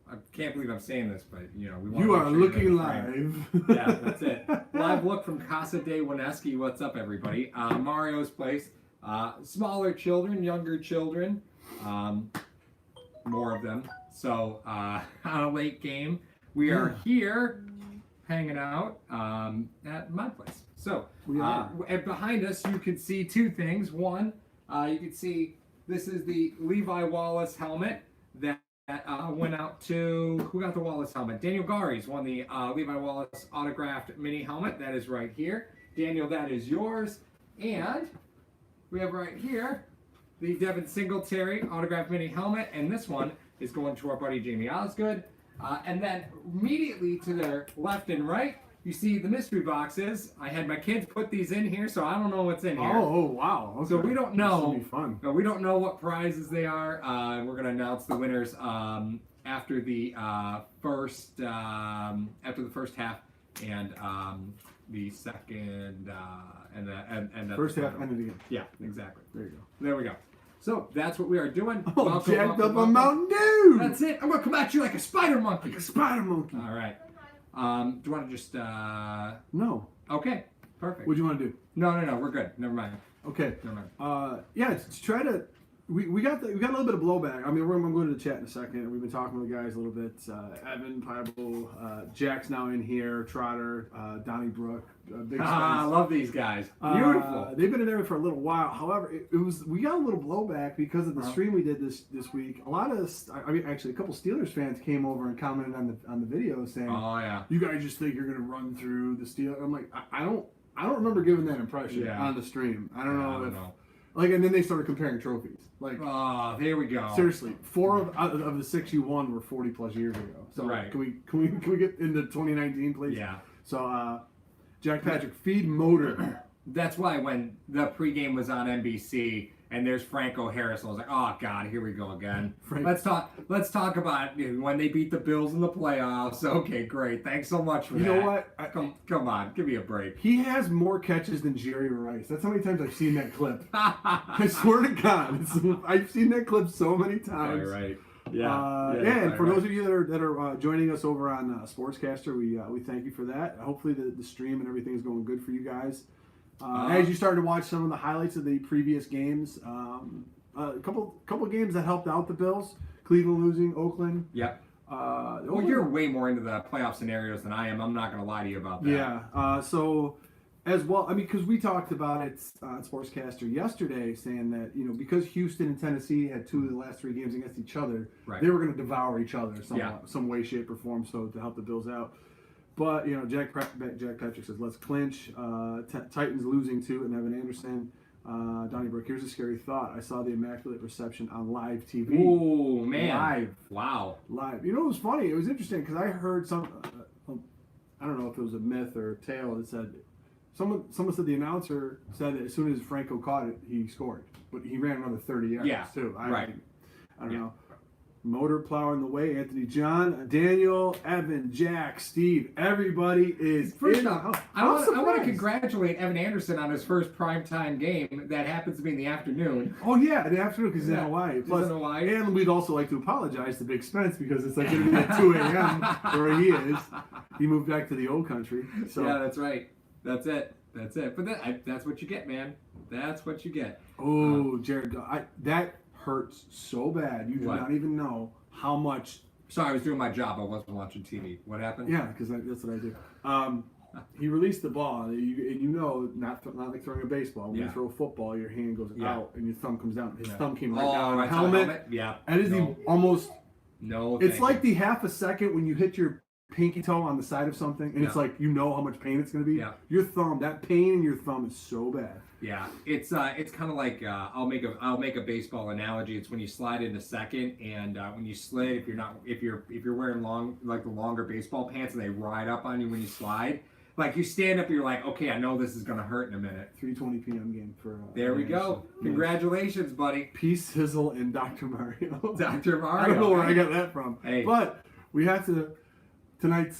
I can't believe I'm saying this, but we want You to are looking live. Yeah, that's it. Live look from Casa de Wineski. What's up, everybody? Mario's place. Smaller children, younger children, more of them. So on a late game, we are here hanging out at my place. So and behind us, you can see two things. One, you can see this is the Levi Wallace helmet that went out to, who got the Wallace helmet? Daniel Garies won the Levi Wallace autographed mini helmet. That is right here. Daniel, that is yours. And we have right here the Devin Singletary autographed mini helmet. And this one is going to our buddy Jamie Osgood. And then immediately to their left and right, you see the mystery boxes. I had my kids put these in here, so I don't know what's in here. Oh wow. Okay. So we don't know. This will be fun. We don't know what prizes they are. We're going to announce the winners after the first half and the second and the first half ended again. Yeah, exactly. There you go. There we go. So that's what we are doing. Oh, jacked up a Mountain Dew. That's it. I'm gonna come at you like a spider monkey. Like a spider monkey. All right. Do you want to just? No. Okay. Perfect. What do you want to do? No. We're good. Never mind. Okay. Never mind. Yeah. To try to. We got a little bit of blowback. I mean, I'm going to the chat in a second. We've been talking with the guys a little bit. Evan, Pablo, Jack's now in here. Trotter, Donnie Brook, Big Spence. I love these guys. Beautiful. They've been in there for a little while. However, we got a little blowback because of the stream we did this week. A lot of, actually, a couple Steelers fans came over and commented on the video saying, "Oh yeah, you guys just think you're going to run through the Steelers." I'm like, I don't remember giving that impression on the stream. I don't know. Like, and then they started comparing trophies. Like, oh, there we go. Seriously, 4 of the 6 you won were 40 plus years ago. So can we get into 2019, please? Yeah. So, Jack Patrick, feed motor. That's why when the pregame was on NBC and there's Franco Harris, I was like, oh God, here we go again. Let's talk about when they beat the Bills in the playoffs. Okay, great. Thanks so much for that. You know what? Come on, give me a break. He has more catches than Jerry Rice. That's how many times I've seen that clip. I swear to God, I've seen that clip so many times. Right. Yeah. And for those of you that are joining us over on Sportscaster, we thank you for that. Hopefully the stream and everything is going good for you guys. As you started to watch some of the highlights of the previous games, a couple games that helped out the Bills. Cleveland losing, Oakland. Yep. Well, you're way more into the playoff scenarios than I am. I'm not going to lie to you about that. Yeah. So, as well, I mean, because we talked about it on Sportscaster yesterday, saying that because Houston and Tennessee had 2 of the last 3 games against each other, they were going to devour each other some way, shape, or form. So to help the Bills out. But, Jack Patrick says, let's clinch. Titans losing to and Evan Anderson. Donnie Brook, here's a scary thought. I saw the Immaculate Reception on live TV. Oh, man. Live. Wow. Live. It was funny. It was interesting because I heard some, I don't know if it was a myth or a tale that said, someone said the announcer said that as soon as Franco caught it, he scored. But he ran another 30 yards, too. I don't know. Motor plowing the way. Anthony John, Daniel, Evan, Jack, Steve, everybody is first off. I want to congratulate Evan Anderson on his first primetime game that happens to be in the afternoon. Oh yeah, in the afternoon because he's in Hawaii. Plus, and we'd also like to apologize to Big Spence because it's like going to be at 2 a.m. where he is. He moved back to the old country. So yeah, that's right. That's it. But that's what you get, man. That's what you get. Oh, Jared, that hurts so bad. You do not even know how much. Sorry, I was doing my job. I wasn't watching TV. What happened? Yeah, because that's what I do. He released the ball, and not like throwing a baseball. When you throw a football, your hand goes out and your thumb comes down. His thumb came right down on the helmet. Yeah. And it's almost. No. It's like the half a second when you hit your pinky toe on the side of something, and it's like how much pain it's going to be. Yeah. Your thumb, that pain in your thumb is so bad. Yeah, it's kind of like I'll make a baseball analogy. It's when you slide into second, and when you slid, if you're wearing the longer baseball pants and they ride up on you when you slide, like you stand up, you're like, okay, I know this is gonna hurt in a minute. 3:20 p.m. game for. There we go. Congratulations, buddy. Peace, Sizzle, and Dr. Mario. Dr. Mario. I don't know where I got that from. Hey. But we have to. Tonight's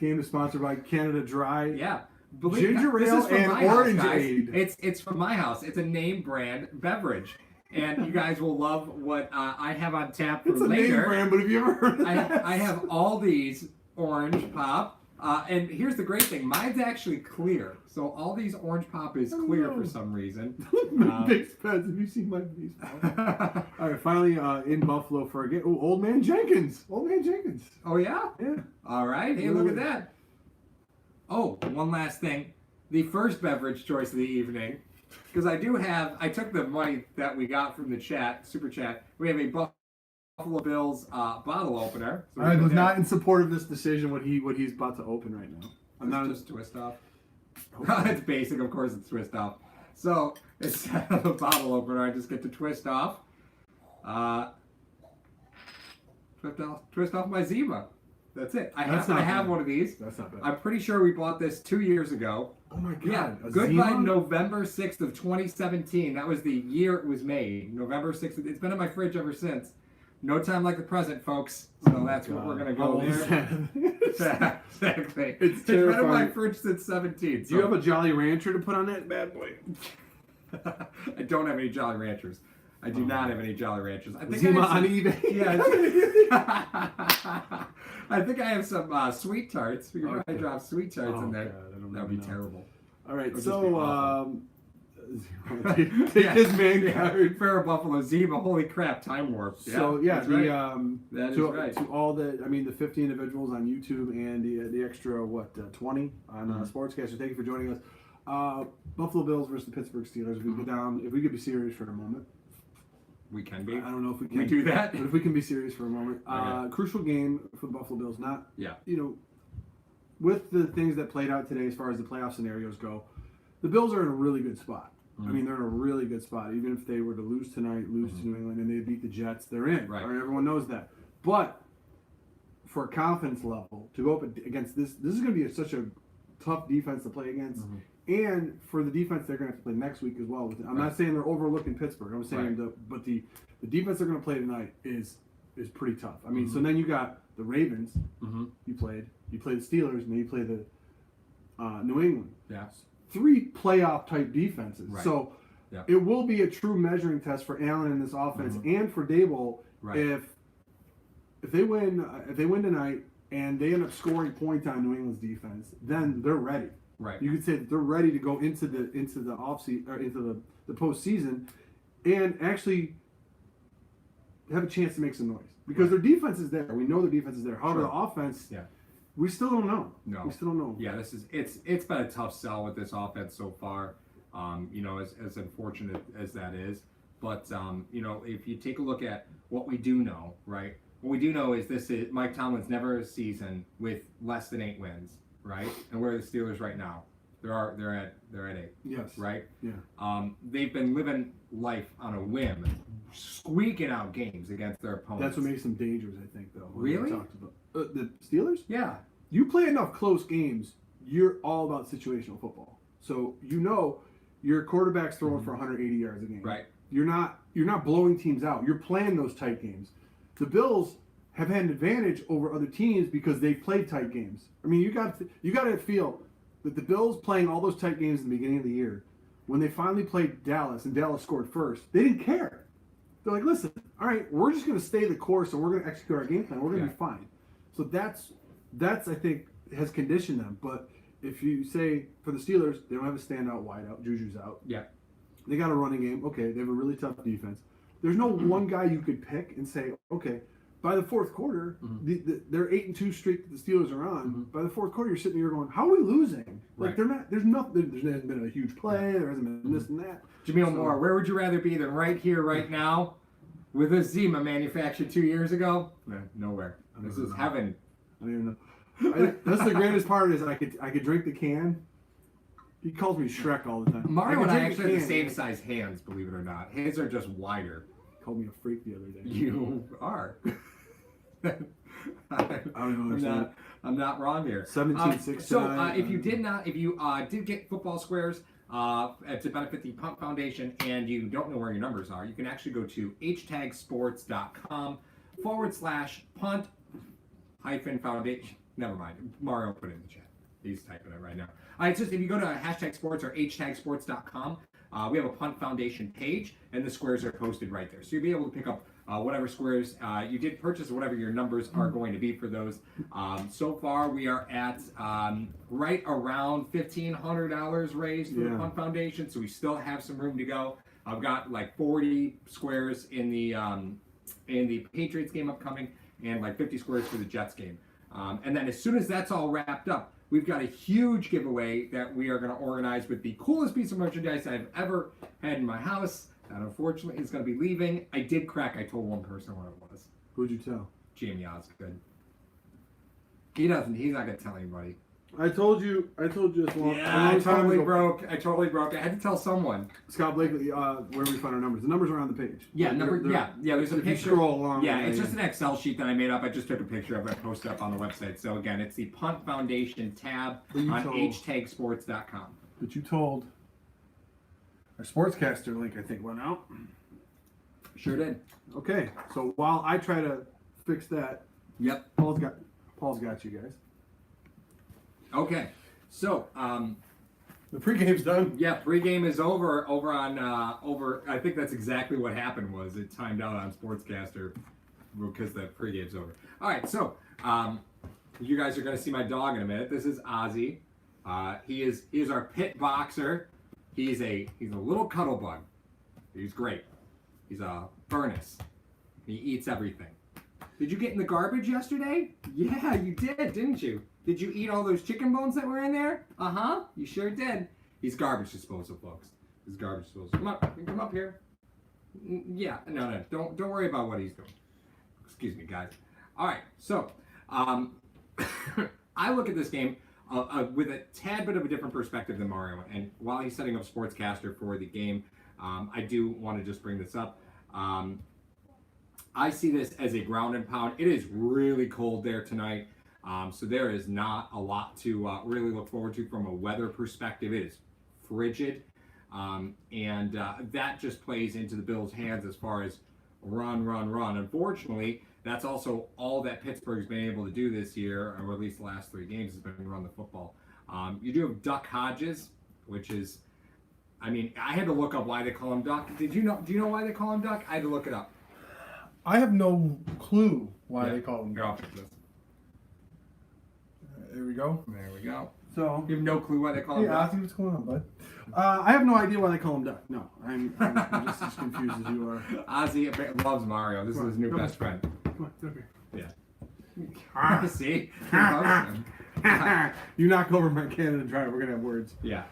game is sponsored by Canada Dry. Yeah. Ginger ale and orange aid. It's from my house. It's a name brand beverage. And you guys will love what I have on tap for It's a later. name brand, but have you ever heard of that? I have all these orange pop. And here's the great thing. Mine's actually clear. So all these orange pop is clear for some reason. My base pads. Have you seen my base pads? All right, finally in Buffalo for again. Oh, Old Man Jenkins. Old Man Jenkins. Oh, yeah? Yeah. All right. Hey, look at that. Oh, one last thing. The first beverage choice of the evening. Because I took the money that we got from the chat, super chat. We have a Buffalo Bills bottle opener. So I was not in support of this decision. What he's about to open right now. I'm not just twist off. It's basic, of course. It's twist off. So instead of a bottle opener, I just get to twist off. Twist off my Zima. That's it. I have one of these. That's not bad. I'm pretty sure we bought this 2 years ago. Oh my God. Yeah, goodbye Zima? November 6th of 2017. That was the year it was made. November 6th. It's been in my fridge ever since. No time like the present, folks. So that's what we're going to go there. Exactly. It's been in my terrifying. fridge since 17. So. Do you have a Jolly Rancher to put on that bad boy? I don't have any Jolly Ranchers. I do not have any Jolly Ranchers. I think Zima I have on some, eBay. Yeah. I think I have some sweet tarts. We can probably drop sweet tarts in there. God, that would be terrible. All right, It would so Yeah. take his man card. Fair Buffalo Zima. Holy crap, time warp. So yeah, that's the right. That is right. to all the 50 individuals on YouTube and the extra 20 on Sportscaster. Thank you for joining us. Buffalo Bills versus the Pittsburgh Steelers. If we get down, if we could be serious for a moment. We can be. I don't know if we can. We do that. But if we can be serious for a moment, Okay. crucial game for the Buffalo Bills. Not Yeah. With the things that played out today as far as the playoff scenarios go, the Bills are in a really good spot. I mean, they're in a really good spot. Even if they were to lose tonight, lose to New England, and they beat the Jets, they're in. Right. Everyone knows that. But for a confidence level, to go up against this is going to be such a tough defense to play against. And for the defense they're going to have to play next week as well. I'm not saying they're overlooking Pittsburgh. I'm saying the defense they're going to play tonight is pretty tough. I mean, so then you got the Ravens. You play the Steelers, and then you play the New England. Yeah. 3 playoff type defenses. Right. So it will be a true measuring test for Allen in this offense and for Dable if they win tonight and they end up scoring points on New England's defense, then they're ready. Right. You could say that they're ready to go into the offseason or into the postseason and actually have a chance to make some noise because their defense is there. We know their defense is there. However, the offense, we still don't know. No, we still don't know. Yeah, it's been a tough sell with this offense so far. As unfortunate as that is, but if you take a look at what we do know, right? What we do know is this is Mike Tomlin's never a season with less than 8 wins. Right, and where are the Steelers right now? They're at 8. Yes. Right. Yeah. They've been living life on a whim, squeaking out games against their opponents. That's what makes them dangerous, I think, though. Really? The Steelers? Yeah. You play enough close games, you're all about situational football. So your quarterback's throwing for 180 yards a game. Right. You're not blowing teams out. You're playing those tight games. The Bills have had an advantage over other teams because they've played tight games. I mean, you got to feel that the Bills playing all those tight games in the beginning of the year, when they finally played Dallas and Dallas scored first, they didn't care. They're like, listen, all right, we're just going to stay the course and we're going to execute our game plan. We're going to be fine. So that's I think has conditioned them. But if you say for the Steelers, they don't have a standout wideout, Juju's out. Yeah. They got a running game. Okay, they have a really tough defense. There's no one guy you could pick and say, okay, by the fourth quarter, their 8-2 streak that the Steelers are on. By the fourth quarter, you're sitting here going, "How are we losing?" Like they're not. There's nothing. There hasn't been a huge play. There hasn't been this and that. Jameel Moore, where would you rather be than right here, right now, with a Zima manufactured 2 years ago? Nowhere. This is heaven. I don't even know. That's the greatest part is I could drink the can. He calls me Shrek all the time. Mario and I actually have the same size hands, believe it or not. His are just wider. He called me a freak the other day. You are. I'm not wrong here. 17-6 So if you did get football squares to benefit the Punt Foundation and you don't know where your numbers are, you can actually go to htagsports.com/punt-foundation. Never mind. Mario put it in the chat. He's typing it right now. It's just if you go to #sports or htagsports.com, we have a Punt Foundation page, and the squares are posted right there. So you'll be able to pick up whatever squares you did purchase, whatever your numbers are going to be for those. So far, we are at right around $1,500 raised for the Punt Foundation, so we still have some room to go. I've got like 40 squares in the Patriots game upcoming, and like 50 squares for the Jets game. And then as soon as that's all wrapped up, we've got a huge giveaway that we are going to organize with the coolest piece of merchandise I've ever had in my house. That unfortunately is going to be leaving. I did crack. I told one person what it was. Who'd you tell? Jamie Osgood. He's not going to tell anybody. I told you as long. Yeah, I totally broke. I had to tell someone. Scott Blakely, where do we find our numbers? The numbers are on the page. Yeah, there's a picture. You scroll along. Yeah, it's just an Excel sheet that I made up. I just took a picture of it, posted up on the website. So again, it's the Punt Foundation tab on htagsports.com. But you told our sportscaster link, I think, went out. Sure did. Okay, so while I try to fix that, yep, Paul's got you guys. Okay, so the pregame's done. Yeah, pregame is over on I think that's exactly what happened. Was it timed out on Sportscaster because the pregame's over. All right, so you guys are going to see my dog in a minute. This is Ozzy. He is our pit boxer. He's a little cuddle bug. He's great. He's a furnace. He eats everything. Did you get in the garbage yesterday? Yeah, you did, didn't you? Did you eat all those chicken bones that were in there? Uh-huh, you sure did. He's garbage disposal, folks. He's garbage disposal. Come up here. Yeah, no, don't worry about what he's doing. Excuse me, guys. All right, so I look at this game with a tad bit of a different perspective than Mario. And while he's setting up Sportscaster for the game, I do want to just bring this up. I see this as a ground and pound. It is really cold there tonight. So there is not a lot to really look forward to from a weather perspective. It is frigid. And that just plays into the Bills' hands as far as run. Unfortunately, that's also all that Pittsburgh's been able to do this year, or at least the last 3 games, has been run the football. You do have Duck Hodges, which is, I mean, I had to look up why they call him Duck. Do you know why they call him Duck? I had to look it up. I have no clue why they call him Duck. There we go. So you have no clue why they call him Duck? Yeah, I see what's going on, bud. I have no idea why they call him Duck. No, I'm just as confused as you are. Ozzy loves Mario. This is his new best friend. Come on, over here. Yeah. See? He loves him. You knock over my Canada Dry, we're gonna have words. Yeah.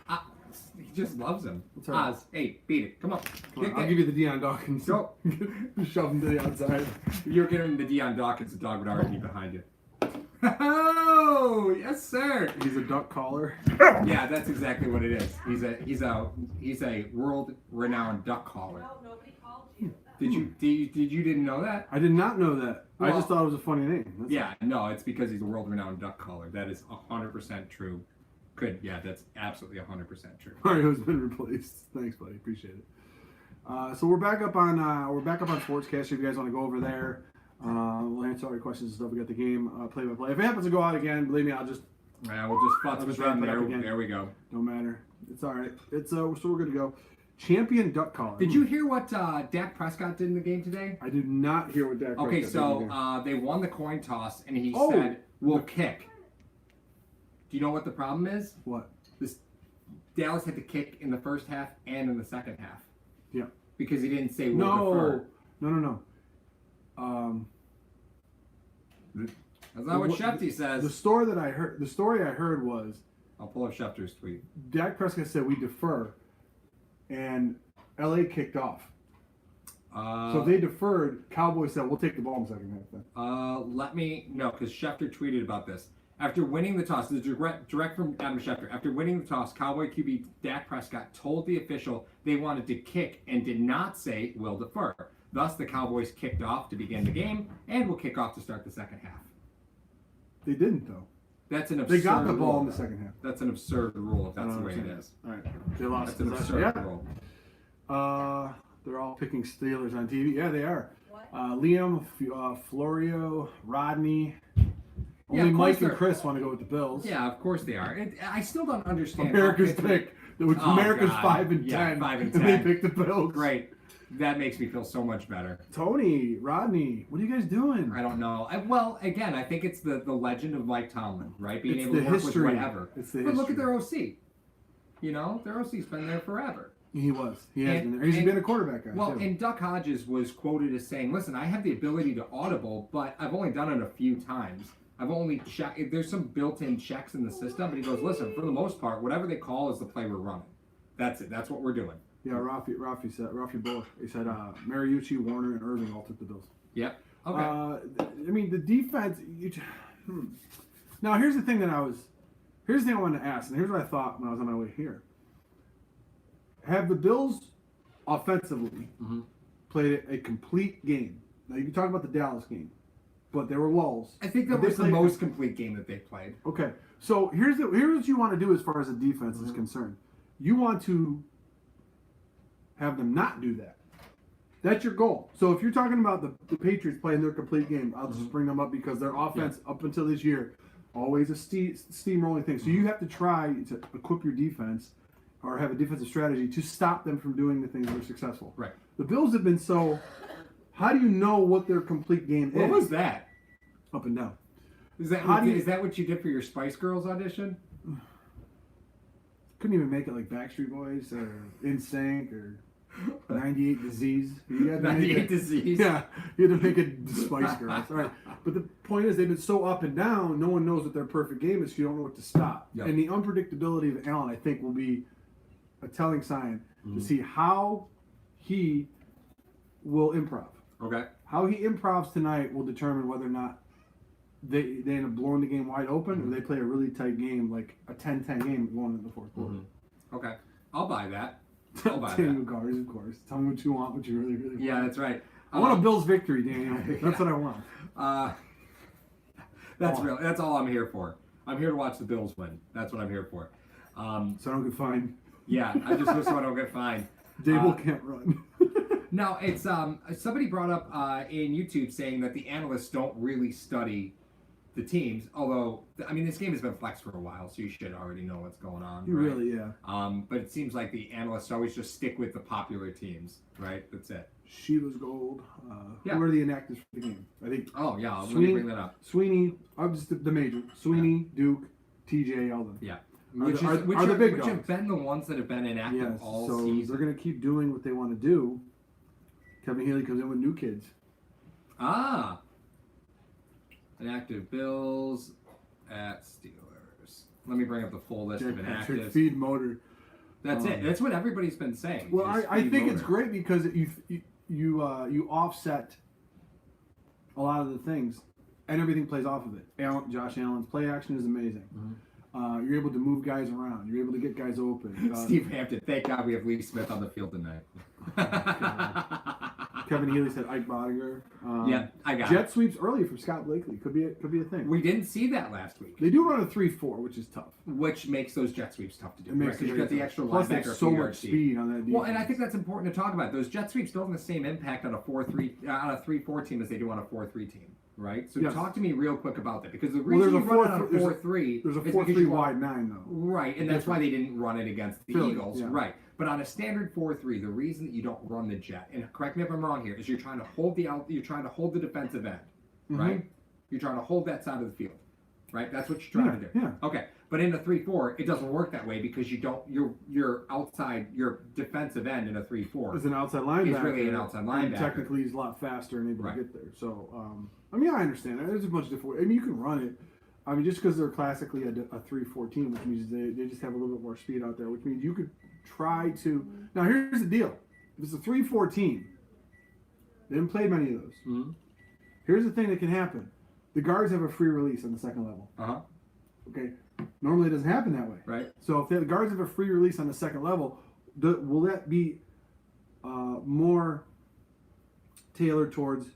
He just loves him. Right. Oz, hey, beat it. Come on. I'll give you the Deion Dawkins. Go. Shove him to the outside. If you're giving the Deion Dawkins, the dog would already be behind you. Oh, yes, sir. He's a duck caller. Yeah, that's exactly what it is. He's a world-renowned duck caller. No, nobody called you. Did you didn't know that? I did not know that. Well, I just thought it was a funny name. No, it's because he's a world-renowned duck caller. That is 100% true. That's absolutely 100% true. Mario's been replaced. Thanks, buddy. Appreciate it. So we're back up on Sportscast. If you guys want to go over there, we'll answer all your questions and stuff. We got the game play by play. If it happens to go out again, believe me, we'll just futz with them. There we go. Don't matter. It's all right. It's so we're good to go. Champion duck caller. Did you hear what Dak Prescott did in the game today? I did not hear what Dak Prescott did. Okay, so they won the coin toss, and he said, "We'll kick." Do you know what the problem is? What? Dallas had to kick in the first half and in the second half. Yeah. Because he didn't say we'll defer. No. That's not what Shefty says. The story I heard was, I'll pull up Schefter's tweet. Dak Prescott said we defer, and LA kicked off. So if they deferred, Cowboys said we'll take the ball in the second half then. because Schefter tweeted about this. After winning the toss, this is direct from Adam Schefter. After winning the toss, Cowboy QB Dak Prescott told the official they wanted to kick and did not say we'll defer. Thus, the Cowboys kicked off to begin the game and will kick off to start the second half. They didn't, though. That's an absurd They got the ball rule. in the second half. That's an absurd rule if that's the way it is. All right. They lost. That's an absurd rule. They're all picking Steelers on TV. Yeah, they are. What? Liam, Florio, Rodney. Only Mike and Chris want to go with the Bills. Yeah, of course they are. I still don't understand. America's pick. which America's God. 5-10. Yeah, 5-10. And they picked the Bills. Great. That makes me feel so much better. Tony, Rodney, what are you guys doing? I don't know. Well, again, I think it's the legend of Mike Tomlin, right? Being able to work history. with whatever. It's the but look history. at their OC. You know, their OC's been there forever. He was. He has been there. He's been a quarterback guy. Well, too. and Duck Hodges was quoted as saying, "Listen, I have the ability to audible, but I've only done it a few times. I've only checked. There's some built-in checks in the system." But he goes, "Listen, for the most part, whatever they call is the play we're running. That's it. That's what we're doing." Yeah, Rafi Bull. He said Mariucci, Warner, and Irving all took the Bills. Yep. Okay. I mean, the defense. Now, here's the thing I wanted to ask, and here's what I thought when I was on my way here. Have the Bills offensively played a complete game? Now, you can talk about the Dallas game, but there were lulls. I think that was the most complete game that they played. Okay, so here's what you want to do as far as the defense is concerned. You want to have them not do that. That's your goal. So if you're talking about the Patriots playing their complete game, I'll just bring them up because their offense up until this year, always a steamrolling thing. So you have to try to equip your defense or have a defensive strategy to stop them from doing the things that are successful. Right. The Bills have been so. How do you know what their complete game is? What was that? Up and down. Is that what you did for your Spice Girls audition? Couldn't even make it like Backstreet Boys or NSYNC or 98 Disease. You had to 98 Disease. Yeah, you had to make it Spice Girls. All right. But the point is, they've been so up and down, no one knows what their perfect game is, so you don't know what to stop. Yep. And the unpredictability of Allen, I think, will be a telling sign to see how he will improv. Okay. How he improvs tonight will determine whether or not they end up blowing the game wide open or they play a really tight game, like a 10-10 game going into the fourth quarter. Okay. I'll buy that. I'll buy Daniel that. Gars, of course. Tell me what you want, what you really, really want. Yeah, that's right. I want a Bills victory, Daniel. That's what I want. That's all I'm here for. I'm here to watch the Bills win. That's what I'm here for. So I don't get fined. Yeah, I just wish I don't get fined. Dable can't run. No, it's somebody brought up in YouTube saying that the analysts don't really study the teams. Although, I mean, this game has been flexed for a while, so you should already know what's going on. You right? really, yeah. But it seems like the analysts always just stick with the popular teams, right? That's it. Sheila's gold. Yeah. Who are the inactives for the game? I think. Oh yeah, let me bring that up. Sweeney, just the major. Sweeney, Duke, TJ, Eldon. Yeah. Which are the big which dogs. have been the ones that have been inactive all season. They're going to keep doing what they want to do. Kevin Healy comes in with new kids. Ah. Inactive Bills at Steelers. Let me bring up the full list of inactives. Feed motor. That's it. That's what everybody's been saying. Well, I think it's great because you offset a lot of the things, and everything plays off of it. Josh Allen's play action is amazing. You're able to move guys around. You're able to get guys open. Steve Hampton. Thank God we have Lee Smith on the field tonight. Kevin Healy said Ike Bodiger. Yeah, I got jet sweeps early from Scott Blakely. Could be a thing. We didn't see that last week. They do run a 3-4, which is tough. Which makes those jet sweeps tough to do. It makes because you've got the extra plus they linebacker. have so much speed on that defense. Well, and I think that's important to talk about. Those jet sweeps don't have the same impact on a 4-3 on a 3-4 team as they do on a 4-3 team. Right? So talk to me real quick about that. Because the reason you run it on a 4-3 there's a 4-3 wide 9 though. Right, and that's why they didn't run it against the Eagles. Yeah. Right. But on a standard 4-3, the reason that you don't run the jet, and correct me if I'm wrong here, is you're trying to hold the defensive end. Right? You're trying to hold that side of the field. Right? That's what you're trying to do. Yeah. Okay. But in a 3-4, it doesn't work that way because you're outside your defensive end in a 3-4. It's an outside linebacker. He's really an outside linebacker. And technically, he's a lot faster and able to get there. So, I mean, I understand. There's a bunch of different. I mean, you can run it. I mean, just because they're classically a 3-4 team, which means they just have a little bit more speed out there, which means you could try to. Now, here's the deal: if it's a 3-4 team, they haven't played many of those. Here's the thing that can happen: the guards have a free release on the second level. Okay. Normally, it doesn't happen that way. Right. So if the guards have a free release on the second level, will that be more tailored towards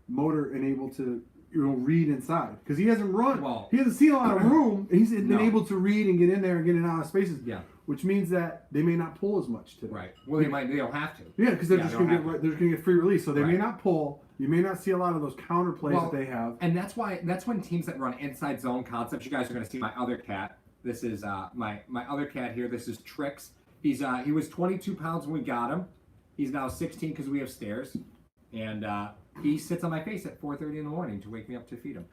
motor and able to read inside? Because he hasn't run. Well, he hasn't seen a lot of room, and he's been able to read and get in there and get in and out of spaces. Yeah. Which means that they may not pull as much too. Right. Well, they don't have to. Yeah, because they're just going to get free release, so they may not pull. You may not see a lot of those counter plays that they have. And that's when teams that run inside zone concepts, you guys are going to see my other cat, This is my other cat here. This is Trix. He was 22 pounds when we got him. He's now 16 because we have stairs, and he sits on my face at 4:30 in the morning to wake me up to feed him.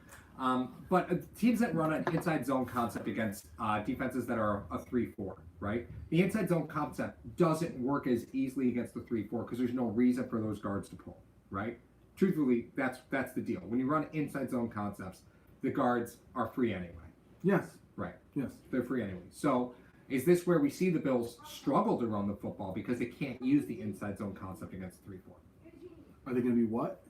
But teams that run an inside zone concept against defenses that are a 3-4, right? The inside zone concept doesn't work as easily against the 3-4 because there's no reason for those guards to pull, right? Truthfully, that's the deal. When you run inside zone concepts, the guards are free anyway. Yes. Right. Yes. They're free anyway. So is this where we see the Bills struggle to run the football because they can't use the inside zone concept against 3-4? Are they going to be what?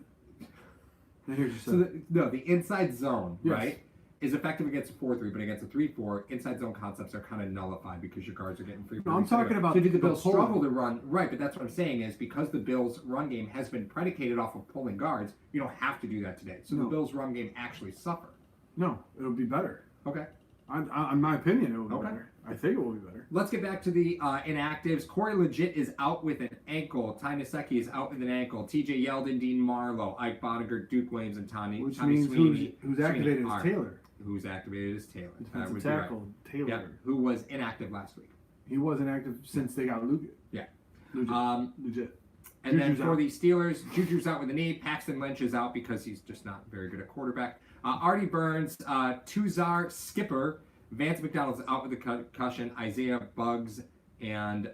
I hear you say. So the inside zone, yes. right, is effective against a 4-3, but against a 3-4, inside zone concepts are kind of nullified because your guards are getting free. No, I'm talking about. So do the Bills struggle to run? Right, but that's what I'm saying is because the Bills' run game has been predicated off of pulling guards, you don't have to do that today. So the Bills' run game actually suffer. No, it'll be better. Okay. In my opinion, it will be better. I think it will be better. Let's get back to the inactives. Corey Legit is out with an ankle. Ty Nsekhe is out with an ankle. TJ Yeldon, Dean Marlowe, Ike Bonniger, Duke Williams, and Tommy Sweeney. Who's activated is Taylor. Who's activated is Taylor. Defensive tackle, right. Taylor. Yep. Who was inactive last week. He wasn't active since they got Legit. Yeah. Legit. And Juju's then for the Steelers, Juju's out with a knee. Paxton Lynch is out because he's just not very good at quarterback. Artie Burns, Tuzar Skipper, Vance McDonald's out with a concussion. Isaiah Buggs and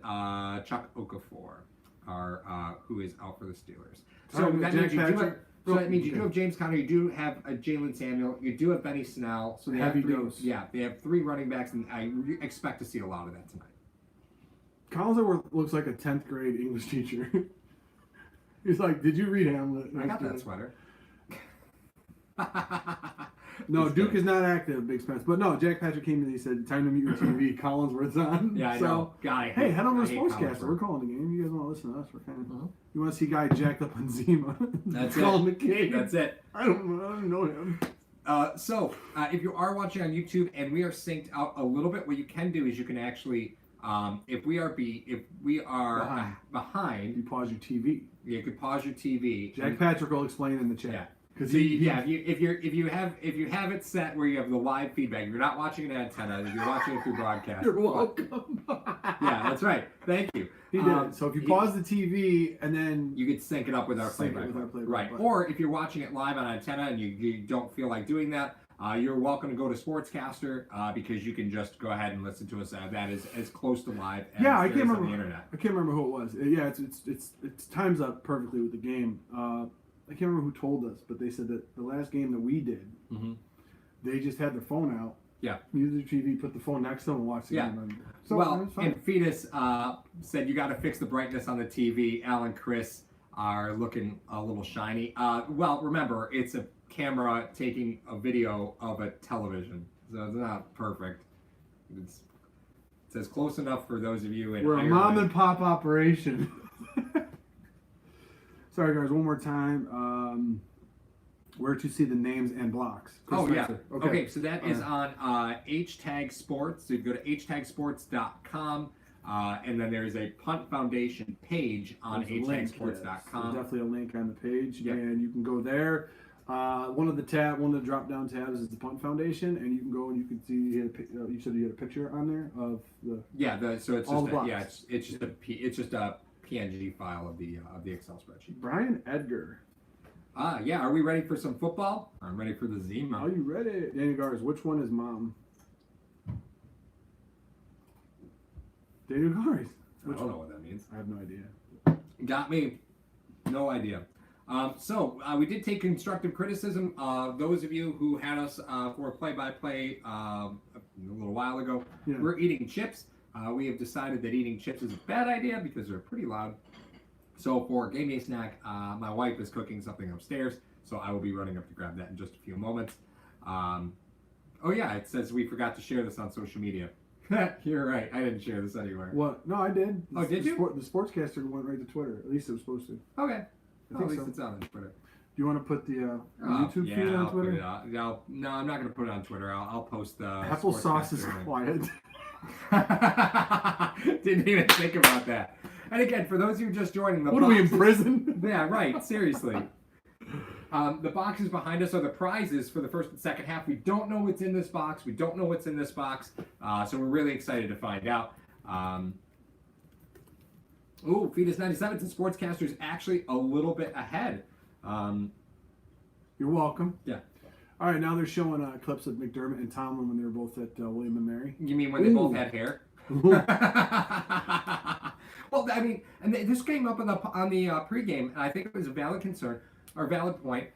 Chuck Okafor are who is out for the Steelers. So that means you do have James Conner, you do have Jalen Samuel, you do have Benny Snell. So they have three running backs, and I expect to see a lot of that tonight. Collinsworth looks like a 10th grade English teacher. He's like, did you read Hamlet? I got that sweater. No, Duke is not active, Big Spence. But no, Jack Patrick came in and he said, time to mute your TV. Collinsworth's on. Yeah, I know. Hey, head over to Sportscaster. We're calling the game. You guys want to listen to us? We're kind of. You want to see a guy jacked up on Zima? That's Colin it. McCabe. That's it. I don't know him. So, if you are watching on YouTube and we are synced out a little bit, what you can do is you can actually, if we are behind, you pause your TV. You could pause your TV. Jack Patrick will explain in the chat. Yeah. So if you have it set where you have the live feedback, if you're not watching an antenna, if you're watching it through broadcast. You're welcome. Yeah, that's right. Thank you. He did. So if you pause the TV and then you could sync it up with our playback. Right. Or if you're watching it live on antenna and you don't feel like doing that, you're welcome to go to Sportscaster because you can just go ahead and listen to us. That is as close to live as I can't remember on the internet. I can't remember who it was. Yeah, it's times up perfectly with the game. I can't remember who told us, but they said that the last game that we did, they just had their phone out. Yeah. Use the TV, put the phone next to them, and watch the game. So, and Fetus said you got to fix the brightness on the TV. Al and Chris are looking a little shiny. Well, remember, it's a camera taking a video of a television, so it's not perfect. It says close enough for those of you in We're Ireland. a mom and pop operation. Sorry, guys. One more time. Where to see the names and blocks? Chris Spencer. Yeah. Okay, so that is on HTag Sports. So you go to htagsports.com, and then there is a Punt Foundation page on htagsports.com. There's definitely a link on the page, and you can go there. One of the drop-down tabs is the Punt Foundation, and you can go and you can see. You said you had a picture on there of the. Yeah. So it's all just it's just a PNG file of the Excel spreadsheet. Brian Edgar. Yeah. Are we ready for some football? I'm ready for the Zima. Are you ready? Danny Gars, which one is mom? Danny Gars. I don't know what that means. I have no idea. Got me. No idea. So we did take constructive criticism. Those of you who had us for a play-by-play a little while ago, we're eating chips. We have decided that eating chips is a bad idea because they're pretty loud. So for game day snack, my wife is cooking something upstairs, so I will be running up to grab that in just a few moments. It says we forgot to share this on social media. You're right. I didn't share this anywhere. What? No, I did. Did you? The Sportscaster went right to Twitter. At least it was supposed to. Okay. At least it's on Twitter. Do you want to put the YouTube feed on Twitter? No, I'm not going to put it on Twitter. I'll post the applesauce is quiet. Didn't even think about that. And again, for those of you just joining the what are we in prison? Yeah, right. Seriously. The boxes behind us are the prizes for the first and second half. We don't know what's in this box. So we're really excited to find out. Fetus 97 to Sportscaster's actually a little bit ahead. You're welcome. Yeah. All right, now they're showing clips of McDermott and Tomlin when they were both at William and Mary. You mean when they both had hair? Well, I mean, and this came up on the pregame, and I think it was a valid concern or valid point.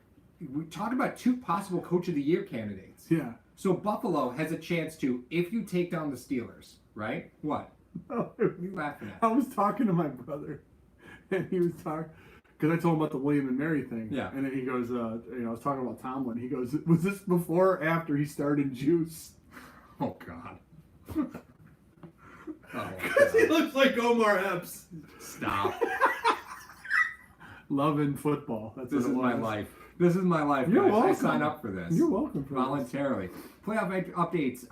We talked about 2 possible Coach of the Year candidates. Yeah. So Buffalo has a chance to, if you take down the Steelers, right? What? Oh, What are you laughing at? I was talking to my brother, and he was talking, because I told him about the William and Mary thing. Yeah. And then he goes, I was talking about Tomlin. He goes, was this before or after he started Juice? Oh, God. Because he looks like Omar Epps. Stop. Loving football. This is my life. This is my life, You're guys. welcome. I sign up for this. You're welcome for voluntarily. Playoff updates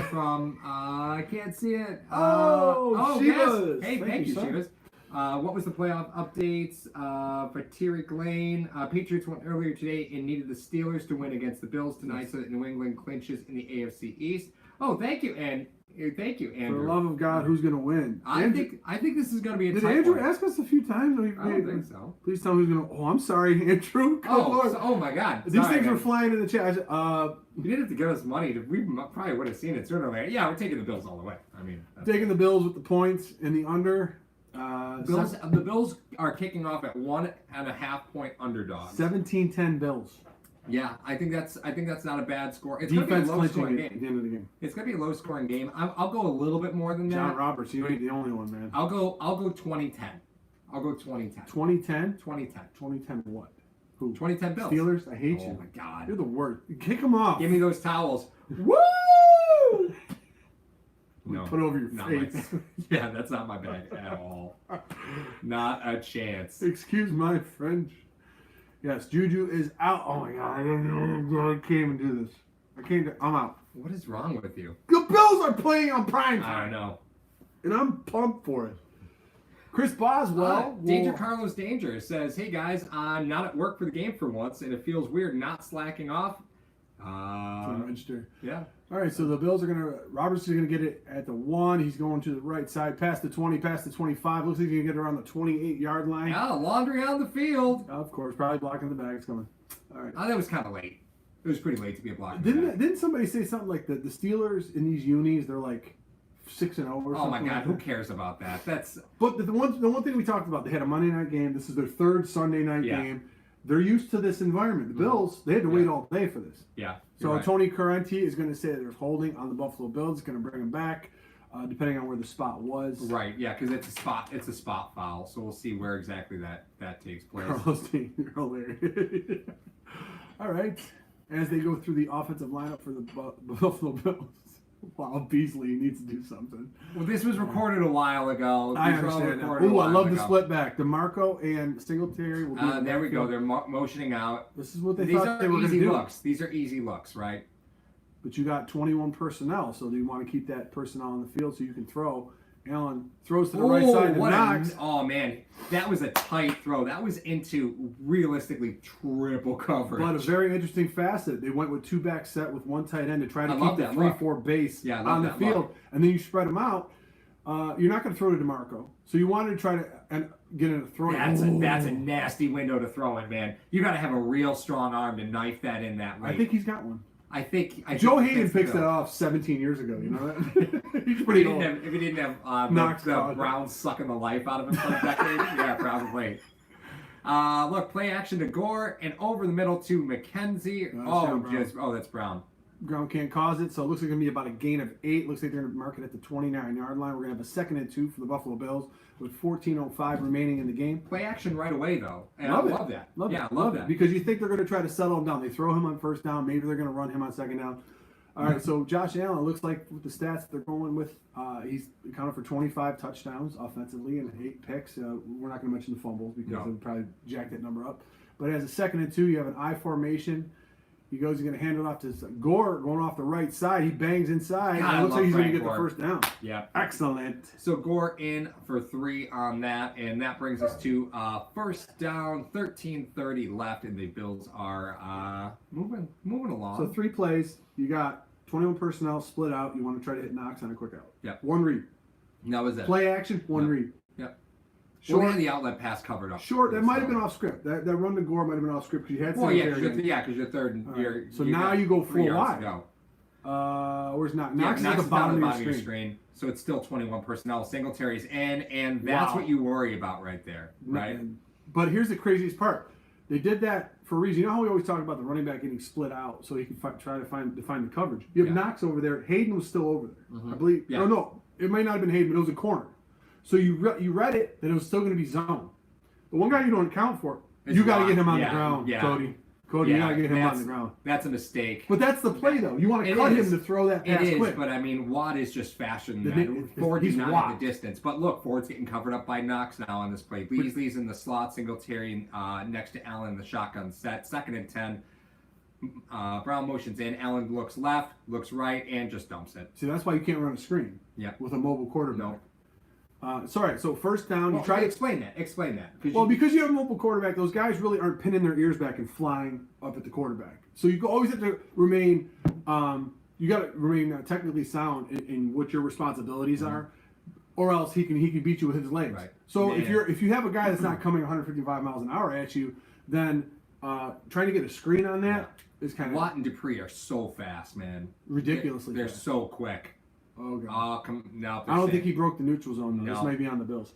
from I can't see it. Shivas. Yes. Hey, thank you, sir. Shivas. What was the playoff updates for Tyrick Lane? Patriots won earlier today and needed the Steelers to win against the Bills tonight so that New England clinches in the AFC East. Oh, thank you, Andrew. For the love of God, who's going to win? I think this is going to be a Did tight Andrew one. ask us a few times? I don't think so. Please tell me who's going to... Oh, I'm sorry, Andrew. Oh my God. These Sorry, things were man. flying in the chat. I said, You didn't have to give us money. We probably would have seen it sooner or later. Yeah, we're taking the Bills all the way. I mean, taking the Bills with the points and the under. The Bills are kicking off at 1.5 point underdogs. 17-10 Bills. Yeah, I think that's not a bad score. It's Defense going to be a low clinching scoring at the game. end of the game. It's going to be a low scoring game. I'll go a little bit more than that. John Roberts, you ain't the only one, man. I'll go 2010. I'll go 2010. 2010? 2010. 2010 what? Who? 2010 Bills. Steelers? I hate Oh you. my God. You're the worst. Kick them off. Give me those towels. Woo! No. Put over your Not face. Yeah, that's not my bag at all. Not a chance. Excuse my French. Yes, Juju is out. Oh my God, I can't even do this. I'm out. What is wrong with you? The Bills are playing on prime I time, don't know. and I'm pumped for it. Chris Boswell. Danger Carlos Danger says, "Hey guys, I'm not at work for the game for once, and it feels weird not slacking off." Register. Yeah. All right, so the Bills are Roberts is gonna get it at the 1. He's going to the right side, past the 20, past the 25. Looks like he's gonna get around the 28-yard line. Yeah, laundry on the field. Of course, probably blocking the bag. It's coming. All right. That was kind of late. It was pretty late to be a block. Didn't somebody say something like the Steelers in these unis? They're like 6-0 or something. Oh my God, like who that? cares about that? That's. But the one thing we talked about, they had a Monday night game. This is their 3rd Sunday night game. They're used to this environment. The Bills, they had to wait all day for this. Yeah. So right. Tony Correnti is going to say there's holding on the Buffalo Bills. It's going to bring them back, depending on where the spot was. Right. Yeah, because it's a spot. It's a spot foul. So we'll see where exactly that takes place. Carlos Dean, you're hilarious. All right. As they go through the offensive lineup for the Buffalo Bills. Wow, Beasley needs to do something. Well, this was recorded a while ago. I understand. Oh, I love the split back. DeMarco and Singletary will be. There we go. They're motioning out. This is what they thought they were going to do. These are easy looks, right? But you got 21 personnel, so do you want to keep that personnel on the field so you can throw? Allen throws to the right side and knocks. Oh man, that was a tight throw. That was into realistically triple coverage. But a very interesting facet. They went with 2-back set with 1 tight end to try to keep the 3-4 base on the field, and then you spread them out. You're not going to throw to DeMarco, so you wanted to try to get in a throw. That's a nasty window to throw in, man. You got to have a real strong arm to knife that in that way. I think he's got one. I think Joe Hayden fixed that off 17 years ago. You know that? He's pretty old. If he didn't have the Browns sucking the life out of him for a decade, yeah, probably. Look, play action to Gore and over the middle to McKenzie. That's Brown. Ground can't cause it, so it looks like it's going to be about a gain of 8. Looks like they're going to mark it at the 29-yard line. We're going to have a 2nd and 2 for the Buffalo Bills with 14:05 remaining in the game. Play action right away, though. And love that. Love that. Because you think they're going to try to settle him down. They throw him on 1st down. Maybe they're going to run him on 2nd down. All right, so Josh Allen, looks like with the stats that they're going with, he's accounted for 25 touchdowns offensively and 8 picks. We're not going to mention the fumbles because they'll probably jack that number up. But as a 2nd and 2, you have an I formation. He goes, he's going to hand it off to Gore, going off the right side. He bangs inside. God, It looks like he's going to get Gore. the first down. Yeah. Excellent. So Gore in for 3 on that, and that brings us to first down, 13:30 left, and the Bills are moving along. So 3 plays. You got 21 personnel split out. You want to try to hit Knox on a quick out. Yep. 1 read. That was it. Play action, 1 read. Yep. Short. We had the outlet pass covered up. Short. That might have been off script. That run to Gore might have been off script because you had. Well, yeah, because you're third. And Right. So now you go 3 full yards wide. to go. Where's Knox? Yeah, Knox is at the bottom of your screen. So it's still 21 personnel. Singletary's in, and that's what you worry about right there, right? But here's the craziest part. They did that for a reason. You know how we always talk about the running back getting split out so he can try to find the coverage. You have Knox over there. Hayden was still over there, I believe. Yeah. Oh, no, it might not have been Hayden, but it was a corner. So you read it that it was still going to be zone. The one guy you don't account for, you got to get him on the ground, Cody. Cody, you got to get him on the ground. That's a mistake. But that's the play, though. You want to cut him to throw that pass quick. But I mean, Watt is just faster than that. Ford's not in the distance. But look, Ford's getting covered up by Knox now on this play. Beasley's in the slot, Singletary next to Allen in the shotgun set. 2nd and 10. Brown motions in. Allen looks left, looks right, and just dumps it. See, that's why you can't run a screen with a mobile quarterback. Sorry, so first down, you try to explain that. Explain that. Because you have a mobile quarterback, those guys really aren't pinning their ears back and flying up at the quarterback. So you always have to remain. You got to remain technically sound in what your responsibilities are, or else he can beat you with his legs. Right. So if you have a guy that's not coming 155 miles an hour at you, then trying to get a screen on that is kind of. Watt and Dupree are so fast, man. Ridiculously. They're fast. so quick. Oh god. I don't think he broke the neutral zone though. No. This might be on the Bills.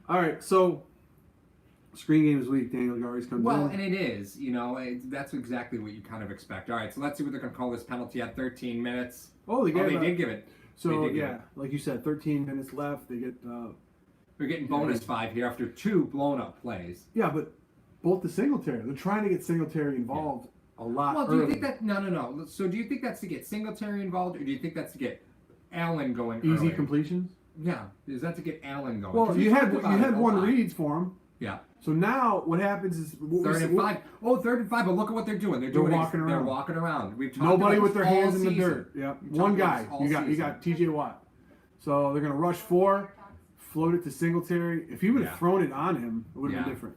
All right, so screen game is weak. Daniel Gary's comes in. Well, and it is. That's exactly what you kind of expect. All right, so let's see what they're going to call this penalty at 13 minutes. They did give it. So like you said, 13 minutes left. They get. They're getting bonus 5 here after 2 blown up plays. Yeah, but both the Singletary. They're trying to get Singletary involved a lot. Well, do you think that? No. So do you think that's to get Singletary involved, or do you think that's to get Allen going easy early? Completions? Yeah. Is that to get Allen going? Well, you had 1 reads for him. Yeah. So now what happens is 3rd and 5. Oh, 3rd and 5. But look at what they're doing. They're walking around. They're walking around. We've talked Nobody about with their hands in the season. dirt. Yeah. One guy. You got T.J. Watt. So they're gonna rush 4, float it to Singletary. If he would have thrown it on him, it would have been different.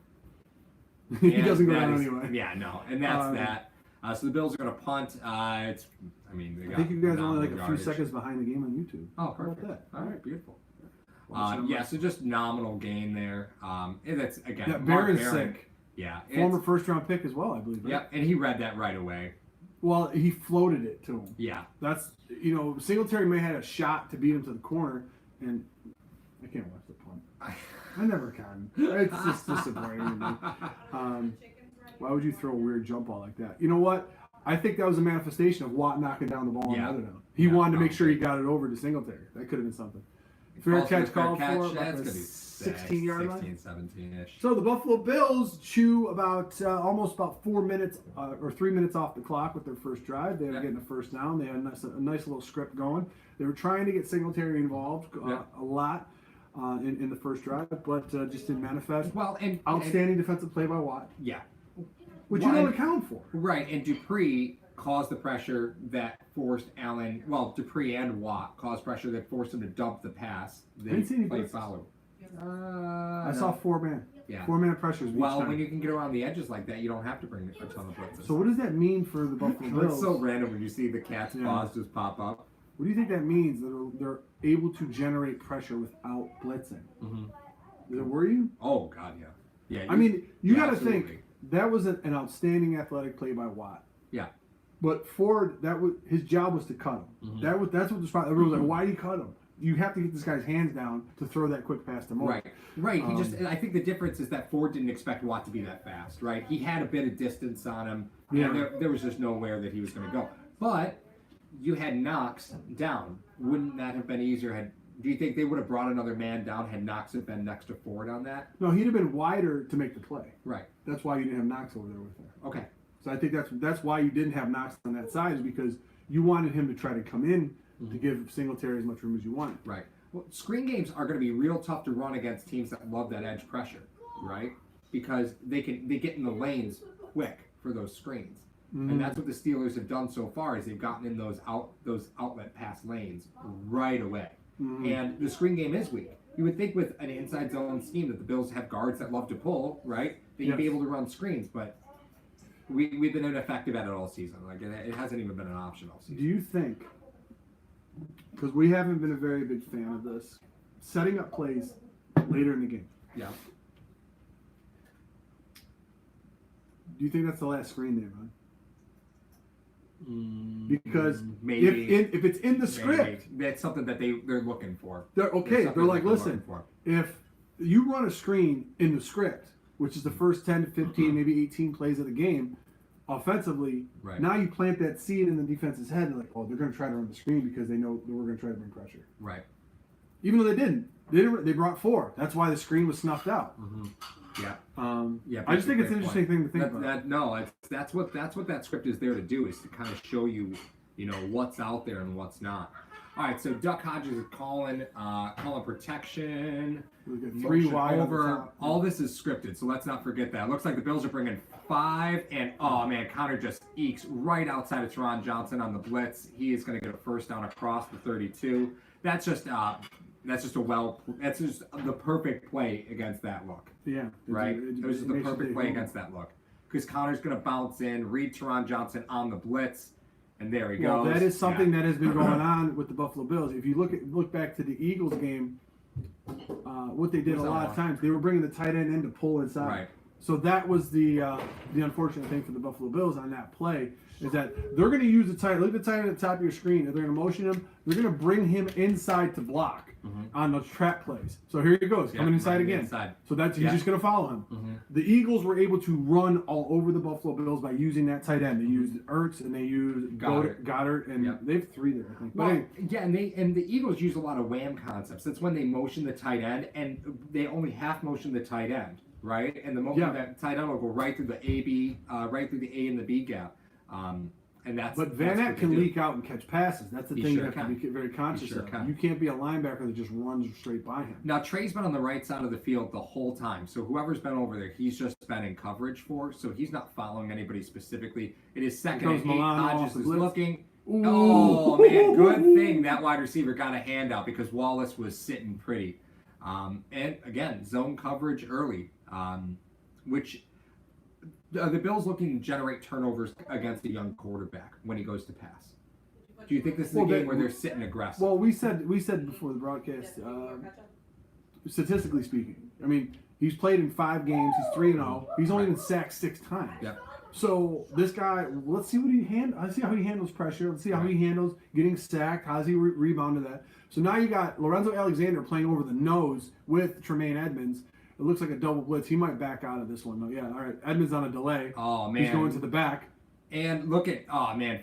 He doesn't go down anyway. Yeah, no, and that's that. So the Bills are going to punt. I think you guys are only like a few seconds behind the game on YouTube. Oh, perfect. All right, beautiful. So just nominal gain there. And that's, again, yeah, Barron's sick. Yeah. Former first-round pick as well, I believe. Right? Yeah, and he read that right away. Well, he floated it to him. Yeah. That's, Singletary may have had a shot to beat him to the corner, and I can't watch the punt. I never can. It's just disappointing to me. Why would you throw a weird jump ball like that? You know what? I think that was a manifestation of Watt knocking down the ball on the other down. He wanted to make sure he got it over to Singletary. That could have been something. Fair catch called for about the 16-yard line. 16, 17-ish. So the Buffalo Bills chew almost about 4 minutes or 3 minutes off the clock with their first drive. They were getting a first down. They had a nice little script going. They were trying to get Singletary involved a lot in the first drive, but just didn't manifest. Well, and outstanding defensive play by Watt. Yeah. Which you don't account for. Right, and Dupree caused the pressure that forced Allen. Well, Dupree and Watt caused pressure that forced him to dump the pass. I didn't see any play blitzes. follow. I saw 4-man. Yeah. 4-man pressures. Well, when you can get around the edges like that, you don't have to bring a ton of blitzes. So what does that mean for the Buffalo Bills? It's so random when you see the cat's paws just pop up. What do you think that means? That they're able to generate pressure without blitzing. Mm-hmm. Does it worry you? Oh God, yeah. Yeah. I mean, you got to think that was an outstanding athletic play by Watt. Yeah. But Ford, his job was to cut him. Mm-hmm. That's what the spot. Everyone was like, "Why did he cut him?" You have to get this guy's hands down to throw that quick pass to Moore. Right. I think the difference is that Ford didn't expect Watt to be that fast. Right. He had a bit of distance on him. Yeah. There was just nowhere that he was going to go. But you had Knox down. Wouldn't that have been easier? Do you think they would have brought another man down had Knox have been next to Ford on that? No, he'd have been wider to make the play. Right. That's why you didn't have Knox over there with him. Okay. So I think that's why you didn't have Knox on that side, is because you wanted him to try to come in to give Singletary as much room as you wanted. Right. Well, screen games are going to be real tough to run against teams that love that edge pressure, right? Because they get in the lanes quick for those screens. And that's what the Steelers have done so far is they've gotten in those outlet pass lanes right away. And the screen game is weak. You would think with an inside zone scheme that the Bills have guards that love to pull, right? That you'd be able to run screens, but we've been ineffective at it all season. Like it hasn't even been an option all season. Do you think, because we haven't been a very big fan of this, setting up plays later in the game? Yeah. Do you think that's the last screen there, man? Because maybe if it's in the script, that's something that they're looking for. They're like, listen, if you run a screen in the script, which is the first 10 to 15, maybe 18 plays of the game, offensively, now you plant that seed in the defense's head. They're like, oh, they're going to try to run the screen because they know that we're going to try to bring pressure. Right. Even though they didn't. They brought 4. That's why the screen was snuffed out. Yeah. I just think it's an interesting thing to think about. That's what that script is there to do, is to kind of show you, what's out there and what's not. All right, so Duck Hodges is calling protection. 3 wide over. All this is scripted, so let's not forget that. Looks like the Bills are bringing 5, and oh man, Connor just ekes right outside of Teron Johnson on the blitz. He is going to get a first down across the 32. That's just the perfect play against that look. Yeah. Right? It was the perfect play against that look. Because Connor's going to bounce in, read Teron Johnson on the blitz, and there he goes. That is something that has been going on with the Buffalo Bills. If you look back to the Eagles game, what they did a lot of times, they were bringing the tight end in to pull inside. Right. So that was the unfortunate thing for the Buffalo Bills on that play, is that they're going to use the tight. Look at the tight end at the top of your screen. If they're going to motion him, they're going to bring him inside to block on those trap plays. So here he goes, coming inside again. Inside. So he's just going to follow him. The Eagles were able to run all over the Buffalo Bills by using that tight end. They used Ertz and they used Goddard, and they have 3 there, I think. Well, and the Eagles use a lot of wham concepts. That's when they motion the tight end, and they only half motion the tight end, right? And the motion that tight end will go right through the right through the A and the B gap. But Van Eck can leak out and catch passes. That's the thing you have to be very conscious of. Can. You can't be a linebacker that just runs straight by him. Now, Trey's been on the right side of the field the whole time. So whoever's been over there, he's just been in coverage for. So he's not following anybody specifically. It is second and 8. Hodges is looking. Ooh. Oh, man, good thing that wide receiver got a handout because Wallace was sitting pretty. And, again, zone coverage early, which... the Bills looking to generate turnovers against a young quarterback when he goes to pass. Do you think this is a game where they're sitting aggressive? Well, we said before the broadcast, statistically speaking, I mean, he's played in 5 games. He's 3-0. He's only been sacked 6 times. Yep. So this guy, let's see let's see how he handles pressure. Let's see how he handles getting sacked. How does he rebound to that? So now you got Lorenzo Alexander playing over the nose with Tremaine Edmonds. It looks like a double blitz. He might back out of this one, though. Yeah, all right. Edmonds on a delay. Oh, man. He's going to the back. And look at,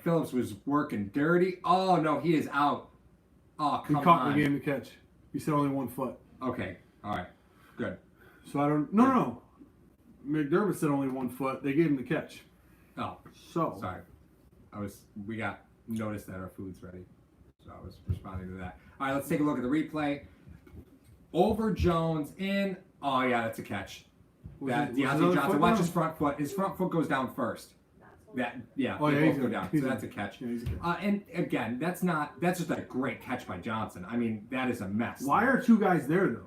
Phillips was working dirty. Oh, no, he is out. Oh, come on. He caught the game to catch. He said only 1 foot. Okay, all right, good. So I don't, no. McDermott said only 1 foot. They gave him the catch. Oh, so. Sorry. We got noticed that our food's ready. So I was responding to that. All right, let's take a look at the replay. Over Jones in. Oh, yeah, that's a catch. Deontay Johnson. Watch his front foot. His front foot goes down first. They both go down. So that's a catch. And again, that's just a great catch by Johnson. I mean, that is a mess. Why are 2 guys there, though?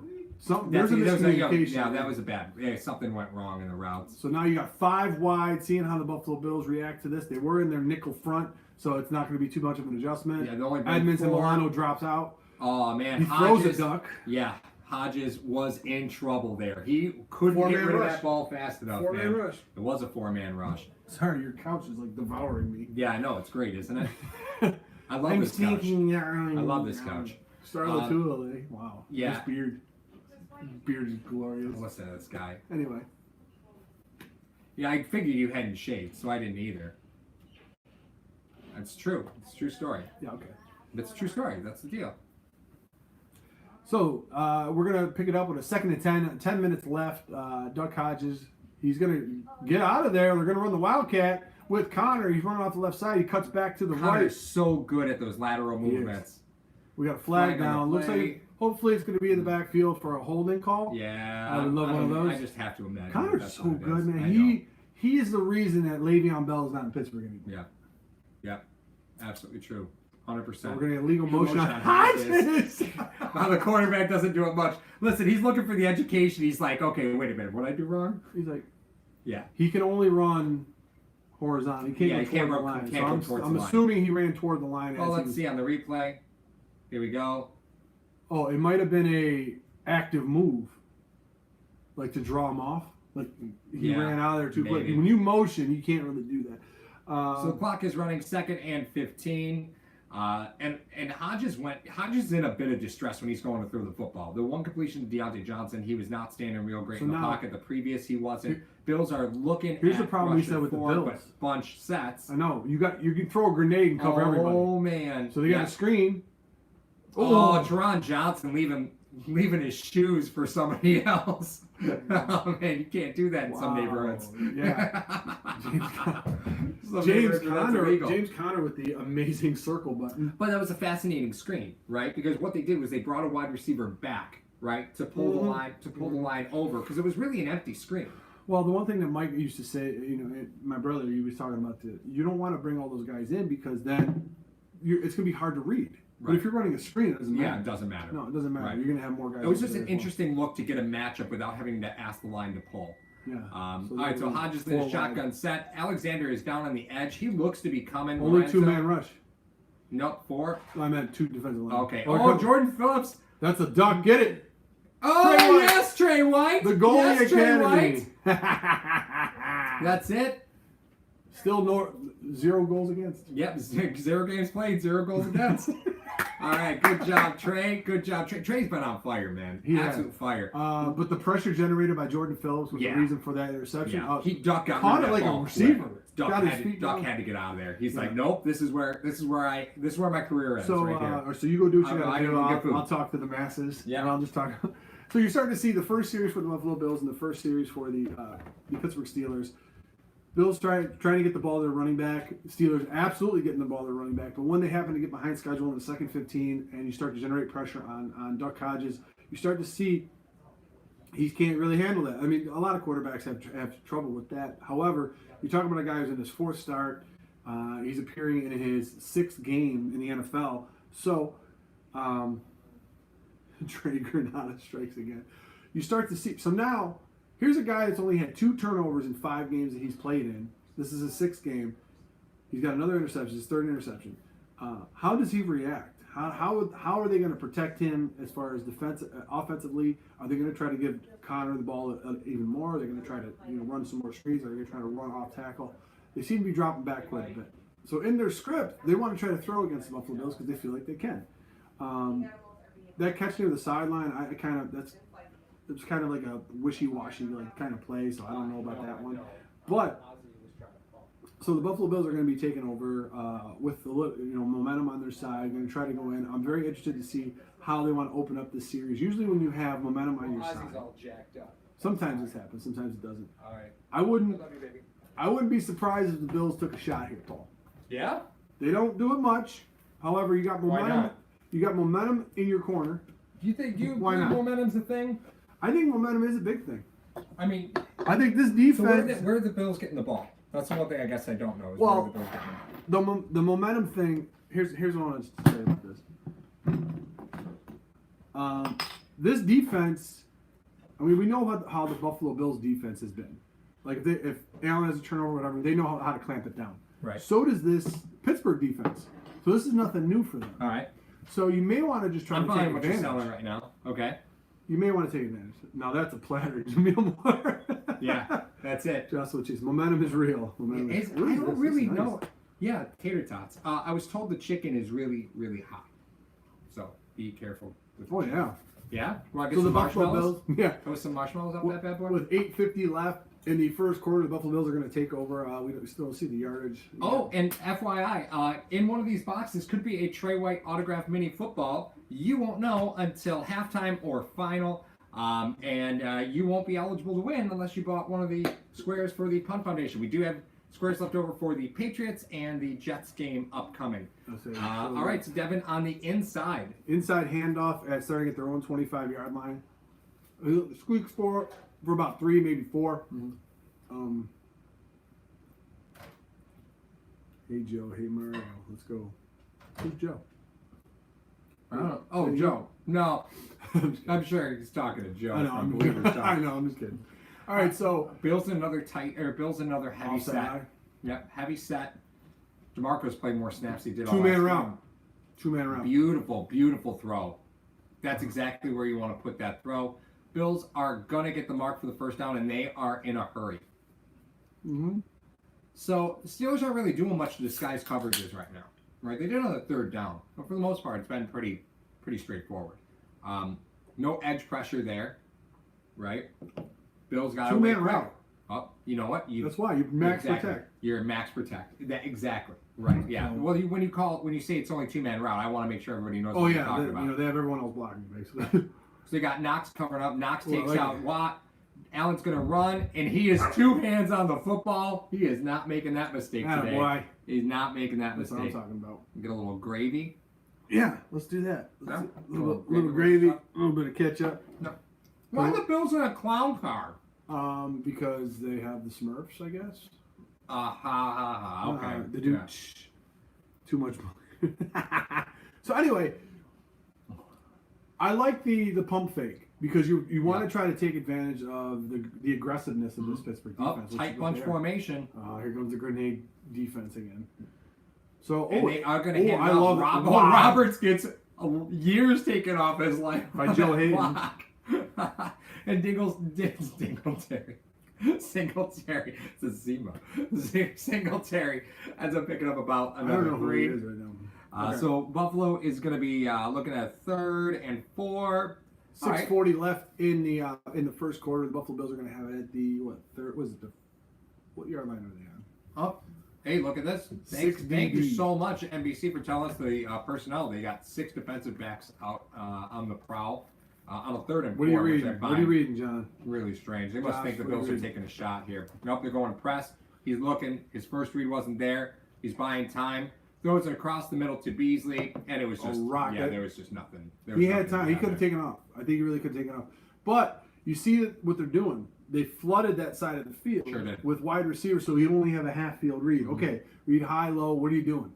There's a miscommunication. Yeah, that was a bad. Yeah, something went wrong in the routes. So now you got 5 wide, seeing how the Buffalo Bills react to this. They were in their nickel front, so it's not going to be too much of an adjustment. Yeah, the only Edmonds and Milano drops out. Oh, man. He throws a duck. Yeah. Hodges was in trouble there. He couldn't get rid of that ball fast enough. 4-man rush. It was a 4-man rush. Sorry, your couch is like devouring me. Yeah, I know. It's great, isn't it? I love this couch. I love this couch. Starla Tula, wow. Yeah. This beard is glorious. Listen to this guy. Anyway. Yeah, I figured you hadn't shaved, so I didn't either. That's true. It's a true story. Yeah, okay. It's a true story. That's the deal. So we're going to pick it up with a 2nd and 10. 10 minutes left. Duck Hodges, he's going to get out of there. They're going to run the Wildcat with Connor. He's running off the left side. He cuts back to the right. Connor's so good at those lateral movements. We got a flag down. Looks like hopefully it's going to be in the backfield for a holding call. Yeah. I would love one of those. I just have to imagine. Connor's so good, man. he is the reason that Le'Veon Bell is not in Pittsburgh anymore. Yeah, absolutely true. 100%. So we're gonna get legal motion on Hodges. Now the quarterback doesn't do it much. Listen, he's looking for the education. He's like, okay, wait a minute, what did I do wrong? He's like, yeah. He can only run horizontal. He can't go toward the line. So I'm assuming he ran toward the line. Oh, let's see on the replay. Here we go. Oh, it might have been a active move, like to draw him off. Like he ran out of there too quick. When you motion, you can't really do that. So the clock is running 2nd and 15. And Hodges is in a bit of distress when he's going to throw the football. The one completion to Deontay Johnson, he was not standing real great in the pocket. The previous, he wasn't. Bills are looking. Here's the problem we said with the Bills. Bunch sets. I know you can throw a grenade and cover everybody. Oh man! So they got a screen. Oh, Teron Johnson leaving his shoes for somebody else. Oh man, you can't do that in some neighborhoods. Yeah. James Conner with the amazing circle button. But that was a fascinating screen, right? Because what they did was they brought a wide receiver back, right, to pull the line over, because it was really an empty screen. Well, the one thing that Mike used to say, my brother, he was talking about you don't want to bring all those guys in because then it's going to be hard to read. Right. But if you're running a screen, it doesn't matter. Yeah, it doesn't matter. No, it doesn't matter. Right. You're going to have more guys. It was just an interesting look to get a matchup without having to ask the line to pull. Yeah. All right, so Hodges in his shotgun set. Alexander is down on the edge. He looks to be coming. Only 2-man rush. Nope, 4. I meant 2 defensive line. Okay. Oh, Jordan Phillips. That's a duck. Get it. Oh, yes, Trey White. The goalie academy. That's it. Still 0 goals against. Yep, 0 games played, 0 goals against. All right, good job, Trey. Good job, Trey. Trey's been on fire, man. Absolute fire. But the pressure generated by Jordan Phillips was the reason for that interception. Yeah. He caught it like a receiver. Duck had to get out of there. He's like, nope. This is where my career ends. So, right here. So you go do what you got to do. I'll talk to the masses. Yeah, and I'll just talk. So you're starting to see the first series for the Buffalo Bills and the first series for the Pittsburgh Steelers. Bills trying to get the ball to their running back. Steelers absolutely getting the ball to their running back. But when they happen to get behind schedule in the second 15 and you start to generate pressure on Duck Hodges, you start to see he can't really handle that. I mean, a lot of quarterbacks have trouble with that. However, you're talking about a guy who's in his 4th start. He's appearing in his 6th game in the NFL. So, Trey Granada strikes again. You start to see. So now, here's a guy that's only had 2 turnovers in 5 games that he's played in. This is his 6th game. He's got another interception, his 3rd interception. How does he react? How are they going to protect him as far as offensively? Are they going to try to give Connor the ball even more? Are they going to try to run some more screens? Are they going to try to run off tackle? They seem to be dropping back quite a bit. So in their script, they want to try to throw against the Buffalo Bills because they feel like they can. That catch near the sideline, it's kind of like a wishy-washy kind of play, so I don't know about that one. But so the Buffalo Bills are going to be taking over with the momentum on their side. Going to try to go in. I'm very interested to see how they want to open up this series. Usually, when you have momentum on your side, all jacked up. Sometimes this happens. Sometimes it doesn't. All right. I wouldn't be surprised if the Bills took a shot here, Paul. Yeah. They don't do it much. However, you got momentum. Why not? You got momentum in your corner. Do you think Why not? momentum's a thing? I think momentum is a big thing. I mean, I think this defense. So where are the Bills getting the ball? That's the one thing I guess I don't know. Is well, where the Bills getting the ball. the momentum thing. Here's what I wanted to say about this. This defense. I mean, we know how the Buffalo Bills defense has been. Like if Allen has a turnover, or whatever, they know how to clamp it down. Right. So does this Pittsburgh defense. So this is nothing new for them. All right. So you may want to just try to take advantage. What you're selling right now. Okay. You may want to take advantage. Now that's a platter, Jamil Moore. Yeah, that's it. Just what she's. Momentum is real. Momentum I don't really know. Yeah, tater tots. I was told the chicken is really, really hot. So be careful. Oh yeah. Yeah. Want to So get some the Buffalo marshmallows? Bills. Yeah. Throw some marshmallows up that bad boy. With 8:50 left in the first quarter, the Buffalo Bills are going to take over. We still don't see the yardage. Oh, and FYI, in one of these boxes could be a Trey White autographed mini football. You won't know until halftime or final, and you won't be eligible to win unless you bought one of the squares for the Punt Foundation. We do have squares left over for the Patriots and the Jets game upcoming. All right, so Devin on the inside. Inside handoff starting at their own 25-yard line. Squeaks for about 3, maybe 4. Hey Joe, hey Mario, let's go. Who's Joe? I don't know. Oh, Joe. No, I'm sure he's talking to Joe. I know. I'm just kidding. All right, so Bill's another heavy set. High. Yep, heavy set. DeMarco's played more snaps than he did. Two-man round. Two-man round. Beautiful, beautiful throw. That's exactly where you want to put that throw. Bills are gonna get the mark for the first down, and they are in a hurry. Mm-hmm. So the Steelers aren't really doing much to disguise coverages right now, right? They did on the third down, but for the most part, it's been pretty straightforward. No edge pressure there, right? Bills got two-man route. Oh, you know what? That's why you max protect. You're max protect. Exactly. Right. Yeah. Well, when you say it's only two-man route, I want to make sure everybody knows what you're talking about. They have everyone else blocking basically. So they got Knox covering up. Knox takes out Watt. Allen's going to run, and he is two hands on the football. He is not making that mistake today. Boy. He's not making that mistake. That's what I'm talking about. Get a little gravy. Yeah, let's do that. Yeah. A little gravy, a little bit of ketchup. No. Why are the Bills in a clown car? Because they have the Smurfs, I guess. Okay. They do too much. So anyway, I like the pump fake because you want to try to take advantage of the aggressiveness of this Pittsburgh defense. Tight bunch formation. Here comes the grenade defense again. So they are going to hand off. Roberts gets years taken off his life by Joe Hayden. And Singletary. It's a Zima. Singletary ends up picking up about another 3. Right now. Okay. So Buffalo is going to be looking at 3rd and 4. 6:40 left in the first quarter. The Buffalo Bills are going to have it at the third? What yard line are they on? Oh, hey, look at this! Thank you so much, NBC, for telling us the personnel. They got 6 defensive backs out on the prowl. On a 3rd and 4. What are you reading, John? Really strange. They must think the Bills are taking a shot here. Nope, they're going press. He's looking. His first read wasn't there. He's buying time. Throws it across the middle to Beasley, and it was just there was just nothing. He had time. He could have taken off. I think he really could have taken off. But you see what they're doing. They flooded that side of the field with wide receivers, so you only have a half field read. Mm-hmm. Okay, read high, low. What are you doing?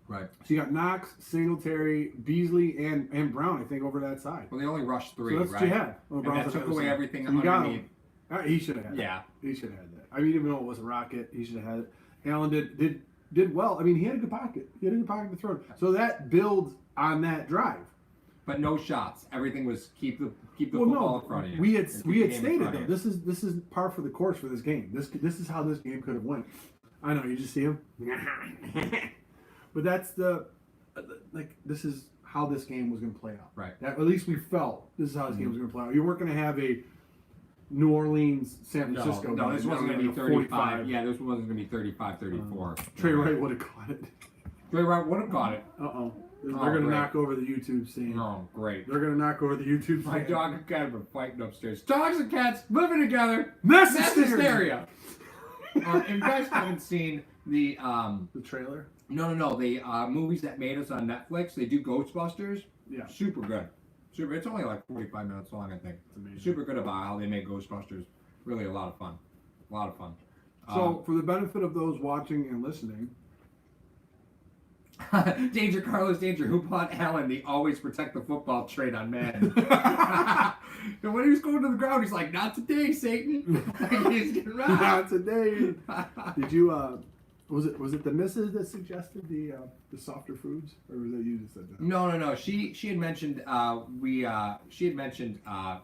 Right. So you got Knox, Singletary, Beasley, and Brown, I think, over that side. Well, they only rushed 3, so that's right? what you had. And that took away everything underneath. He should have had that. He should have had that. I mean, even though it was a rocket, he should have had it. Allen did well. I mean, he had a good pocket. He had a good pocket to throw. So that builds on that drive. But no shots. Everything was keep the football in front of you. We had stated though, this is par for the course for this game. This is how this game could have went. I know, you just see him. But that's this is how this game was going to play out. Right. At least we felt this is how this game was going to play out. You weren't going to have a New Orleans, San Francisco. No, this wasn't going to be 35. Yeah, this wasn't going to be 35, 34. Trey Wright would have caught it. Trey Wright would have caught it. Uh-oh. They're going to knock over the YouTube scene. Oh, great. They're going to knock over the YouTube scene. My dog and cat have been fighting upstairs. Dogs and cats living together. Mass hysteria. If you guys haven't seen the trailer? No. The movies that made us on Netflix, they do Ghostbusters. Yeah. Super good. It's only like 45 minutes long, I think. It's amazing. Super good about how they made Ghostbusters. Really a lot of fun. So, for the benefit of those watching and listening. Danger, Carlos, danger. Who bought Allen the always protect the football trade on Madden? And when he was going to the ground, he's like, not today, Satan. He's getting robbed. Not today. Did you, was it the missus that suggested the softer foods? Or was it you that said that? No. She had mentioned,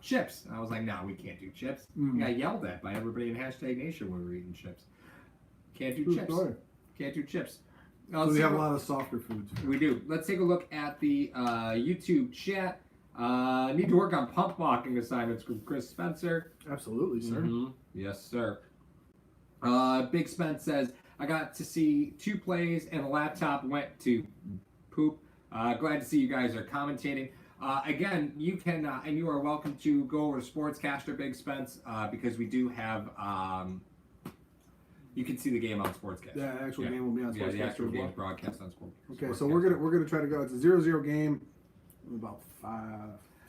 chips. And I was like, no, we can't do chips. We got yelled at by everybody in #Nation when we were eating chips. Can't do chips. Story. Can't do chips. So we have a lot of softer foods. We do. Let's take a look at the YouTube chat. Need to work on pump blocking assignments from Chris Spencer. Absolutely, sir. Mm-hmm. Yes, sir. Big Spence says, I got to see 2 plays and the laptop went to poop. Glad to see you guys are commentating. Again, you can, and you are welcome to go over to Sportscaster Big Spence because we do have... you can see the game on Sportscast. The actual game will be on Sportscast. Yeah, the actual game is broadcast on Sportscast. Okay, so we're gonna try to go. It's a 0-0 game. About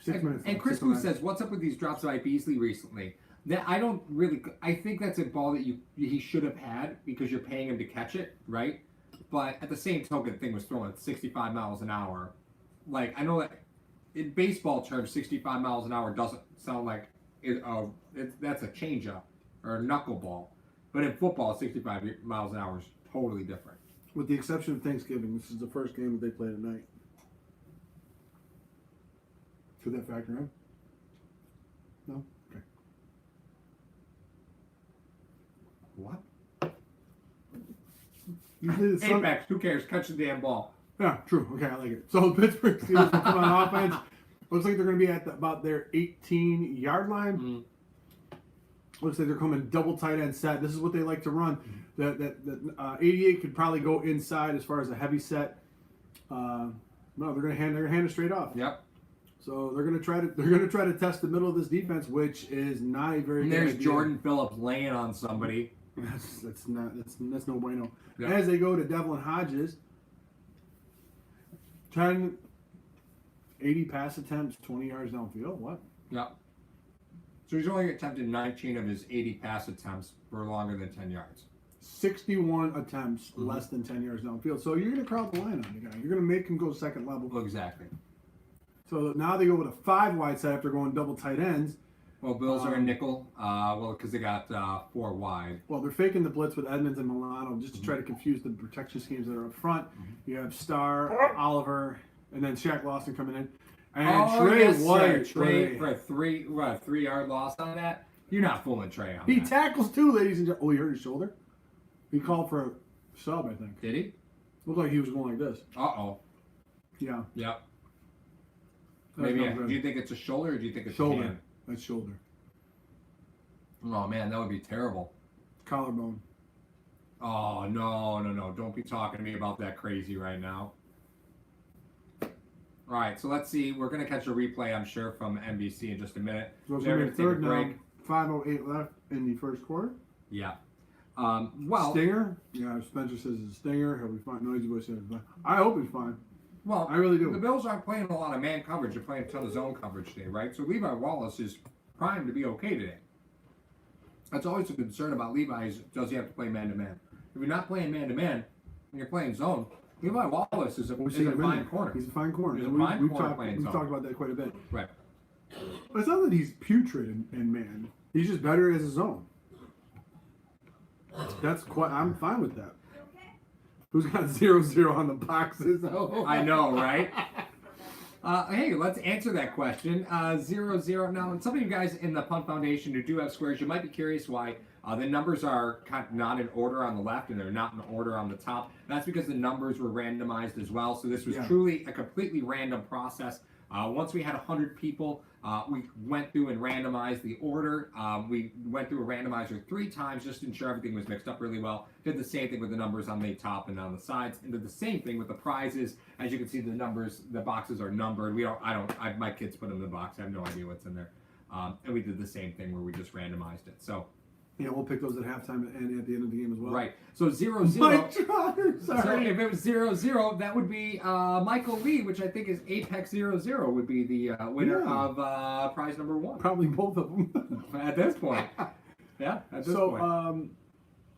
6 minutes. And Chris Booth says, "What's up with these drops by Beasley recently?" That I think that's a ball that he should have had because you're paying him to catch it, right? But at the same token, the thing was throwing at 65 miles an hour. Like, I know that in baseball terms, 65 miles an hour doesn't sound like that's a changeup or a knuckleball. But in football, 65 miles an hour is totally different. With the exception of Thanksgiving, this is the first game that they played at night. Could that factor in? No? Okay. What? Usually the Apex, who cares? Catch the damn ball. Yeah, true. Okay, I like it. So the Pittsburgh Steelers will come on offense. Looks like they're going to be at about their 18-yard line. Mm-hmm. Looks like they're coming double tight end set. This is what they like to run. That 88 could probably go inside as far as a heavy set. No, they're going to hand it straight off. Yep. So they're going to try to test the middle of this defense, which is not a very. And good there's idea. Jordan Phillips laying on somebody. That's no bueno. Yep. As they go to Devlin Hodges, 80 pass attempts, 20 yards downfield. What? Yep. So he's only attempted 19 of his 80 pass attempts for longer than 10 yards. 61 attempts, less than 10 yards downfield. So you're going to crowd the line on the guy. You're going to make him go second level. Well, exactly. So now they go with a 5 wide set after going double tight ends. Well, Bills are in nickel. Because they got 4 wide. Well, they're faking the blitz with Edmonds and Milano just to try to confuse the protection schemes that are up front. You have Starr, Oliver, and then Shaq Lawson coming in. And Trey White. Trey for a 3-yard loss on that? You're not fooling Trey on He that. tackles too, ladies and gentlemen. Oh, he hurt his shoulder? He called for a sub, I think. Did he? Looked like he was going like this. Uh-oh. Yeah. Yep. That's Maybe. not good. Do you think it's a shoulder or do you think it's a Shoulder. hand? That's shoulder. Oh, man, that would be terrible. Collarbone. Oh, no. Don't be talking to me about that crazy right now. All right, so let's see. We're going to catch a replay, I'm sure, from NBC in just a minute. So it's They're going to be gonna third take a down. break. 5:08 left in the first quarter. Yeah. Well, Stinger? Yeah, Spencer says it's a stinger. He'll be fine. Noisy Boy says he's fine. I hope he's fine. well, I really do. The Bills aren't playing a lot of man coverage. They're playing a ton of zone coverage today, right? So Levi Wallace is primed to be okay today. That's always a concern about Levi is does he have to play man-to-man? If you're not playing man-to-man and you're playing zone, Levi Wallace is a fine corner. He's a fine corner. He's a And fine corner playing we've zone. talked about that quite a bit. Right. But it's not that he's putrid in man. He's just better as a zone. I'm fine with that. Who's got 0-0 on the boxes? Oh. I know, right? Hey, let's answer that question. 0-0. Now, some of you guys in the Punt Foundation who do have squares, you might be curious why the numbers are kind of not in order on the left and they're not in order on the top. That's because the numbers were randomized as well. So this was truly a completely random process. Once we had 100 people, we went through and randomized the order. We went through a randomizer 3 times just to ensure everything was mixed up really well. Did the same thing with the numbers on the top and on the sides, and did the same thing with the prizes. As you can see, the boxes are numbered. My kids put them in the box. I have no idea what's in there. And we did the same thing where we just randomized it. So. Yeah, we'll pick those at halftime and at the end of the game as well. Right. So 0-0. Mike Trotter, sorry. So if it was 0-0, that would be Michael Lee, which I think is Apex 0-0 would be the winner of prize number 1. Probably both of them. At this point. Yeah, at this point.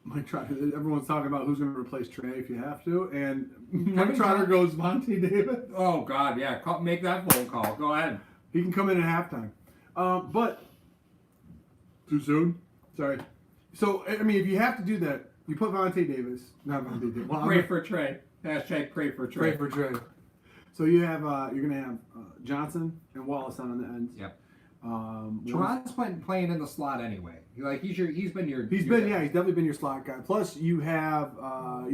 Mike Trotter, everyone's talking about who's going to replace Trey if you have to, and Mike Trotter goes Vontae Davis. Oh, God, yeah. Make that phone call. Go ahead. He can come in at halftime. But, too soon? Sorry. So, I mean, if you have to do that, you put Vontae Davis. Not Vontae Davis. Well, pray for Trey. Hashtag pray for Trey. Pray for Trey. So you have, you're going to have Johnson and Wallace on the ends. Yep. Teron's playing in the slot anyway. He's definitely been your slot guy. Plus, you have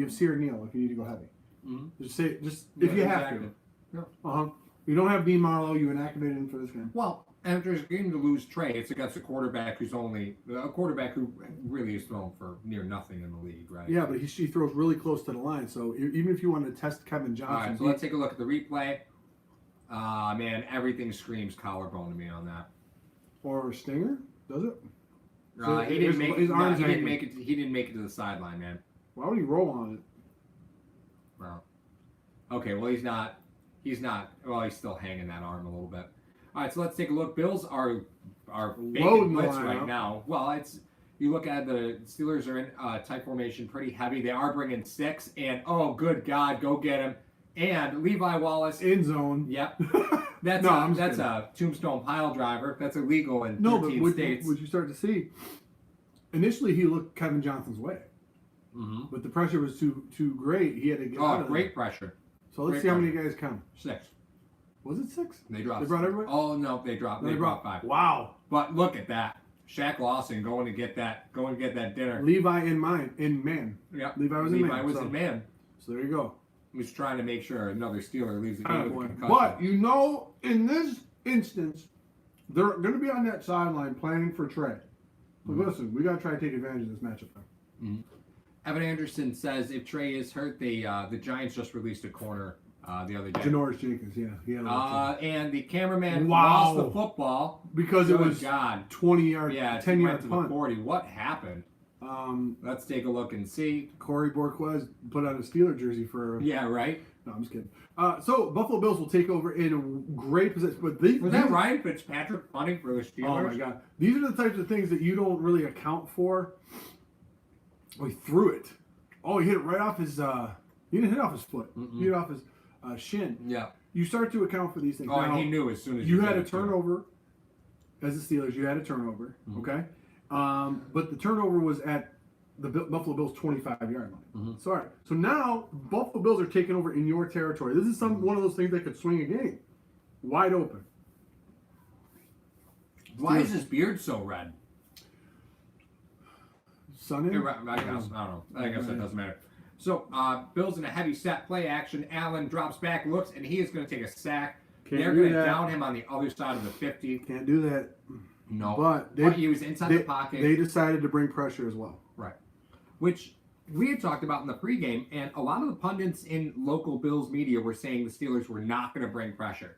Sear Neal if you need to go heavy. Mm-hmm. If you have to. Yeah. You don't have Dean Marlowe. You inactivated him for this game. Well, and if there's a game to lose Trey, it's against a quarterback who really is thrown for near nothing in the league, right? Yeah, but he throws really close to the line. So even if you wanted to test Kevin Johnson, all right. So let's take a look at the replay. Man, everything screams collarbone to me on that. Or Stinger, does it? He didn't make it. He didn't make it to the sideline, man. Why would he roll on it? Well, okay. Well, he's not. Well, he's still hanging that arm a little bit. All right, so let's take a look. Bills are big blitz right now. Well, You look at the Steelers are in tight formation, pretty heavy. They are bringing 6, and oh, good God, go get him. And Levi Wallace. In zone. Yep. That's a tombstone pile driver. That's illegal in 13 states. What you start to see, initially he looked Kevin Johnson's way. Mm-hmm. But the pressure was too great. He had to get out of great pressure. So let's see how many guys come. 6. Was it 6? They dropped. They brought everybody? Oh no, they dropped. They brought 5. Wow. But look at that. Shaq Lawson going to get that dinner. Levi in man. Yep. Levi was in man. So there you go. He's trying to make sure another Steeler leaves the game with a concussion. But you know, in this instance, they're going to be on that sideline planning for Trey. But listen, we got to try to take advantage of this matchup. Mm-hmm. Evan Anderson says if Trey is hurt, the Giants just released a corner the other day. Janoris Jenkins, yeah. He had and the cameraman lost the football because it was 20 yard, 10 yard punt. 40. What happened? Let's take a look and see. Corey Borquez put on a Steeler jersey for. Yeah, right. No, I'm just kidding. So Buffalo Bills will take over in a great position. But was that Ryan Fitzpatrick punting for the Steelers? Oh my God! These are the types of things that you don't really account for. Oh, he threw it. Oh, he hit it right off his. He didn't hit off his foot. Mm-mm. He hit off his shin. Yeah. You start to account for these things. Oh, now, and he knew as soon as you had a turnover. As the Steelers, you had a turnover. Mm-hmm. Okay, but the turnover was at the Buffalo Bills' 25-yard line. Mm-hmm. Sorry. So now Buffalo Bills are taking over in your territory. This is one of those things that could swing a game, wide open. Why is his beard so red? Sunny? I don't know. I guess that doesn't matter. So, Bills in a heavy set play action. Allen drops back, looks, and he is going to take a sack. They're going to down him on the other side of the 50. Can't do that. No. But he was inside the pocket. They decided to bring pressure as well. Right. Which we had talked about in the pregame, and a lot of the pundits in local Bills media were saying the Steelers were not going to bring pressure.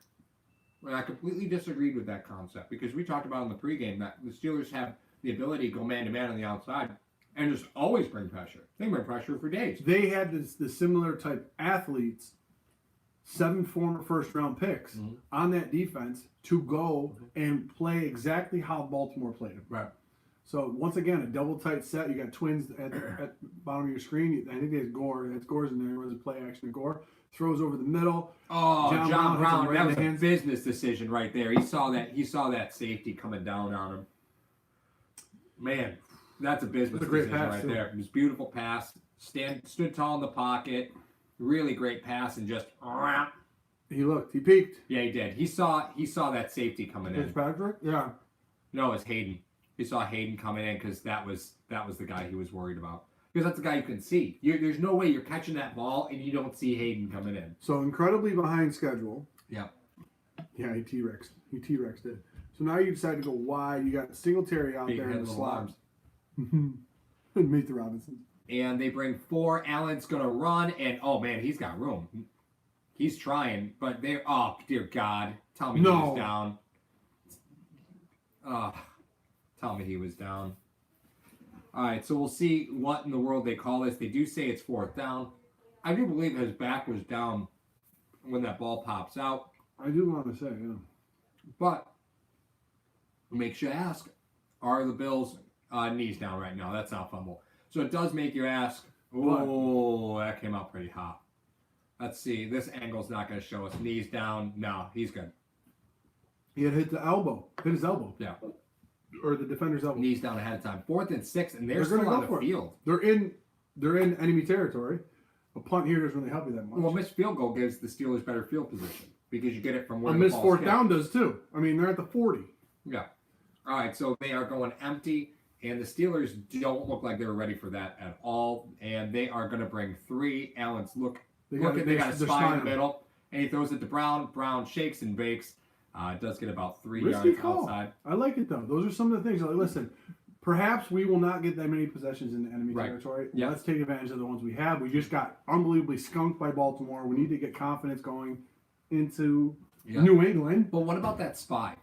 And I completely disagreed with that concept because we talked about in the pregame that the Steelers have the ability to go man-to-man on the outside and just always bring pressure. They bring pressure for days. They had the similar type athletes, 7 former first-round picks on that defense to go and play exactly how Baltimore played them. Right. So, once again, a double tight set. You got twins at the bottom of your screen. I think there's Gore. That's Gore's in there. Runs a play action to Gore. Throws over the middle. Oh, John Brown. That was a hands. business decision right there. He saw that safety coming down on him. Man, that's a business decision pass, right too. there. It was a beautiful pass. Stood tall in the pocket. Really great pass and just. He looked. He peeked. Yeah, he did. He saw that safety coming in. Fitzpatrick? Yeah. No, it's Hayden. He saw Hayden coming in because that was the guy he was worried about. Because that's the guy you can see. There's no way you're catching that ball and you don't see Hayden coming in. So incredibly behind schedule. Yeah. Yeah, he T-Rexed. He T-Rexed it. So now you decide to go wide. You got Singletary out there in the slot. Meet the Robinsons. And they bring 4. Allen's going to run. And, oh, man, he's got room. He's trying. But they're, oh, dear God. Tell me he was down. Tell me he was down. All right, so we'll see what in the world they call this. They do say it's 4th down. I do believe his back was down when that ball pops out. I do want to say, yeah. But makes you ask, are the Bills' knees down right now? That's not fumble. So it does make you ask, oh, that came out pretty hot. Let's see. This angle's not going to show us. Knees down. No, he's good. He had hit the elbow. Hit his elbow. Yeah. Or the defender's elbow. Knees down ahead of time. 4th and 6, and they're still on the field. They're in enemy territory. A punt here doesn't really help you that much. Well, missed field goal gives the Steelers better field position because you get it from where a the missed ball's 4th down does too. I mean, they're at the 40. Yeah. All right, so they are going empty, and the Steelers don't look like they're ready for that at all, and they are going to bring 3. Allen's they got a spy in the middle, and he throws it to Brown. Brown shakes and bakes. It does get about 3 yards outside. I like it, though. Those are some of the things. Like, listen, perhaps we will not get that many possessions in the enemy territory. Yeah. Let's take advantage of the ones we have. We just got unbelievably skunked by Baltimore. We need to get confidence going into New England. But what about that spy?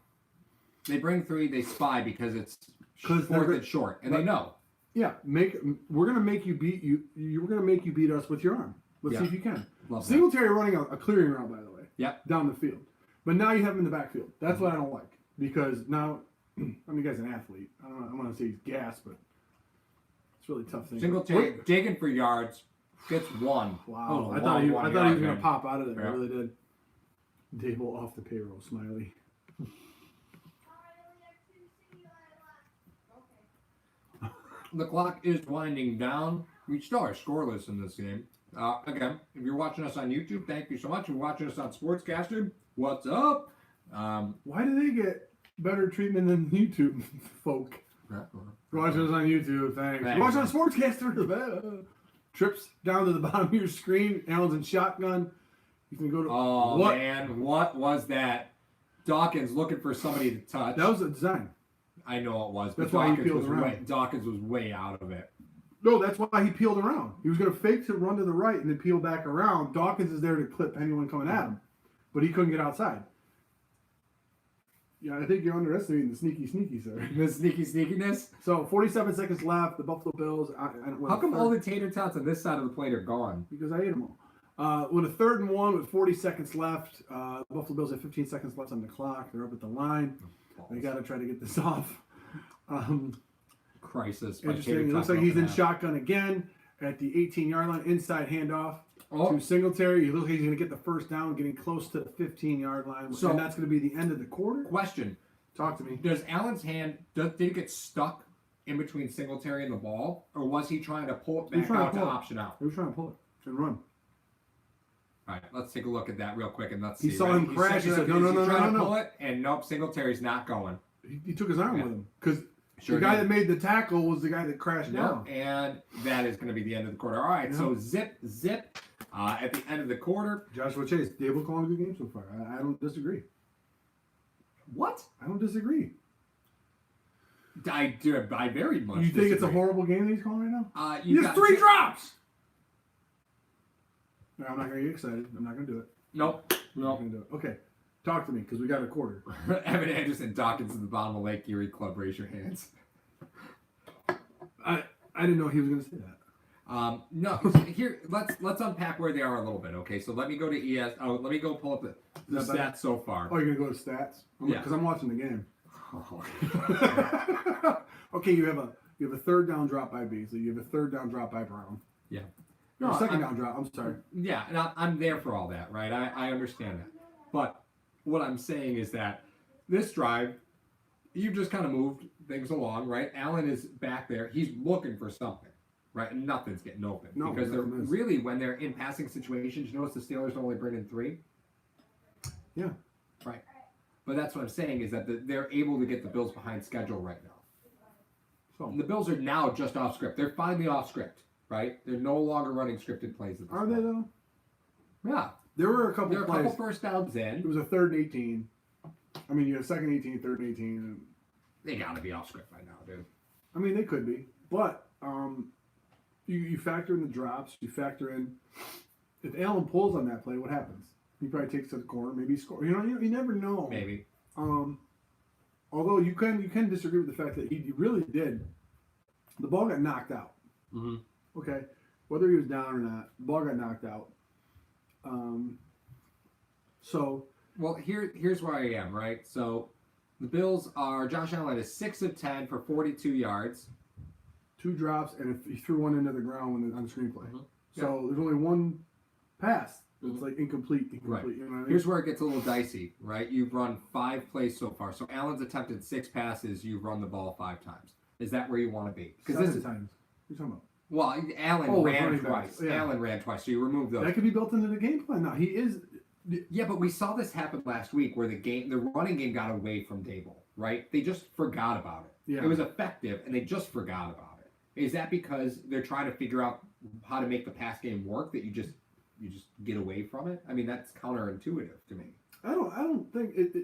They bring 3, they spy because it's 4th and short, and they know. Yeah, we're gonna make you beat you. We're gonna make you beat us with your arm. Let's see if you can. Singletary running a clearing route, by the way. Yep. Down the field. But now you have him in the backfield. That's what I don't like. Because now, I mean, the guy's an athlete. I don't want to say he's gas, but really tough thing. Singletary digging for yards, gets one. Wow. I thought he was going to pop out of there. Yeah. I really did. Dable off the payroll, Smiley. The clock is winding down. We still are scoreless in this game. Again, if you're watching us on YouTube, thank you so much. If you're watching us on Sportscaster, what's up? Why do they get better treatment than YouTube folk? Watching us on YouTube, thanks. Watch on Sportscaster. Trips down to the bottom of your screen. Allen's in shotgun. You can go to. Oh, man. What was that? Dawkins looking for somebody to touch. That was a design. I know it was. That's why he peeled around. Dawkins was way out of it. No, that's why he peeled around. He was going to fake to run to the right and then peel back around. Dawkins is there to clip anyone coming at him. But he couldn't get outside. Yeah, I think you're underestimating the sneaky, sir. The sneakiness? So, 47 seconds left. The Buffalo Bills. How come all the tater tots on this side of the plate are gone? Because I ate them all. With a 3rd and 1 with 40 seconds left, the Buffalo Bills have 15 seconds left on the clock. They're up at the line. They got to try to get this off. Crisis. Interesting. It looks like he's in shotgun again at the 18-yard line. Inside handoff to Singletary. He looks like he's going to get the first down, getting close to the 15-yard line. So, and that's going to be the end of the quarter. Question. Talk to me. Does Allen's hand, did it get stuck in between Singletary and the ball? Or was he trying to pull it back out to option out? He was trying to pull it and run. All right, let's take a look at that real quick and let's see. He saw him crash. He said, no. Pull it, and nope, Singletary's not going. He took his arm with him because the guy that made the tackle was the guy that crashed down. And that is going to be the end of the quarter. All right, so zip. At the end of the quarter. Joshua Chase, Dable calling a good game so far. I don't disagree. What? I don't disagree. I very much You think it's a horrible game that he's calling right now? He has 3 drops! No, I'm not going to get excited. I'm not going to do it. Nope. I'm not going to do it. Okay. Talk to me, because we got a quarter. Evan Anderson, Dawkins in the bottom of Lake Erie Club. Raise your hands. I didn't know he was going to say that. No. Here, let's unpack where they are a little bit. Okay, so let me go to ES. Oh, let me go pull up the stats so far. Oh, you're going to go to stats? Yeah. Because I'm watching the game. Okay, you have a 3rd down drop by Beasley. You have a 3rd down drop by Brown. Yeah. No, 2nd down drop. I'm sorry. Yeah, and I'm there for all that, right? I understand that. But what I'm saying is that this drive, you've just kind of moved things along, right? Allen is back there. He's looking for something, right? And nothing's getting open. No, because they're really, when they're in passing situations, you notice the Steelers only bring in 3? Yeah. Right. But that's what I'm saying is that they're able to get the Bills behind schedule right now. So the Bills are now just off script. They're finally off script, right? They're no longer running scripted plays at this point. Are they, though? Yeah. There were a couple plays. There were a couple first downs in. It was a 3rd and 18. I mean, you had 2nd 18, 3rd and 18. And they got to be off script by now, dude. I mean, they could be. But you factor in the drops. You factor in if Allen pulls on that play, what happens? He probably takes to the corner, maybe score. You never know. Maybe. Although you can disagree with the fact that he really did. The ball got knocked out. Mm-hmm. Okay, whether he was down or not, the ball got knocked out. Well, here's where I am, right? So the Bills are, Josh Allen is 6 of 10 for 42 yards. 2 drops, and he threw one into the ground on the screenplay. Mm-hmm. So there's only one pass. It's like incomplete. Right. You know what I mean? Here's where it gets a little dicey, right? You've run 5 plays so far. So Allen's attempted 6 passes. You've run the ball 5 times. Is that where you want to be? Because 7 times. What are you talking about? Well, Allen ran twice. Yeah. Allen ran twice, so you remove those. That could be built into the game plan. Now he is. Yeah, but we saw this happen last week where the running game got away from Dable, right? They just forgot about it. Yeah. It was effective, and they just forgot about it. Is that because they're trying to figure out how to make the pass game work that you just get away from it? I mean, that's counterintuitive to me. I don't think it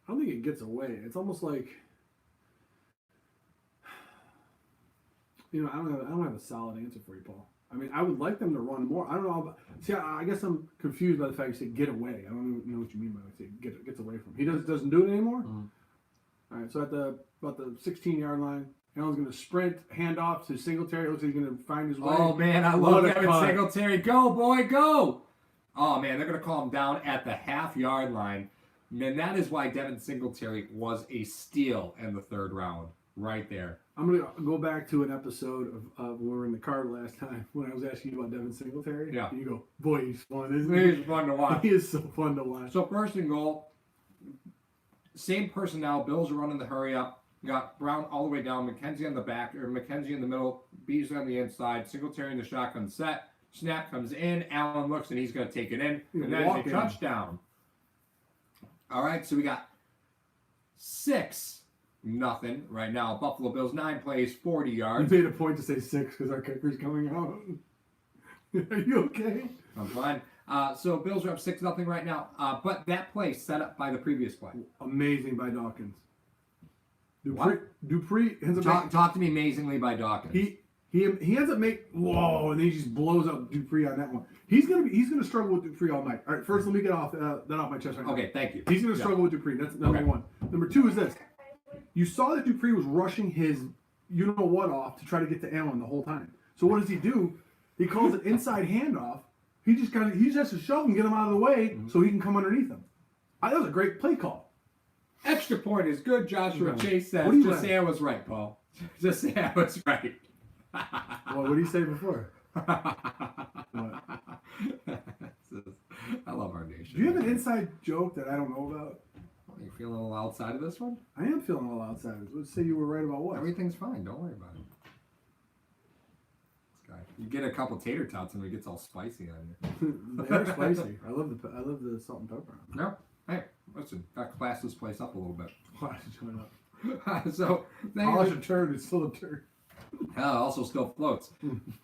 I don't think it gets away. It's almost like, I don't have a solid answer for you, Paul. I mean, I would like them to run more. I don't know. See, I guess I'm confused by the fact you say get away. I don't even know what you mean by say gets away from. He doesn't do it anymore. Mm-hmm. All right. So at about the 16-yard line, Allen's going to sprint, hand off to Singletary. Looks like he's going to find his way. Oh man, I love Devin Singletary. Go boy, go! Oh man, they're going to call him down at the half-yard line. Man, that is why Devin Singletary was a steal in the 3rd round, right there. I'm going to go back to an episode of when we were in the car last time when I was asking you about Devin Singletary. Yeah. And you go, boy, he's fun, isn't he? He's fun to watch. He is so fun to watch. So first and goal, same personnel. Bills are running the hurry up. You got Brown all the way down, McKenzie on the back, or McKenzie in the middle, Beasley on the inside, Singletary in the shotgun set. Snap comes in, Allen looks, and he's going to take it in. And that's a touchdown. All right, so we got 6-0 right now. Buffalo Bills, 9 plays, 40 yards. You made a point to say 6 because our kicker's coming out. Are you okay? I'm fine. So Bills are up 6-0 right now. But that play set up by the previous play. Amazing by Dawkins. Dupree ends up talk to me amazingly by Dawkins. He ends up whoa, and then he just blows up Dupree on that one. He's gonna struggle with Dupree all night. All right, first let me get that off my chest right now. Okay, thank you. He's gonna struggle with Dupree. That's number one. Number two is this: you saw that Dupree was rushing his you know what off to try to get to Allen the whole time. So what does he do? He calls an inside handoff. He just has to shove him, get him out of the way so he can come underneath him. That was a great play call. Extra point is good, Joshua Chase says. Just say I was right, Paul. Just say I was right. Well, what did he say before? What? I love our nation. Do you have an inside joke that I don't know about? You feeling a little outside of this one? I am feeling a little outside. Let's say you were right about what? Everything's fine. Don't worry about it. This guy. You get a couple tater tots and it gets all spicy on you. They're spicy. I love the salt and pepper on them. No. Hey, listen. That class this place up a little bit. Class is going up. So polish a turd. It's still a turd. Also still floats.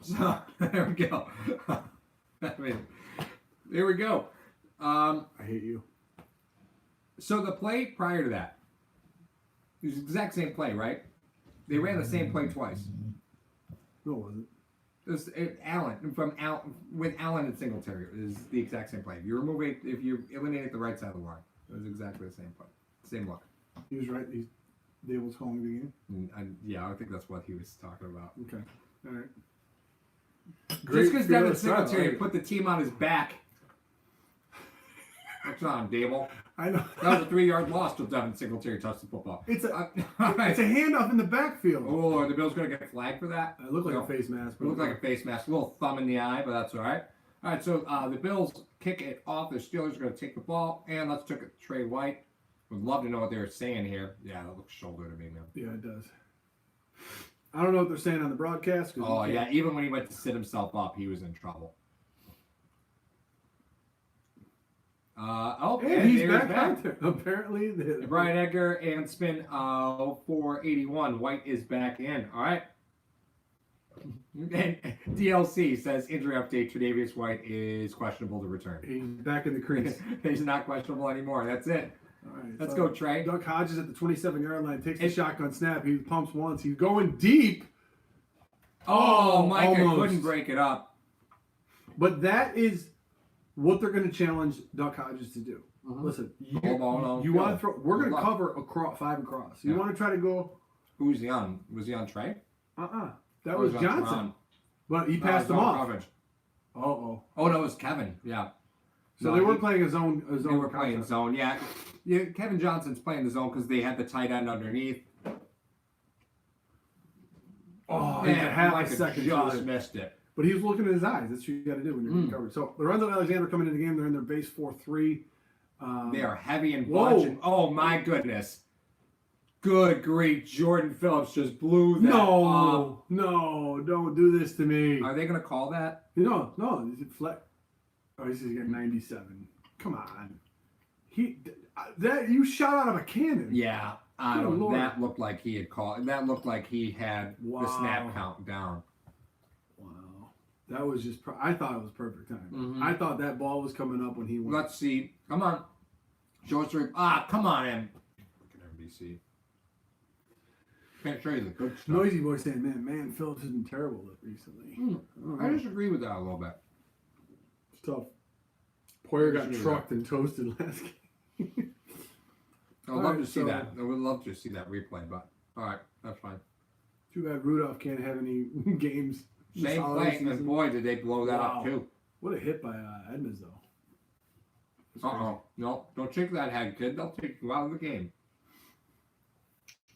So there we go. I mean, there we go. I hate you. So the play prior to that, it was the exact same play, right? They ran the same play twice. No, it wasn't. With Allen and Singletary, it was the exact same play. If you eliminate the right side of the line, it was exactly the same play, same look. He was right. Dable's calling the game. Yeah, I think that's what he was talking about. Okay, all right. Just because Devin Singletary put the team on his back. What's on, Dable? I know. That was a 3-yard loss till Devin Singletary touched the football. It's a handoff in the backfield. Oh, are the Bills going to get flagged for that? It looked like a face mask. It looked like a face mask. A little thumb in the eye, but that's all right. All right, so the Bills kick it off. The Steelers are going to take the ball, and let's check it to Trey White. Would love to know what they were saying here. Yeah, that looks shoulder to me, man. Yeah, it does. I don't know what they're saying on the broadcast. Oh, yeah, even when he went to sit himself up, he was in trouble. And he's back out there. Apparently. Brian Edgar and spin 481. White is back in. All right. And DLC says injury update. Tre'Davious White is questionable to return. He's back in the crease. He's not questionable anymore. That's it. All right, let's go, Trey. Duck Hodges at the 27-yard line takes the shotgun snap. He pumps once. He's going deep. Oh, Micah couldn't break it up. But that is what they're going to challenge Duck Hodges to do. Listen, you want to throw. We're going to cover 5 across. You want to try to go. Who's he on? Was he on Trey? That was Johnson. But he passed him off. Oh no, it was Kevin. Yeah. So they were playing a zone. They were playing zone. Yeah. Kevin Johnson's playing the zone because they had the tight end underneath. Oh, yeah, half a second. Just missed it. But he was looking at his eyes. That's what you got to do when you're getting covered. So Lorenzo and Alexander coming into the game. They're in their base 4-3. They are heavy and bunching. Oh my goodness. Good grief. Jordan Phillips just blew that up. No, don't do this to me. Are they going to call that? No. Is it flat? Oh, he's got 97. Come on. You shot out of a cannon. Yeah. That looked like he had called. That looked like he had the snap count down. Wow. That was just. I thought it was perfect time. I thought that ball was coming up when he went. Let's see. Come on. Show us. Come on, M. Look at NBC. Can't show you the good stuff. Noisy boy saying, man, Phillips has been terrible recently. I disagree with that a little bit. It's tough. Poyer got trucked and toasted last game. I'd love to see that. I would love to see that replay, but all right, that's fine. Too bad Rudolph can't have any games. Same play, and boy, did they blow that up too. What a hit by Edmonds, though. No, don't shake that head, kid. They'll take you out of the game.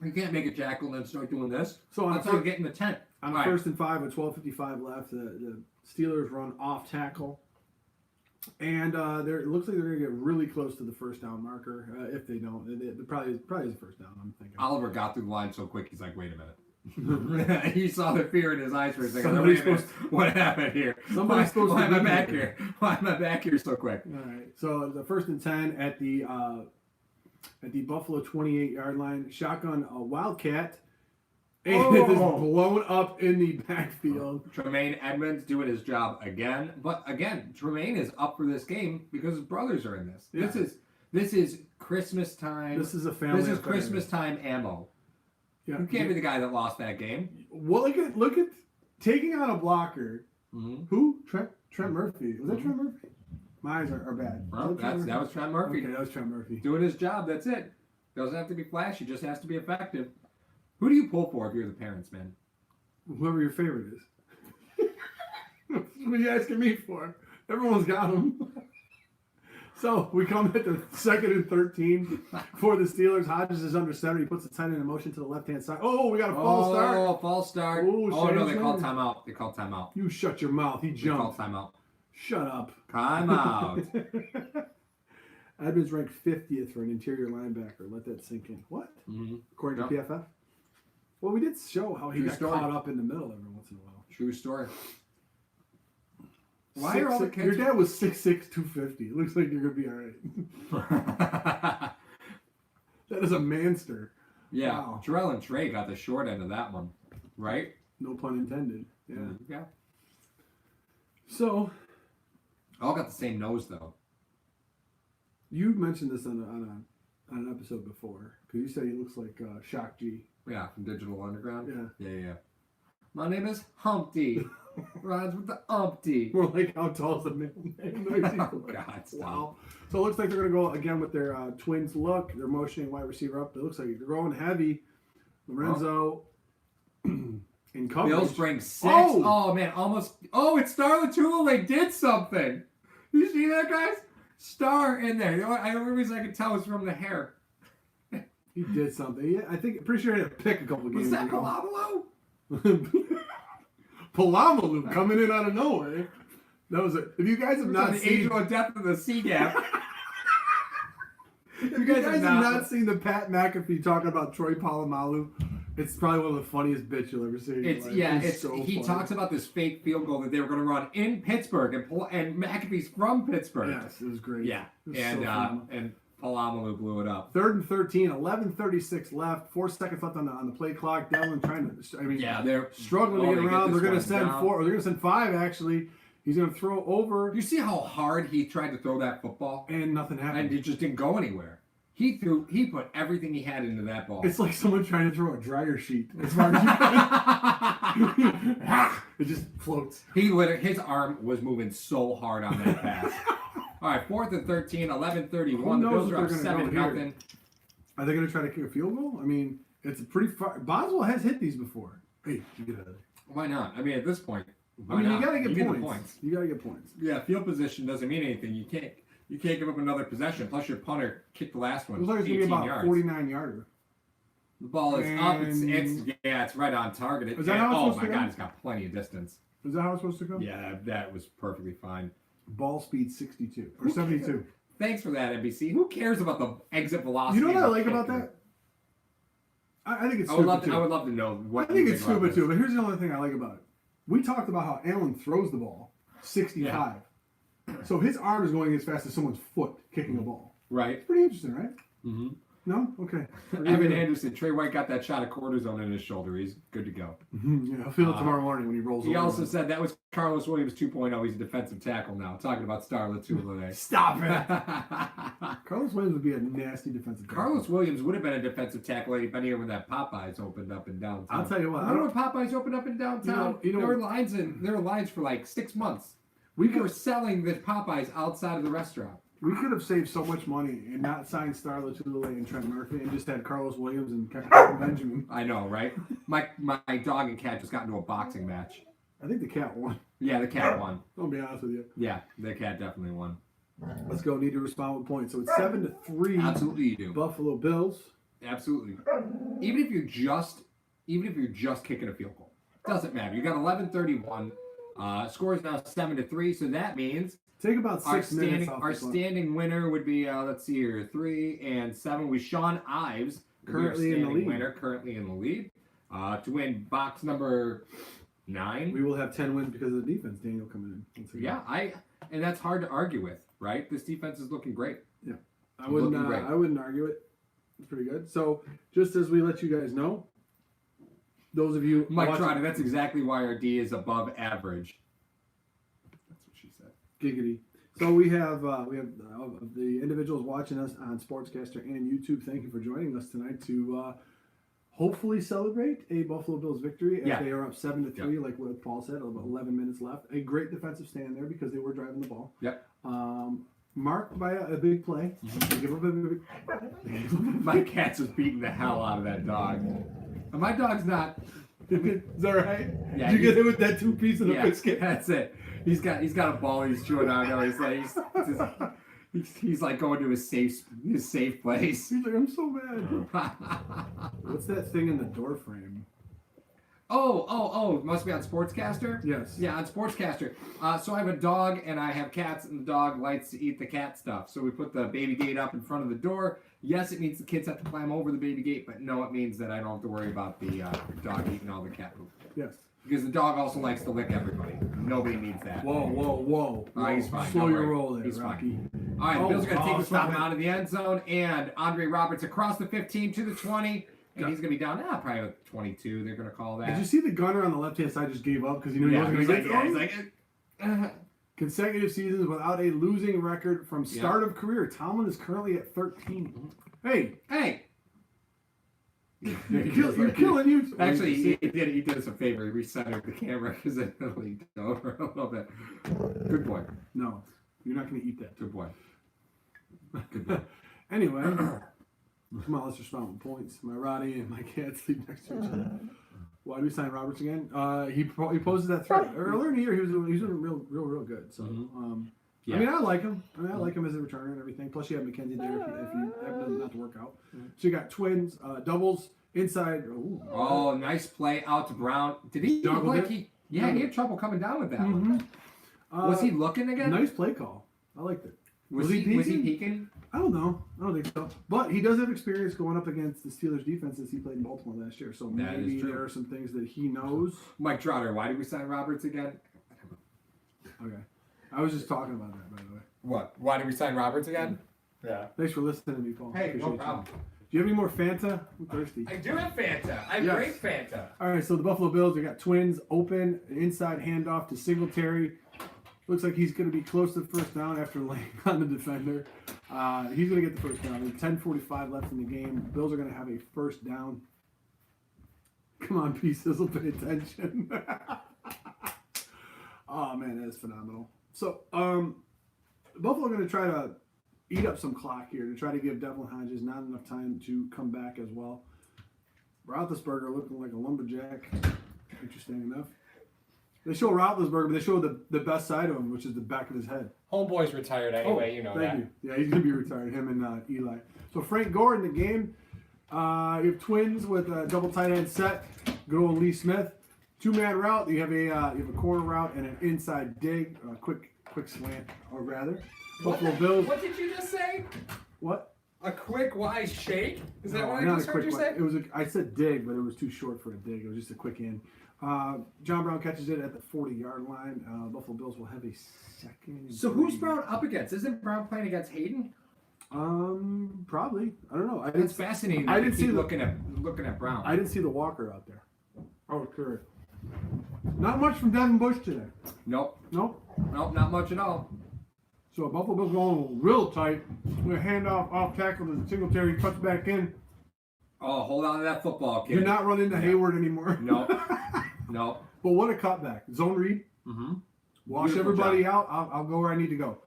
You can't make a tackle and then start doing this. So that's how you get in the tent. On the 1st and 5 with 12:55 left, the Steelers run off tackle. And it looks like they're going to get really close to the first down marker. If they don't, it probably is a first down, I'm thinking. Oliver got through the line so quick, he's like, wait a minute. He saw the fear in his eyes for a second. What happened here? Somebody's supposed to Why am I back here? Why am I back here so quick? All right. So the 1st and 10 at the Buffalo 28-yard line. Shotgun Wildcat. And it is blown up in the backfield. Tremaine Edmonds doing his job again. But again, Tremaine is up for this game because his brothers are in this. Yeah. This is Christmas time. This is a family. This is Christmas time ammo. Yeah. You can't be the guy that lost that game. Well, look at taking on a blocker. Mm-hmm. Who? Trent Murphy. Was that Trent Murphy? My eyes are bad. Well, that was Trent Murphy. Okay, that was Trent Murphy. Doing his job, that's it. Doesn't have to be flashy, just has to be effective. Who do you pull for if you're the parents, man? Whoever your favorite is. What are you asking me for? Everyone's got them. So we come at the 2nd and 13 for the Steelers. Hodges is under center. He puts the tight end in motion to the left-hand side. Oh, we got a false start. Oh, false start. Oh, no, they called timeout. They called timeout. You shut your mouth. He jumped. They called timeout. Shut up. Timeout. Edmonds ranked 50th for an interior linebacker. Let that sink in. What? Mm-hmm. According to PFF? Well, we did show how he got caught up in the middle every once in a while. True story. Why are all the kids... Your dad was 6'6", 250. It looks like you're going to be all right. That is a manster. Yeah. Wow. Terrell and Trey got the short end of that one. Right? No pun intended. Yeah. Yeah. So... All got the same nose, though. You mentioned this on an episode before. Because you said he looks like Shock G. Yeah, from Digital Underground. Yeah. My name is Humpty. Rides with the Humpty. More like how tall is the middle name? Oh, God. Stop. Wow. So it looks like they're going to go again with their twins look. They're motioning wide receiver up. It looks like they're going heavy. Lorenzo in coverage. Bills bring 6. Oh, man. Almost. Oh, it's Star Latula. They did something. You see that, guys? Star in there. You know what? The only reason I can tell is from the hair. He did something. Yeah, pretty sure he had to pick a couple games. Was that Palamalu? Palamalu coming in out of nowhere. That was it. If you guys have not seen Angel of Death in the Sea Gap. If you guys have not seen the Pat McAfee talking about Troy Polamalu, it's probably one of the funniest bits you'll ever see. It's so he funny. Talks about this fake field goal that they were going to run in Pittsburgh, and McAfee's from Pittsburgh. Yes, it was great. Yeah, and Palamalu blew it up. 3rd and 13, 11:36 left, 4 seconds left on the play clock. Devlin trying to, they're struggling to get around. They're going to send 4, or they're going to send 5 actually. He's going to throw over. You see how hard he tried to throw that football, and nothing happened. And it just didn't go anywhere. He put everything he had into that ball. It's like someone trying to throw a dryer sheet. As far as it just floats. His arm was moving so hard on that pass. All right, 4th and 13, 11:31. The Bills are up 7-0. Are they going to try to kick a field goal? I mean, it's a pretty far. Boswell has hit these before. Hey, you get out of there. Why not? I mean, at this point, you got to get points. You got to get points. Yeah, field position doesn't mean anything. You can't give up another possession. Plus, your punter kicked the last one. It looks like it's going to be about 49-yarder. The ball is up. It's right on target. Is that how it's supposed to go? Oh, my God, it's got plenty of distance. Is that how it's supposed to go? Yeah, that was perfectly fine. Ball speed 62 or 72. Thanks for that, NBC. Who cares about the exit velocity? You know what I like about that? I think it's stupid too. I would love to know what I think it's stupid too, but here's the only thing I like about it. We talked about how Allen throws the ball 65. Yeah. So his arm is going as fast as someone's foot kicking a ball. Right. It's pretty interesting, right? Mm-hmm. No? Okay. Evan Anderson, Trey White got that shot of cortisone in his shoulder. He's good to go. Mm-hmm. Yeah, I'll feel it tomorrow morning when he rolls over. He also said that was Carlos Williams 2.0. He's a defensive tackle now. Talking about Star Latula today. Stop it! Carlos Williams would be a nasty defensive tackle. Carlos Williams would have been a defensive tackle if been here when that Popeyes opened up in downtown. I'll tell you what. Remember when Popeyes opened up in downtown? There were lines for like 6 months. We were selling the Popeyes outside of the restaurant. We could have saved so much money and not signed Star Latula and Trent Murphy and just had Carlos Williams and Benjamin. I know, right? My dog and cat just got into a boxing match. I think the cat won. Yeah, the cat won. I'll be honest with you. Yeah, the cat definitely won. Let's go. Need to respond with points. So it's 7-3. Absolutely you do. Buffalo Bills. Absolutely. even if you're just kicking a field goal, doesn't matter. You got 11:31. Score is now 7-3, so that means take about 6 minutes. Our standing winner would be let's see here, 3 and 7 with Sean Ives, currently in the lead. Currently in the lead. To win box number 9. We will have 10 wins because of the defense. Daniel coming in. Yeah, and that's hard to argue with, right? This defense is looking great. Yeah, I wouldn't argue it. It's pretty good. So just as we let you guys know, those of you, Mike Trotter, that's exactly why our D is above average. That's what she said. Giggity. So we have the individuals watching us on Sportscaster and on YouTube. Thank you for joining us tonight to hopefully celebrate a Buffalo Bills victory as they are up 7-3, like what Paul said. About 11 minutes left. A great defensive stand there because they were driving the ball. Yep. Marked by a big play. My cat's just beating the hell out of that dog. And my dog's not. Is that right? Yeah. Did you get hit with that 2 piece of the biscuit? That's it. He's got a ball he's chewing on. He's like going to his safe place. He's like, I'm so mad. What's that thing in the door frame? Oh, it must be on Sportscaster? Yes. Yeah, on Sportscaster. So I have a dog and I have cats, and the dog likes to eat the cat stuff. So we put the baby gate up in front of the door. Yes, it means the kids have to climb over the baby gate, but no, it means that I don't have to worry about the dog eating all the cat poop. Yes. Because the dog also likes to lick everybody. Nobody needs that. Whoa. He's fine. Slow your roll there, He's Rocky. Fine. All right, the Bills are going to take the stop out of the end zone, and Andre Roberts across the 15 to the 20. And he's going to be down probably with 22. They're going to call that. Did you see the gunner on the left-hand side just gave up because he knew he wasn't going to get He's like, consecutive seasons without a losing record from start of career. Tomlin is currently at 13. Hey. You're killing you. Actually, he did us a favor. He recentered the camera because it leaked over a little bit. Good boy. No, you're not going to eat that. Good boy. Anyway. Come on, let's just round points. My Roddy and my cat sleep next to each other. Why do we sign Roberts again? He posted that thread earlier in the year. He was doing real good. So, I mean, I like him. I like him as a returner and everything. Plus, you have McKenzie there if you happen not to work out. So you got twins, doubles inside. Ooh. Oh, nice play out to Brown. Did he look like he had trouble coming down with that one? Was he looking again? Nice play call. I liked it. Was he peeking? I don't know. I don't think so. But he does have experience going up against the Steelers defense as he played in Baltimore last year. So maybe there are some things that he knows. Mike Trotter, why did we sign Roberts again? Okay. I was just talking about that, by the way. What? Why did we sign Roberts again? Yeah. Thanks for listening to me, Paul. Hey, no problem. Do you have any more Fanta? I'm thirsty. I do have Fanta. I have great Fanta. All right, so the Buffalo Bills, they got twins open, inside handoff to Singletary. Looks like he's going to be close to the first down after laying on the defender. He's going to get the first down. There's 10:45 left in the game. The Bills are going to have a first down. Come on, P. Sizzle, pay attention. Oh, man, that is phenomenal. So, Buffalo are going to try to eat up some clock here to try to give Devlin Hodges not enough time to come back as well. Roethlisberger looking like a lumberjack. Interesting enough. They show Roethlisberger, but they show the best side of him, which is the back of his head. Homeboy's retired anyway, you know that. Thank you. Yeah, he's going to be retired, him and Eli. So Frank Gore in the game. You have twins with a double tight end set. Good old Lee Smith. 2-man route. You have a corner route and an inside dig. Quick slant, or rather. Buffalo Bills. What did you just say? What? A quick wide shake? Is that what I just heard you say? I said dig, but it was too short for a dig. It was just a quick in. John Brown catches it at the 40-yard line. Buffalo Bills will have a second. So who's Brown up against? Isn't Brown playing against Hayden? Probably. I don't know. It's fascinating. I didn't see looking at Brown. I didn't see the Walker out there. Oh, correct. Not much from Devin Bush today. Nope, not much at all. So Buffalo Bills going real tight. We're hand off tackle to Singletary, cuts back in. Oh, hold on to that football, kid. You're not running to Hayward anymore. No. But what a cutback. Zone read. Mm-hmm. Wash Beautiful everybody job. Out. I'll go where I need to go.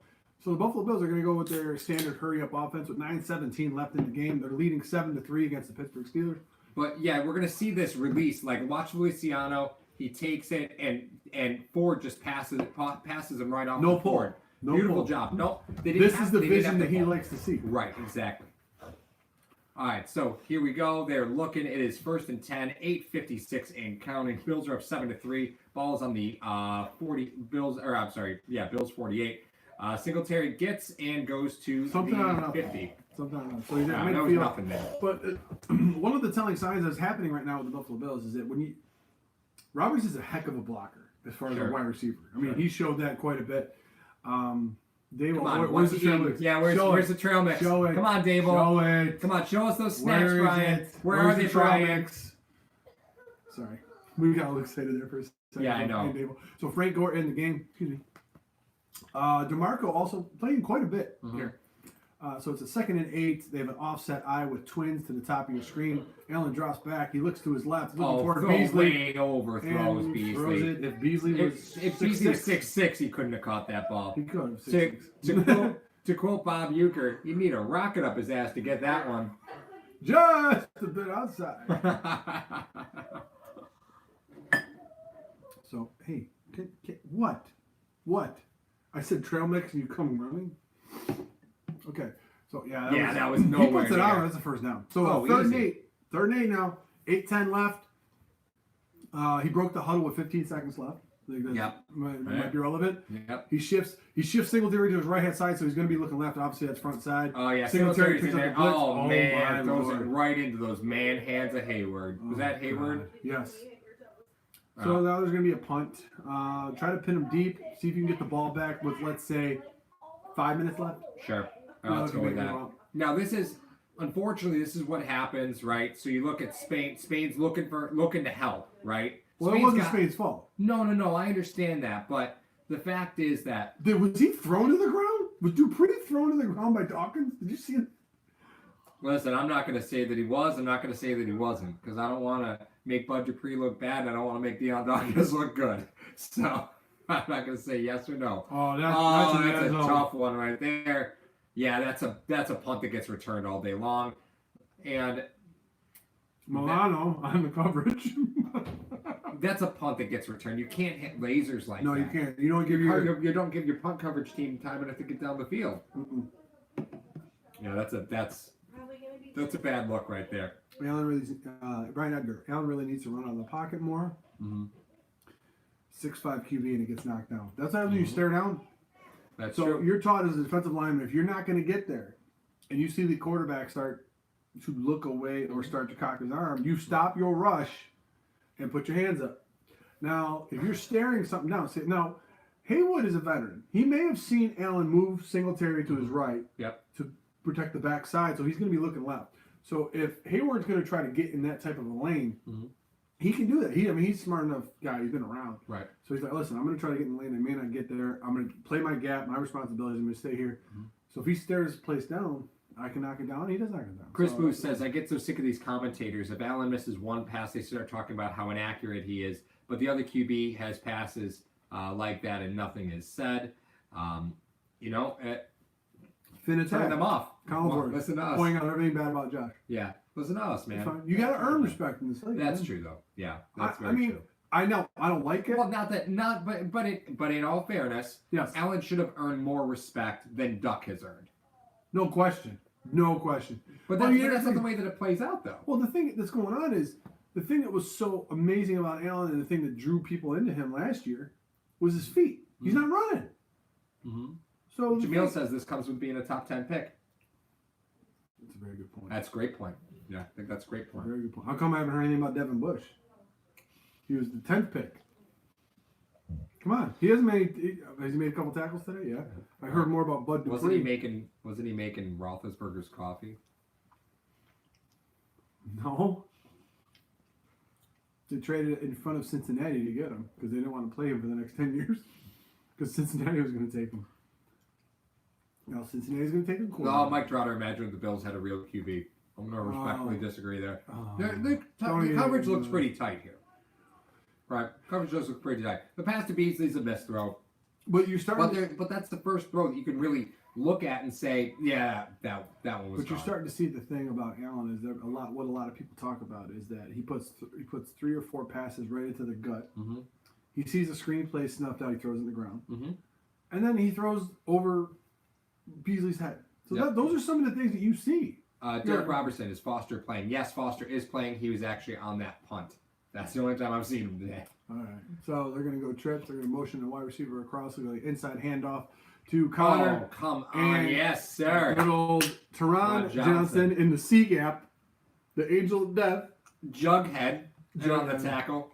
So the Buffalo Bills are going to go with their standard hurry-up offense with 9:17 left in the game. They're leading 7-3 against the Pittsburgh Steelers. But, yeah, we're going to see this release. Like, watch Feliciano. He takes it, and Ford just passes him right off the board. Beautiful job. No, this is the vision that he likes to see. Right, exactly. All right, so here we go. They're looking. It is 1st and 10, 8:56 and counting. Bills are up 7-3. Ball's on the 40. Bills, or I'm sorry, Bills 48. Singletary gets and goes to Something the 50. Something on that. So he's at There was midfield. nothing there. But one of the telling signs that's happening right now with the Buffalo Bills is that Roberts is a heck of a blocker as far as a wide receiver. I mean, he showed that quite a bit. Dave, where's the trail mix? Yeah, where's the trail mix? Show it. Come on, Dave. Show it. Come on, show us those snacks, Where Brian. is it? Where Where's are they, the trail Brian? mix? Sorry. We got all excited there for a second. Yeah, I know. So Frank Gore in the game. Excuse me. DeMarco also playing quite a bit here. So it's a 2nd and 8. They have an offset eye with twins to the top of your screen. Allen drops back. He looks to his left, looking toward Beasley. Way overthrows and Beasley. Throws it. If Beasley was if Beasley was 6'6", he couldn't have caught that ball. He could have. To quote Bob Uecker, you need a rocket up his ass to get that one. Just a bit outside. So hey, what? I said trail mix and you come running. Okay, so that was nowhere. He puts it out. That's the first down. So 3rd and 8. 3rd and 8 now. 8:10 left. He broke the huddle with 15 seconds left. Might be relevant. Yep. He shifts Singletary to his right hand side, so he's going to be looking left. Obviously, that's front side. Oh yeah, Singletary picks up the blitz. Oh man, my throws it Lord. right into those man hands of Hayward. Was that Hayward? God. Yes. So now there's going to be a punt. Try to pin him deep. See if you can get the ball back with, let's say, 5 minutes left. Sure. Let's go with that. Now unfortunately, this is what happens, right? So you look at Spain. Spain's looking to help, right? Well, it wasn't Spain's fault. No. I understand that, but the fact is that was he thrown to the ground? Was Dupree thrown to the ground by Dawkins? Did you see it? Listen, I'm not going to say that he was. I'm not going to say that he wasn't, because I don't want to make Bud Dupree look bad, and I don't want to make Deion Dawkins look good. So I'm not going to say yes or no. That's a tough one right there. Yeah, that's a punt that gets returned all day long, and Milano on the coverage. That's a punt that gets returned. You can't hit lasers like that. No, you can't. You don't give you don't give your punt coverage team time enough to get down the field. Yeah, that's a bad look right there. Brian Edgar. Allen really needs to run out of the pocket more. 6'5" QB and it gets knocked down. That's how you stare down. That's so true. You're taught as a defensive lineman, if you're not going to get there, and you see the quarterback start to look away or start to cock his arm, you stop your rush and put your hands up. Now, if you're staring something down, now Haywood is a veteran. He may have seen Allen move Singletary to his right to protect the backside, so he's going to be looking left. So if Hayward's going to try to get in that type of a lane, he can do that. He's a smart enough guy. He's been around. Right. So he's like, listen, I'm going to try to get in the lane. I may not get there. I'm going to play my gap. My responsibility is I'm going to stay here. So if he stares the place down, I can knock it down. He does knock it down. Chris Booth says, I get so sick of these commentators. If Allen misses one pass, they start talking about how inaccurate he is. But the other QB has passes like that and nothing is said. Turn them off. Listen to us. Pointing out everything bad about Josh. Yeah. Listen to us, man. You got to earn respect in this league. That's true, though. Yeah. That's very true. I know. I don't like it. Well, but in all fairness, yes, Allen should have earned more respect than Duck has earned. No question. But that's not the way that it plays out, though. Well, the thing that's going on is the thing that was so amazing about Allen and the thing that drew people into him last year was his feet. He's not running. So Jamil says this comes with being a top 10 pick. That's a very good point. That's a great point. Yeah, I think that's a great point. Very good point. How come I haven't heard anything about Devin Bush? He was the 10th pick. Come on, has he made a couple tackles today? Yeah, I heard more about Bud Dupree. Wasn't he making Roethlisberger's coffee? No. They traded it in front of Cincinnati to get him because they didn't want to play him for the next 10 years because Cincinnati was going to take him. Now Cincinnati's going to take him. No, Mike Trotter imagined the Bills had a real QB. I'm going to respectfully disagree there. The coverage looks pretty tight here. Right, coverage does look pretty tight. The pass to Beasley's a missed throw. But you're starting. But that's the first throw that you can really look at and say, yeah, that one was. But you're starting to see the thing about Allen is that what a lot of people talk about is that he puts 3 or 4 passes right into the gut. He sees a screenplay snuffed out, he throws it in the ground, and then he throws over Beasley's head. So those are some of the things that you see. Derek Robertson, is Foster playing? Yes, Foster is playing. He was actually on that punt. That's the only time I've seen him today. All right. So they're going to go trips. They're going to motion the wide receiver across. They're going to inside handoff to Connor. Oh, come on. Yes, sir. Good old Teron Johnson in the C gap. The angel of death. Jughead on the tackle.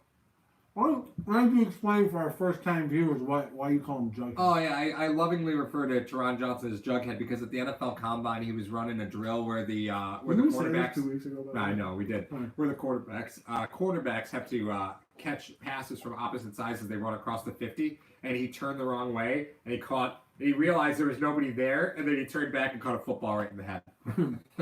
Why don't you explain for our first-time viewers why you call him Jughead? Oh, yeah. I lovingly refer to Teron Johnson as Jughead because at the NFL Combine, he was running a drill where the quarterbacks... 2 weeks ago. I know, we did. Right. Where the quarterbacks have to catch passes from opposite sides as they run across the 50, and he turned the wrong way, and he realized there was nobody there, and then he turned back and caught a football right in the head.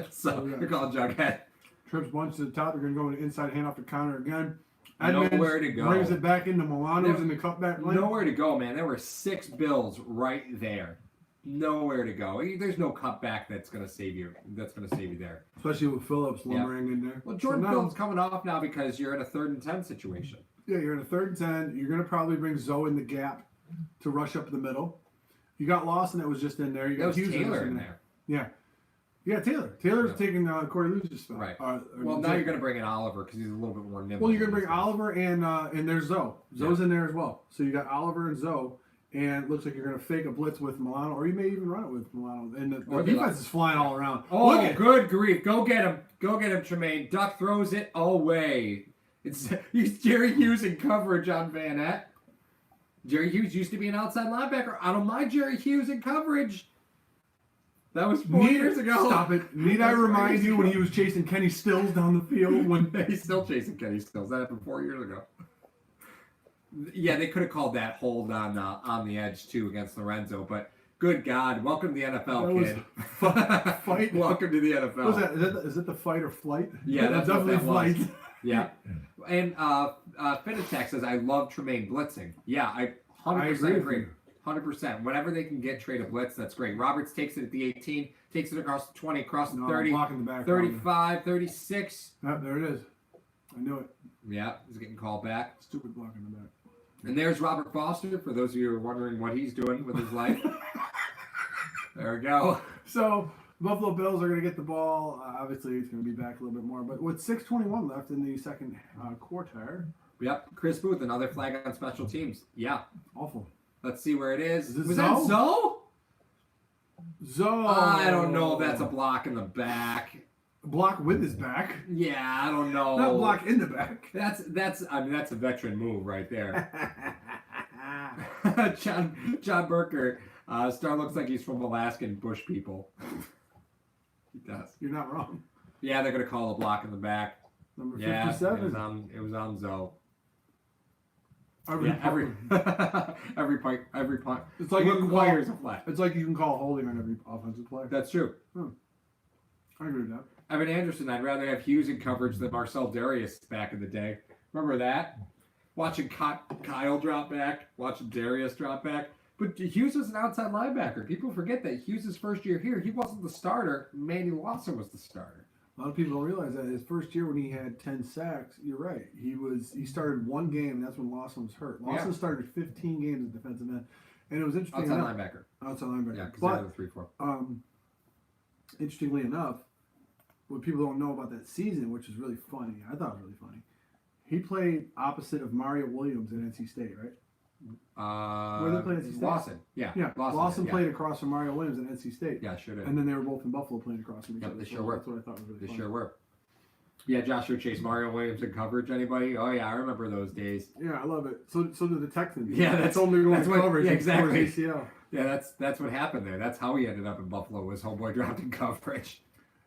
So they call it Jughead. Trips bunch to the top. They're going to go into inside handoff to Connor again. Nowhere to go. Brings it back into Milano's in the cutback lane. Nowhere to go, man. There were 6 Bills right there. Nowhere to go. There's no cutback that's going to save you. That's going to save you there. Especially with Phillips lumbering in there. Well, Jordan Phillips coming off now because you're in a 3rd and 10 situation. Yeah, you're in a 3rd and 10. You're going to probably bring Zoe in the gap to rush up the middle. You got Lawson that was just in there. You got Hughes Taylor in there. Yeah. Yeah, Taylor. Taylor's taking Corey Luce's spot. Right. Well, now you're going to bring in Oliver because he's a little bit more nimble. Well, you're going to bring Oliver and there's Zoe. Zoe's in there as well. So you got Oliver and Zoe, and it looks like you're going to fake a blitz with Milano, or you may even run it with Milano. And the defense is flying all around. Oh, good grief. Go get him. Go get him, Tremaine. Duck throws it away. It's Jerry Hughes in coverage on Van Nett. Jerry Hughes used to be an outside linebacker. I don't mind Jerry Hughes in coverage. That was 4 years ago. Stop it. Need I remind you when he was chasing Kenny Stills down the field? When he's still chasing Kenny Stills. That happened 4 years ago. Yeah, they could have called that hold on the edge, too, against Lorenzo. But good God, welcome to the NFL, kid. Fight. Welcome to the NFL. What was that? Is it the fight or flight? Yeah, that's definitely flight. Yeah. And Finitech says, I love Tremaine blitzing. Yeah, I 100% agree. 100%. Whenever they can get trade a blitz, that's great. Roberts takes it at the 18, takes it across the 20, across the 30, blocking the back 35, 36. There it is. I knew it. Yeah, he's getting called back. Stupid blocking the back. And there's Robert Foster, for those of you who are wondering what he's doing with his life. There we go. So, Buffalo Bills are going to get the ball. Obviously, it's going to be back a little bit more. But with 6:21 left in the second quarter. Yep. Chris Booth, another flag on special teams. Yeah. Awful. Let's see where it is. Was that Zoe? Zoe. I don't know if that's a block in the back. Block with his back. Yeah, I don't know. Not block in the back. That's a veteran move right there. John Burker, Star looks like he's from Alaskan bush people. He does. You're not wrong. Yeah, they're gonna call a block in the back. Number 57. It was on Zoe. Every punt. It's like requires a flag. It's like you can call holding on every offensive play. That's true. I agree with that. Evan Anderson, I'd rather have Hughes in coverage than Marcel Darius back in the day. Remember that? Watching Kyle drop back, watching Darius drop back. But Hughes was an outside linebacker. People forget that Hughes' first year here, he wasn't the starter. Manny Lawson was the starter. A lot of people don't realize that his first year when he had 10 sacks, you're right. He started one game, and that's when Lawson was hurt. Lawson started 15 games as defensive end. And it was interesting Outside linebacker. Yeah, because they're the 3-4. Interestingly enough, what people don't know about that season, which is really funny, I thought it was really funny, he played opposite of Mario Williams at NC State, right? Where they played NC State? Lawson. Yeah. Lawson played across from Mario Williams at NC State. Yeah, sure did. And then they were both in Buffalo playing across from each other. They sure were. That's what I thought was really funny. They sure were. Yeah, Joshua Chase, Mario Williams in coverage. Anybody? Oh yeah, I remember those days. Yeah, I love it. So do the Texans. Yeah, that's only going coverage. Yeah, exactly. ACL. Yeah, that's what happened there. That's how he ended up in Buffalo. Was homeboy dropped in coverage.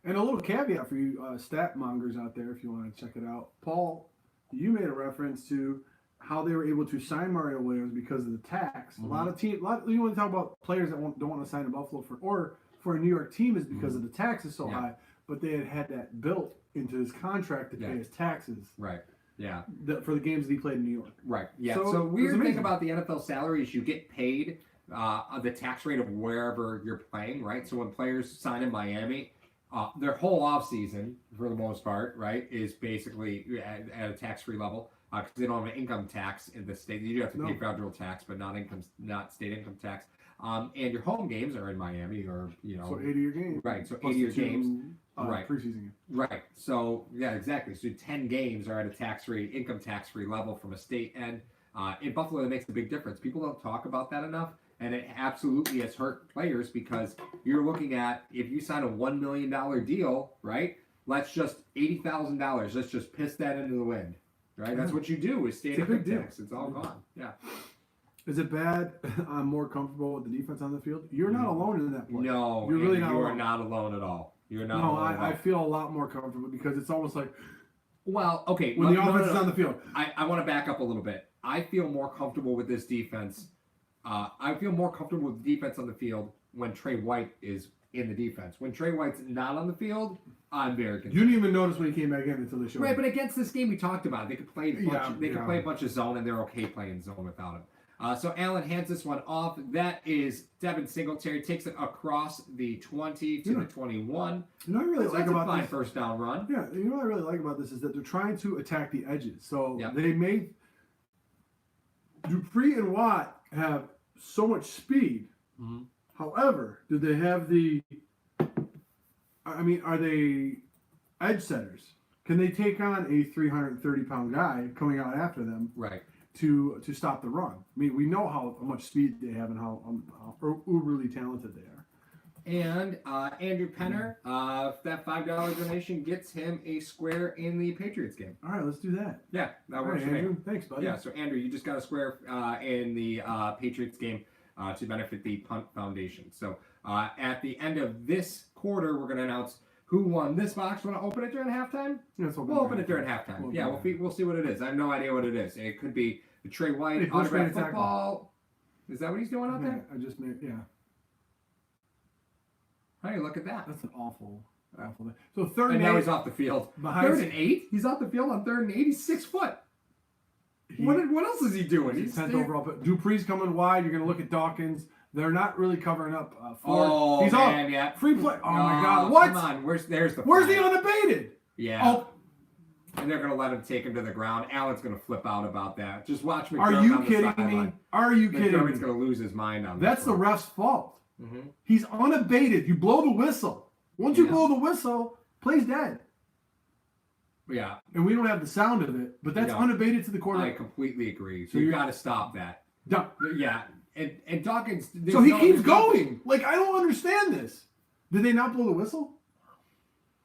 And a little caveat for you stat mongers out there, if you want to check it out. Paul, you made a reference to how they were able to sign Mario Williams because of the tax. Mm-hmm. You want to talk about players that don't want to sign in Buffalo for a New York team is because of the taxes so high, but they had that built into his contract to pay his taxes. Right. Yeah. For the games that he played in New York. Right. Yeah. So weird thing about the NFL salary is you get paid the tax rate of wherever you're playing, right? So when players sign in Miami, their whole offseason, for the most part, right, is basically at a tax-free level. Because they don't have an income tax in the state. You do have to pay federal tax, but not state income tax. And your home games are in Miami, or So 80 your games. Right. So 80 your games. preseason game. Right. So yeah, exactly. So 10 games are at a income tax-free level from a state, and in Buffalo, that makes a big difference. People don't talk about that enough, and it absolutely has hurt players because you're looking at if you sign a $1 million deal, right? Let's just $80,000. Let's just piss that into the wind, right? That's what you do with state income tax. It's all gone. Yeah. Is it bad? I'm more comfortable with the defense on the field. You're not alone in that play. No, you're really not. You alone. are not alone at all. You're not. No, alone at all. I feel a lot more comfortable because it's almost like. Well, okay. When the offense is on the field, I want to back up a little bit. I feel more comfortable with this defense. I feel more comfortable with the defense on the field when Trey White is in the defense. When Trey White's not on the field, I'm very concerned. You didn't even notice when he came back in until they showed. Right, but against this game we talked about, they could play play a bunch of zone, and they're okay playing zone without him. So Allen hands this one off. That is Devin Singletary takes it across the 20 to the 21. You know what I really like about this? First down run. Yeah, you know what I really like about this is that they're trying to attack the edges. So Yep. they made Dupree and Watt have so much speed. Mm-hmm. However, do they have the? I mean, are they edge setters? Can they take on a 330-pound guy coming out after them? Right. To stop the run. I mean, we know how much speed they have and how uberly talented they are. And Andrew Penner, that $5 donation gets him a square in the Patriots game. All right, let's do that. Yeah, that works for for Andrew. me. Thanks, buddy. Yeah, so Andrew, you just got a square in the Patriots game to benefit the Punt Foundation. So at the end of this quarter, we're going to announce who won this box. Want to open it during halftime? Yeah, we'll open it during halftime. We'll see what it is. I have no idea what it is. It could be the Trey White autograph football. Is that what he's doing out there? I just made, yeah. Hey, look at that. That's an awful thing. So third and 8. Now he's off the field. Third and 8? He's off the field on 3rd and 8. He's 6 foot. What else is he doing? He's 10th overall. But Dupree's coming wide. You're going to look at Dawkins. They're not really covering up Ford. He's man, off. Yeah. Free play. Oh my God! What? Come on. Where's the unabated? Yeah. Oh. And they're gonna let him take him to the ground. Allen's gonna flip out about that. Just watch McDermott. Are you kidding me? Are you kidding me? McDermott's gonna lose his mind on that. That's the ref's fault. Mm-hmm. He's unabated. You blow the whistle. Once you blow the whistle, play's dead. Yeah. And we don't have the sound of it, but that's unabated to the corner. I completely agree. So you got to stop that. Yeah. And Dawkins. So he keeps going. Like, I don't understand this. Did they not blow the whistle?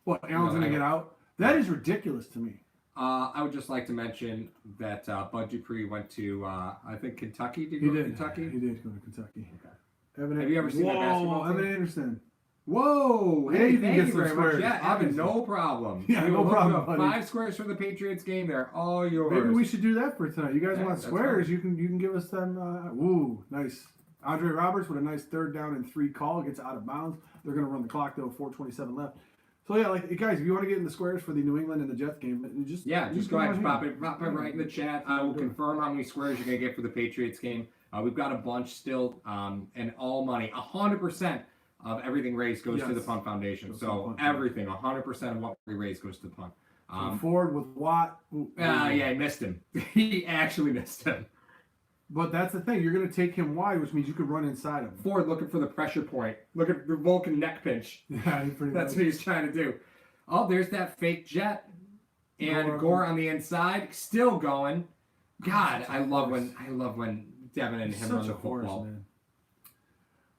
What, Allen's going to get out? That is ridiculous to me. I would just like to mention that Bud Dupree went to, I think, Kentucky. Did he go did. to Kentucky? He did go to Kentucky. Okay. Have you ever seen their basketball team? Evan Anderson. Whoa! Hey, thank you very much. Squares, Yeah, Evan, no problem. Yeah, no problem, buddy. 5 squares for the Patriots game. They're all yours. Maybe we should do that for tonight. You guys want squares? Right. You can give us them. Ooh, nice. Andre Roberts with a nice 3rd down and 3 call gets out of bounds. They're going to run the clock though. 4:27 left. So yeah, like guys, if you want to get in the squares for the New England and the Jets game, just go ahead and pop it right in the chat. I will confirm how many squares you're going to get for the Patriots game. We've got a bunch still, and all money, 100%. Of everything raised goes to the Punt Foundation. So everything, 100% of what we raise goes to the Punt. Ford with Watt. Yeah, I missed him. He actually missed him. But that's the thing. You're going to take him wide, which means you could run inside him. Ford looking for the pressure point. Look at the Vulcan neck pinch. Yeah, that's what he's trying to do. Oh, there's that fake jet. And Gore on the inside, still going. God, I love when Devin and him run the football. Man.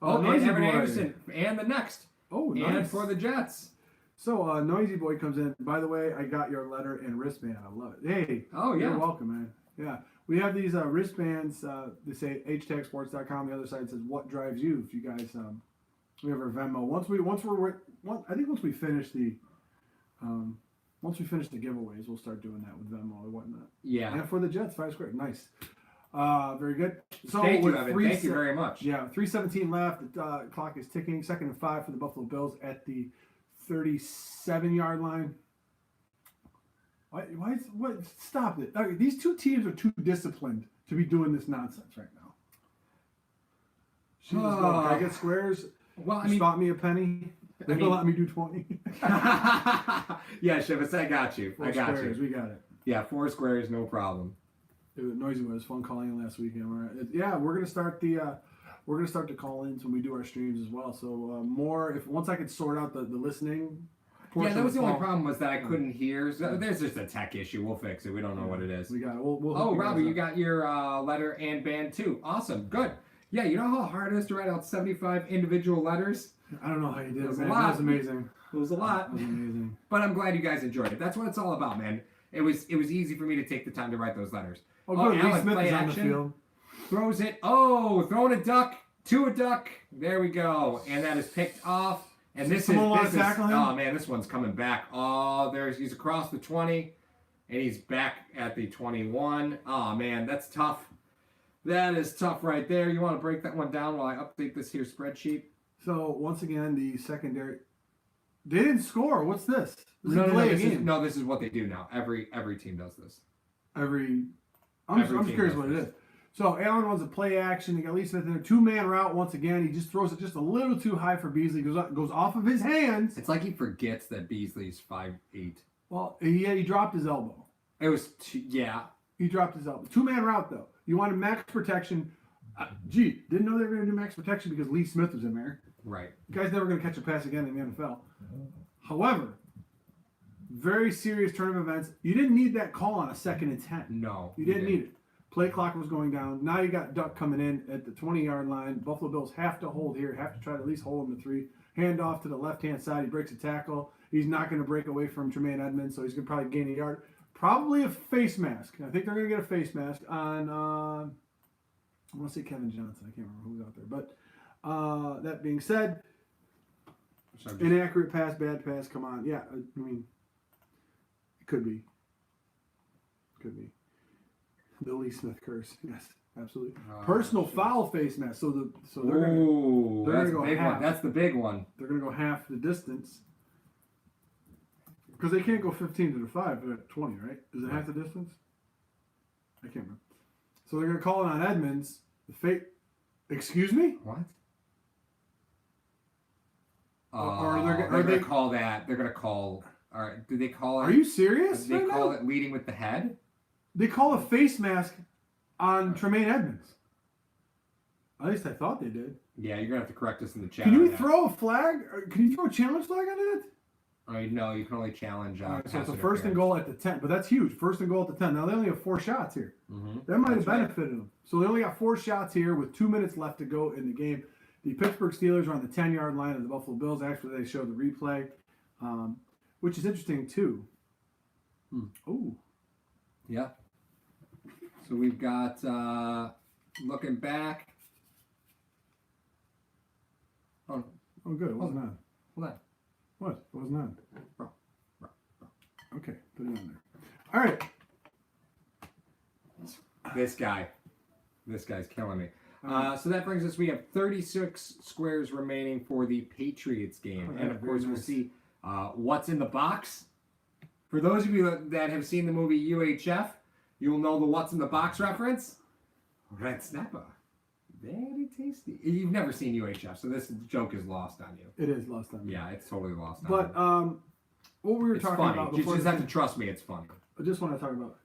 Oh, and Evan Anderson, and the next. Oh, nice. And for the Jets. So, Noisy Boy comes in. By the way, I got your letter and wristband. I love it. Hey. Oh, yeah. You're welcome, man. Yeah. We have these wristbands. They say htagsports.com. The other side says, what drives you? If you guys, we have our Venmo. Once we finish the giveaways, we'll start doing that with Venmo and whatnot. Yeah. And for the Jets, 5 square. Nice. Very good. So Thank you, Evan. Thank you very much. Yeah, 3:17 left. The clock is ticking. 2nd and 5 for the Buffalo Bills at the 37-yard line. What? Stop it. Okay, these two teams are too disciplined to be doing this nonsense right now. Can I get squares? Well, spot me a penny. They're going to let me do 20. Yeah, Shivas, I got you. I got squares, you. We got it. Yeah, 4 squares, no problem. It was noisy. It was fun calling in last weekend. Yeah, we're gonna start the call-ins when we do our streams as well. So once I can sort out the listening, portion. Yeah, that was the only phone. problem was that I couldn't hear. So there's just a tech issue. We'll fix it. We don't know what it is. We got it. We'll Oh, hook Robbie, guys you up. got your letter and band too. Awesome. Good. Yeah, you know how hard it is to write out 75 individual letters? I don't know how you did it, was a man. lot. That was amazing. It was a lot. That was amazing. But I'm glad you guys enjoyed it. That's what it's all about, man. It was easy for me to take the time to write those letters. Oh, good. Lee Alec, Smith play is on the action. field. Throws it. Oh, throwing a duck to a duck. There we go. And that is picked off. And this Someone want is to tackle him? oh man, this one's coming back. Oh, he's across the 20, and he's back at the 21. Oh man, that's tough. That is tough right there. You want to break that one down while I update this here spreadsheet? So once again, the secondary. They didn't score. What's this? No, this is what they do now. Every team does this. I'm Every just team curious does what it this. is. So Allen runs a play action. He got Lee Smith in a 2-man route once again. He just throws it just a little too high for Beasley. Goes off of his hands. It's like he forgets that Beasley's 5'8". Well, he dropped his elbow. It was yeah. He dropped his elbow. 2-man route though. You wanted max protection. Didn't know they were going to do max protection because Lee Smith was in there. Right. The guy's never going to catch a pass again in the NFL. However, very serious turn of events. You didn't need that call on a 2nd and 10. No. You didn't need it. Play clock was going down. Now you got Duck coming in at the 20-yard line. Buffalo Bills have to hold here, have to try to at least hold him to 3. Hand off to the left-hand side. He breaks a tackle. He's not going to break away from Tremaine Edmonds, so he's going to probably gain a yard. Probably a face mask. I think they're going to get a face mask on, I want to say Kevin Johnson. I can't remember who's out there. But that being said, inaccurate pass, bad pass, come on. Yeah, I mean, it could be. Could be. The Lee Smith curse. Yes, absolutely. Personal foul face mask. So they're going to go half. That's the big one. They're going to go half the distance. Because they can't go 15 to the 5, they're at 20, right? Is it half the distance? I can't remember. So they're going to call it on Edmonds. Excuse me? What? Or they're going to call that. They're going to call. Do they call it? Are you serious? Do they call it leading with the head? They call a face mask on Tremaine Edmonds. At least I thought they did. Yeah, you're going to have to correct us in the chat. Can you throw a flag? Can you throw a challenge flag on it? No, you can only challenge. All right, so it's a 1st and goal at the 10, but that's huge. 1st and goal at the 10. Now they only have 4 shots here. Mm-hmm. That might have benefited them. So they only got 4 shots here with 2 minutes left to go in the game. The Pittsburgh Steelers are on the 10-yard line of the Buffalo Bills. Actually, they showed the replay, which is interesting too. Oh, yeah. So we've got looking back. oh, good. It wasn't on. Hold on. What? It wasn't on. Bro. Okay, put it on there. All right. This guy's killing me. So that brings us, we have 36 squares remaining for the Patriots game. And of course, we'll see what's in the box. For those of you that have seen the movie UHF, you'll know the what's in the box reference. Red snapper. Very tasty. You've never seen UHF, so this joke is lost on you. It is lost on me. Yeah, it's totally lost on but, you. what we were It's talking funny. about You before. just have to trust me, it's funny. I just want to talk about.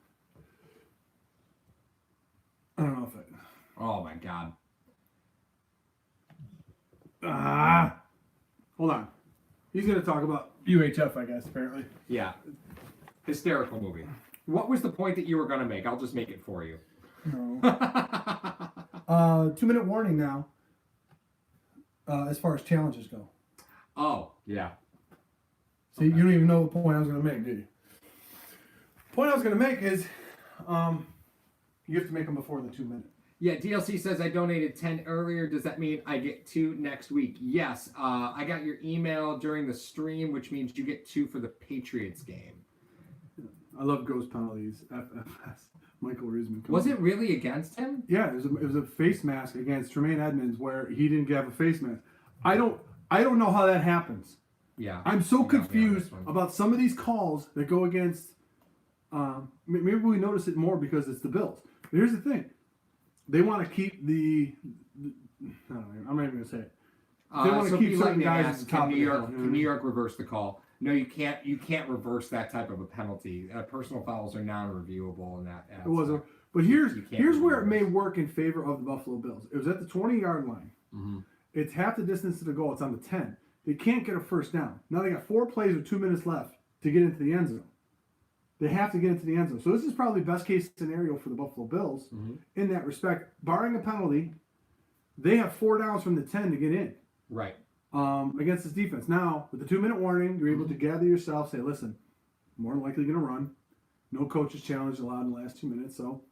I don't know if it. Oh my God. Hold on. He's going to talk about UHF, I guess, apparently. Yeah. Hysterical movie. What was the point that you were going to make? I'll just make it for you. No. 2-minute warning now. As far as challenges go. Oh, yeah. So you don't even know the point I was going to make, do you? The point I was going to make is you have to make them before the 2 minute. Yeah, DLC says I donated 10 earlier. Does that mean I get 2 next week? Yes. I got your email during the stream, which means you get 2 for the Patriots game. I love ghost penalties. FFS. Michael Risman. Was it really against him? Yeah, it was a face mask against Tremaine Edmonds where he didn't have a face mask. I don't know how that happens. Yeah. I'm so confused about some of these calls that go against. Maybe we notice it more because it's the Bills. But here's the thing: they want to keep the. I don't know, I'm not even going to say it. They want to keep certain guys at the top of the hill. Can New York reverse the call? No, you can't. You can't reverse that type of a penalty. Personal fouls are non-reviewable in that. It wasn't. But here's where it may work in favor of the Buffalo Bills. It was at the 20-yard line. Mm-hmm. It's half the distance to the goal. It's on the 10. They can't get a first down. Now they got 4 plays with 2 minutes left to get into the end zone. They have to get into the end zone. So this is probably best case scenario for the Buffalo Bills in that respect. Barring a penalty, they have 4 downs from the 10 to get in. Right. Against this defense. Now, with the 2-minute warning, you're able to gather yourself, say, listen, more than likely going to run. No coach's challenge allowed in the last 2 minutes. So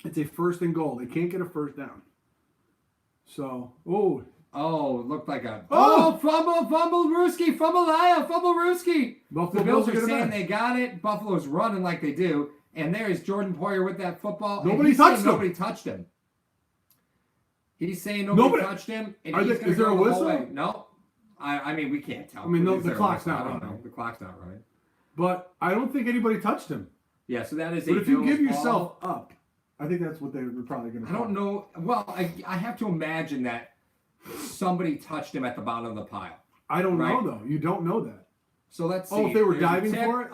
it's a 1st and goal. They can't get a first down. So, it looked like a fumble Rooski, fumble Rooski. The Bills are saying they got it. Buffalo's running like they do, and there's Jordan Poyer with that football. Nobody touched him. He's saying nobody touched him. And is there a whistle? No. I mean, we can't tell. I mean, the clock's not running. I don't know. The clock's not running. But I don't think anybody touched him. Yeah, so that is But if you give yourself up, I think that's what they were probably going to I don't know. Well, I have to imagine that somebody touched him at the bottom of the pile. I don't know, though. You don't know that. So let's see. If they were diving for it?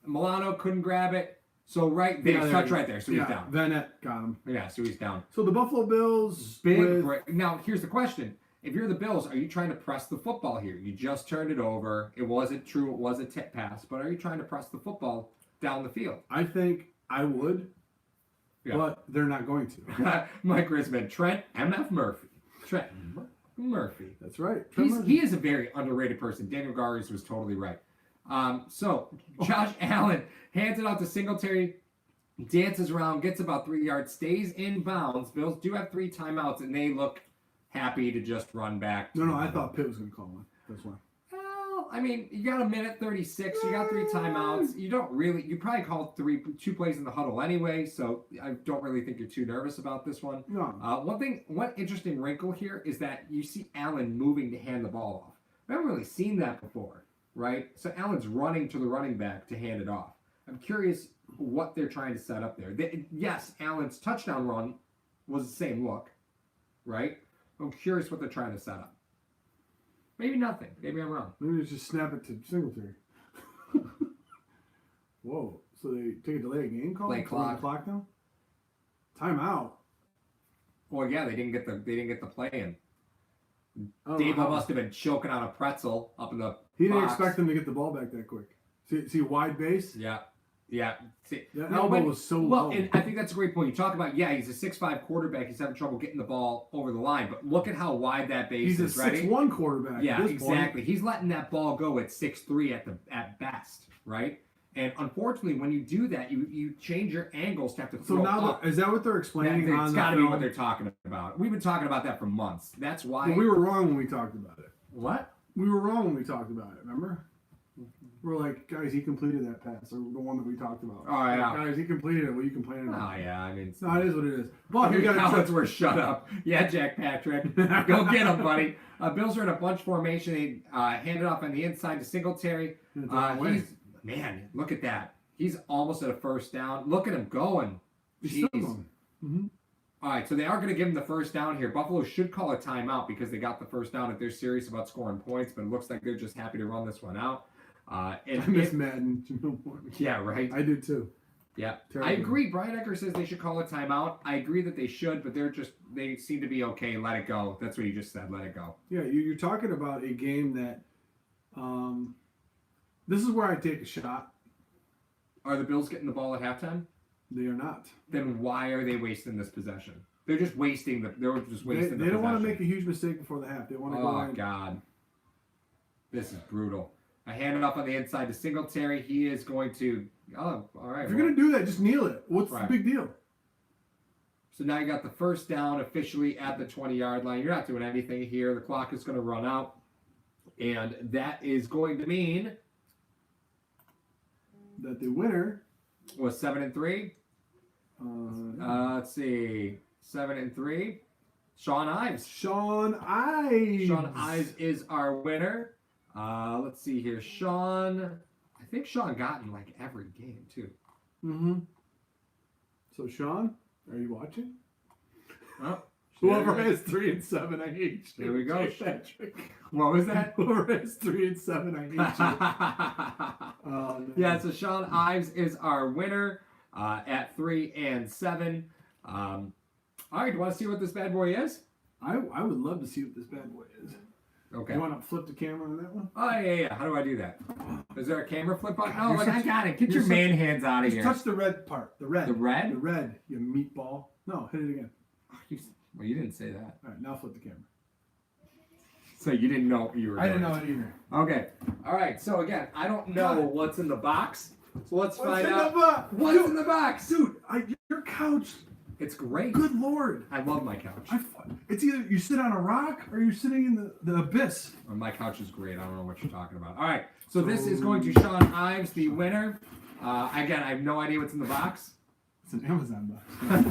Milano couldn't grab it. So there's touch right there. So he's down. Vanette got him. Yeah, so he's down. So the Buffalo Bills. Now, here's the question. If you're the Bills, are you trying to press the football here? You just turned it over. It wasn't true. It was a tip pass. But are you trying to press the football down the field? I think I would. Yeah. But they're not going to. Mike Risman, Trent M.F. Murphy. Trent Murphy. That's right. He is a very underrated person. Daniel Garris was totally right. So Josh Allen hands it out to Singletary, dances around, gets about 3 yards, stays in bounds. Bills do have 3 timeouts, and they look happy to just run back. No, I thought Pitt was going to call one. That's why. Well, I mean, you got a minute 36. You got 3 timeouts. You probably called 2 plays in the huddle anyway, so I don't really think you're too nervous about this one. No. One interesting wrinkle here is that you see Allen moving to hand the ball off. I haven't really seen that before, right? So Allen's running to the running back to hand it off. I'm curious what they're trying to set up there. Yes, Allen's touchdown run was the same look, right? I'm curious what they're trying to set up. Maybe nothing. Maybe I'm wrong. Maybe they just snap it to Singletary. Whoa. So they take a delay game call? Play clock now? Timeout. Well, yeah, they didn't get the play in. Dabo must have been choking on a pretzel up in the He didn't expect them to get the ball back that quick. See wide base? Yeah. That elbow was so low. And I think that's a great point. You talk about, he's a 6'5" quarterback. He's having trouble getting the ball over the line. But look at how wide that base is, right? He's a 6'1" quarterback. Yeah, exactly. He's letting that ball go at 6'3" at best, right? And unfortunately, when you do that, you change your angles to have to throw up. Is that what they're explaining on the film? It's got to be what they're talking about. We've been talking about that for months. That's why. Well, we were wrong when we talked about it. What? We were wrong when we talked about it, remember? We're like, guys, he completed that pass, or the one that we talked about. Oh, yeah. Like, guys, he completed it. What are you complaining about? Oh, yeah. I mean, it is what it is. But we got to shut up. Yeah, Jack Patrick. Go get him, buddy. Bills are in a bunch formation. They hand it off on the inside to Singletary. Man, look at that. He's almost at a first down. Look at him going. He's still going. Mm-hmm. All right, so they are going to give him the first down here. Buffalo should call a timeout because they got the first down if they're serious about scoring points, but it looks like they're just happy to run this one out. I miss Madden. Yeah, right. I do too. Yeah, terrible. I agree. Brian Ecker says they should call a timeout. I agree that they should, but they seem to be okay. Let it go. That's what you just said. Let it go. Yeah, you're talking about a game that. This is where I take a shot. Are the Bills getting the ball at halftime? They are not. Then why are they wasting this possession? They're just wasting the. They're just wasting. They don't want to make a huge mistake before the half. They want to go in. Oh God, this is brutal. I hand it off on the inside to Singletary. He is going to. Oh, all right. If you're going to do that, just kneel it. What's the big deal? So now you got the first down officially at the 20-yard line. You're not doing anything here. The clock is going to run out. And that is going to mean that the winner was 7-3. Let's see. 7-3. Sean Ives. Sean Ives is our winner. Let's see here. I think Sean got in like every game too. Mm-hmm. So Sean, are you watching? Oh, whoever has 3 and 7, I hate you. There we go. Patrick. What was that? Whoever has 3 and 7, I hate you. No. Yeah, so Sean Ives is our winner at 3 and 7. All right, do you want to see what this bad boy is? I would love to see what this bad boy is. Okay. You want to flip the camera on that one? Oh, yeah. How do I do that? Is there a camera flip button? Oh, You're look, I got it. Get your man hands out of Just here. touch the red part. The red. The red? The red, you meatball. No, hit it again. Well, you didn't say that. All right, now flip the camera. So you didn't know what you were doing. I didn't know it either. Okay. All right. So again, I don't know what's in the box. So let's find out what's in the box. Dude, your couch. It's great. Good Lord. I love my couch. It's either you sit on a rock or you're sitting in the abyss. My couch is great. I don't know what you're talking about. All right. So this is going to Sean Ives, the winner. Again, I have no idea what's in the box. It's an Amazon box.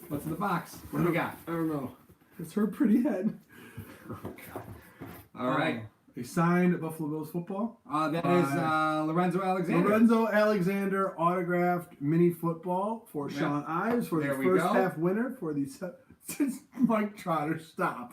What's in the box? What do we got? I don't know. It's her pretty head. Oh, God. All right. They signed Buffalo Bills football. That is Lorenzo Alexander. Lorenzo Alexander autographed mini football for Sean Ives for the first half winner for the since Mike Trotter. Stop.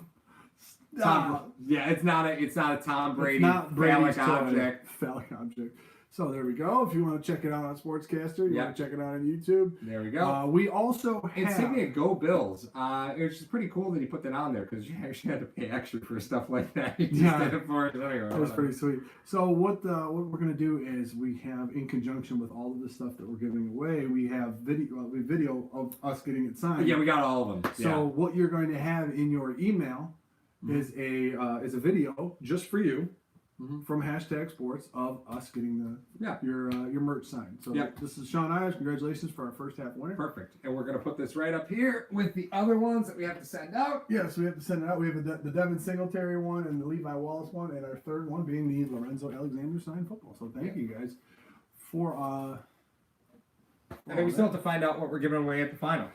It's not a Tom Brady phallic object. Phallic object. So there we go. If you want to check it out on Sportscaster, you want to check it out on YouTube. There we go. We also have insignia Go Bills. It's just pretty cool that he put that on there because you actually had to pay extra for stuff like that. He just did it for us anyway. That was pretty sweet. So what we're going to do is we have, in conjunction with all of the stuff that we're giving away, we have video of us getting it signed. Yeah, we got all of them. So what you're going to have in your email is a video just for you. From Hashtag Sports of us getting your merch signed. So this is Sean Ives. Congratulations for our first half winner. Perfect. And we're going to put this right up here with the other ones that we have to send out. Yes, we have to send it out. We have the Devin Singletary one and the Levi Wallace one, and our third one being the Lorenzo Alexander signed football. So thank you guys for and then we still have to find out what we're giving away at the final.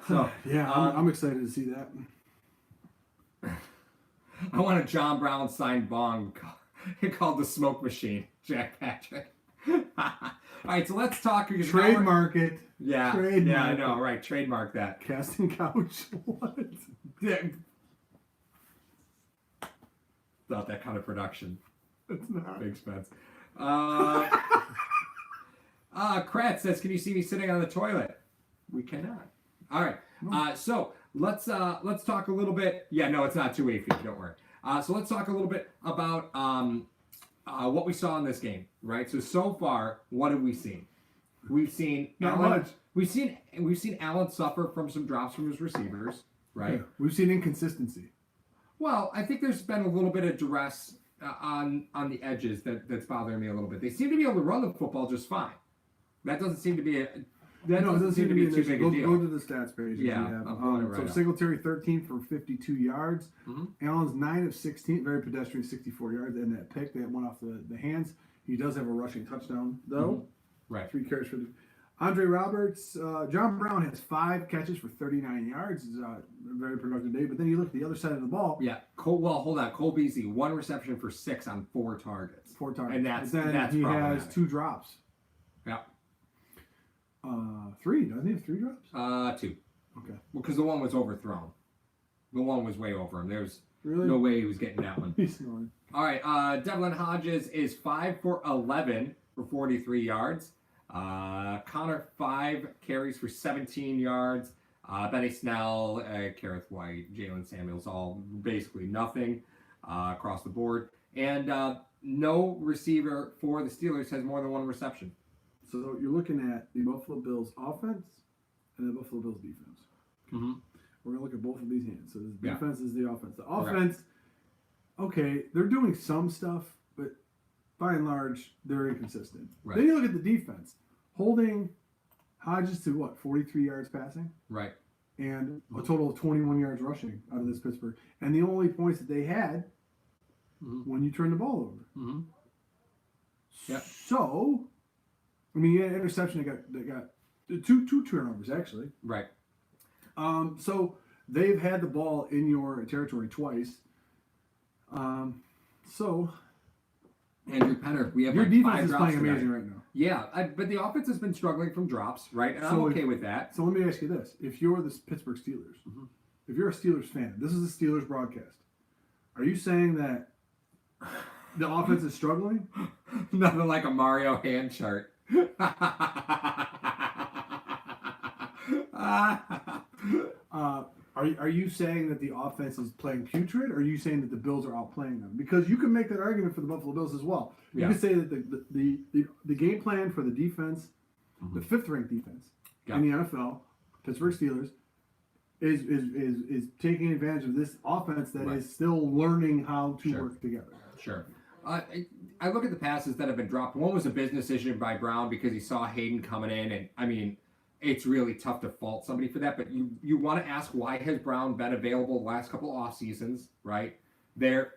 So I'm excited to see that. I want a John Brown signed bong called the Smoke Machine, Jack Patrick. All right, so let's talk. Trademark it. Yeah, I know, right? Trademark that. Casting couch. What? Not that kind of production. It's not. Big expense. Kratz says, "Can you see me sitting on the toilet?" We cannot. All right. So let's talk a little bit. Yeah, no, it's not 2 feet. Don't worry. So let's talk a little bit about what we saw in this game, right? So far, what have we seen? We've seen Allen. We've seen Allen suffer from some drops from his receivers, right? Yeah, we've seen inconsistency. Well, I think there's been a little bit of duress on the edges that's bothering me a little bit. They seem to be able to run the football just fine. That doesn't seem to be doesn't seem to be too big a deal. Go to the stats page. Yeah. So Singletary 13 for 52 yards. Allen's 9 of 16, very pedestrian, 64 yards, and that pick that went off the hands. He does have a rushing touchdown though. Right. 3 carries for the. Andre Roberts, John Brown has 5 catches for 39 yards. It's a very productive day. But then you look at the other side of the ball. Yeah. Hold on. Cole Beasley, 1 reception for 6 on 4 targets. 4 targets. And that's he has 2 drops. Yeah. 3, doesn't he have 3 drops? 2. Okay. Well, because the one was overthrown. The one was way over him. There's really? No way he was getting that one. He's snoring. All right. Devlin Hodges is 5 for 11 for 43 yards. Connor 5 carries for 17 yards. Benny Snell, Kareth White, Jalen Samuels, all basically nothing across the board. And no receiver for the Steelers has more than 1 reception. So you're looking at the Buffalo Bills offense and the Buffalo Bills defense. We're going to look at both of these hands. So the defense is the offense. The offense, okay, they're doing some stuff, but by and large, they're inconsistent. Right. Then you look at the defense. Holding Hodges to 43 yards passing? Right. And a total of 21 yards rushing out of this Pittsburgh. And the only points that they had when you turn the ball over. Yep. So, I mean, you had an interception that got two turnovers, actually. Right. So they've had the ball in your territory twice. So Andrew Penner, we have your defense 5 is drops playing tonight. amazing right now. Yeah, but the offense has been struggling from drops, right? And I'm okay with that. So let me ask you this: if you're the Pittsburgh Steelers, if you're a Steelers fan, this is a Steelers broadcast. Are you saying that the offense is struggling? Nothing like a Mario hand chart. Are Are you saying that the offense is playing putrid, or are you saying that the Bills are outplaying them? Because you can make that argument for the Buffalo Bills as well. You can say that the game plan for the defense, the fifth-ranked defense in the NFL, Pittsburgh Steelers, is taking advantage of this offense that is still learning how to work together. Sure. I look at the passes that have been dropped. One was a business decision by Brown because he saw Hayden coming in, and I mean, it's really tough to fault somebody for that. But you want to ask, why has Brown been available the last couple of off seasons, right? That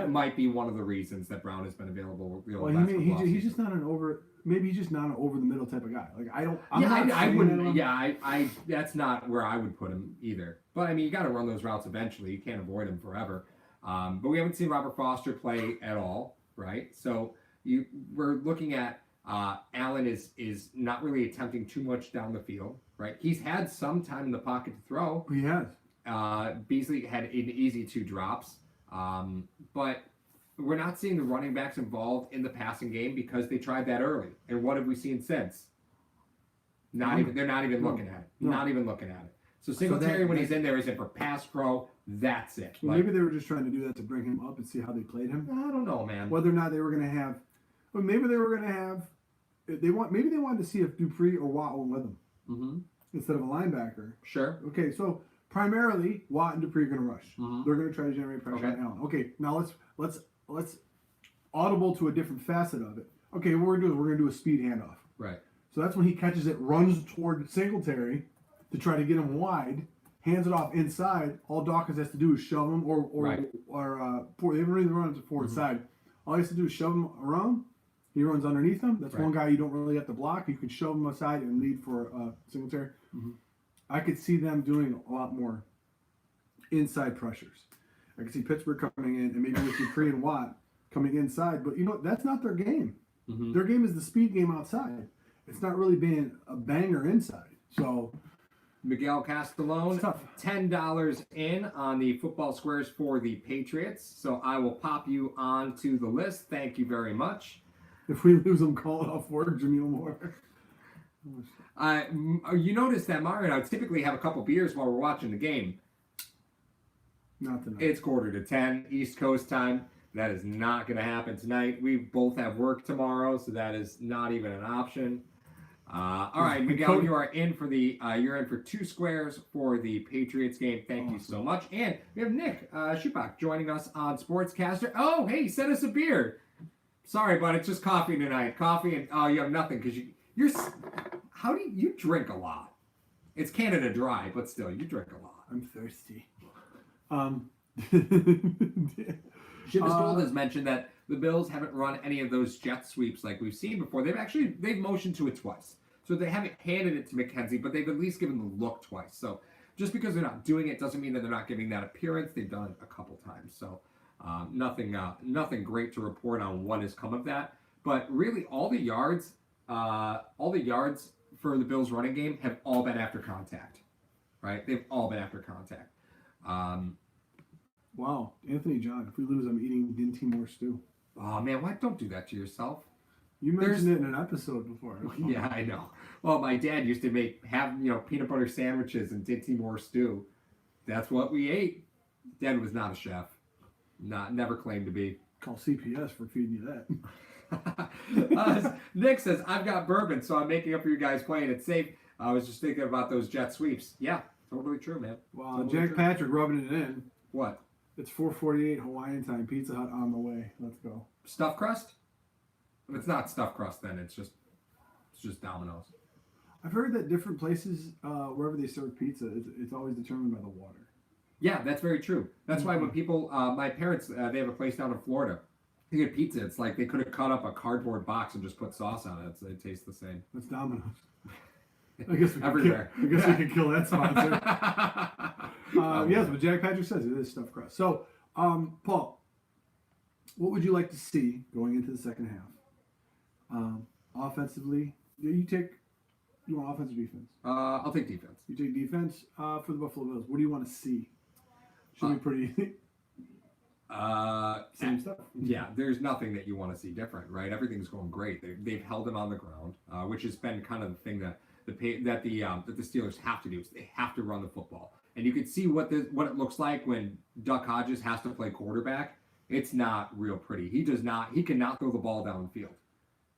might be one of the reasons that Brown has been available. He's just not an over. Maybe he's just not an over the middle type of guy. Like I wouldn't. That's not where I would put him either. But I mean, you got to run those routes eventually. You can't avoid them forever. But we haven't seen Robert Foster play at all, right? So we're looking at Allen is not really attempting too much down the field, right? He's had some time in the pocket to throw. He has. Beasley had an easy 2 drops, but we're not seeing the running backs involved in the passing game because they tried that early. And what have we seen since? They're not even looking at it. Not even looking at it. So Singletary, when he's in there, is in for pass pro. That's it. Well, maybe they were just trying to do that to bring him up and see how they played him. I don't know, man. Whether or not they were going to have, or maybe they were going to have. Maybe they wanted to see if Dupree or Watt went with him instead of a linebacker. Sure. Okay, so primarily Watt and Dupree are going to rush. They're going to try to generate pressure on Allen. Okay, now let's audible to a different facet of it. Okay, what we're going to do a speed handoff. Right. So that's when he catches it, runs toward Singletary to try to get him wide, hands it off inside. All Dawkins has to do is shove him, or they haven't really run to forward side. All he has to do is shove him around. He runs underneath him. That's one guy you don't really have to block. You can shove him aside and lead for Singletary. I could see them doing a lot more inside pressures. I could see Pittsburgh coming in, and maybe with Dupree and Watt coming inside. But that's not their game. Their game is the speed game outside. It's not really being a banger inside. So Miguel Castellone, $10 in on the football squares for the Patriots. So I will pop you onto the list. Thank you very much. If we lose them, call it off work, Jameel Moore. You notice that Mario and I typically have a couple beers while we're watching the game. Not tonight. It's 9:45 East Coast time. That is not going to happen tonight. We both have work tomorrow, so that is not even an option. All right, Miguel, you are in for you're in for 2 squares for the Patriots game. Thank you so much. And we have Nick Schupach joining us on Sportscaster. Oh, hey, send us a beer. Sorry, but it's just coffee tonight. Coffee and you have nothing because you drink a lot. It's Canada Dry, but still, you drink a lot. I'm thirsty. Chippas Gold has mentioned that the Bills haven't run any of those jet sweeps like we've seen before. They've motioned to it twice. So they haven't handed it to McKenzie, but they've at least given the look twice. So just because they're not doing it doesn't mean that they're not giving that appearance. They've done it a couple times. So nothing great to report on what has come of that. But really, all the yards for the Bills running game have all been after contact, right? They've all been after contact. Wow, Anthony John. If we lose, I'm eating Dinty Moore stew. Oh man, why don't do that to yourself? You mentioned it in an episode before. Yeah, I know. Well, my dad used to have peanut butter sandwiches and Dinty Moore stew. That's what we ate. Dad was not a chef. Never claimed to be. Call CPS for feeding you that. Nick says, I've got bourbon, so I'm making up for you guys playing it safe. I was just thinking about those jet sweeps. Yeah, totally true, man. Wow, totally Jack true. Patrick rubbing it in. What? It's 4:48 Hawaiian time. Pizza Hut on the way. Let's go. Stuffed crust? If it's not stuffed crust, then it's just Domino's. I've heard that different places, wherever they serve pizza, it's always determined by the water. Yeah, that's very true. That's why when people, my parents, they have a place down in Florida. You get pizza. It's like they could have cut up a cardboard box and just put sauce on it. So it tastes the same. That's Domino's. I guess we everywhere. we could kill that sponsor. Yes, but Jack Patrick says it is stuffed crust. So, Paul, what would you like to see going into the second half? Offensively, you want offense or defense? I'll take defense. You take defense for the Buffalo Bills. What do you want to see? Should be pretty. Same stuff. Yeah, there's nothing that you want to see different, right? Everything's going great. They've held him on the ground, which has been kind of the thing that the Steelers have to do. Is they have to run the football. and you can see what it looks like when Duck Hodges has to play quarterback. It's not real pretty. He cannot throw the ball downfield.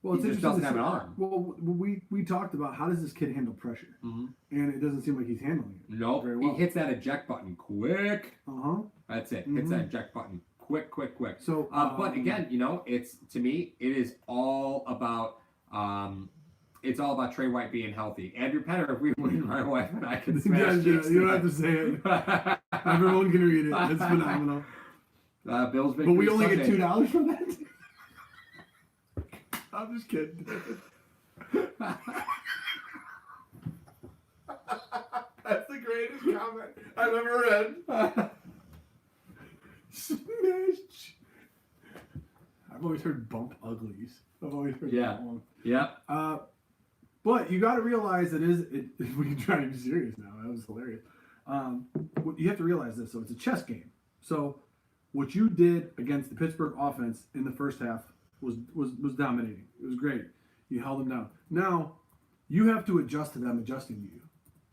Well, he just doesn't have an arm. Well, we talked about how does this kid handle pressure, and it doesn't seem like he's handling it. Nope, very well. He hits that eject button quick. That's it. Hits that eject button quick. So, but again, it's to me, it is all about. It's all about Trey White being healthy. Andrew Penner, if we win, my wife and I can smash you don't have to say it. Everyone can read it. It's phenomenal. Bills but we only get $2 from that. I'm just kidding. That's the greatest comment I've ever read. Smash. I've always heard bump uglies. I've always heard that one. Yeah. But you got to realize we can try to be serious now. That was hilarious. You have to realize this. So it's a chess game. So what you did against the Pittsburgh offense in the first half was dominating. It was great. You held them down. Now you have to adjust to them adjusting to you.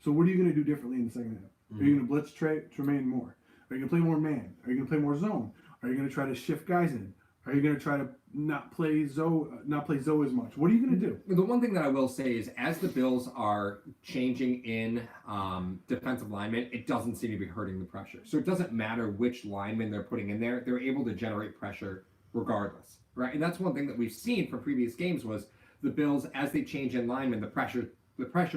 So what are you going to do differently in the second half? Are you going to blitz Tremaine more? Are you going to play more man? Are you going to play more zone? Are you going to try to shift guys in? Are you going to try to not play Zoe as much? What are you going to do? The one thing that I will say is, as the Bills are changing in defensive linemen, it doesn't seem to be hurting the pressure. So it doesn't matter which linemen they're putting in there; they're able to generate pressure regardless, right? And that's one thing that we've seen from previous games was the Bills, as they change in linemen, the pressure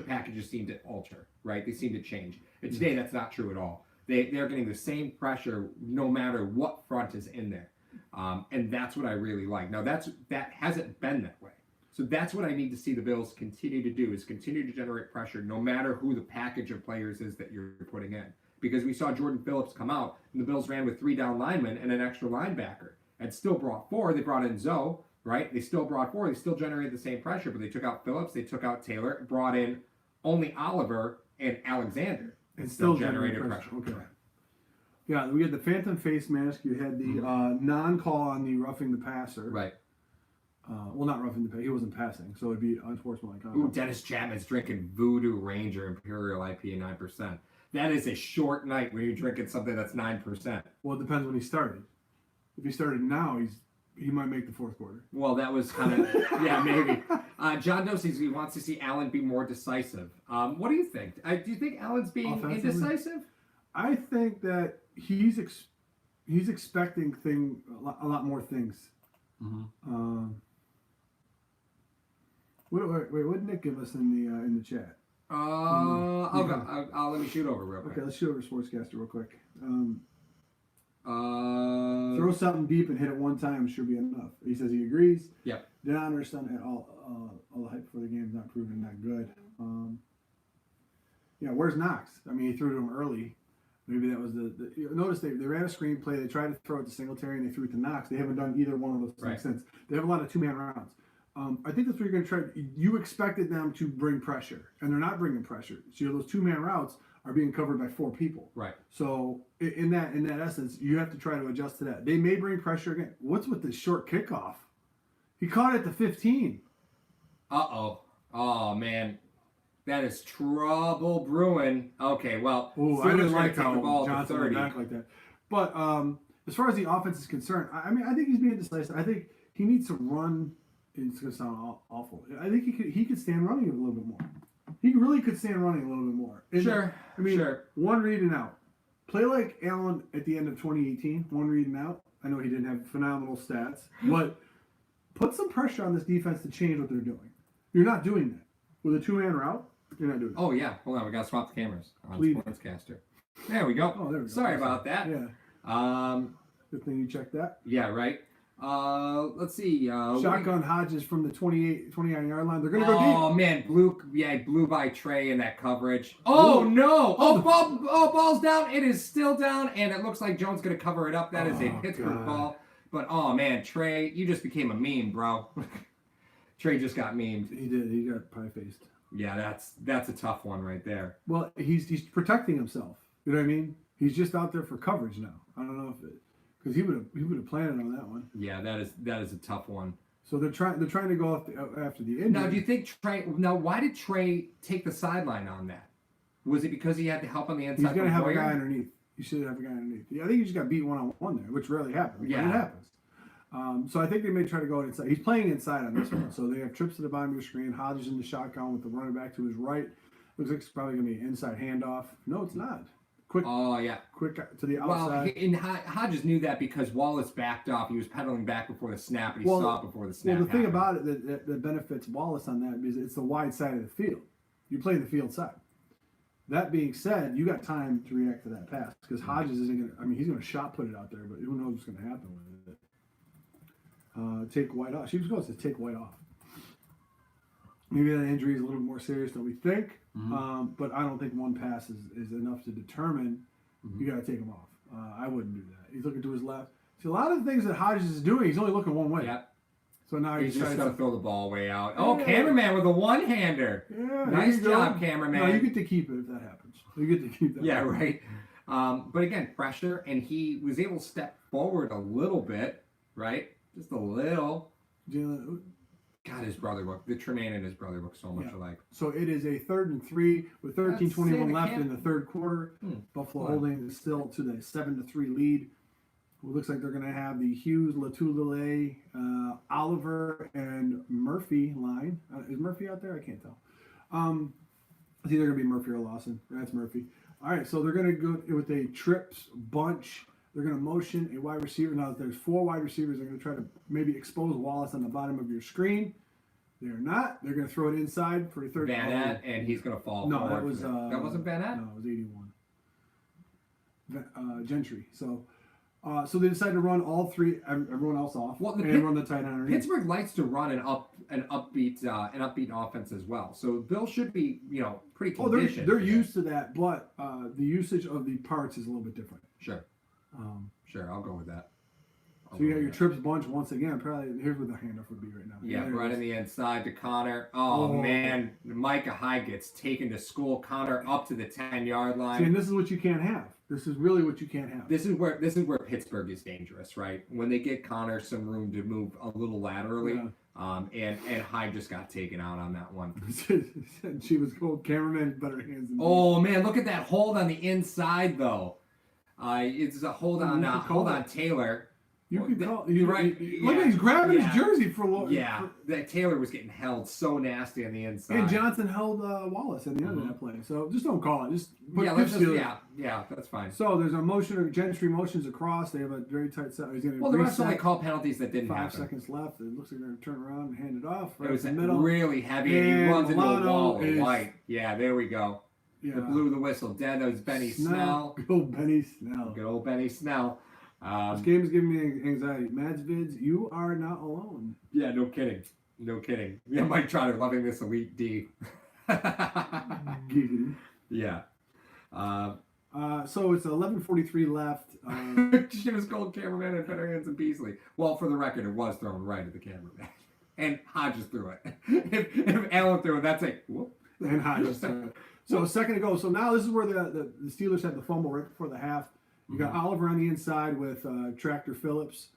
packages seem to alter, right? They seem to change. And today, that's not true at all. They're getting the same pressure no matter what front is in there. And that's what I really like. Now, that hasn't been that way. So that's what I need to see the Bills continue to do, is continue to generate pressure no matter who the package of players is that you're putting in. Because we saw Jordan Phillips come out, and the Bills ran with 3 down linemen and an extra linebacker, and still brought 4. They brought in Zoe, right? They still brought 4. They still generated the same pressure, but they took out Phillips, they took out Taylor, brought in only Oliver and Alexander, and still generated pressure. Okay. Yeah, we had the phantom face mask. You had the non-call on the roughing the passer. Right. Well, not roughing the passer. He wasn't passing, so it'd be unsportsmanlike. Ooh, Dennis Chapman's drinking Voodoo Ranger Imperial IPA 9%. That is a short night when you're drinking something that's 9%. Well, it depends when he started. If he started now, he might make the fourth quarter. Well, that was kind of, yeah, maybe. John Doe says he wants to see Allen be more decisive. What do you think? Do you think Allen's being indecisive? I think that he's expecting a lot more things. What did Nick give us in the chat? I'll let me shoot over real quick. Okay, let's shoot over Sportscaster real quick. Throw something deep and hit it one time should be enough. He says he agrees. Yep. Did not understand at all the hype for the game is not proven not good. Where's Knox? I mean, he threw to him early. Maybe that was notice they ran a screenplay. They tried to throw it to Singletary and they threw it to Knox. They haven't done either one of those things since. They have a lot of 2-man rounds. I think that's what you're going to try. You expected them to bring pressure, and they're not bringing pressure. So those 2-man routes are being covered by 4 people. Right. So in that essence, you have to try to adjust to that. They may bring pressure again. What's with this short kickoff? He caught it at the 15. Oh man. That is trouble brewing. Okay, well, I didn't like how Johnson went back like that. But as far as the offense is concerned, I think he's being decisive. I think he needs to run. It's going to sound awful. I think he could stand running a little bit more. He really could stand running a little bit more. And, one read and out. Play like Allen at the end of 2018. One read and out. I know he didn't have phenomenal stats, but put some pressure on this defense to change what they're doing. You're not doing that with a 2-man route. You're not doing that. Oh yeah, hold on. We got to swap the cameras on Sportscaster. There we go. Oh, there we go. Sorry about that. Yeah. Good thing you checked that. Yeah. Right. Let's see. Shotgun Hodges from the 29-yard line. They're gonna go deep. Oh man, blew by Trey in that coverage. Oh no! Ball's down. It is still down, and it looks like Jones gonna cover it up. That is a Pittsburgh ball. But oh man, Trey, you just became a meme, bro. Trey just got memed. He did. He got pie-faced. Yeah, that's a tough one right there. Well, he's protecting himself. You know what I mean? He's just out there for coverage now. I don't know if because he would have planted on that one. Yeah, that is a tough one. So they're trying to go after the injury. Now, do you think Trey? Now, why did Trey take the sideline on that? Was it because he had the help on the inside? He's going to have a guy underneath. You should have a guy underneath. Yeah, I think he just got beat one-on-one there, which rarely happens. Yeah. But it happens. So I think they may try to go inside. He's playing inside on this one. So they have trips to the bottom of your screen. Hodges in the shotgun with the running back to his right. Looks like it's probably going to be an inside handoff. No, it's not. Quick. Oh, yeah. Quick to the outside. Well, and Hodges knew that because Wallace backed off. He was pedaling back before the snap, and he saw it before the snap. Well, the thing about it that benefits Wallace on that is it's the wide side of the field. You play the field side. That being said, you got time to react to that pass because Hodges isn't going to. I mean, he's going to shot put it out there, but who knows what's going to happen with it. Take White off. She was going to take White off. Maybe that injury is a little more serious than we think, but I don't think one pass is enough to determine you got to take him off. I wouldn't do that. He's looking to his left. See, a lot of the things that Hodges is doing, he's only looking one way. Yep. So now he's just going to throw the ball way out. Oh, cameraman with a one-hander. Yeah, nice job, cameraman. No, you get to keep it if that happens. You get to keep that. Yeah, right. But again, pressure, and he was able to step forward a little bit, right? Just a little. God, his brother the Tremaine and his brother look so much alike. So it is a 3rd and 3 with 13:21 left in the third quarter. Buffalo holding still to the 7-3 lead. It looks like they're going to have the Hughes, Latulele, Oliver, and Murphy line. Is Murphy out there? I can't tell. It's either going to be Murphy or Lawson. That's Murphy. All right, so they're going to go with a trips bunch. They're going to motion a wide receiver. Now, there's 4 wide receivers. They're going to try to maybe expose Wallace on the bottom of your screen. They're not. They're going to throw it inside for a third. Van Ness, and he's going to fall no, forward. That was, that wasn't Van Ness? No, it was 81. Gentry. So they decided to run all 3, everyone else off, and run the tight end underneath. Pittsburgh likes to run an upbeat offense as well. So Bill should be, pretty conditioned. They're used to that, but the usage of the parts is a little bit different. Sure. Sure, I'll go with that. So you got your trips bunch once again. Probably here's where the handoff would be right now. Yeah, right on the inside to Connor. Oh man, Micah Hyde gets taken to school. Connor up to the 10-yard line. See, and this is what you can't have. This is really what you can't have. This is where Pittsburgh is dangerous, right? When they get Connor some room to move a little laterally, and Hyde just got taken out on that one. She was cold. Cameraman better hands than me. Oh man, look at that hold on the inside though. It's a hold on Taylor. You can call. You're right. Look at he's grabbing his jersey for a long. Yeah, that Taylor was getting held so nasty on the inside. And Johnson held Wallace at the end of that play. So just don't call it. Yeah, that's fine. So there's a motion of Gentry motions across. They have a very tight set. He's the rest only call penalties that didn't happen. 5 seconds left. It looks like they're going to turn around and hand it off. Right, it was in the middle. Really heavy, and he runs into a wall of white. Yeah, there we go. Yeah. It blew the whistle. Dead. That was Benny Snell. Good old Benny Snell. Good old Benny Snell. This game is giving me anxiety. Mads Vids, you are not alone. Yeah, no kidding. No kidding. Yeah, Mike Trotter loving this Elite D. Yeah. So it's 11:43 left. She was called cameraman and better hands and Beasley. Well, for the record, it was thrown right at the cameraman. And Hodges threw it. If Allen threw it, that's it. Whoop. And Hodges threw it. So a second ago. So now this is where the Steelers had the fumble right before the half. You got Oliver on the inside with Tractor Phillips.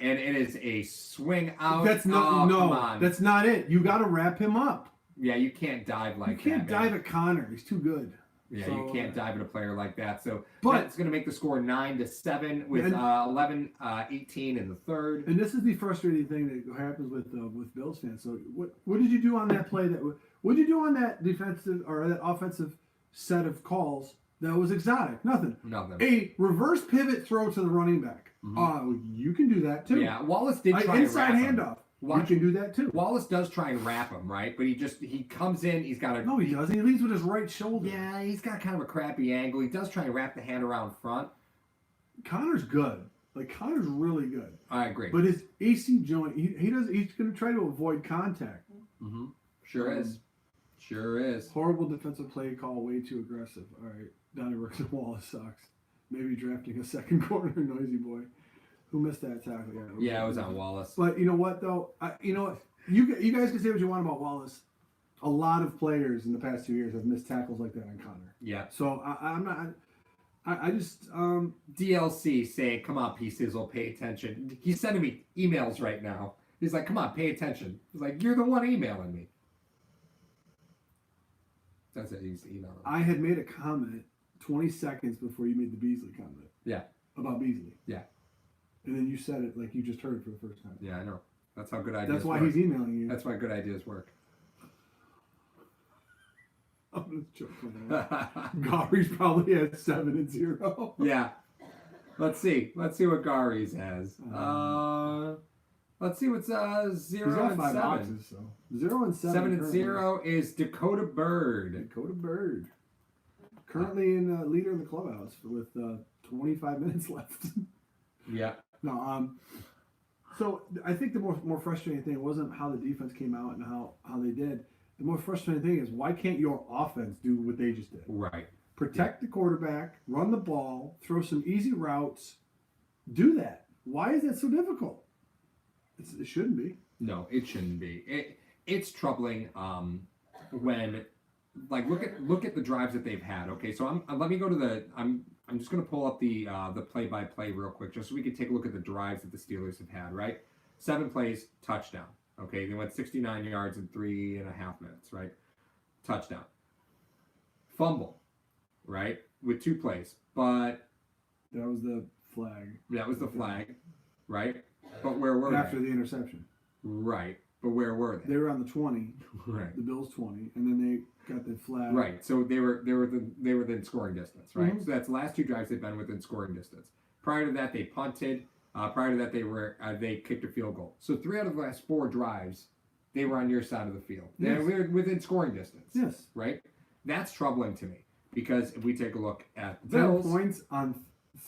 And it is a swing out. That's not that's not it. You got to wrap him up. Yeah, you can't dive like that. You can't dive at Connor. He's too good. Yeah, you can't dive at a player like that. So that's going to make the score 9-7 with 11-18 in the third. And this is the frustrating thing that happens with Bills fans. So what did you do on that play? What did you do on that defensive or that offensive set of calls? That was exotic. Nothing. A reverse pivot throw to the running back. You can do that too. Yeah, Wallace did try inside handoff. You can do that too. Wallace does try and wrap him, right? But he comes in. He's got a no. He doesn't. He leads with his right shoulder. Yeah, he's got kind of a crappy angle. He does try and wrap the hand around front. Connor's good. Connor's really good. I agree. But his AC joint, he's going to try to avoid contact. Sure is. Sure is. Horrible defensive play call. Way too aggressive. All right. Donnie Brooks and Wallace sucks. Maybe drafting a second corner, noisy boy. Who missed that tackle? Yeah, it was on Wallace. But you know what, though? You guys can say what you want about Wallace. A lot of players in the past 2 years have missed tackles like that on Connor. Yeah. So I'm not. I just DLC saying, "Come on, P Sizzle, pay attention." He's sending me emails right now. He's like, "Come on, pay attention." He's like, "You're the one emailing me." That's it. He's email. I had made a comment 20 seconds before you made the Beasley comment. Yeah. About Beasley. Yeah. And then you said it like you just heard it for the first time. Yeah, I know. That's how good ideas That's why work. he's emailing you. That's why good ideas work. I'm just joking. Gary's probably at 7-0. Yeah. Let's see. Let's see what Gary's has. Let's see what's 0 He's and got 5 7. boxes, so 0 and 7. 7 and 0 is Dakota Bird. Dakota Bird. Currently in leader in the clubhouse with 25 minutes left. Yeah. No, so I think the more frustrating thing wasn't how the defense came out and how they did. The more frustrating thing is why can't your offense do what they just did? Right. Protect the quarterback, run the ball, throw some easy routes. Do that. Why is that so difficult? It shouldn't be. No, it shouldn't be. It's troubling when look at the drives that they've had. Okay, so let me go to I'm just gonna pull up the play-by-play real quick just so we can take a look at the drives that the Steelers have had. Right, 7 plays, touchdown. Okay, they went 69 yards in 3.5 minutes. Right, touchdown. Fumble, right, with 2 plays, but that was the flag. That was the flag, right? But where were they? After the interception. Right. But where were they? They were on the 20. Right. The Bills 20, and then they got the flag. Right. So they were within scoring distance, right? Mm-hmm. So that's the last 2 drives they've been within scoring distance. Prior to that, they punted. Prior to that, they kicked a field goal. So 3 out of the last 4 drives, they were on your side of the field. Yes. We were within scoring distance. Yes. Right. That's troubling to me because if we take a look at the 10 Bills, points on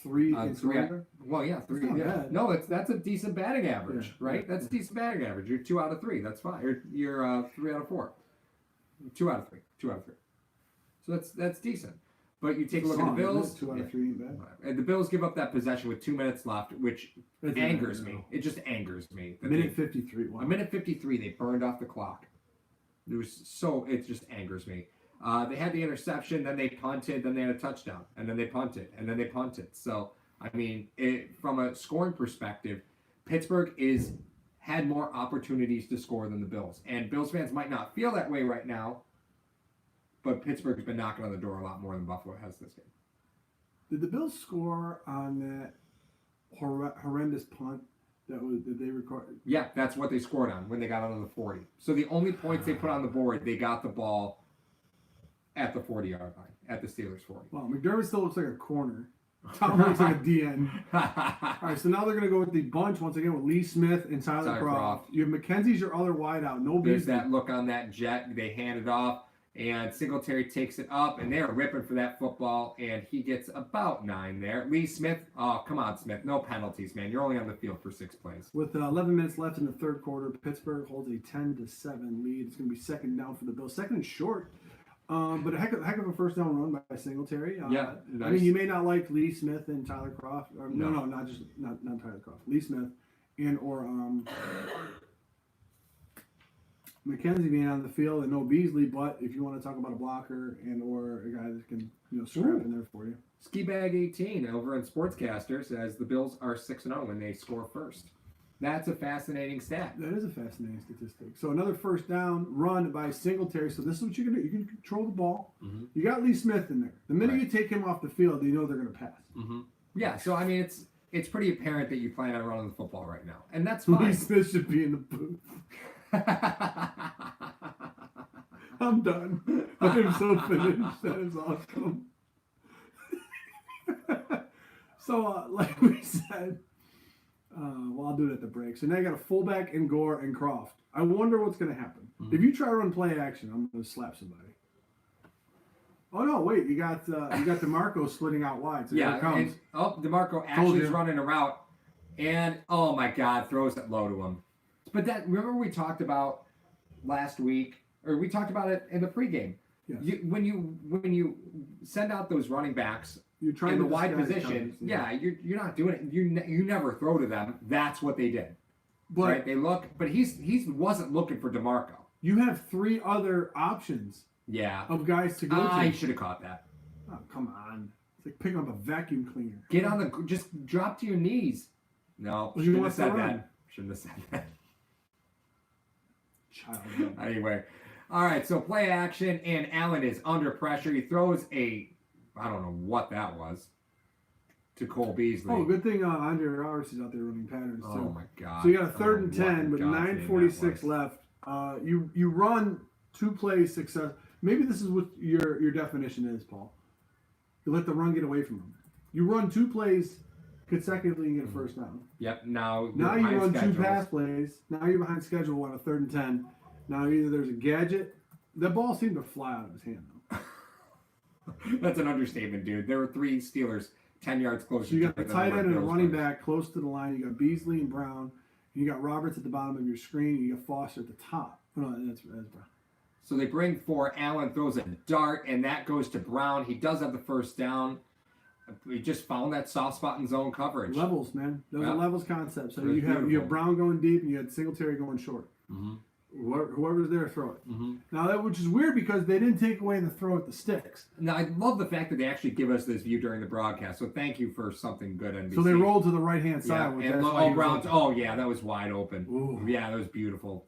3 in scoring. Well, yeah, 3. That's not Yeah, bad. no, that's a decent batting average, Yeah. right? That's a decent batting average. You're 2 out of 3. That's fine. You're 3 out of 4. 2 out of 3. 2 out of 3. So that's decent. But you take a look at the Bills. 2 out of 3 ain't bad. And the Bills give up that possession with 2 minutes left, which That's angers bad, me. It just angers me. A minute 53. Wow. A minute 53, they burned off the clock. It just angers me. They had the interception, then they punted, then they had a touchdown, and then they punted, and then they punted. So, I mean, from a scoring perspective, Pittsburgh had more opportunities to score than the Bills. And Bills fans might not feel that way right now, but Pittsburgh's been knocking on the door a lot more than Buffalo has this game. Did the Bills score on that horrendous punt that they recorded? Yeah, that's what they scored on when they got onto the 40. So the only points they put on the board, they got the ball at the 40-yard line, at the Steelers' 40. Wow, McDermott still looks like a corner. Tom looks like a DN. All right, so now they're going to go with the bunch once again with Lee Smith and Tyler Croft. You have McKenzie's your other wideout. No There's Beasley. that look on that jet. They hand it off, and Singletary takes it up, and they're ripping for that football, and he gets about 9 there. Lee Smith, oh, come on, Smith. No penalties, man. You're only on the field for 6 plays. With 11 minutes left in the third quarter, Pittsburgh holds a 10-7 lead. It's going to be second down for the Bills. Second and short. But a heck of a first down run by Singletary. Yeah, nice. I mean, you may not like Lee Smith and Tyler Croft. No, not Tyler Croft. Lee Smith or McKenzie being on the field and no Beasley. But if you want to talk about a blocker and or a guy that can scrap in there for you. Ski Bag 18 over on Sportscaster says the Bills are 6-0 when they score first. That's a fascinating stat. That is a fascinating statistic. So another first down run by Singletary. So this is what you're going to do. You can control the ball. Mm-hmm. You got Lee Smith in there. The minute you take him off the field, you know they're going to pass. Mm-hmm. Yeah, so I mean, it's pretty apparent that you plan on running the football right now. And that's fine. Lee Smith should be in the booth. I'm done. I'm so finished. That is awesome. So, like we said, I'll do it at the break. So now you got a fullback in Gore and Croft. I wonder what's going to happen. Mm-hmm. If you try to run play action, I'm going to slap somebody. Oh no! Wait, you got DeMarco splitting out wide. So yeah, here it comes. DeMarco actually is running a route, and oh my God, throws it low to him. But remember we talked about last week, or we talked about it in the pregame. Yes. When you send out those running backs. You're trying in the to wide position, you're not doing it. You never throw to them. That's what they did. But right? They look, but he wasn't looking for DeMarco. You have 3 other options. Yeah. Of guys to go to. He should have caught that. Oh, come on! It's like picking up a vacuum cleaner. Get on just drop to your knees. No, shouldn't have said that. Shouldn't have said that. Child. Anyway. All right, so play action, and Allen is under pressure. He throws I don't know what that was, to Cole Beasley. Oh, good thing Andre Roberts is out there running patterns too. Oh my God! So you got a 3rd and 10 with 9:46 left. You run 2 plays success. Maybe this is what your definition is, Paul. You let the run get away from them. You run 2 plays consecutively and get a first down. Yep. Now you run 2 pass plays. Now you're behind schedule on a 3rd and 10. Now either there's a gadget. That ball seemed to fly out of his hand though. That's an understatement, dude. There were 3 Steelers 10 yards closer. So you got the tight end and a running back close to the line. You got Beasley and Brown. You got Roberts at the bottom of your screen. You got Foster at the top. No, that's Brown. So they bring 4. Allen throws a dart, and that goes to Brown. He does have the first down. We just found that soft spot in zone coverage. Levels, man. That was a levels concept. So you have Brown going deep, and you had Singletary going short. Mm-hmm. Whoever's there, throw it. Mm-hmm. Now, which is weird because they didn't take away the throw at the sticks. Now, I love the fact that they actually give us this view during the broadcast. So thank you for something good, NBC. So they rolled to the right-hand side. Yeah, and Brown's. Oh, yeah, that was wide open. Ooh. Yeah, that was beautiful.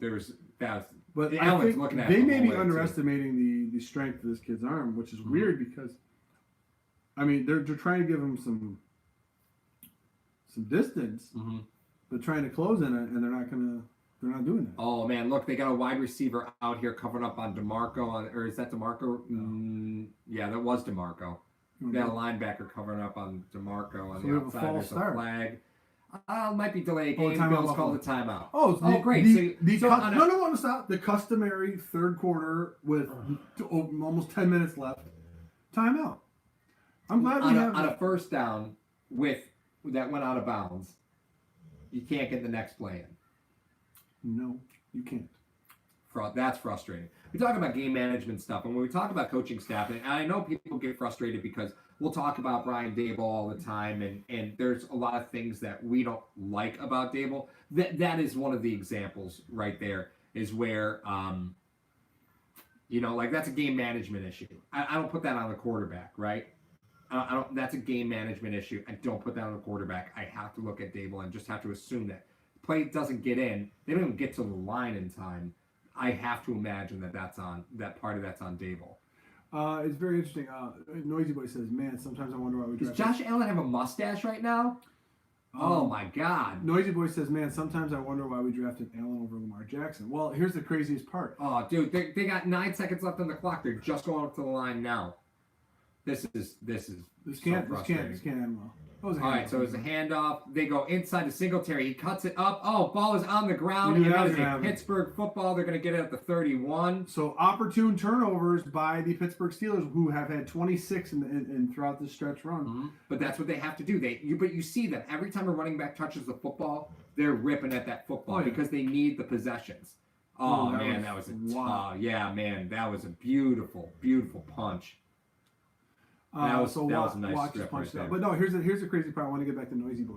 But I think looking at they may be underestimating the strength of this kid's arm, which is weird because, I mean, they're trying to give him some distance, but trying to close in it, and they're not doing that. Oh man, look, they got a wide receiver out here covering up on DeMarco, or is that DeMarco? No. Yeah, that was DeMarco. They got a linebacker covering up on DeMarco on the outside. There's a flag. Might be delayed game. Bill's called a timeout. Oh, great. No, stop. The customary 3rd quarter with almost 10 minutes left. Timeout. I'm glad we have on a first down that went out of bounds. You can't get the next play in. No, you can't. That's frustrating. We talk about game management stuff, and when we talk about coaching staff, and I know people get frustrated because we'll talk about Brian Daboll all the time, and there's a lot of things that we don't like about Daboll. That is one of the examples right there, is where, that's a game management issue. I don't put that on the quarterback, right? I don't. That's a game management issue. I don't put that on the quarterback. I have to look at Daboll and just have to assume that play doesn't get in. They don't even get to the line in time. I have to imagine that part of that's on Daboll. It's very interesting. Noisy Boy says, "Man, sometimes I wonder why we." Does Josh Allen have a mustache right now? Oh my God! Noisy Boy says, "Man, sometimes I wonder why we drafted Allen over Lamar Jackson." Well, here's the craziest part. Oh, dude, they got 9 seconds left on the clock. They're just going up to the line now. This can't end well. All right, so it's a handoff. They go inside to Singletary. He cuts it up. Oh, ball is on the ground. And that is a Pittsburgh football. They're going to get it at the 31. So opportune turnovers by the Pittsburgh Steelers, who have had 26 in throughout this stretch run. Mm-hmm. But that's what they have to do. But you see them every time a running back touches the football, they're ripping at that football because they need the possessions. Oh man, that was that was a beautiful, beautiful punch. That was a nice strip right there. But no, here's the crazy part. I want to get back to Noisy Boy.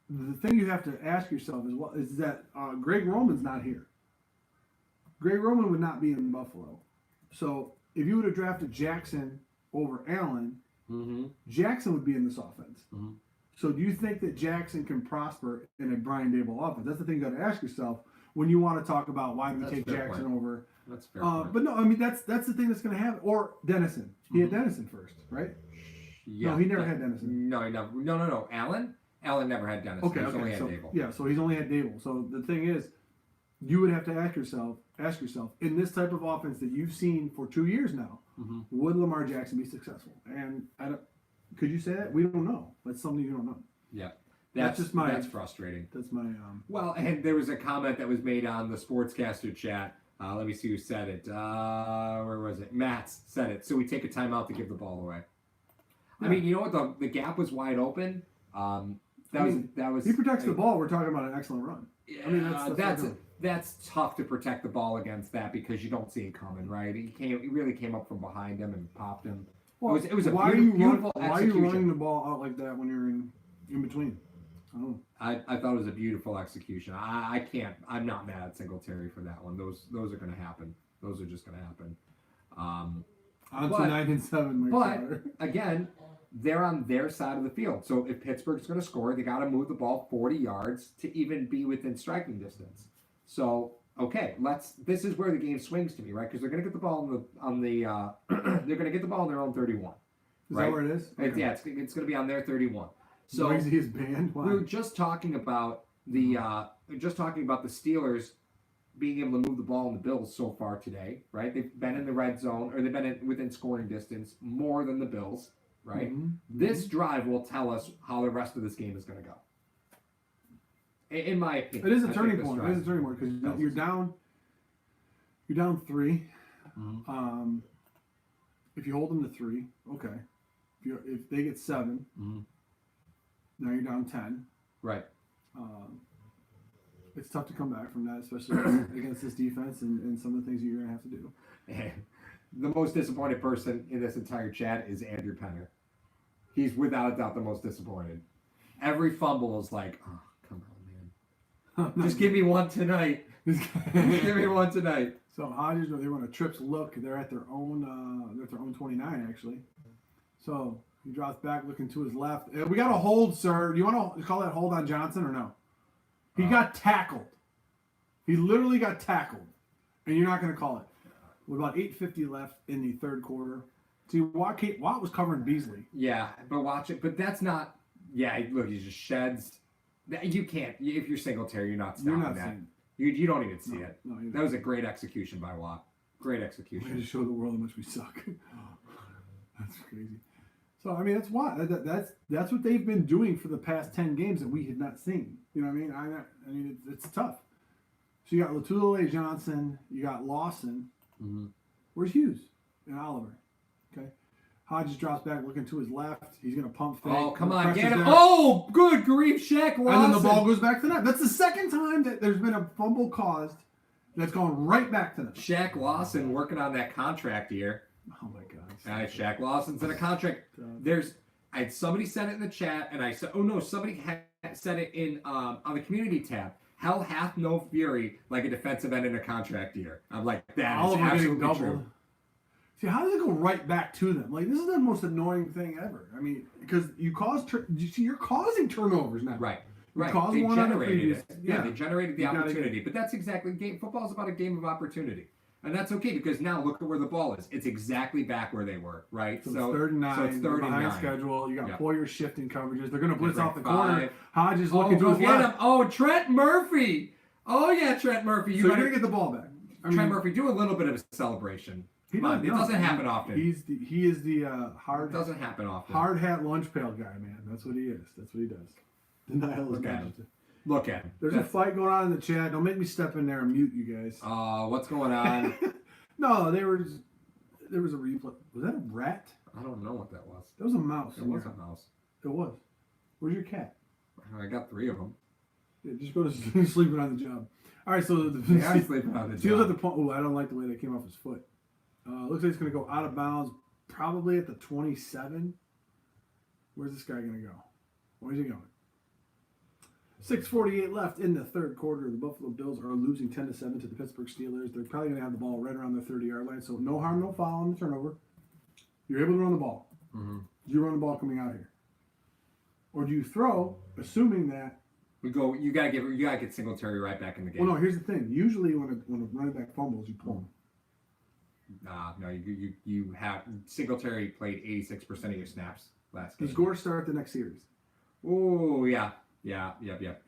The thing you have to ask yourself is that Greg Roman's not here. Greg Roman would not be in Buffalo. So if you would have drafted Jackson over Allen, Jackson would be in this offense. Mm-hmm. So do you think that Jackson can prosper in a Brian Daboll offense? That's the thing you got to ask yourself when you want to talk about why do we take Jackson over. That's fair. But no, I mean that's the thing that's going to happen. Or Dennison. He had Dennison first, right? Yeah. No, he never had Dennison. No, he never. No. Allen never had Dennison. Okay. Only had Daboll. Yeah, so he's only had Daboll. So the thing is, you would have to ask yourself, in this type of offense that you've seen for 2 years now, would Lamar Jackson be successful? And could you say that? We don't know. That's something you don't know. Yeah. That's frustrating. That's my Well, and there was a comment that was made on the Sportscaster chat. Let me see who said it. Where was it? Matt said it. So we take a timeout to give the ball away. Yeah. I mean, you know what? The gap was wide open. That was. He protects the ball. We're talking about an excellent run. I mean, that's tough to protect the ball against that because you don't see it coming, right? He really came up from behind him and popped him. Well, it was a beautiful execution. Why are you running the ball out like that when you're in between? I thought it was a beautiful execution. I'm not mad at Singletary for that one. Those are going to happen. Those are just going to happen. On to 9-7. But again, they're on their side of the field. So if Pittsburgh's going to score, they got to move the ball 40 yards to even be within striking distance. So okay, this is where the game swings to me, right? Because they're going to get the ball they're going to get the ball on their own 31. Is right? that where it is? Okay. Yeah, it's going to be on their 31. So Noisy is banned. Why? we were just talking about the Steelers being able to move the ball in the Bills so far today, right? They've been in the red zone, or they've been within scoring distance more than the Bills, right? Mm-hmm. This drive will tell us how the rest of this game is going to go. In my opinion, it is a turning point. It is a turning point because you're down 3. Mm-hmm. If you hold them to 3, okay. If they get 7, mm-hmm. now you're down 10. Right. It's tough to come back from that, especially against this defense and some of the things that you're going to have to do. And the most disappointed person in this entire chat is Andrew Penner. He's without a doubt the most disappointed. Every fumble is like, oh, come on, man. Just give me one tonight. Just give me one tonight. So Hodges, they run a trips look. They're at their own 29 actually. So he drops back, looking to his left. We got a hold, sir. Do you want to call that hold on Johnson or no? He got tackled. He literally got tackled, and you're not going to call it. With about 8:50 left in the third quarter. See, Watt was covering Beasley. Yeah, but watch it. But that's not. Yeah, look, he just sheds. You can't. If you're Singletary, you're not stopping that. You don't even see it. No, that was a great execution by Watt. Great execution. Way to show the world how much we suck. That's crazy. So I mean, that's Watt. That's what they've been doing for the past 10 games that we had not seen. You know what I mean? I mean, it's tough. So you got Latulele Johnson. You got Lawson. Mm-hmm. Where's Hughes and Oliver? Okay. Hodges drops back, looking to his left. He's going to pump fake. Oh, come on. Get him. Oh, good grief, Shaq Lawson. And then the ball goes back to them. That's the second time that there's been a fumble caused that's gone right back to them. Shaq Lawson working on that contract year. Oh, my God. Shaq Lawson's in a contract. Somebody said it in the chat, and I said, oh, no, somebody had said it in on the community tab. Hell hath no fury like a defensive end in a contract year. I'm like, that is absolutely true. See, how does it go right back to them? Like, this is the most annoying thing ever. I mean, because you're causing turnovers now. Right. They generated it. Yeah, they generated the opportunity. But that's exactly football is about a game of opportunity. And that's okay because now look at where the ball is. It's exactly back where they were, right? So it's 3rd and 9. So it's 3rd and 9. Behind schedule. You got Poyer shifting coverages. They're going to blitz off the corner. Hodges looking to his get left. Him. Oh, Trent Murphy. Oh, yeah, Trent Murphy. You're going to get the ball back. Trent Murphy, do a little bit of a celebration. It doesn't happen often. He is the hard. It doesn't happen often. Hard hat lunch pail guy, man. That's what he is. That's what he does. Denial is magic. Look at him. There's a fight going on in the chat. Don't make me step in there and mute you guys. What's going on? No, there was a replay. Was that a rat? I don't know what that was. That was a mouse. It was a mouse. It was. Where's your cat? I got 3 of them. Yeah, just go to sleeping on the job. All right, so I'm sleeping on the job. At the point. Oh, I don't like the way that came off his foot. Looks like it's going to go out of bounds, probably at the 27. Where's this guy going to go? Where's he going? 6:48 left in the third quarter. The Buffalo Bills are losing 10-7 to the Pittsburgh Steelers. They're probably going to have the ball right around their 30-yard line, so no harm, no foul on the turnover. You're able to run the ball. Mm-hmm. Do you run the ball coming out here, or do you throw, assuming that we go? You gotta get Singletary right back in the game. Well, no. Here's the thing. Usually, when a running back fumbles, you pull him. No, you have Singletary played 86% of your snaps last game. Does Gore start the next series? Oh yeah. You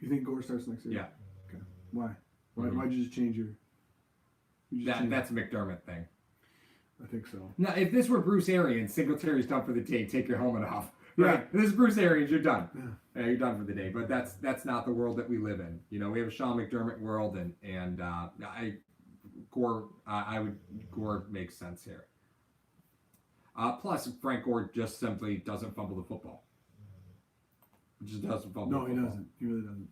think Gore starts next series? Yeah. Okay. Why? Why'd you just change your? That's a McDermott thing. I think so. Now, if this were Bruce Arians, Singletary's done for the day. Take your helmet off. Right. Yeah. This is Bruce Arians. You're done. Yeah. You're done for the day. But that's not the world that we live in. You know, we have a Sean McDermott world, and Gore makes sense here. Plus, Frank Gore just simply doesn't fumble the football. Just doesn't fumble. No, he doesn't. He really doesn't.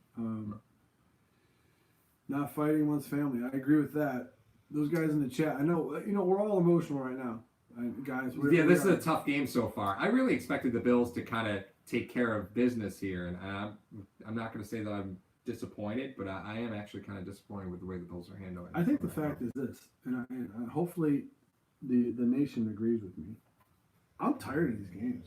Not fighting one's family. I agree with that. Those guys in the chat. I know. You know, we're all emotional right now, guys. This is a tough game so far. I really expected the Bills to kind of take care of business here, and I'm not going to say that I'm disappointed, but I am actually kind of disappointed with the way the Bills are handling it. I think the fact is this, and hopefully the nation agrees with me. I'm tired of these games.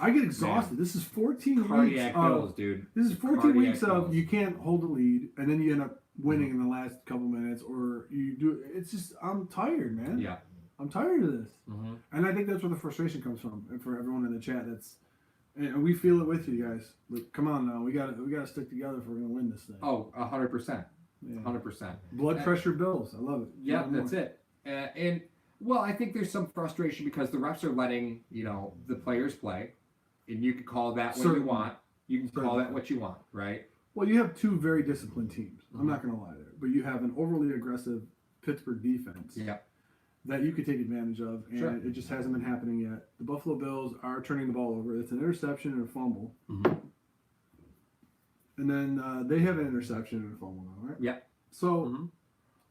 I get exhausted. Man. This is 14 cardiac weeks bills, dude. This is 14 weeks of you can't hold the lead, and then you end up winning in the last couple minutes, or you do. It's just I'm tired, man. Yeah, I'm tired of this, and I think that's where the frustration comes from. And for everyone in the chat, and we feel it with you guys. Like, come on now, we got to stick together if we're gonna win this thing. Oh, 100%, 100%. Blood pressure bills. I love it. Yeah, that's it. And well, I think there's some frustration because the refs are letting the players play, and you can call that what you want. You can call that what you want, right? Well, you have two very disciplined teams. I'm not going to lie there, but you have an overly aggressive Pittsburgh defense that you could take advantage of, and it just hasn't been happening yet. The Buffalo Bills are turning the ball over. It's an interception and a fumble, and then they have an interception and a fumble now, right? Yeah. So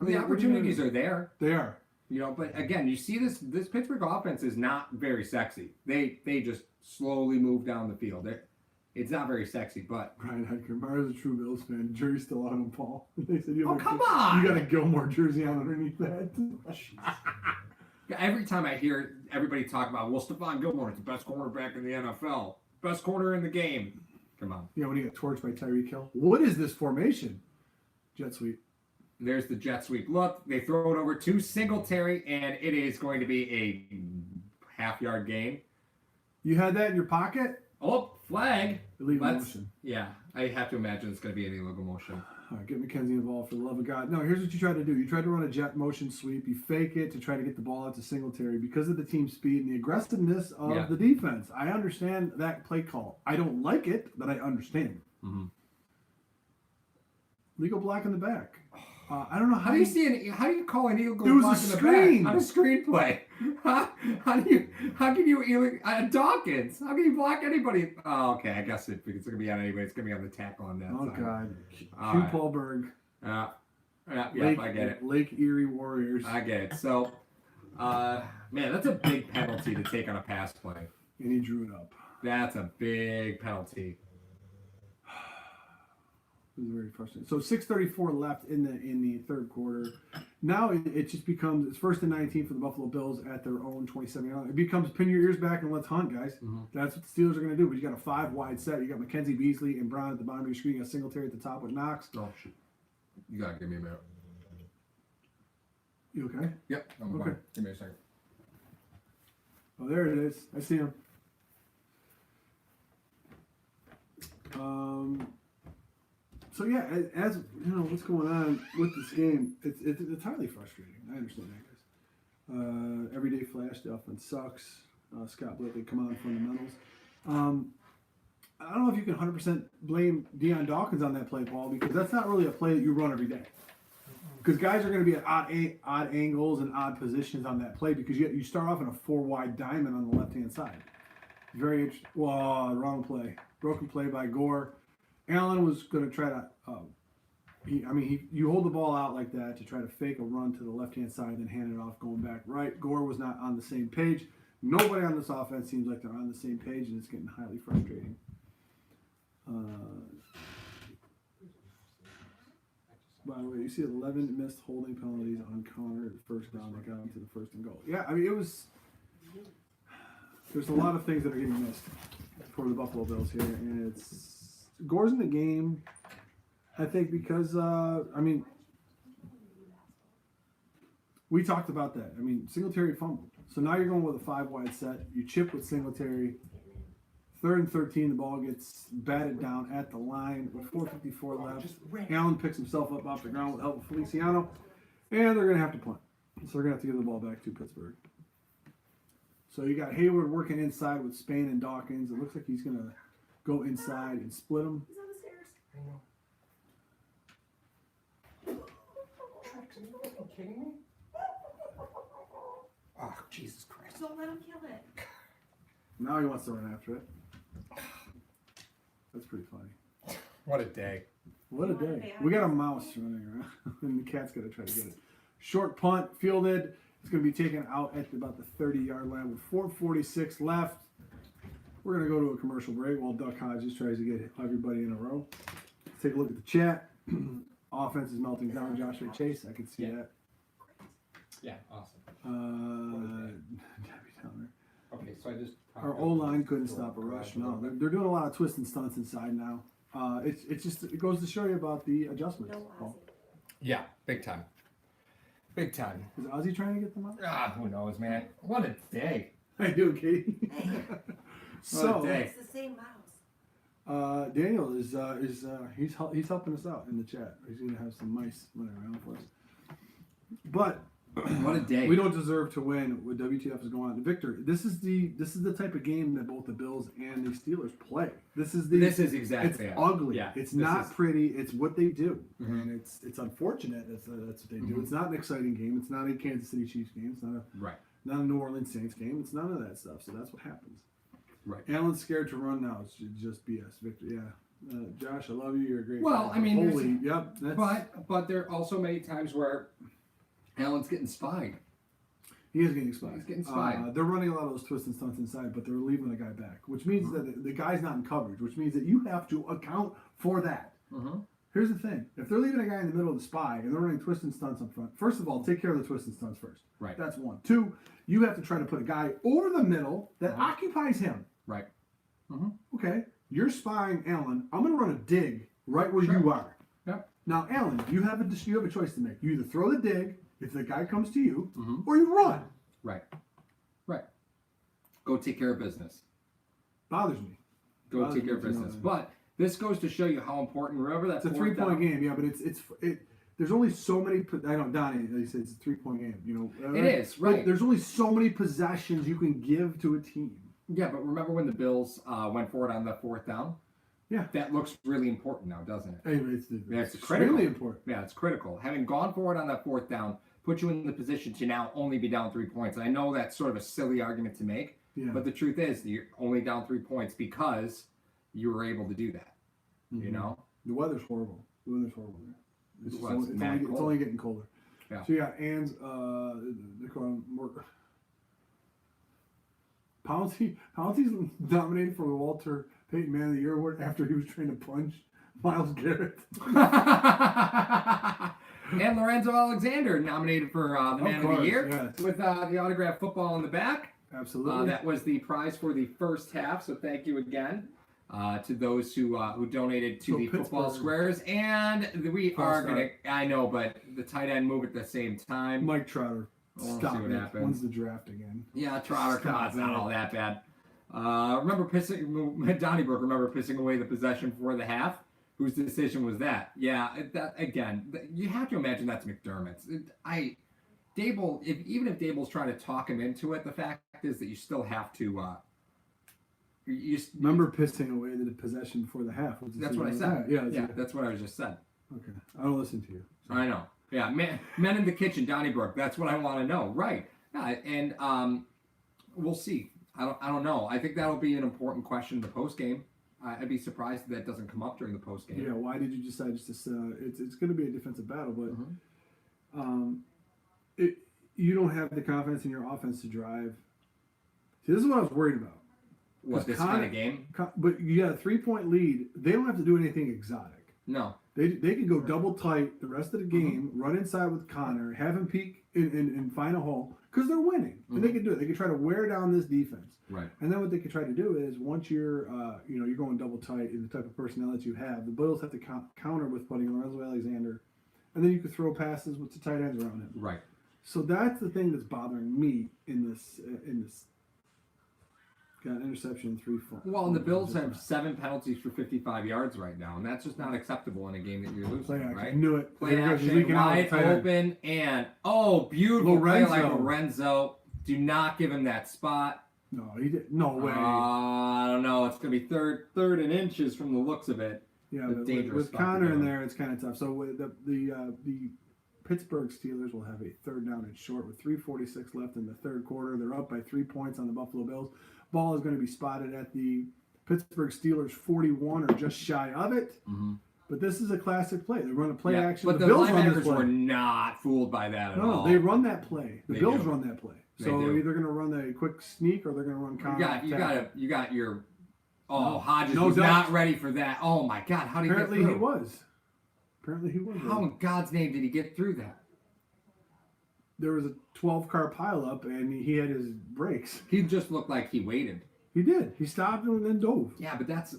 I mean, the opportunities are there. They are. But again, you see this Pittsburgh offense is not very sexy. They just slowly move down the field. It's not very sexy, but Brian Heidker, Mario's a true Bills fan. Jersey's still on him, Paul. They said come on! You got a Gilmore jersey on underneath that. Every time I hear everybody talk about, well, Stephon Gilmore is the best cornerback in the NFL, best corner in the game. Come on. When he got torched by Tyreek Hill. What is this formation? Jet sweep. There's the jet sweep. Look, they throw it over to Singletary, and it is going to be a half-yard gain. You had that in your pocket? Oh, flag. Illegal motion. Yeah, I have to imagine it's going to be an illegal motion. All right, get McKenzie involved for the love of God. No, here's what you try to do. You try to run a jet motion sweep. You fake it to try to get the ball out to Singletary because of the team speed and the aggressiveness of the defense. I understand that play call. I don't like it, but I understand. Legal block in the back. I don't know how do you call an illegal block in the back? It was a screen. On a screenplay. How can you Dawkins? How can you block anybody? Oh, okay. I guess it's going to be on anybody. It's going to be on the tackle on that side. Oh God. Hugh Paul Berg. Yeah, I get it. Lake Erie Warriors. I get it. So, man, that's a big penalty to take on a pass play. And he drew it up. That's a big penalty. It was very frustrating. So 6:34 left in the third quarter. Now it just becomes it's 1st and 19 for the Buffalo Bills at their own 27-yard line. It becomes pin your ears back and let's hunt, guys. That's what the Steelers are going to do. But you got a 5-wide set. You got Mackenzie Beasley and Brown at the bottom of your screen. You got Singletary at the top with Knox. Oh shit! You gotta give me a minute. You okay? Yep. I'm okay. Give me a second. Oh, there it is. I see him. So yeah, as you know, what's going on with this game? It's highly frustrating. I understand that, guys. Everyday flash, the offense sucks. Scott Blakely, come on, fundamentals. I don't know if you can 100% blame Deion Dawkins on that play, Paul, because that's not really a play that you run every day. Because guys are going to be at odd angles and odd positions on that play because you start off in a 4-wide diamond on the left-hand side. Very interesting. Whoa, wrong play. Broken play by Gore. Allen was going to try to, you hold the ball out like that to try to fake a run to the left-hand side and then hand it off going back right. Gore was not on the same page. Nobody on this offense seems like they're on the same page, and it's getting highly frustrating. By the way, you see 11 missed holding penalties on counter first down that got into the 1st and goal. Yeah, there's a lot of things that are getting missed for the Buffalo Bills here, and Gore's in the game, I think, because, we talked about that. Singletary fumbled. So now you're going with a 5-wide set. You chip with Singletary. 3rd and 13, the ball gets batted down at the line with 4:54 left. Allen picks himself up off the ground with help of Feliciano, and they're going to have to punt. So they're going to have to give the ball back to Pittsburgh. So you got Hayward working inside with Spain and Dawkins. It looks like he's going to go inside and split them. He's on the stairs. I know. Are you kidding me? Oh, Jesus Christ. Don't let him kill it. Now he wants to run after it. That's pretty funny. What a day. What a day. We got a mouse running around, and the cat's got to try to get it. Short punt, fielded. It's going to be taken out at about the 30-yard line with 4:46 left. We're going to go to a commercial break while Duck Hodges tries to get everybody in a row. Let's take a look at the chat. Offense is melting down. Joshua Chase, I can see that. Yeah, awesome. Debbie Downer. Okay, so I just Our O-line couldn't stop a rush. No, they're doing a lot of twists and stunts inside now. It goes to show you about the adjustments. Paul. Yeah, big time. Big time. Is Ozzy trying to get them out? Who knows, man? What a day. How you doing, Katie? So What a day. It's the same mouse. Daniel is he's helping us out in the chat. He's gonna have some mice running around for us. But What a day. we don't deserve to win with WTF is going on. Victor, this is the type of game that both the Bills and the Steelers play. This is exactly it's it. ugly. Yeah, it's this not is- pretty. It's what they do, Mhm. and it's unfortunate. That's what they do. Mhm. It's not an exciting game. It's not a Kansas City Chiefs game. It's not Right. a New Orleans Saints game. It's none of that stuff. So that's what happens. Right. Allen's scared to run now. It's just BS, Victor. Yeah, Josh, I love you. You're a great. Well, guy. I mean, there's- holy, yep. That's, But there are also many times where Allen's getting spied. he is getting spied. He's getting spied. They're running a lot of those twists and stunts inside, but they're leaving the guy back, which means that the guy's not in coverage, which means that you have to account for that. Mm-hmm. Here's the thing: if they're leaving a guy in the middle of the spy and they're running twists and stunts up front, first of all, take care of the twists and stunts first. Right. That's one. Two, you have to try to put a guy over the middle that occupies him. Right. Mm-hmm. Okay, you're spying Allen. I'm going to run a dig right where you are. Yep. Now, Allen, you have a choice to make. You either throw the dig if the guy comes to you, Mhm. or you run. Right. Right. Go take care of business. Bothers me. Go Bothers take care me of to know business. that. But this goes to show you how important. Remember that It's a fourth 3-point down? game, yeah, but it. There's only so many. I know Donnie. He said it's a 3-point game. You know, It is, but right. there's only so many possessions you can give to a team. Yeah, but remember when the Bills went for it on the fourth down? Yeah. That looks really important now, doesn't it? Anyway, it's It's extremely critical. important. Yeah, it's critical. Having gone for it on that fourth down put you in the position to now only be down 3 points. I know that's sort of a silly argument to make, Yeah. but the truth is you're only down 3 points because you were able to do that. Mhm. You know? The weather's horrible. The weather's horrible there. It's, Well, it's mad it's cold. only getting colder. Yeah. So yeah, Ann's they're calling more. Pouncey's nominated for the Walter Payton Man of the Year award after he was trying to punch Myles Garrett. And Lorenzo Alexander nominated for the Man of the Year yes. with the autographed football on the back. Absolutely. That was the prize for the first half, so thank you again to those who donated to So the football Pittsburgh- squares. And we are False going to, I know, but the tight end move at the same time. Mike Trotter. We'll Stop see what it. happens. When's the draft again? Yeah, Trotter, Stop it's not it. all that bad. Remember Donnybrook, remember pissing away the possession before the half? Whose decision was that? Yeah, you have to imagine that's McDermott's. Dable, even if Dable's trying to talk him into it, the fact is that you still have to. Remember pissing away the possession before the half. What's the That's what I decision? said. Yeah, That's what I just said. Okay. I don't listen to you. I know. Yeah, men in the kitchen, Donnybrook. That's what I want to know. Right. Yeah, and we'll see. I don't know. I think that'll be an important question in the post game. I'd be surprised if that doesn't come up during the post game. Yeah, why did you decide just to? It's going to be a defensive battle, but you don't have the confidence in your offense to drive. See, this is what I was worried about. What, this kind of game? But you got a 3-point lead. They don't have to do anything exotic. No. They can go double tight the rest of the game, run inside with Connor, have him peek and find a hole because they're winning, and they can do it. They can try to wear down this defense. Right. And then what they could try to do is once you're you're going double tight in the type of personnel that you have, the Bills have to counter with putting Lorenzo Alexander, and then you could throw passes with the tight ends around him. Right. So that's the thing that's bothering me in this. Got an interception, 3-4. Well, and the Bills have 7 penalties for 55 yards right now, and that's just not acceptable in a game that you're losing, Play action. right? Knew it. Play There it goes. He's action, leaking out wide tight end. open, and beautiful play like Lorenzo. Lorenzo. Do not give him that spot. No, he did. No way. I don't know. It's going to be third and inches from the looks of it. Yeah, The but dangerous with spot to Connor go in in. there, it's kind of tough. So with the Pittsburgh Steelers will have a 3rd down and short with 3:46 left in the third quarter. They're up by 3 points on the Buffalo Bills. Ball is going to be spotted at the Pittsburgh Steelers 41 or just shy of it. Mm-hmm. But this is a classic play. They run a play action. But the Bills run this linebackers play. were not fooled by that at all. No, they run that play. The They Bills do. run that play. They So do. they're either going to run a quick sneak or they're going to run counter. You got your. No. Hodges No was doubt. not ready for that. Oh my God! How did he Apparently get he through? was. Apparently he was. How in God's name did he get through that? there was a 12-car pileup, and he had his brakes. He just looked like he waited. He did. He stopped and then dove. Yeah, but that's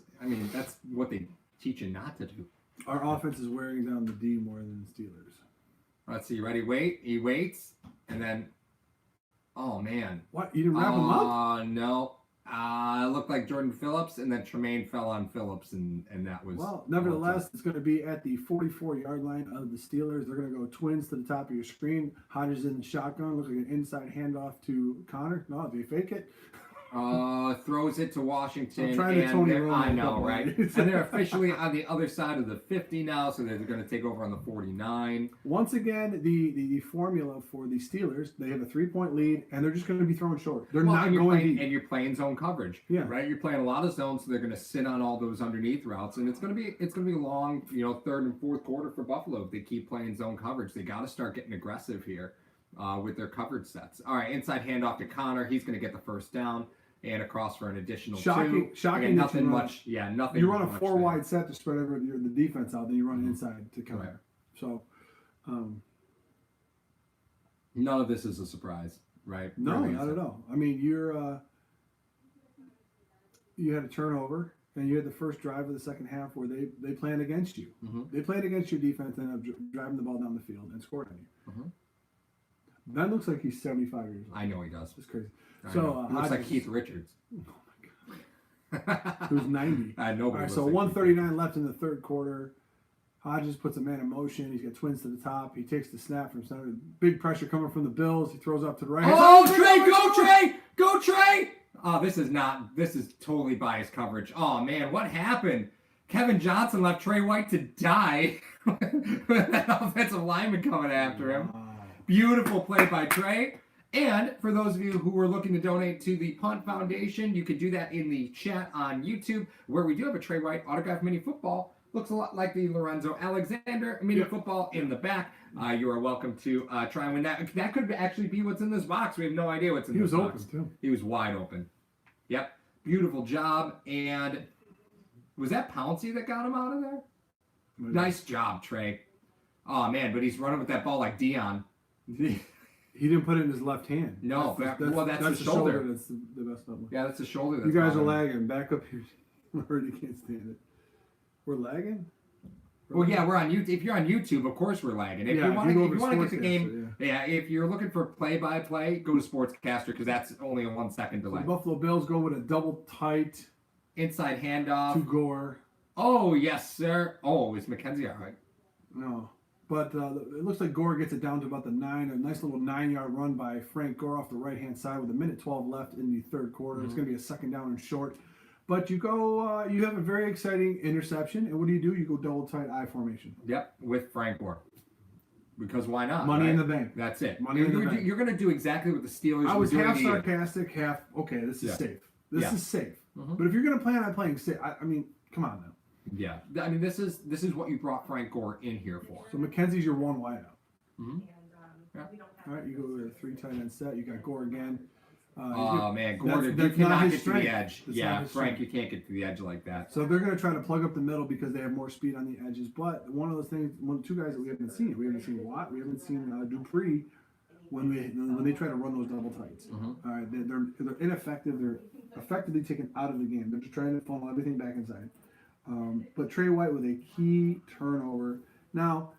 what they teach you not to do. Our offense is wearing down the D more than the Steelers. Let's see. Ready? Wait. He waits, and then, oh man. What? You didn't wrap him up? Oh no. It looked like Jordan Phillips, and then Tremaine fell on Phillips, and that was. Well, nevertheless, it's going to be at the 44-yard line of the Steelers. They're going to go twins to the top of your screen. Hodges in the shotgun. Looks like an inside handoff to Connor. No, they fake it. Throws it to Washington. I'm trying to Tony Romo. I know, right? And they're officially on the other side of the 50 now, so they're going to take over on the 49. Once again, the formula for the Steelers, they have a 3-point lead, and they're just going to be throwing short. They're not going deep. And you're playing zone coverage, right? You're playing a lot of zones, so they're going to sit on all those underneath routes, and it's going to be a long, third and fourth quarter for Buffalo if they keep playing zone coverage. They got to start getting aggressive here with their coverage sets. All right, inside handoff to Connor. He's going to get the first down. And across for an additional two. Shocking. Again, nothing much. Yeah, nothing. You run a 4-wide set to spread over the defense out, then you run it inside to cover. Right. So, none of this is a surprise, right? No, really not at all. I mean, you had a turnover, and you had the first drive of the second half where they planned against you. Mm-hmm. They played against your defense and ended up driving the ball down the field and scored on you. Mm-hmm. Ben looks like he's 75 years old. I know he does. It's crazy. So looks like Keith Richards. Oh my God. Who's 90. I know. All right, so 1:39 left in the third quarter. Hodges puts a man in motion. He's got twins to the top. He takes the snap from center. Big pressure coming from the Bills. He throws up to the right. Oh, Trey! Go, Trey! Go, Trey! Oh, this is totally biased coverage. Oh man, what happened? Kevin Johnson left Trey White to die with that offensive lineman coming after him. Wow. Beautiful play by Trey. And for those of you who are looking to donate to the Punt Foundation, you could do that in the chat on YouTube, where we do have a Trey White autographed mini football. Looks a lot like the Lorenzo Alexander mini football in the back. You are welcome to try and win that. That could actually be what's in this box. We have no idea what's in this box. He was open, too. He was wide open. Yep. Beautiful job. And was that Pouncey that got him out of there? Nice job, Trey. Oh, man, but he's running with that ball like Dion. He didn't put it in his left hand. No, that's the shoulder. That's the best of Yeah, that's the shoulder. You guys are lagging. Back up here. You can't stand it. We're lagging? Yeah, we're on YouTube. If you're on YouTube, of course we're lagging. If you want to get the game, if you're looking for play-by-play, go to Sportscaster because that's only a 1 second delay. The Buffalo Bills go with a double tight inside handoff to Gore. Oh yes, sir. Oh, is McKenzie all right? No. But it looks like Gore gets it down to about the 9. A nice little 9-yard run by Frank Gore off the right-hand side with 1:12 left in the third quarter. Mm-hmm. It's going to be a second down and short. But you go, you have a very exciting interception. And what do? You go double tight I formation. Yep, with Frank Gore. Because why not? Money in the bank. That's it. Money in the bank. You're going to do exactly what the Steelers I was doing half sarcastic, half, okay, this is safe. This is safe. Mm-hmm. But if you're going to plan on playing safe, I mean, come on now. Yeah, I mean this is what you brought Frank Gore in here for. So McKenzie's your one wideout. Mm-hmm. All right, you go with a 3 tight end set. You got Gore again. Man, Gore, you cannot get to the edge. Yeah, Frank, you can't get to the edge like that. So they're going to try to plug up the middle because they have more speed on the edges. But one of those things, two guys that we haven't seen. We haven't seen Watt. We haven't seen Dupree when they try to run those double tights. Mm-hmm. All right, they're ineffective. They're effectively taken out of the game. They're just trying to funnel everything back inside. But Trey White with a key turnover. Now,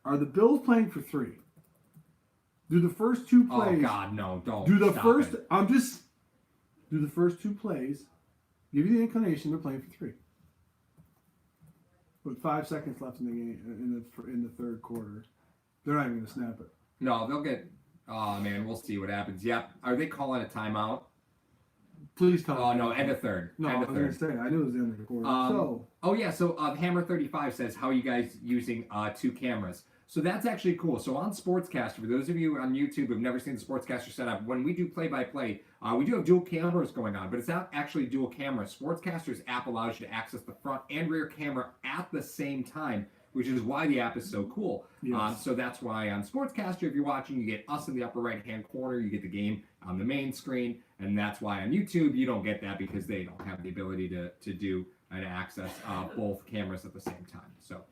are the Bills playing for 3? Do the first 2 plays? Oh God, no! Don't. Do the first? It. Do the first 2 plays? Give you the inclination they're playing for 3. With 5 seconds left in the game in the third quarter, they're not even going to snap it. No, they'll get. Oh man, we'll see what happens. Yep. Are they calling a timeout? Please tell me. Oh no, end of third. No, end of third. I knew it was the end of the quarter. So Hammer 35 says, how are you guys using 2 cameras? So that's actually cool. So on Sportscaster, for those of you on YouTube who've never seen the Sportscaster setup, when we do play-by-play, we do have dual cameras going on, but it's not actually dual camera. Sportscaster's app allows you to access the front and rear camera at the same time, which is why the app is so cool. Yes. So that's why on Sportscaster, if you're watching, you get us in the upper right-hand corner, you get the game on the main screen, and that's why on YouTube, you don't get that because they don't have the ability to do and access both cameras at the same time. So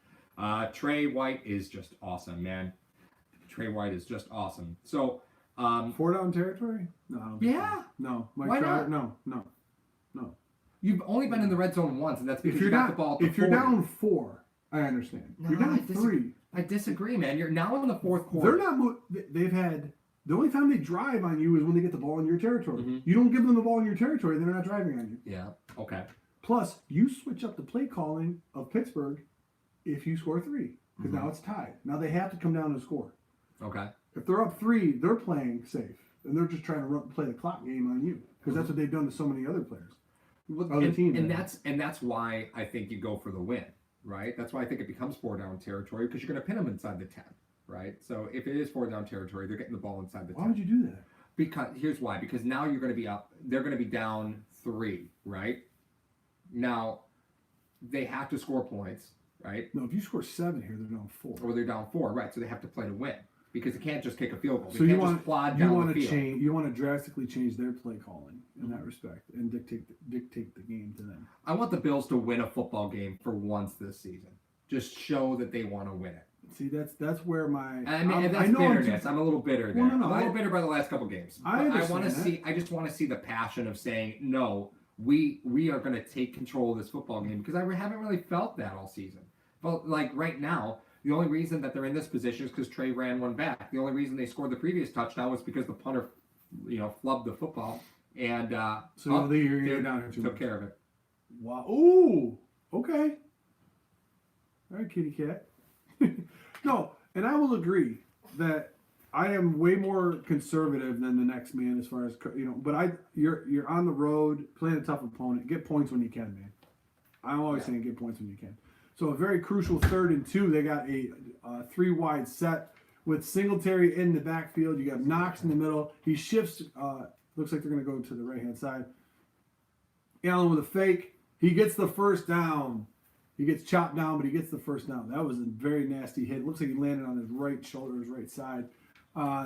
Trey White is just awesome, man. Trey White is just awesome. So, 4-down territory? No. I don't think yeah. so. No. Mike Why Trout? not? No. You've only been in the red zone once, and that's because you got the ball at the If you're 40. down 4, I understand. No, you're down I 3. I disagree, man. You're now in the fourth quarter. They're not. They've had the only time they drive on you is when they get the ball in your territory. Mm-hmm. You don't give them the ball in your territory, they're not driving on you. Yeah. Okay. Plus, you switch up the play calling of Pittsburgh if you score 3, because now it's tied. Now they have to come down and score. Okay. If they're up 3, they're playing safe, and they're just trying to play the clock game on you, because that's what they've done to so many other players. Other teams, and that's why I think you go for the win, right? That's why I think it becomes 4-down territory, because you're going to pin them inside the 10, right? So if it is 4-down territory, they're getting the ball inside the 10. Why would you do that? Because here's why. Because now you're going to be up. They're going to be down 3, right? Now they have to score points, right? No, if you score 7 here, they're down 4. Or they're down 4, right? So they have to play to win, because they can't just kick a field goal. They So can't just plod down the field. change. You want to drastically change their play calling in that respect and dictate the game to them. I want the Bills to win a football game for once this season. Just show that they want to win it. See, that's where my I mean, that's bitterness. I'm a little bitter there. I'm a little bitter by the last couple games. I want to see. I just want to see the passion of saying, no, we are going to take control of this football game, because I haven't really felt that all season. But like right now, the only reason that they're in this position is because Trey ran one back. The only reason they scored the previous touchdown was because the punter, flubbed the football, and you're down here took care of it. Wow. Ooh. Okay. All right, kitty cat. No, and I will agree that I am way more conservative than the next man as far as But you're on the road playing a tough opponent. Get points when you can, man. I'm always saying get points when you can. So a very crucial 3rd and 2. They got a 3-wide set with Singletary in the backfield. You got Knox in the middle. He shifts. Looks like they're going to go to the right-hand side. Allen with a fake. He gets the first down. He gets chopped down, but he gets the first down. That was a very nasty hit. Looks like he landed on his right shoulder, his right side.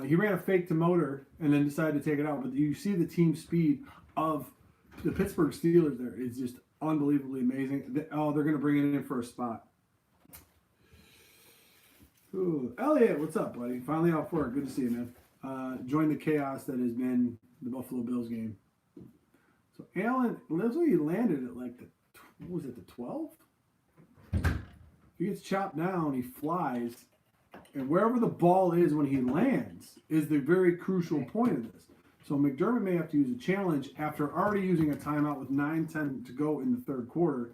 He ran a fake to Motor and then decided to take it out. But you see the team speed of the Pittsburgh Steelers there is just unbelievably amazing. They're going to bring it in for a spot. Ooh, Elliot, what's up, buddy? Finally off work. Good to see you, man. Join the chaos that has been the Buffalo Bills game. So Allen, looks like he landed at like the 12? He gets chopped down, he flies, and wherever the ball is when he lands is the very crucial point of this. So McDermott may have to use a challenge after already using a timeout with 9:10 to go in the 3rd quarter.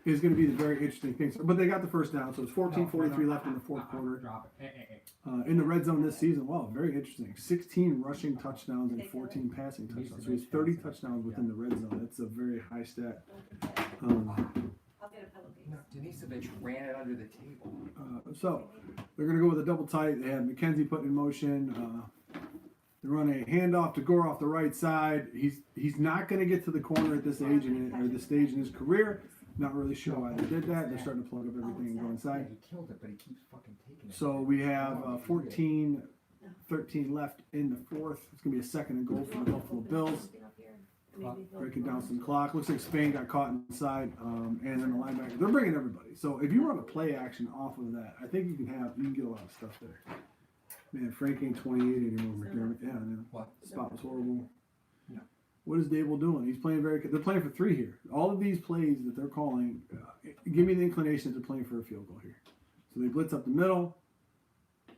Is going to be the very interesting thing. But they got the first down, so it's 14:43 left in the 4th quarter. In the red zone this season, wow, very interesting. 16 rushing touchdowns and 14 passing touchdowns. So he has 30 touchdowns within the red zone. That's a very high stat. Denisovich ran it under the table. So they're going to go with a double tight. They have McKenzie put in motion. They run a handoff to Gore off the right side. He's not going to get to the corner at this age or this stage in his career. Not really sure why they did that. They're starting to plug up everything and go inside. He killed it, but he keeps fucking taking it. So we have 14-13 left in the 4th. It's going to be a 2nd and goal for the Buffalo Bills. Breaking down some clock. Looks like Spain got caught inside, and then the linebacker. They're bringing everybody. So if you run a play action off of that, I think you can get a lot of stuff there. Man, Frank ain't 28 anymore. McDermott. Yeah, I know. What? Spot was horrible. No. What is Dable doing? He's playing they're playing for 3 here. All of these plays that they're calling, give me the inclination that they're playing for a field goal here. So they blitz up the middle.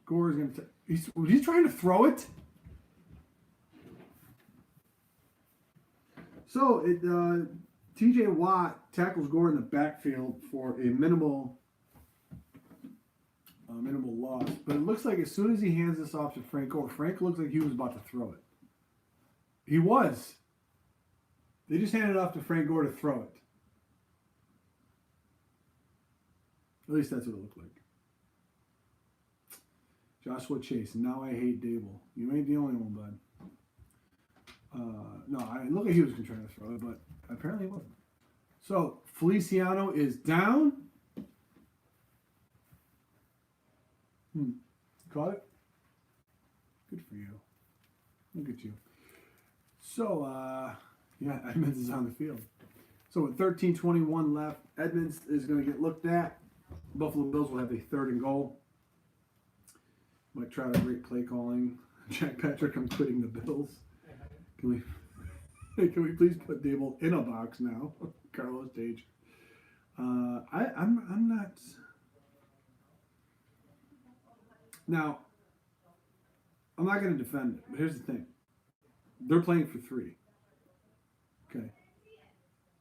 Gore is going to. He's trying to throw it. So T.J. Watt tackles Gore in the backfield for a minimal loss. But it looks like as soon as he hands this off to Frank Gore, Frank looks like he was about to throw it. He was. They just handed it off to Frank Gore to throw it. At least that's what it looked like. Joshua Chase. Now I hate Dable. You ain't the only one, bud. No, I look like he was trying to throw it, but apparently he wasn't. So Feliciano is down. Caught it? Good for you. Look at you. So, Edmonds is on the field. So with 13:21 left, Edmonds is going to get looked at. Buffalo Bills will have a 3rd and goal. Might try to great play calling. Jack Patrick, I'm quitting the Bills. Can we please put Dable in a box now? Carlos Tage. I'm not. Now, I'm not going to defend it, but here's the thing. They're playing for 3. Okay.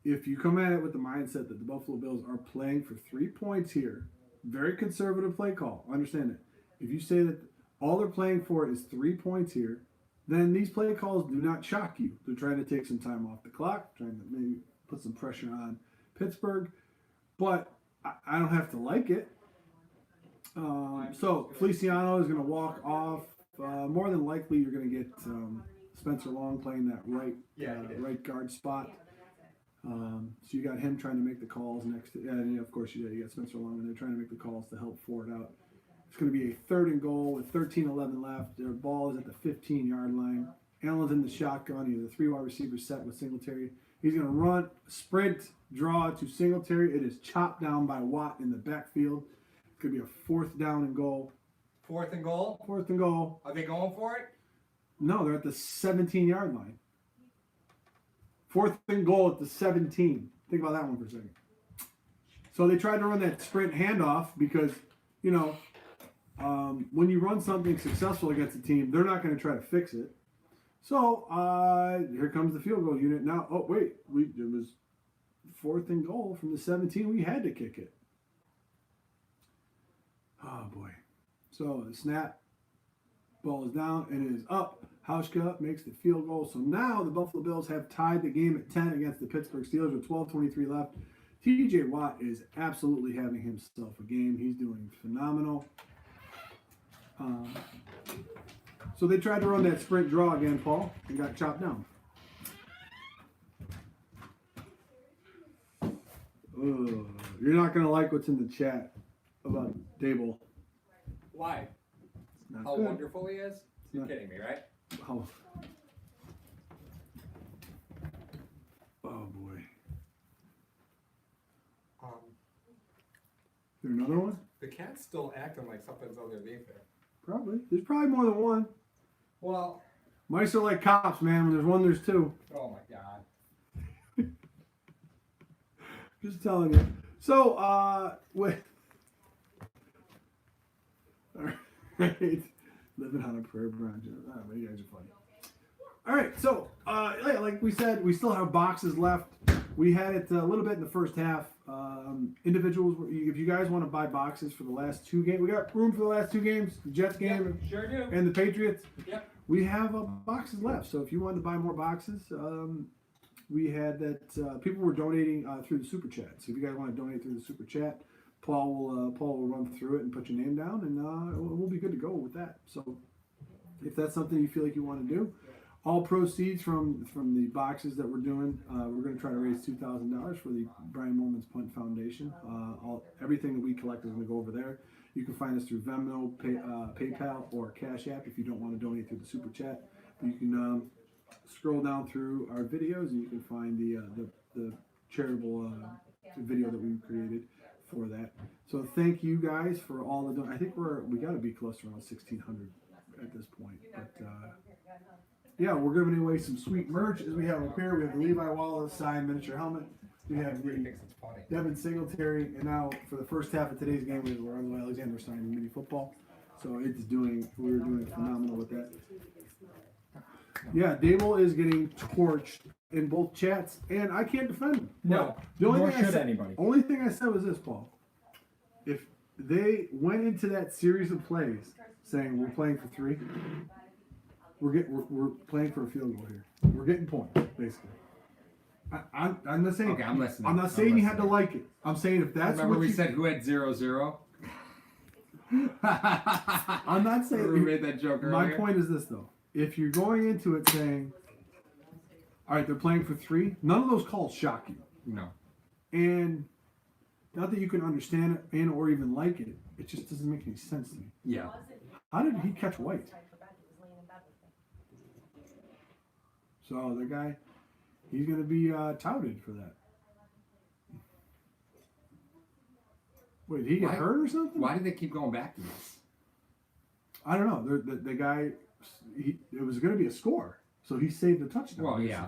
If you come at it with the mindset that the Buffalo Bills are playing for 3 points here, very conservative play call. Understand it. If you say that all they're playing for is 3 points here, then these play calls do not shock you. They're trying to take some time off the clock, trying to maybe put some pressure on Pittsburgh, but I don't have to like it. So Feliciano is going to walk off. More than likely, you're going to get Spencer Long playing that right guard spot. So you got him trying to make the calls next to, and of course you got Spencer Long, and they're trying to make the calls to help Ford out. It's going to be a 3rd and goal with 13:11 left. Their ball is at the 15-yard line. Allen's in the shotgun. He has a 3 wide receiver set with Singletary. He's going to run, sprint, draw to Singletary. It is chopped down by Watt in the backfield. It's going to be a 4th down and goal. 4th and goal? 4th and goal. Are they going for it? No, they're at the 17-yard line. 4th and goal at the 17. Think about that one for a second. So they tried to run that sprint handoff because, when you run something successful against a team, they're not going to try to fix it. So here comes the field goal unit. Now, oh, wait. It was 4th and goal from the 17. We had to kick it. Oh, boy. So the snap. Ball is down. It is up. Hauschka makes the field goal. So now the Buffalo Bills have tied the game at 10 against the Pittsburgh Steelers with 12:23 left. TJ Watt is absolutely having himself a game. He's doing phenomenal. So they tried to run that sprint draw again, Paul, and got chopped down. You're not going to like what's in the chat about Dable. Why? How good. wonderful he is? You're kidding me, right? Oh boy. Is there another one? The cat's still acting like something's underneath there. Probably. There's probably more than one. Well, Mice are like cops, man. When there's one, there's 2. oh my God. Just telling you. So, all right. Living on a prayer branch. Oh, you guys are funny. All right, so like we said, we still have boxes left. We had it a little bit in the first half. Individuals, if you guys want to buy boxes for the last 2 games, we got room for the last 2 games, the Jets game Sure do. and the Patriots. Yep. We have boxes left, so if you wanted to buy more boxes, we had that people were donating through the Super Chat. So if you guys want to donate through the Super Chat, Paul will run through it and put your name down, and we'll be good to go with that. So if that's something you feel like you want to do, all proceeds from the boxes that we're doing, we're going to try to raise $2,000 for the Brian Moorman's Punt Foundation. Everything that we collect is going to go over there. You can find us through Venmo, PayPal, or Cash App if you don't want to donate through the Super Chat. You can scroll down through our videos and you can find the charitable video that we created for that. So thank you guys for all the I think we got to be close to around 1,600 at this point. But yeah, we're giving away some sweet merch as we have up here. We have the Levi Wallace signed miniature helmet. We have the Devin Singletary, and now for the first half of today's game, we have Lorenzo Alexander signing mini football. So we're doing phenomenal with that. Yeah, Dable is getting torched in both chats, and I can't defend him. No, nor should anybody. Only thing I said was this, Paul. If they went into that series of plays saying we're playing for 3, we're playing for a field goal here. We're getting points, basically. I'm not saying. Okay, I'm listening. I'm not saying you had to like it. I'm saying if that's Remember what we said who had 0-0? I'm not saying. We made that joke earlier. My point is this, though. If you're going into it saying, all right, they're playing for 3, none of those calls shock you. No. And not that you can understand it and or even like it, it just doesn't make any sense to me. Yeah. How did he catch White? So the guy, he's going to be touted for that. Wait, did he get hurt or something? Why do they keep going back to this? I don't know. The guy, it was going to be a score, so he saved the touchdown. Well, yeah.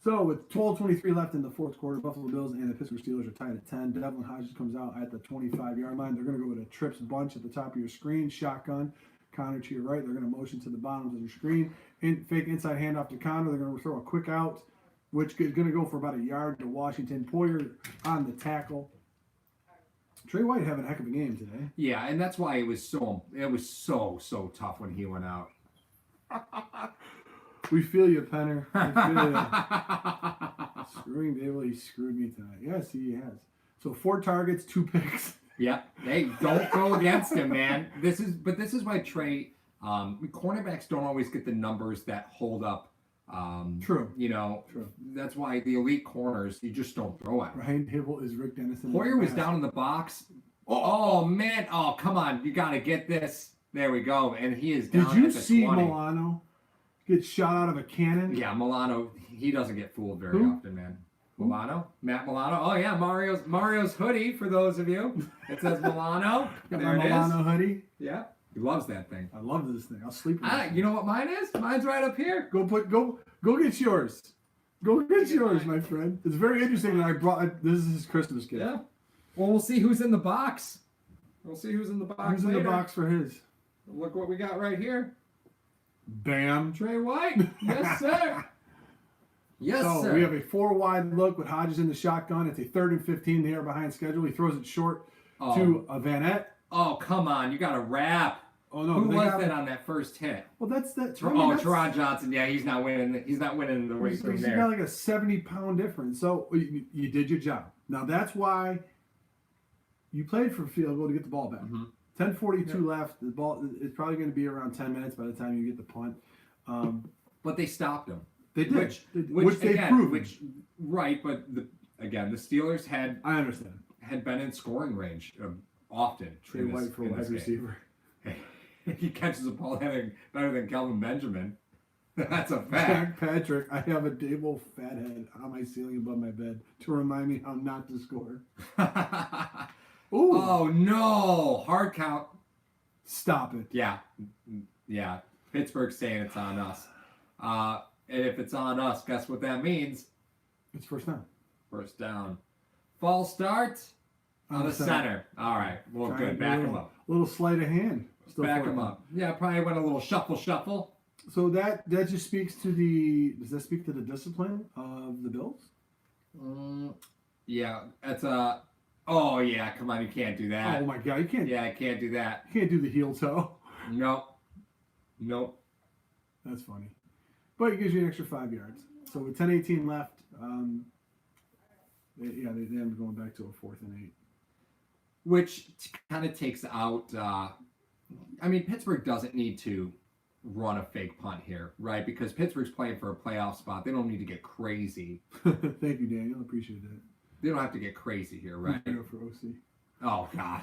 So with 12:23 left in the fourth quarter, Buffalo Bills and the Pittsburgh Steelers are tied at 10. Devlin Hodges comes out at the 25-yard line. They're going to go with a trips bunch at the top of your screen, shotgun. Connor to your right. They're going to motion to the bottom of your screen. Fake inside handoff to Connor. They're going to throw a quick out, which is going to go for about a yard to Washington. Poyer on the tackle. Trey White having a heck of a game today. Yeah, and that's why it was so tough when he went out. We feel you, Penner. We feel you. Screwing Dable, he screwed me tonight. Yes, he has. So 4 targets, 2 picks. Yeah. Hey, don't go against him, man. This is why Trey. Cornerbacks don't always get the numbers that hold up. True. True. That's why the elite corners you just don't throw at. Ryan Dable is Rick Dennison. Poyer was down in the box. Oh man! Oh come on! You got to get this. There we go. And he is down. Did you at the see 20. Milano get shot out of a cannon? Yeah, Milano. He doesn't get fooled very often, man. Milano, Matt Milano. Oh yeah, Mario's hoodie for those of you. It says Milano. Got There my it Milano is. hoodie. Yeah, he loves that thing. I love this thing. I'll sleep with this. You know what mine is? Mine's right up here. Go get yours. Go get yours, my friend. It's very interesting that I brought this is his Christmas gift. Yeah. Well, we'll see who's in the box. We'll see who's in the box. Who's in the box for his? Look what we got right here. Bam. Trey White. Yes, sir. Yes, So sir. we have a 4-wide look with Hodges in the shotgun. It's a 3rd and 15. They are behind schedule. He throws it short to Vanette. Oh, come on. You got to wrap. Oh no! Who they was got- that on that first hit? Well, that's that. Teron Johnson. Yeah, he's not winning. He's not winning the weight room He's there. got like a 70-pound difference. So you did your job. Now that's why you played for field goal to get the ball back. 10:42 left. The ball is probably going to be around 10 minutes by the time you get the punt. But they stopped him. They did, Which they again, proved. Right, but the Steelers had understand. been in scoring range often. Trey White for wide receiver. He catches the ball better than Kelvin Benjamin. That's a fact. Jack Patrick, I have a Dable fathead on my ceiling above my bed to remind me how not to score. Ooh. Oh no! Hard count. Stop it. Yeah. Pittsburgh's saying it's on us. And if it's on us, guess what that means? It's first down. First down. False start on the center. All right. Well, good. Back him up. Little sleight of hand. Still Back fourth him down. up. Yeah, probably went a little shuffle. So that just speaks to does that speak to the discipline of the Bills? Yeah, that's a. Oh yeah, come on, you can't do that. Oh my God, you can't. Yeah, I can't do that. You can't do the heel toe. Nope. That's funny. But it gives you an extra 5 yards. So with 10:18 left, they end up going back to a 4th and 8. Which kind of takes out. Pittsburgh doesn't need to run a fake punt here, right? Because Pittsburgh's playing for a playoff spot. They don't need to get crazy. Thank you, Daniel. Appreciate that. They don't have to get crazy here, right? Go for OC. Oh God,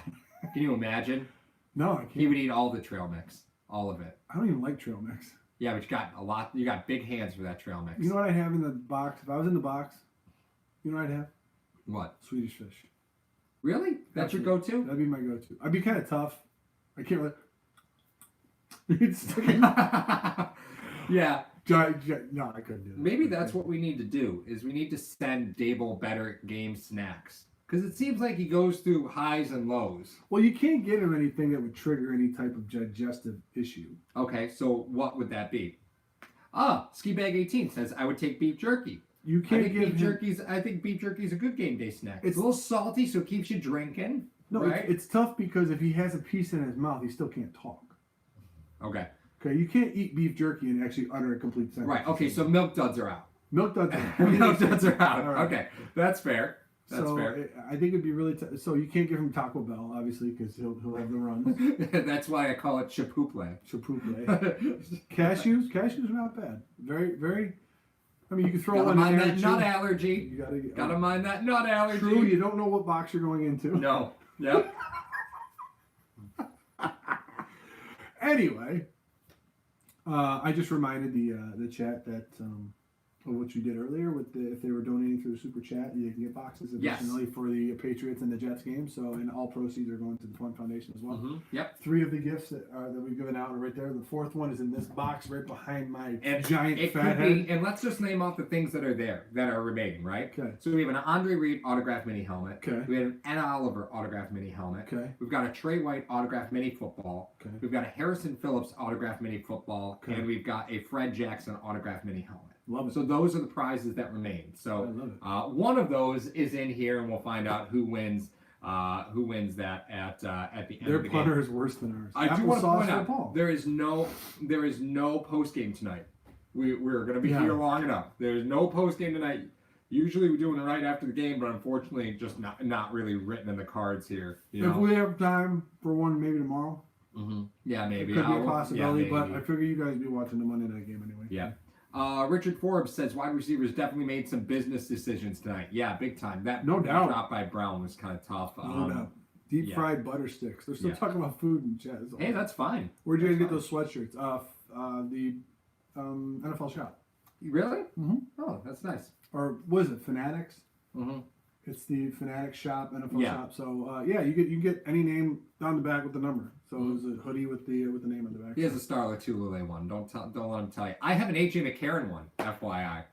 can you imagine? No, I can't. He would eat all the trail mix, all of it. I don't even like trail mix. Yeah, but you got a lot. You got big hands for that trail mix. You know what I'd have in the box? If I was in the box, you know what I'd have? What? Swedish fish. Really? That's your go-to? That'd be my go-to. I'd be kind of tough. I can't really. You'd stick it. Yeah. No, I couldn't do that. Maybe that's what we need to do. Is we need to send Dable better game snacks because it seems like he goes through highs and lows. Well, you can't get him anything that would trigger any type of digestive issue. Okay, so what would that be? Ski Bag 18 says I would take beef jerky. You can't I think give beef jerky's. I think beef jerky's a good game day snack. It's It's a little salty, so it keeps you drinking. No, right? it's tough because if he has a piece in his mouth, he still can't talk. Okay. Okay, you can't eat beef jerky and actually utter a complete sentence. Right. Okay. So milk duds are out. Milk duds. Milk duds are out. All right. Okay, that's fair. That's so fair. I think it'd be really so you can't give him Taco Bell obviously because he'll have the runs. That's why I call it chipotle. Chipotle. Cashews are not bad. Very very. I mean, you can throw Gotta one mind in there. that nut allergy. You Gotta mind that nut allergy. True, you don't know what box you're going into. No. Yep. Anyway, I just reminded the chat that of what you did earlier with if they were donating through the super chat, you can get boxes additionally for the Patriots and the Jets game. So, and all proceeds are going to the Fund Foundation as well. Mm-hmm. Yep. 3 of the gifts that we've given out are right there. The 4th one is in this box right behind my and giant it fat could head. be, and let's just name off the things that are there that are remaining, right? Okay. So we have an Andre Reed autographed mini helmet. Okay. We have an Ed Oliver autographed mini helmet. Okay. We've got a Trey White autographed mini football. Okay. We've got a Harrison Phillips autographed mini football. Okay. And we've got a Fred Jackson autographed mini helmet. Love it. So those are the prizes that remain. So one of those is in here, and we'll find out who wins that at the end of the game. Their punter is worse than ours. I do want to point out there is no post game tonight. We're going to be here long enough. There's no post game tonight. Usually we're doing it right after the game, but unfortunately, just not really written in the cards here. If we have time for one, maybe tomorrow. Mm-hmm. Yeah, maybe. It could be a possibility, yeah, but I figure you guys be watching the Monday night game anyway. Yeah. Richard Forbes says wide receivers definitely made some business decisions tonight. Yeah, big time. That no doubt. Drop by Brown was kind of tough. No doubt. Deep fried butter sticks. They're still talking about food and chat. Hey, that's fine. Where'd you guys get those sweatshirts? The NFL shop. Really? Mm-hmm. Oh, that's nice. Or was it Fanatics? Mm-hmm. It's the Fanatics shop, NFL shop. So you can get any name down the back with the number. So it was a hoodie with the name on the back. He has a Starla Tulule one. Don't let him tell you. I have an AJ McCarron one. FYI.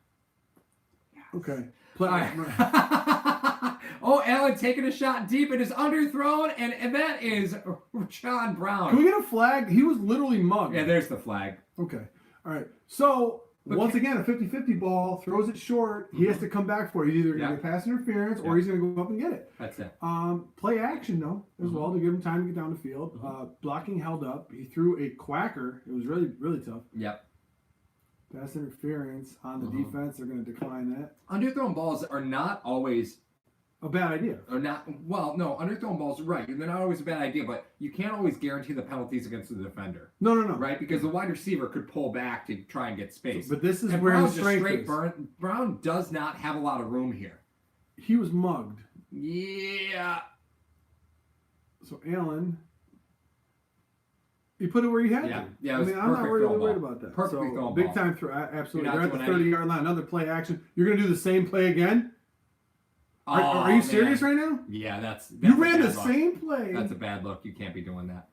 Okay. Oh, Allen taking a shot deep. It is underthrown, and that is John Brown. Can we get a flag? He was literally mugged. Yeah, there's the flag. Okay. All right. So once again, a 50-50 ball, throws it short. He has to come back for it. He's either going to get pass interference or he's going to go up and get it. That's it. Play action, though, as well, to give him time to get down the field. Blocking held up. He threw a quacker. It was really, really tough. Yep. Pass interference on the defense. They're going to decline that. Underthrown balls are not always a bad idea. Or not. Well, no, underthrown balls are right. They're not always a bad idea, but you can't always guarantee the penalties against the defender. No. Right? Because the wide receiver could pull back to try and get space. But this is where his strength is. Brown does not have a lot of room here. He was mugged. Yeah. So Allen, he put it where he had to. Yeah. I mean, I'm not really worried about that. Perfectly thrown big ball. time throw. Absolutely. They're at the 30-yard line. Another play action. You're going to do the same play again? Are you serious right now? Yeah, that's you ran the same play. That's a bad look. You can't be doing that.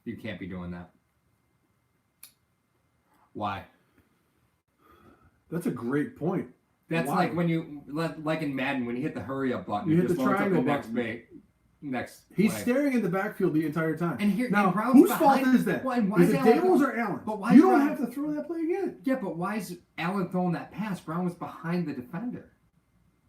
You can't be doing that. Why? That's a great point. That's like when you, like in Madden, when you hit the hurry up button, you hit just the triangle button. Next. He's play. staring at the backfield the entire time. And here, now, and whose fault is that? Why is it Daboll's or Allen? But why you don't have to throw that play again. Yeah, but why is Allen throwing that pass? Brown was behind the defender.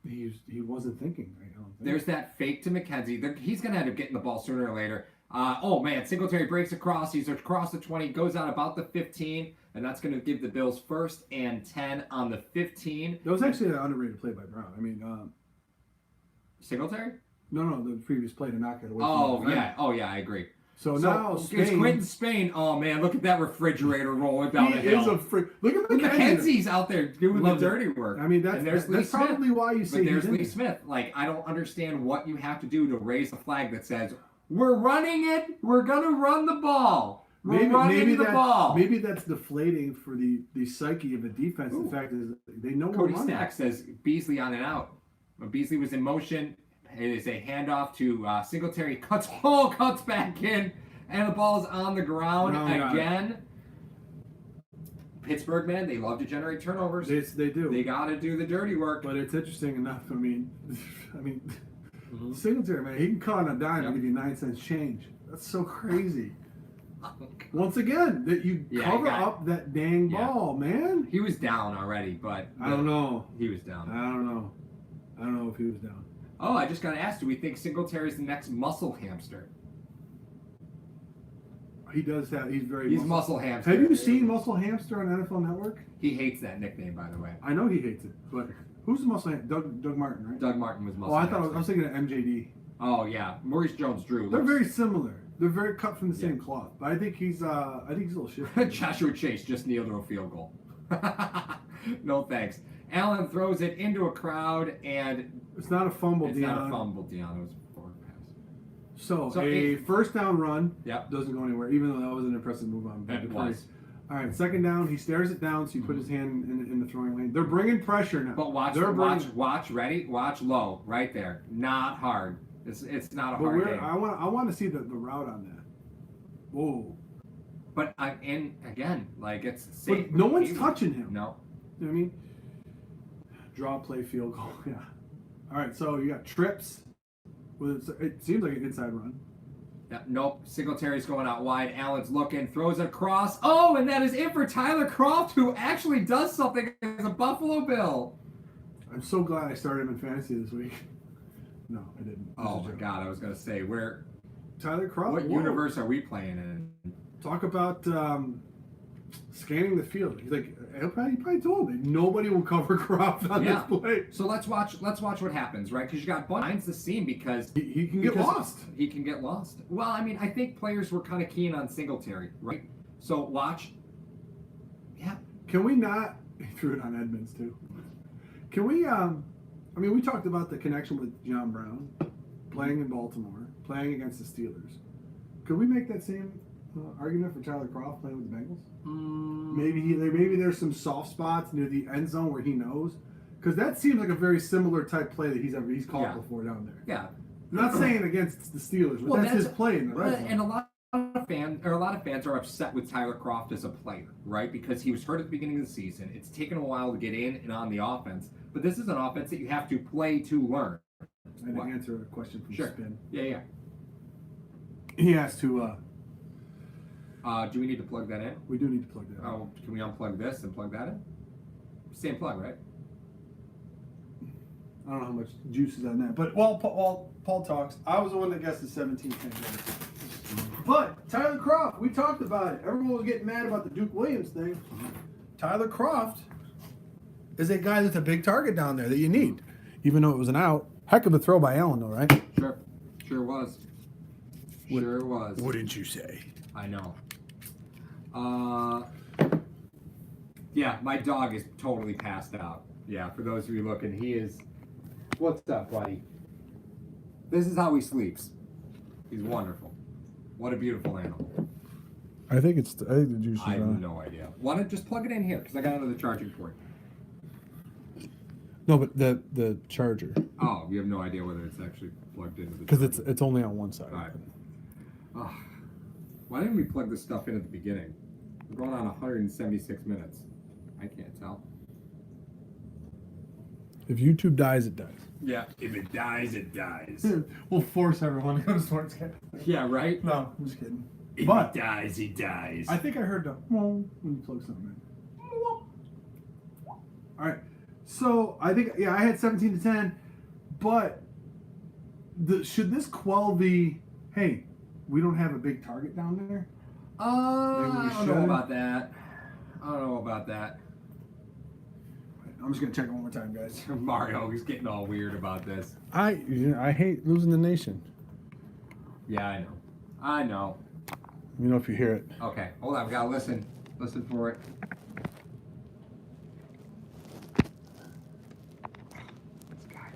He wasn't thinking. I don't think. There's that fake to McKenzie. He's going to end up getting the ball sooner or later. Oh, man. Singletary breaks across. He's across the 20, goes out about the 15, and that's going to give the Bills 1st and 10 on the 15. That was actually an underrated play by Brown. I mean, Singletary? No, the previous play to knock it away. Oh, yeah, I agree. So now Spain. It's Quentin Spain. Oh, man, look at that refrigerator rolling down the hill. Look at McKenzie's out there doing the dirty work. I mean, that's probably why you say there's Lee Smith. Like, I don't understand what you have to do to raise the flag that says, we're running it. We're going to run the ball. Maybe that's deflating for the psyche of a defense. The fact is they know Cody Stack says Beasley on and out. When Beasley was in motion, it is a handoff to Singletary. Cuts back in, and the ball is on the ground again. Pittsburgh, man, they love to generate turnovers. They do. They got to do the dirty work. But it's interesting enough. I mean, Singletary, man, he can cut on a dime and give you 9 cents change. That's so crazy. Once again, that you cover up that dang ball, man. He was down already, but I don't know. He was down. I don't know if he was down. Oh, I just got asked, do we think Singletary's the next muscle hamster? He does have. He's muscle hamster. Have you seen Muscle Hamster on NFL Network? He hates that nickname, by the way. I know he hates it, but who's the muscle hamster? Doug Martin, right? Doug Martin was muscle. Oh, I was thinking of MJD. Oh yeah, Maurice Jones-Drew. They're very similar. They're very cut from the same cloth. But I think he's a little shit. Joshua Chase just nailed to a field goal. No thanks. Allen throws it into a crowd, and it's not a fumble, Deion. It's not a fumble, Deion. It was a forward pass. So a first down run doesn't go anywhere, even though that was an impressive move on. It was. All right, second down. He stares it down, so you put his hand in the throwing lane. They're bringing pressure now. But watch, ready, watch low, right there. Not hard. It's not a hard game. I want to see the route on that. Whoa. But and again, like it's safe. But no one's touching him. No. You know what I mean? Draw, play, field goal. Yeah. All right, so you got trips. It seems like an inside run. Yeah, nope. Singletary's going out wide. Allen's looking, throws it across. Oh, and that is it for Tyler Croft, who actually does something as a Buffalo Bill. I'm so glad I started him in fantasy this week. No, I didn't. Oh my God, I was gonna say Tyler Croft. What universe are we playing in? Talk about scanning the field. He's like, he probably told me nobody will cover Croft on this play. So let's watch what happens, right? Because you got Bundy's the seam because he can get lost. He can get lost. Well, I mean, I think players were kind of keen on Singletary, right? So watch. Yeah. Can we not? He threw it on Edmonds too. Can we? I mean, we talked about the connection with John Brown, playing in Baltimore, playing against the Steelers. Could we make that same argument for Tyler Croft playing with the Bengals? Maybe there's some soft spots near the end zone where he knows, because that seems like a very similar type play that he's called before down there. Yeah. I'm not saying against the Steelers, but that's his play in the red zone. And a lot of fans are upset with Tyler Croft as a player, right? Because he was hurt at the beginning of the season. It's taken a while to get in and on the offense, but this is an offense that you have to play to learn. I didn't answer a question from Spin. Yeah. He asked to. Do we need to plug that in? We do need to plug that in. Oh, can we unplug this and plug that in? Same plug, right? I don't know how much juice is on that. But while Paul talks, I was the one that guessed the 17-10. But Tyler Croft, we talked about it. Everyone was getting mad about the Duke Williams thing. Tyler Croft is a guy that's a big target down there that you need. Even though it was an out. Heck of a throw by Allen, though, right? Sure was. Sure was. Wouldn't you say? I know. Yeah, my dog is totally passed out. Yeah, for those of you looking, he is. What's up, buddy? This is how he sleeps. He's wonderful. What a beautiful animal. I think the juice is I have no idea. Why don't just plug it in here? Because I got another charging port. No, but the charger. Oh, you have no idea whether it's actually plugged into the. Because it's only on one side. All right. Oh, why didn't we plug this stuff in at the beginning? We're going on 176 minutes. I can't tell. If YouTube dies, it dies. Yeah, if it dies, it dies. We'll force everyone to go to Sportscast. Yeah, right? No, I'm just kidding. If he dies, he dies. I think I heard the when you plug something in. All right. So I think I had 17-10, but should this quell the hey, we don't have a big target down there? I don't know about that. I'm just gonna check it one more time, guys. Mario, he's getting all weird about this. I hate losing the nation. Yeah, I know. Let me know if you hear it. Okay, hold on. We gotta listen. Listen for it. This guy.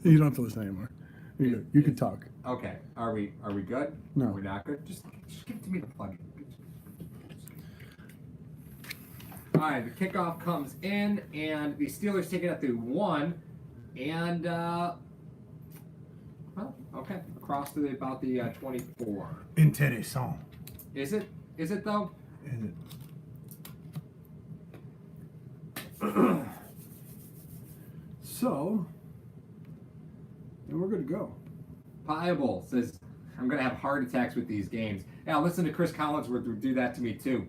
You don't have to listen anymore. You can talk. Okay. Are we good? No. We're not good? Just give it to me to plug it. All right, the kickoff comes in, and the Steelers take it at the 1, and okay, across to about the 24. Intéressant. Is it? Is it though? Is it? So, and we're good to go. Piable says, I'm going to have heart attacks with these games. Yeah, listen to Chris Collinsworth would do that to me too.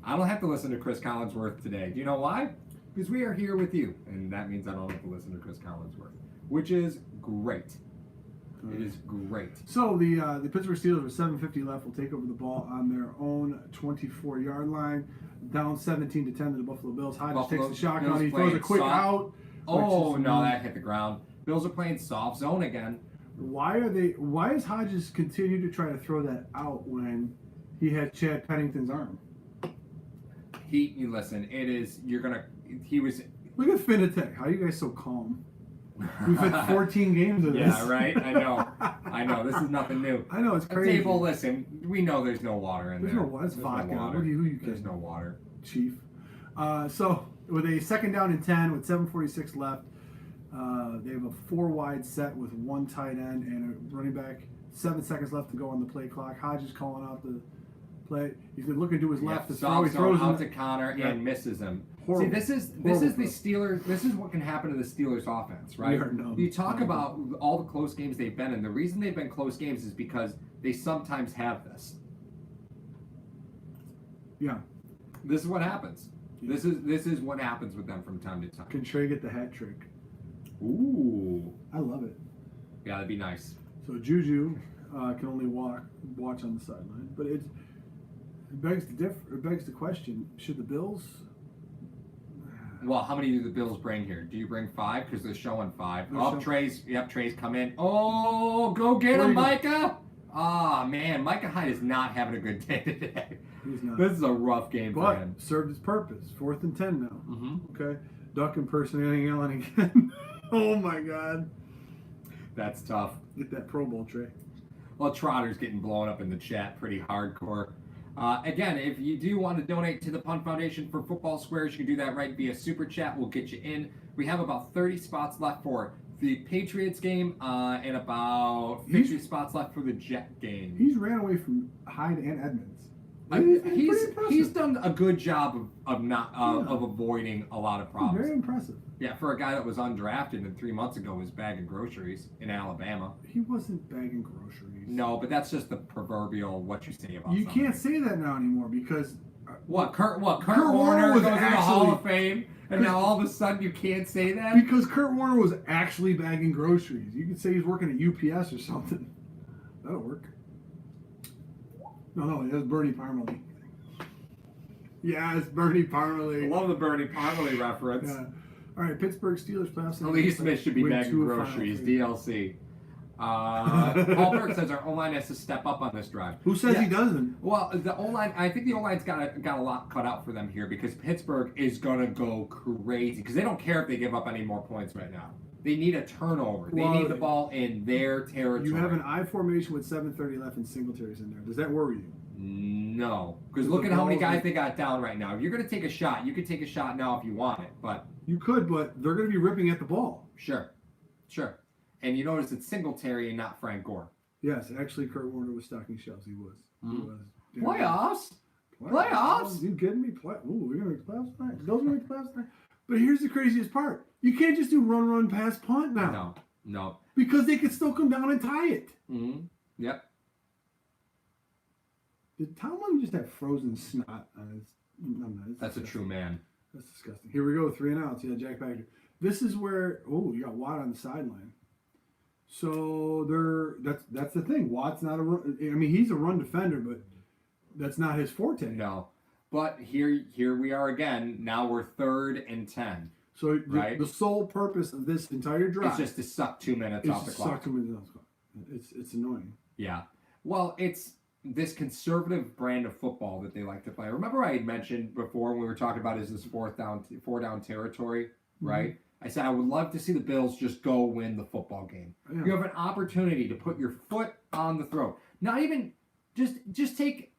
I don't have to listen to Chris Collinsworth today. Do you know why? Because we are here with you. And that means I don't have to listen to Chris Collinsworth, which is great. It is great. So the Pittsburgh Steelers with 7:50 left will take over the ball on their own 24-yard line. Down 17-10 to the Buffalo Bills. Hodges takes the shotgun. He throws a quick out. Oh, no, that hit the ground. Bills are playing soft zone again. Why is Hodges continue to try to throw that out when he had Chad Pennington's arm? Listen, he was Look at Finitech. How are you guys so calm? We've had 14 games of this. Yeah, right? I know. This is nothing new. I know, it's crazy. Table, listen, we know there's no water in There's there. no water. It's vodka. No water. Who you There's kidding? no water. Chief. So, with a 2nd down and 10 with 7:46 left, they have a 4-wide set with 1 tight end and a running back. 7 seconds left to go on the play clock. Hodges calling out the play. He's looking to his left to throw. He throws out to Connor and misses him. Horrible. See, this is the Steelers. This is what can happen to the Steelers offense, right? You talk about all the close games they've been in. The reason they've been close games is because they sometimes have this. Yeah. This is what happens. Yeah. This is what happens with them from time to time. Can Trey get the hat trick? Ooh. I love it. Yeah, that'd be nice. So Juju can only watch on the sideline, but it begs the question: should the Bills? Well, how many do the Bills bring here? Do you bring 5? Because they're showing 5. Trey's come in. Oh, go get him, Micah! Ah, man, Micah Hyde is not having a good day today. He's not. This is a rough game for him. But served its purpose. 4th and 10 now. Mm-hmm. Okay. Duck impersonating Allen again. Oh, my God. That's tough. Get that Pro Bowl, Trey. Well, Trotter's getting blown up in the chat pretty hardcore. Again, if you do want to donate to the Punt Foundation for Football Squares, you can do that right via Super Chat. We'll get you in. We have about 30 spots left for the Patriots game and about 50 spots left for the Jet game. He's ran away from Hyde and Edmonds. He's done a good job of avoiding a lot of problems. Very impressive. Yeah, for a guy that was undrafted and 3 months ago was bagging groceries in Alabama. He wasn't bagging groceries. No, but that's just the proverbial what you say about you something. can't say that now anymore because Kurt Warner was goes in the actually, Hall of Fame, and now all of a sudden you can't say that? Because Kurt Warner was actually bagging groceries. You could say he's working at UPS or something. That'll work. No, that was Bernie Parmalee. Yes, Bernie Parmalee. I love the Bernie Parmalee reference. Yeah. All right, Pittsburgh Steelers playoffs. Lee Smith should be bagging groceries. DLC. Paul Burke says our O-line has to step up on this drive. Who says he doesn't? Well, the O-line, I think the O-line's got a lot cut out for them here because Pittsburgh is going to go crazy because they don't care if they give up any more points right now. They need a turnover. They need the ball in their territory. You have an I formation with 7:30 left and Singletary's in there. Does that worry you? No, because look at how many guys they got down right now. If you're going to take a shot, you could take a shot now if you want it, but you could, but they're going to be ripping at the ball. Sure. And you notice it's Singletary and not Frank Gore. Yes, actually, Kurt Warner was stocking shelves. He was. Mm-hmm. Playoffs? You kidding me? Ooh, we're going to make the playoffs tonight. Those are going to make the playoffs tonight. But here's the craziest part. You can't just do run, pass, punt now. No. Because they could still come down and tie it. Mm-hmm. Yep. Did Tomlin just have frozen snot on his... That's a true man. That's disgusting. Here we go, 3 and outs. Yeah, Jack Baxter. This is where... Oh, you got Watt on the sideline. So that's the thing. Watt's not a run... I mean, he's a run defender, but that's not his forte. No. But here we are again. Now we're 3rd and 10. So the sole purpose of this entire drive... is just to suck 2 minutes off the clock. Suck 2 minutes off the clock. It's annoying. Yeah. Well, it's this conservative brand of football that they like to play. Remember I had mentioned before when we were talking about is this 4 down territory, right? Mm-hmm. I said I would love to see the Bills just go win the football game. Yeah. You have an opportunity to put your foot on the throat. Not even just take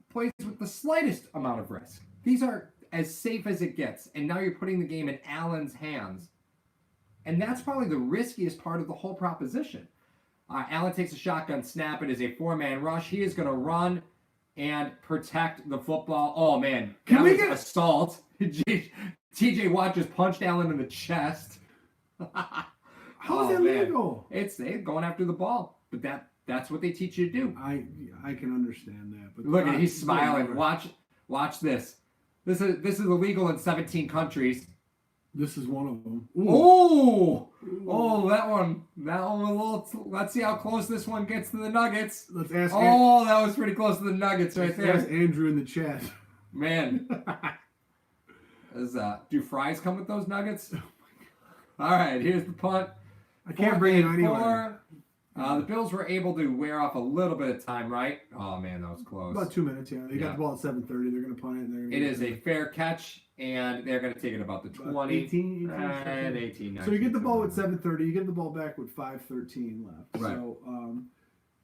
plays with the slightest amount of risk. These are as safe as it gets, and now you're putting the game in Allen's hands. And that's probably the riskiest part of the whole proposition. Allen takes a shotgun snap. It is a 4-man rush. He is going to run and protect the football. Oh, man. Can we get assault? TJ Watt just punched Allen in the chest. How is that legal? It's going after the ball. But that's what they teach you to do. I can understand that. But look at he's smiling. Watch this. This is illegal in 17 countries. This is one of them. Ooh. Oh, that one a little. Let's see how close this one gets to the Nuggets. Let's ask. Oh, that was pretty close to the Nuggets right there. Ask Andrew in the chat. Man, do fries come with those Nuggets? All right, here's the punt. I can't bring it anywhere. The Bills were able to wear off a little bit of time, right? Oh man, that was close. About 2 minutes. Yeah, they got the ball at 7:30. They're going to punt it. And they're gonna it is a fair catch, and they're going to take it about the 20, 18, and 18. 19, so you get the ball with 7:30. You get the ball back with 5:13 left. Right. So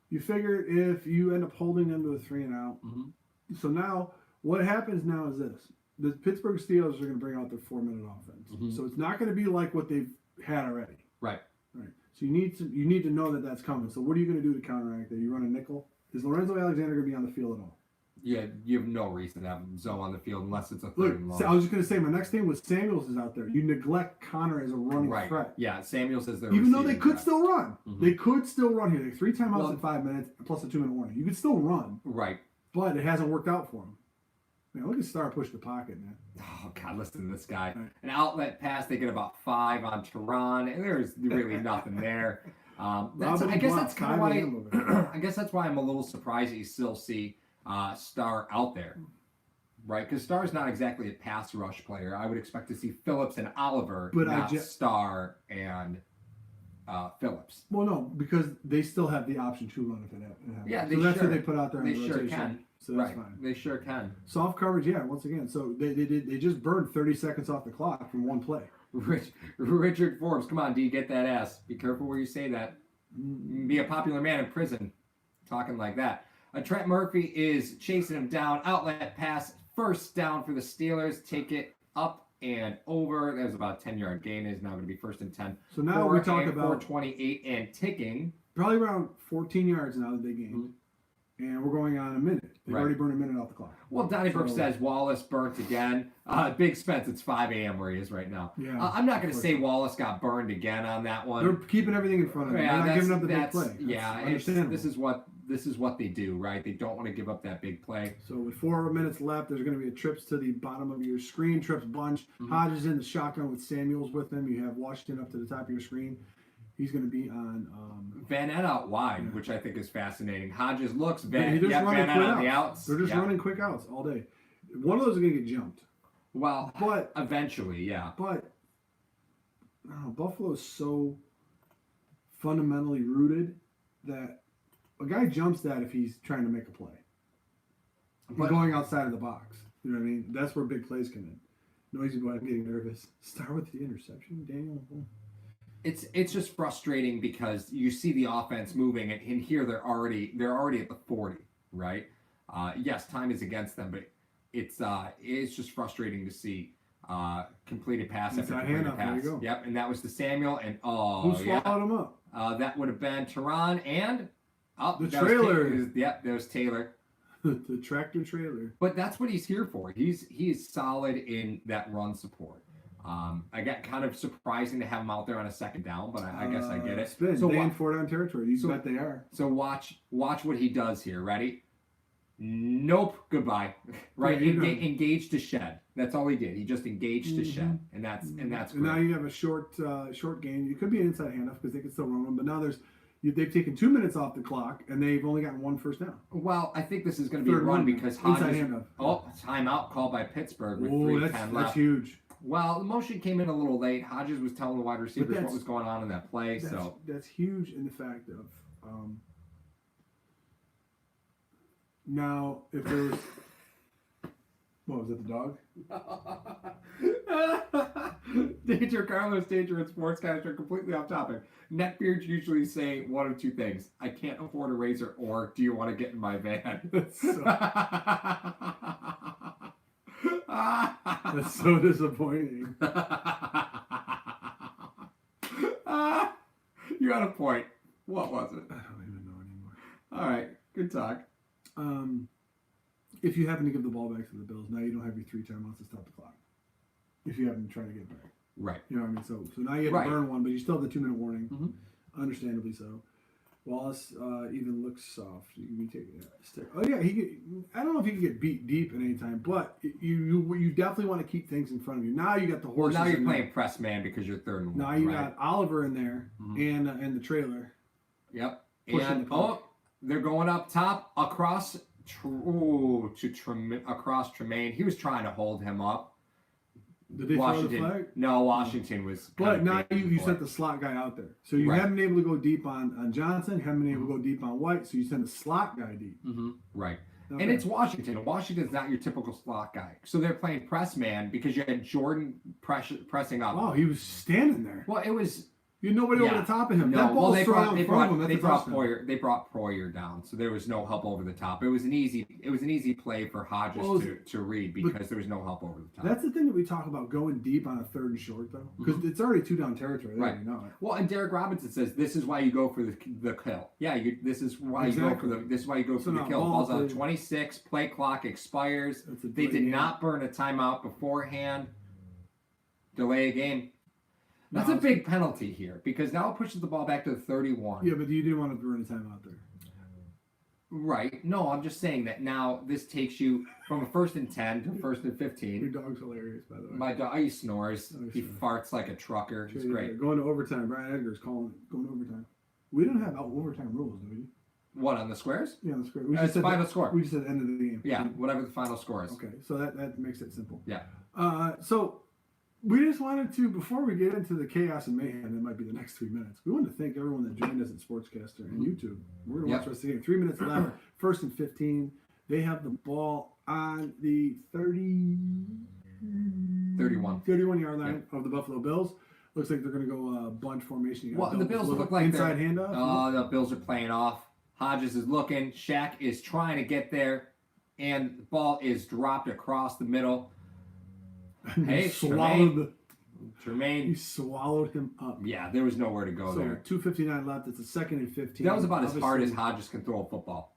you figure if you end up holding them to a 3-and-out. Mm-hmm. So now what happens now is this: the Pittsburgh Steelers are going to bring out their 4-minute offense. Mm-hmm. So it's not going to be like what they've had already. Right. Right. So you need to know that that's coming. So what are you going to do to counteract that? You run a nickel? Is Lorenzo Alexander going to be on the field at all? Yeah, you have no reason to have Zoe on the field unless it's a Look, third and long. I was just going to say, my next thing was Samuels is out there. You neglect Connor as a running threat. Yeah, Samuels is their Even though they receiving could threat. still run. Mm-hmm. They could still run here. Like 3 timeouts in 5 minutes plus a 2-minute warning. You could still run. Right. But it hasn't worked out for him. Man, look at Star push the pocket, man. Oh, God, listen to this guy. An outlet pass, they get about 5 on Tehran, and there's really nothing there. I guess that's kind of why. I guess that's why I'm a little surprised that you still see Star out there, right? Because Star's not exactly a pass rush player. I would expect to see Phillips and Oliver, but not Star and Phillips. Well, no, because they still have the option to run if it happens. Yeah, so that's what they put out there. They in the sure rotation. can. So that's fine. They sure can. Soft coverage, yeah. Once again, so they just burned 30 seconds off the clock from one play. Richard Forbes, come on, do you get that ass? Be careful where you say that. Be a popular man in prison, talking like that. Trent Murphy is chasing him down. Outlet pass, first down for the Steelers. Take it up and over. There's about a 10-yard gain. It is now going to be 1st and 10. So now we talk about 4:28 and ticking. Probably around 14 yards now that they gained. Mm-hmm. And we're going on a minute. They've already burned a minute off the clock. Well, Donnybrook says Wallace burnt again. Big Spence, it's 5 a.m. where he is right now. Yeah, I'm not going to say Wallace got burned again on that one. They're keeping everything in front of them. They're not giving up the big play. This is what they do, right? They don't want to give up that big play. So with 4 minutes left, there's going to be a trips to the bottom of your screen, trips bunch. Mm-hmm. Hodges in the shotgun with Samuels with him. You have Washington up to the top of your screen. He's going to be on Van Ness out wide, which I think is fascinating. Hodges looks Van Ness on the outs. They're just running quick outs all day. One of those is going to get jumped. Well, but eventually, yeah. But I don't know, Buffalo's so fundamentally rooted that a guy jumps that if he's trying to make a play. But going outside of the box. You know what I mean? That's where big plays come in. Noisy boy, I'm getting nervous. Start with the interception, Daniel. It's just frustrating because you see the offense moving, and here they're already at the 40, right? Yes, time is against them, but it's just frustrating to see completed pass after completed pass. There you go. Yep, and that was to Samuel, and who swallowed him up? That would have been Tehran and the trailer. There's Taylor. The tractor trailer. But that's what he's here for. He's solid in that run support. I got kind of surprising to have him out there on a second down, but I guess I get it. Spin. So in 4-down territory. You bet they are. So watch what he does here. Ready? Nope. Goodbye. Right. Yeah, engage to shed. That's all he did. He just engaged to shed, and that's And great. now you have a short game. You could be an inside handoff because they could still run them, but now they've taken 2 minutes off the clock and they've only gotten 1 first down. Well, I think this is going to be a run because Hodges. Timeout called by Pittsburgh with 3:10 left. That's huge. Well, the motion came in a little late. Hodges was telling the wide receivers what was going on in that play. That's huge in the fact of now if there was what was it, the dog? Danger, Carlos, Danger, and Sportscaster, completely off topic. Neckbeards usually say one of two things: I can't afford a razor, or do you want to get in my van? That's so disappointing. You got a point. What was it? I don't even know anymore. All right, good talk. If you happen to give the ball back to the Bills, now you don't have your 3 timeouts to stop the clock. If you happen to try to get back. Right. You know what I mean? So now you have to burn one, but you still have the 2-minute warning. Mm-hmm. Understandably so. Wallace even looks soft. You can be taking a stick. Oh yeah, I don't know if he can get beat deep at any time, but you definitely want to keep things in front of you. Now you got the horses. Well, now you're playing press man because you're 3rd and 1. Now you got Oliver in there and the trailer. Yep. And they're going up top across across Tremaine. He was trying to hold him up. Did they throw the flag? No, Washington was. But now you sent the slot guy out there. So you haven't been able to go deep on Johnson, haven't been able to go deep on White, so you send the slot guy deep. Right. Okay. And it's Washington. Washington's not your typical slot guy. So they're playing press man because you had Jordan pressing up. Wow, he was standing there. Well, it was. You had nobody over the top of him. No, that ball's thrown out in front of him. They brought Poyer down, so there was no help over the top. It was an easy play for Hodges to read because there was no help over the top. That's the thing that we talk about going deep on a third and short though, because it's already 2 down territory. Right. You know it. Well, and Derek Robinson says this is why you go for the kill. Yeah, this is why you go for the kill. Ball's on 26. Play clock expires. They did not burn a timeout beforehand. Delay a game. That's a big penalty here because now it pushes the ball back to the 31. Yeah, but you didn't want to burn a timeout there. Right. No, I'm just saying that now this takes you from a 1st and 10 to 1st and 15. Your dog's hilarious, by the way. My dog, he snores. He farts like a trucker. He's great. Going to overtime. Brian Edgar's going to overtime. We don't have overtime rules, do we? What, on the squares? Yeah, on the square. It's final score. We just said end of the game. Yeah, whatever the final score is. Okay, so that makes it simple. Yeah. So we just wanted to, before we get into the chaos and mayhem, that might be the next 3 minutes, we wanted to thank everyone that joined us at Sportscaster and YouTube. We're going to watch the rest of the game. 3 minutes left, 1st and 15. They have the ball on the 31-yard line of the Buffalo Bills. Looks like they're going to go bunch formation. Well, the Bills look like inside handoff. Oh, the Bills are playing off. Hodges is looking. Shaq is trying to get there, and the ball is dropped across the middle. Hey, Tremaine. He swallowed him up. Yeah, there was nowhere to go there. 2:59 left. It's a 2nd and 15. That was about as hard as Hodges can throw a football.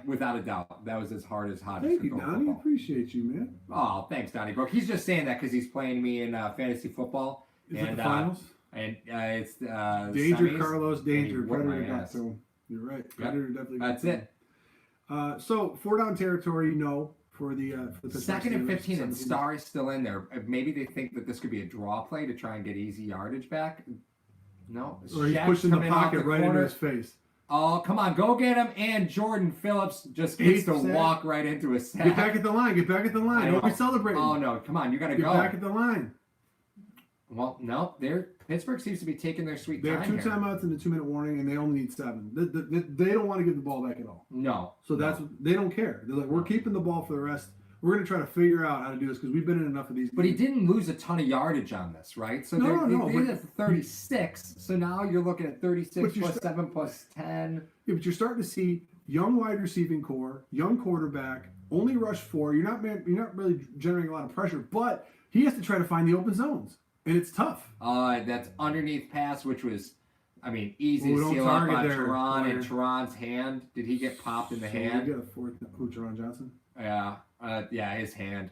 Without a doubt, that was as hard as Hodges can throw a football. Thank you, Donnie. Appreciate you, man. Oh, thanks, Donnie Brook. He's just saying that because he's playing me in fantasy football. Is it the finals? And it's danger, semis, Carlos, danger. Predator got to him. You're right. Predator definitely got That's it. So 4 down territory, no. For the 2nd and 15, and Starr is still in there. Maybe they think that this could be a draw play to try and get easy yardage back. No. Or he's pushing the pocket right into his face. Oh, come on. Go get him. And Jordan Phillips just gets to walk right into a sack. Get back at the line. Don't be celebrating. Oh, no. Come on. You got to go. Get back at the line. Well, no. Pittsburgh seems to be taking their sweet time. They have 2 timeouts and a 2-minute warning, and they only need 7. They don't want to give the ball back at all. No. So they don't care. They're like, we're keeping the ball for the rest. We're going to try to figure out how to do this because we've been in enough of these games. But he didn't lose a ton of yardage on this, right? So they did it for 36. So now you're looking at 36 plus 7 plus 10. Yeah, but you're starting to see young wide receiving core, young quarterback, only rush 4. You're not really generating a lot of pressure, but he has to try to find the open zones. And it's tough. That's underneath pass, which was, easy to seal up on Teron and Teron's hand. Did he get popped in the hand? You got a 4th. Who, Teron Johnson? Yeah. His hand.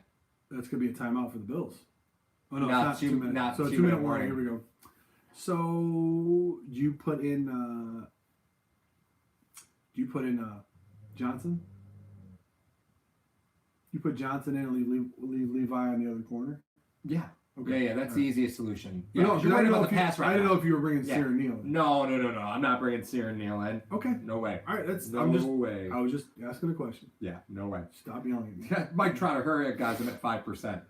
That's going to be a timeout for the Bills. Oh, no, not it's not 2 minutes. Not so 2-minute warning. Here we go. So you put in Johnson? You put Johnson in and leave Levi on the other corner? Yeah. Okay. Yeah, that's the easiest solution. Yeah, no, you're right about the pass right I didn't know if you were bringing Sear Neal in. No. I'm not bringing Sear Neal in. Okay. No way. All right, no way. I was just asking a question. Yeah, no way. Stop yelling at me. Mike trying to hurry up, guys. I'm at 5%.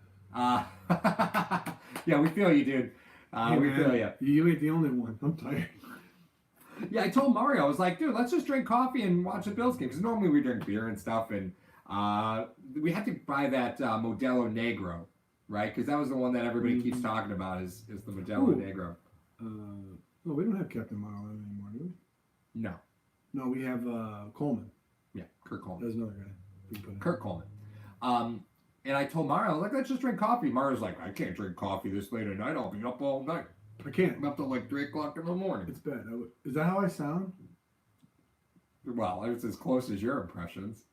Yeah, we feel you, dude. We feel you. You ain't the only one. I'm tired. Yeah, I told Mario, I was like, dude, let's just drink coffee and watch the Bills game. Because normally we drink beer and stuff. And we had to buy that Modelo Negro. Right, because that was the one that everybody keeps talking about is the Modelo Negro. No, we don't have Captain Marlin anymore, do we? No. No, we have Coleman. Yeah, Kurt Coleman. There's another guy. Kurt Coleman. And I told Mario, like, let's just drink coffee. Mario's like, I can't drink coffee this late at night. I'll be up all night. I can't. I'm up till like 3 o'clock in the morning. It's bad. Is that how I sound? Well, it's as close as your impressions.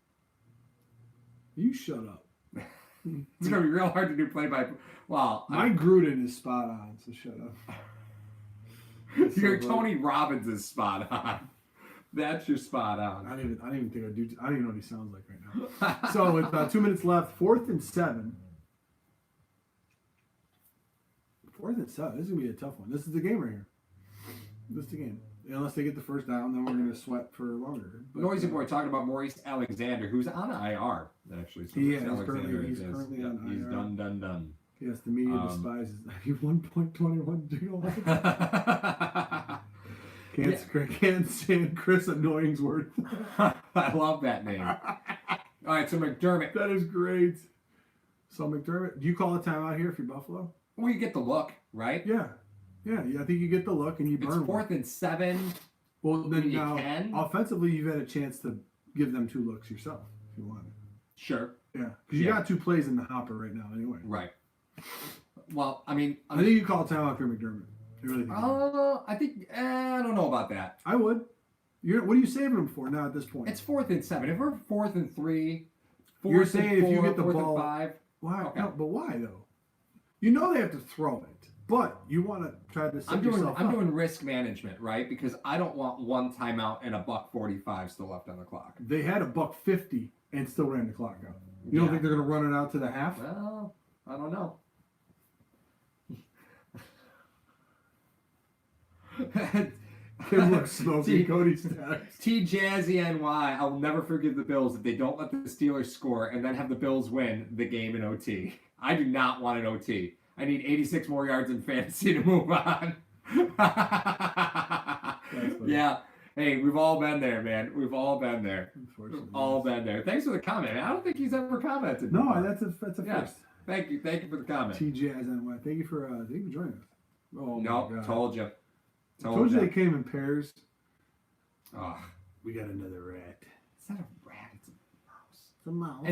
You shut up. It's going to be real hard to do play-by... Well... My Gruden is spot on, so shut up. Your Tony Robbins is spot on. That's your spot on. I don't even think I do... I don't even know what he sounds like right now. So, with 2 minutes left, 4th and 7. 4th and 7. This is going to be a tough one. This is the game right here. This is the game. Unless they get the first down, then we're going to sweat for longer. But, Noisy Boy talking about Maurice Alexander, who's on IR, actually. So he's Alexander he's currently on IR. He's done. Yes, the media despises 1.21 gigawatts. Can't stand Chris Annoyingsworth. I love that name. All right, so McDermott. That is great. So McDermott, do you call a timeout here if you're Buffalo? Well, you get the look, right? Yeah. I think you get the look and you burn. It's 4th and 7. Well, then you now, can. Offensively, you've had a chance to give them 2 looks yourself if you want. Sure. Yeah, because you got 2 plays in the hopper right now anyway. Right. Well, I mean, I think you call a timeout if you're McDermott. I think I don't know about that. I would. What are you saving them for now at this point? It's 4th and 7. If we're 4th and 3, you're saying 4, if you get the 4th ball, and 5. Why? Okay. No, but why though? You know they have to throw it, but you want to try to set yourself up. I'm doing risk management, right? Because I don't want 1 timeout and $1:45 still left on the clock. They had $1:50 and still ran the clock out. You don't think they're going to run it out to the half? Well, I don't know. Kim looks smoky. Cody's text. T Jazzy NY. I will never forgive the Bills if they don't let the Steelers score and then have the Bills win the game in OT. I do not want an OT. I need 86 more yards in fantasy to move on. Yeah. Hey, we've all been there, man. We've all been there. We've all been there. Thanks for the comment. I don't think he's ever commented. No, before. that's a first. Thank you for the comment. T Jazz NY. Thank you for joining us. Oh no, my God. told you. Told you they came in pairs. Oh, we got another rat. It's not a rat. It's a mouse. It's a mouse.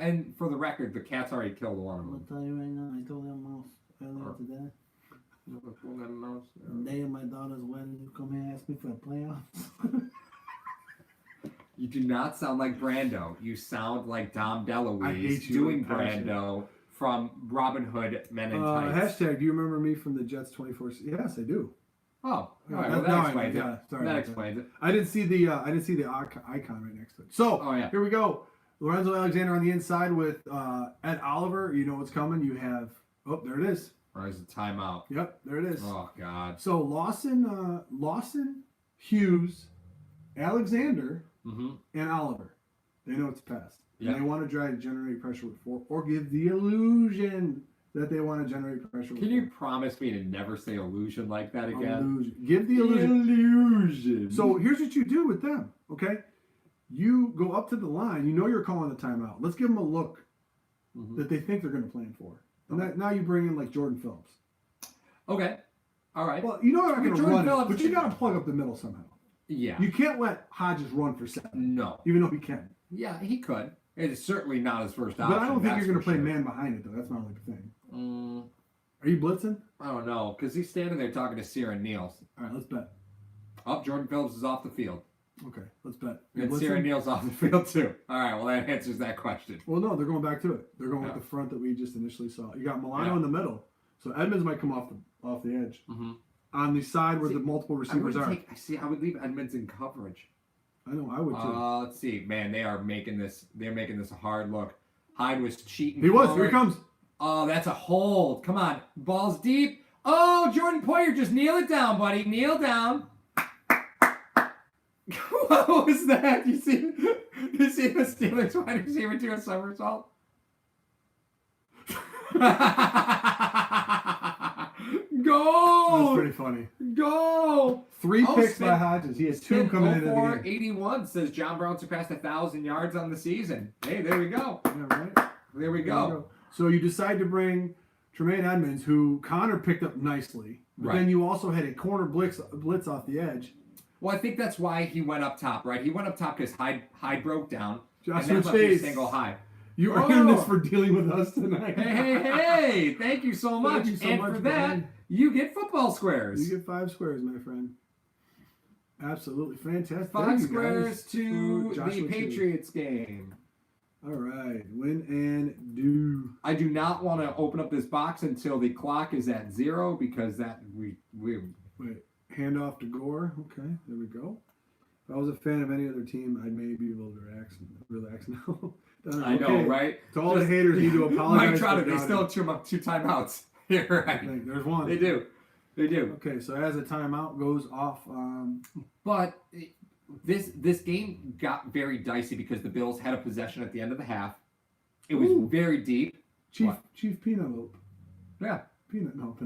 And for the record, the cat's already killed one of them. I'll tell you right now, I told that mouse earlier today. The day of my daughter's wedding, you come here and ask me for the playoffs. You do not sound like Brando. You sound like Dom DeLuise doing Brando from Robin Hood Men in Tights. Hashtag, do you remember me from the Jets 24? Yes, I do. Oh, all right. Well, that explains it. Sorry that explains it. I didn't see the icon right next to it. So here we go. Lorenzo Alexander on the inside with Ed Oliver. You know what's coming. You have there it is. There's a timeout. Yep, there it is. Oh God. So Lawson, Hughes, Alexander, and Oliver. They know it's pass. Yep. And they want to try to generate pressure with 4 or give the illusion that they want to generate pressure with 4. Can you promise me to never say illusion like that again? Illusion. Give the illusion. So here's what you do with them, okay? You go up to the line. You know you're calling the timeout. Let's give them a look that they think they're going to plan for. And now you bring in like Jordan Phillips. Okay. All right. Well, you know they're not going to run Phillips, but you got to plug up the middle somehow. Yeah. You can't let Hodges run for 7. No. Even though he can. Yeah, he could. It is certainly not his first option. But I don't think you're going to play sure. man behind it, though. That's my only thing. Mm, Are you blitzing? I don't know, because he's standing there talking to Ciaran Niels. All right, let's bet. Oh, Jordan Phillips is off the field. Okay, let's bet. And Ciaran Niels off the field, too. All right, well, that answers that question. Well, no, they're going back to it. They're going with the front that we just initially saw. You got Milano in the middle. So Edmonds might come off the edge. On the side where the multiple receivers are. I would leave Edmonds in coverage. I know, I would too. Let's see. Man, they're making this a hard look. Hyde was cheating. He was. Forward. Here he comes. Oh, that's a hold. Come on. Ball's deep. Oh, Jordan Poyer, just kneel it down, buddy. Kneel down. What was that? You see the Steelers wide receiver do a somersault? Go! That's pretty funny. Go! 3 picks by Hodges. He has 2 coming into the game. 81 says John Brown surpassed 1,000 yards on the season. Hey, there we go. Yeah, right? There we go. So you decide to bring Tremaine Edmonds, who Connor picked up nicely. But then you also had a corner blitz off the edge. Well, I think that's why he went up top, right? He went up top because Hyde broke down. Joshua and that's a Chase. single Hyde. You earned this for dealing with us tonight. Hey! Thank you so much. Thank you so and much, for that, Brian. you get football squares. You get 5 squares, my friend. Absolutely fantastic. 5 squares to the Joshua Patriots game. All right, win and do. I do not want to open up this box until the clock is at 0 because we Wait, hand off to Gore. Okay, there we go. If I was a fan of any other team, I'd maybe be able to relax now. I know, right? To all the haters need to apologize. Mike Trotter, they still have 2 timeouts. You're right. There's one. They do. They do. Okay, so as a timeout goes off, But this game got very dicey because the Bills had a possession at the end of the half. It was very deep. Chief Penelope. Yeah. Penelope.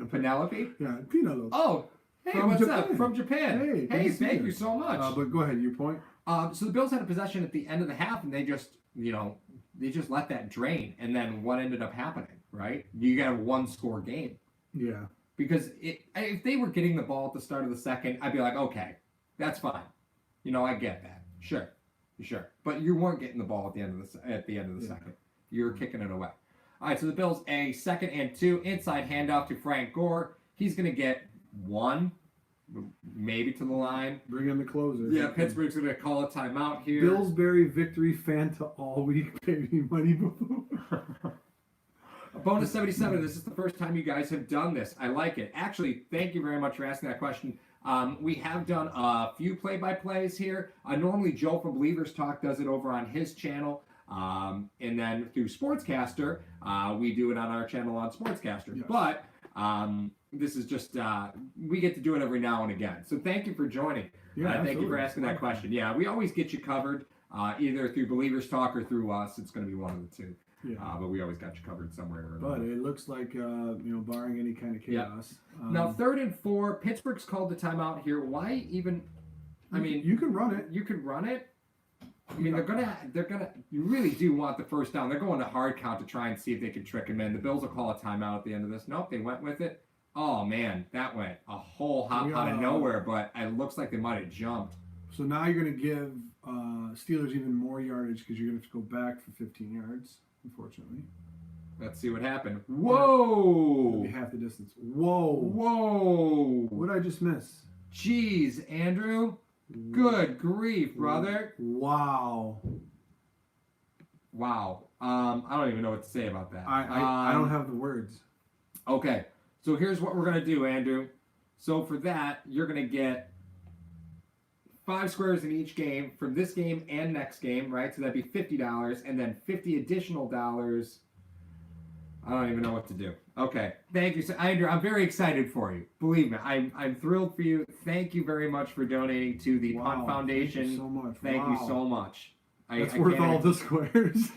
Penelope? Yeah, Penelope. Oh, hey, From what's Japan. up? From Japan. Hey, good to see thank you. you so much. But go ahead, your point. So the Bills had a possession at the end of the half, and they just let that drain. And then what ended up happening, right? You got a one-score game. Yeah. Because if they were getting the ball at the start of the second, I'd be like, okay, that's fine. I get that. Sure. But you weren't getting the ball at the end of the second. You were kicking it away. All right, so the Bills, a 2nd and 2, inside handoff to Frank Gore. He's going to get 1, maybe to the line. Bring in the closer. Yeah, Pittsburgh's going to call a timeout here. Pillsbury victory Fanta all week, baby. Money before. A bonus 77. This is the first time you guys have done this. I like it. Actually, thank you very much for asking that question. We have done a few play-by-plays here. Normally, Joe from Believers Talk does it over on his channel. And then through Sportscaster, we do it on our channel on Sportscaster. Yes. But this is just, we get to do it every now and again. So thank you for joining. Yeah, thank you for asking that question. Yeah, we always get you covered, either through Believers Talk or through us. It's going to be one of the two. Yeah. But we always got you covered somewhere or another. But it looks like, barring any kind of chaos. Now, 3rd and 4, Pittsburgh's called the timeout here. Why even? I mean, you can run it. You could run it. I mean, they're gonna. You really do want the first down. They're going to hard count to try and see if they can trick him in. The Bills will call a timeout at the end of this. Nope, they went with it. Oh man, that went a whole hop out of nowhere. But it looks like they might have jumped. So now you're going to give Steelers even more yardage because you're going to have to go back for 15 yards. Unfortunately. Let's see what happened. Whoa! Half the distance. Whoa! What did I just miss? Jeez, Andrew. Good grief, brother. Wow. I don't even know what to say about that. I don't have the words. Okay, so here's what we're going to do, Andrew. So for that, you're going to get 5 squares in each game from this game and next game, right? So that'd be $50, and then 50 additional dollars. I don't even know what to do. Okay, thank you, Andrew. I'm very excited for you. Believe me, I'm thrilled for you. Thank you very much for donating to the Punt Foundation. Thank you so much. Thank you so much. That's worth all the squares.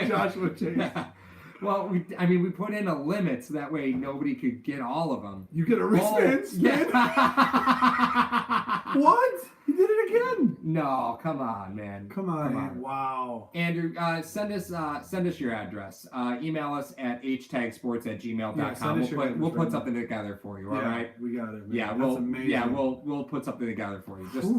Joshua Chase. Well, we put in a limit so that way nobody could get all of them. You get a wristband spin? What? You did it again? No, come on, man. Come on. Wow. Andrew, send us your address. Email us at htagsports@gmail.com. Yeah, we'll put something together for you. All right. We got it. Man. Yeah, That's amazing. Yeah, we'll put something together for you. Just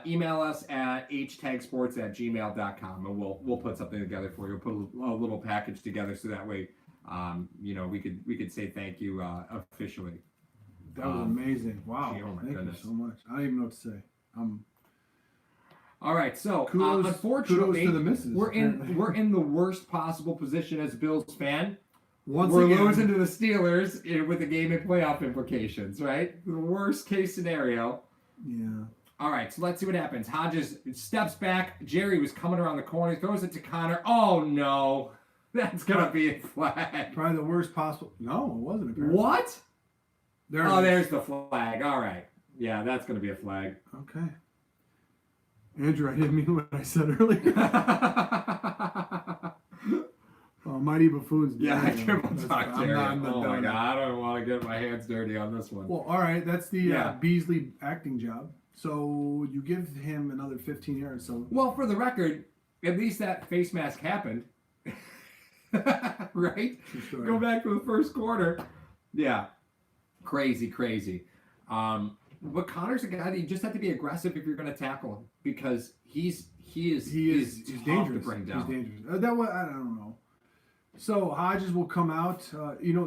email us at htagsports@gmail.com and we'll put something together for you. We'll put a little package together so that way, we could say thank you officially. That was amazing. Wow. Oh my Thank goodness. you so much. I don't even know what to say. All right, so kudos unfortunately, to the misses, we're in the worst possible position as a Bills fan. We're losing to the Steelers with the game and playoff implications, right? The worst case scenario. Yeah. All right, so let's see what happens. Hodges steps back. Jerry was coming around the corner, throws it to Connor. Oh no, that's gonna be a flag. Probably the worst possible. No, it wasn't. Apparently. What? There's the flag. All right. Yeah, that's going to be a flag. Okay. Andrew, I didn't mean what I said earlier. Mighty Buffoons. Yeah, I can't talk Jerry. Oh my God. I don't want to get my hands dirty on this one. Well, all right. That's the Beasley acting job. So you give him another 15 yards. So well, for the record, at least that face mask happened. Right? Go back to the first quarter. Yeah. Crazy. But Connor's a guy that you just have to be aggressive if you're going to tackle him because he's dangerous. To bring down. He's dangerous. I don't know. So Hodges will come out.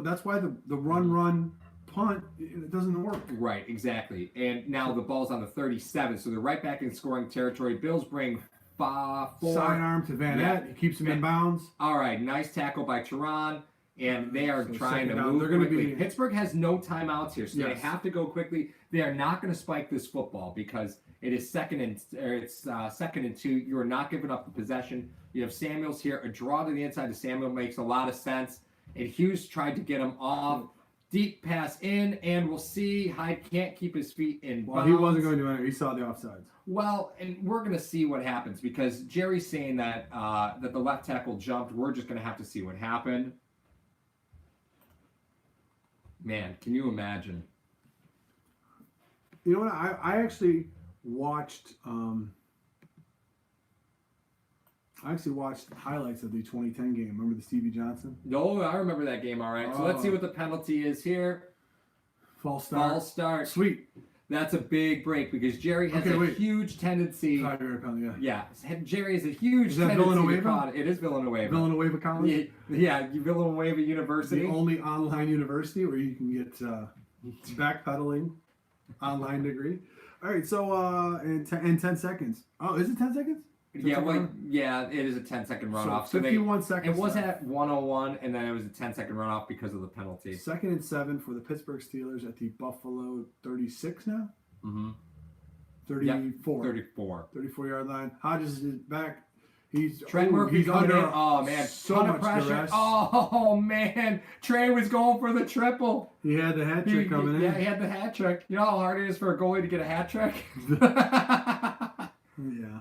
That's why the run punt it doesn't work. Right, exactly. And now the ball's on the 37, so they're right back in scoring territory. Bills bring 4. Sidearm to Van Ness. He keeps him in bounds. All right, nice tackle by Teron. And they are trying to move They're quickly. Pittsburgh has no timeouts here, so they have to go quickly. They are not going to spike this football because it is second and 2. You are not giving up the possession. You have Samuels here. A draw to the inside to Samuel makes a lot of sense. And Hughes tried to get him off. Deep pass in, and we'll see. Hyde can't keep his feet in bounds. Well, he wasn't going to do anything. He saw the offsides. Well, and we're going to see what happens because Jerry's saying that that the left tackle jumped. We're just going to have to see what happened. Man, can you imagine? You know what? I actually watched. I actually watched highlights of the 2010 game. Remember the Stevie Johnson? No, I remember that game. All right. So let's see what the penalty is here. False start. False start. Sweet. That's a big break because Jerry has a huge tendency. Yeah, Jerry has a huge tendency. Villanueva? It is Villanueva. Villanueva College? Yeah, Villanueva University. The only online university where you can get backpedaling online degree. All right, so in 10 seconds. Oh, is it 10 seconds? Yeah, it is a 10-second runoff. So 51 seconds. It was at 101, and then it was a 10-second runoff because of the penalty. 2nd and 7 for the Pittsburgh Steelers at the Buffalo 36 now? Mm-hmm. 34. 34-yard line. Hodges is back. Trent Murphy's under. Oh, man. So much pressure. Duress. Oh, man. Trey was going for the triple. He had the hat trick coming in. Yeah, he had the hat trick. You know how hard it is for a goalie to get a hat trick? Yeah.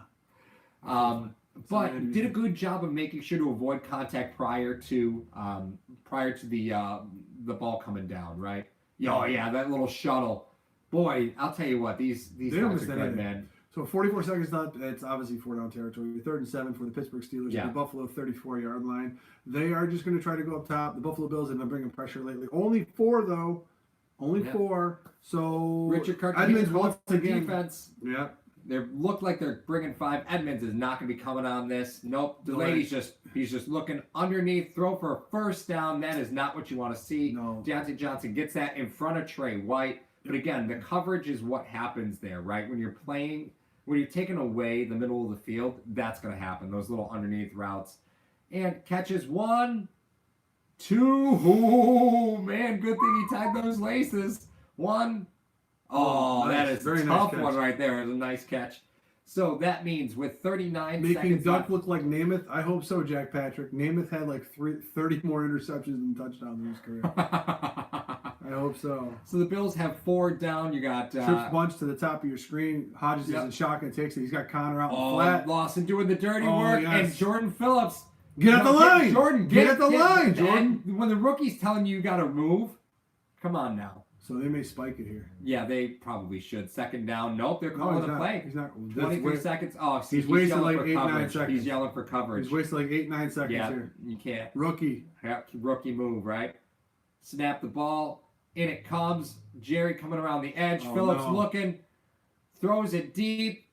But did a good job of making sure to avoid contact prior to the ball coming down, right? Oh yeah, that little shuttle. Boy, I'll tell you what, these guys are good, man. So 44 seconds left. It's obviously 4-down territory. 3rd and 7 for the Pittsburgh Steelers at the Buffalo 34-yard line. They are just going to try to go up top. The Buffalo Bills have been bringing pressure lately. Only 4 though. Only 4. So Richard Carter Edmonds once again. Defense. Yeah. They look like they're bringing 5. Edmonds is not going to be coming on this. Nope. He's just looking underneath. Throw for a first down. That is not what you want to see. No. Deontay Johnson gets that in front of Trey White. But again, the coverage is what happens there, right? When you're taking away the middle of the field, that's going to happen. Those little underneath routes. And catches 1, 2. Oh, man, good thing he tied those laces. 1. Oh, nice. That is a tough one right there. It was a nice catch. So that means with 39 seconds making Duck left, look like Namath. I hope so, Jack Patrick. Namath had like 30 more interceptions than touchdowns in his career. I hope so. So the Bills have 4 down. You got trips bunch to the top of your screen. Hodges is in shock and takes it. He's got Connor out in the flat. Lawson doing the dirty work, and Jordan Phillips. Get at the line, Jordan. Get at the line, Jordan. When the rookie's telling you got to move, come on now. So they may spike it here. Yeah, they probably should. 2nd down. Nope, they're calling a play. He's not. 23 seconds. Oh, see, he's wasting like 8-9 seconds. He's yelling for coverage. He's wasting like 8-9 seconds here. You can't. Rookie. Yeah, rookie move, right? Snap the ball. In it comes. Jerry coming around the edge. Phillips looking. Throws it deep.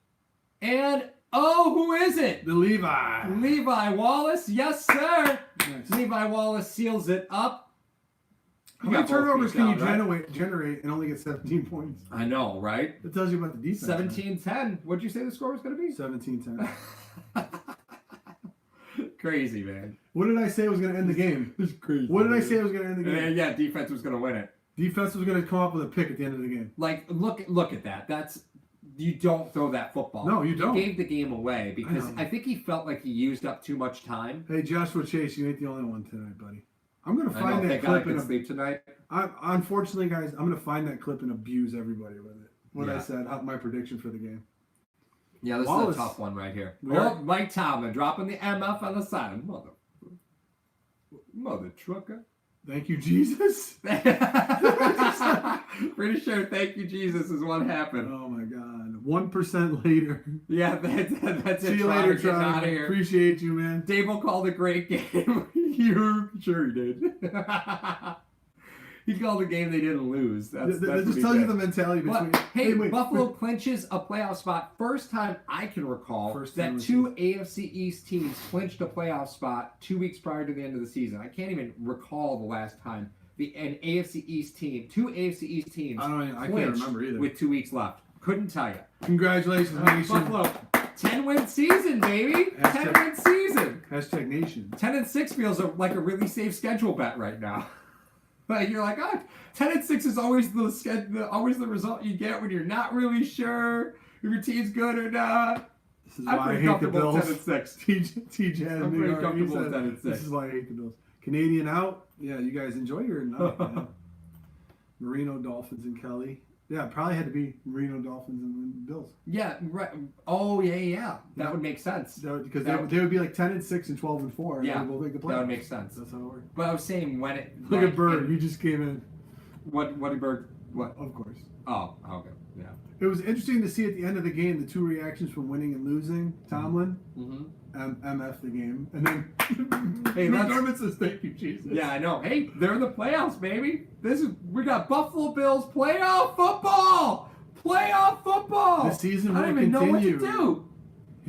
And, who is it? The Levi. Levi Wallace. Yes, sir. Nice. Levi Wallace seals it up. How many turnovers can you generate and only get 17 points? I know, right? It tells you about the defense. 17-10. What'd you say the score was going to be? 17-10. Crazy, man. What did I say was going to end the game? It's crazy. What did I say was going to end the game? Yeah, defense was going to win it. Defense was going to come up with a pick at the end of the game. Like, look at that. You don't throw that football. No, you don't. He gave the game away because I think he felt like he used up too much time. Hey, Joshua Chase, you ain't the only one tonight, buddy. I'm going to find that clip and sleep tonight. Unfortunately, guys, I'm going to find that clip and abuse everybody with it. What I said, my prediction for the game. Yeah, this is a tough one right here. Mike Tomlin dropping the MF on the side. Mother trucker. Thank you, Jesus. Pretty sure "Thank you, Jesus" is what happened. Oh my God! 1% later. Yeah, that's it. See you later, Trotter. Get out of here. Appreciate you, man. Dable called a great game. You sure he did. He called a game they didn't lose. That's just tells you the mentality between. But, Buffalo clinches a playoff spot. First time I can recall that 2 AFC East teams clinched a playoff spot 2 weeks prior to the end of the season. I can't even recall the last time two AFC East teams I can't remember either. With 2 weeks left. Couldn't tell you. Congratulations, Nation. Buffalo, 10-win season, baby. 10-win season. Hashtag Nation. 10-6 feels like a really safe schedule bet right now. Like you're like, 10-6 is always the result you get when you're not really sure if your team's good or not. This is why I hate the Bills. 10-6. TJ I'm pretty comfortable with 10-6. This is why I hate the Bills. Canadian out. Yeah, you guys enjoy your night, man. Marino, Dolphins, and Kelly. Yeah, it probably had to be Marino, Dolphins, and then Bills. Yeah, right. Oh, yeah. That would make sense. Because they would be like 10-6 and 12-4. And Yeah, they both make the playoffs. that would make sense. That's how it works. But I was saying when it... Look at Bird. You just came in. What did Bird... What? Of course. Oh, okay. Yeah. It was interesting to see at the end of the game the two reactions from winning and losing. Tomlin, MF the game. And then Hey, Norman says, thank you, Jesus. Yeah, I know. Hey, they're in the playoffs, baby. We got Buffalo Bills playoff football. Playoff football. The season will I don't even continue. know what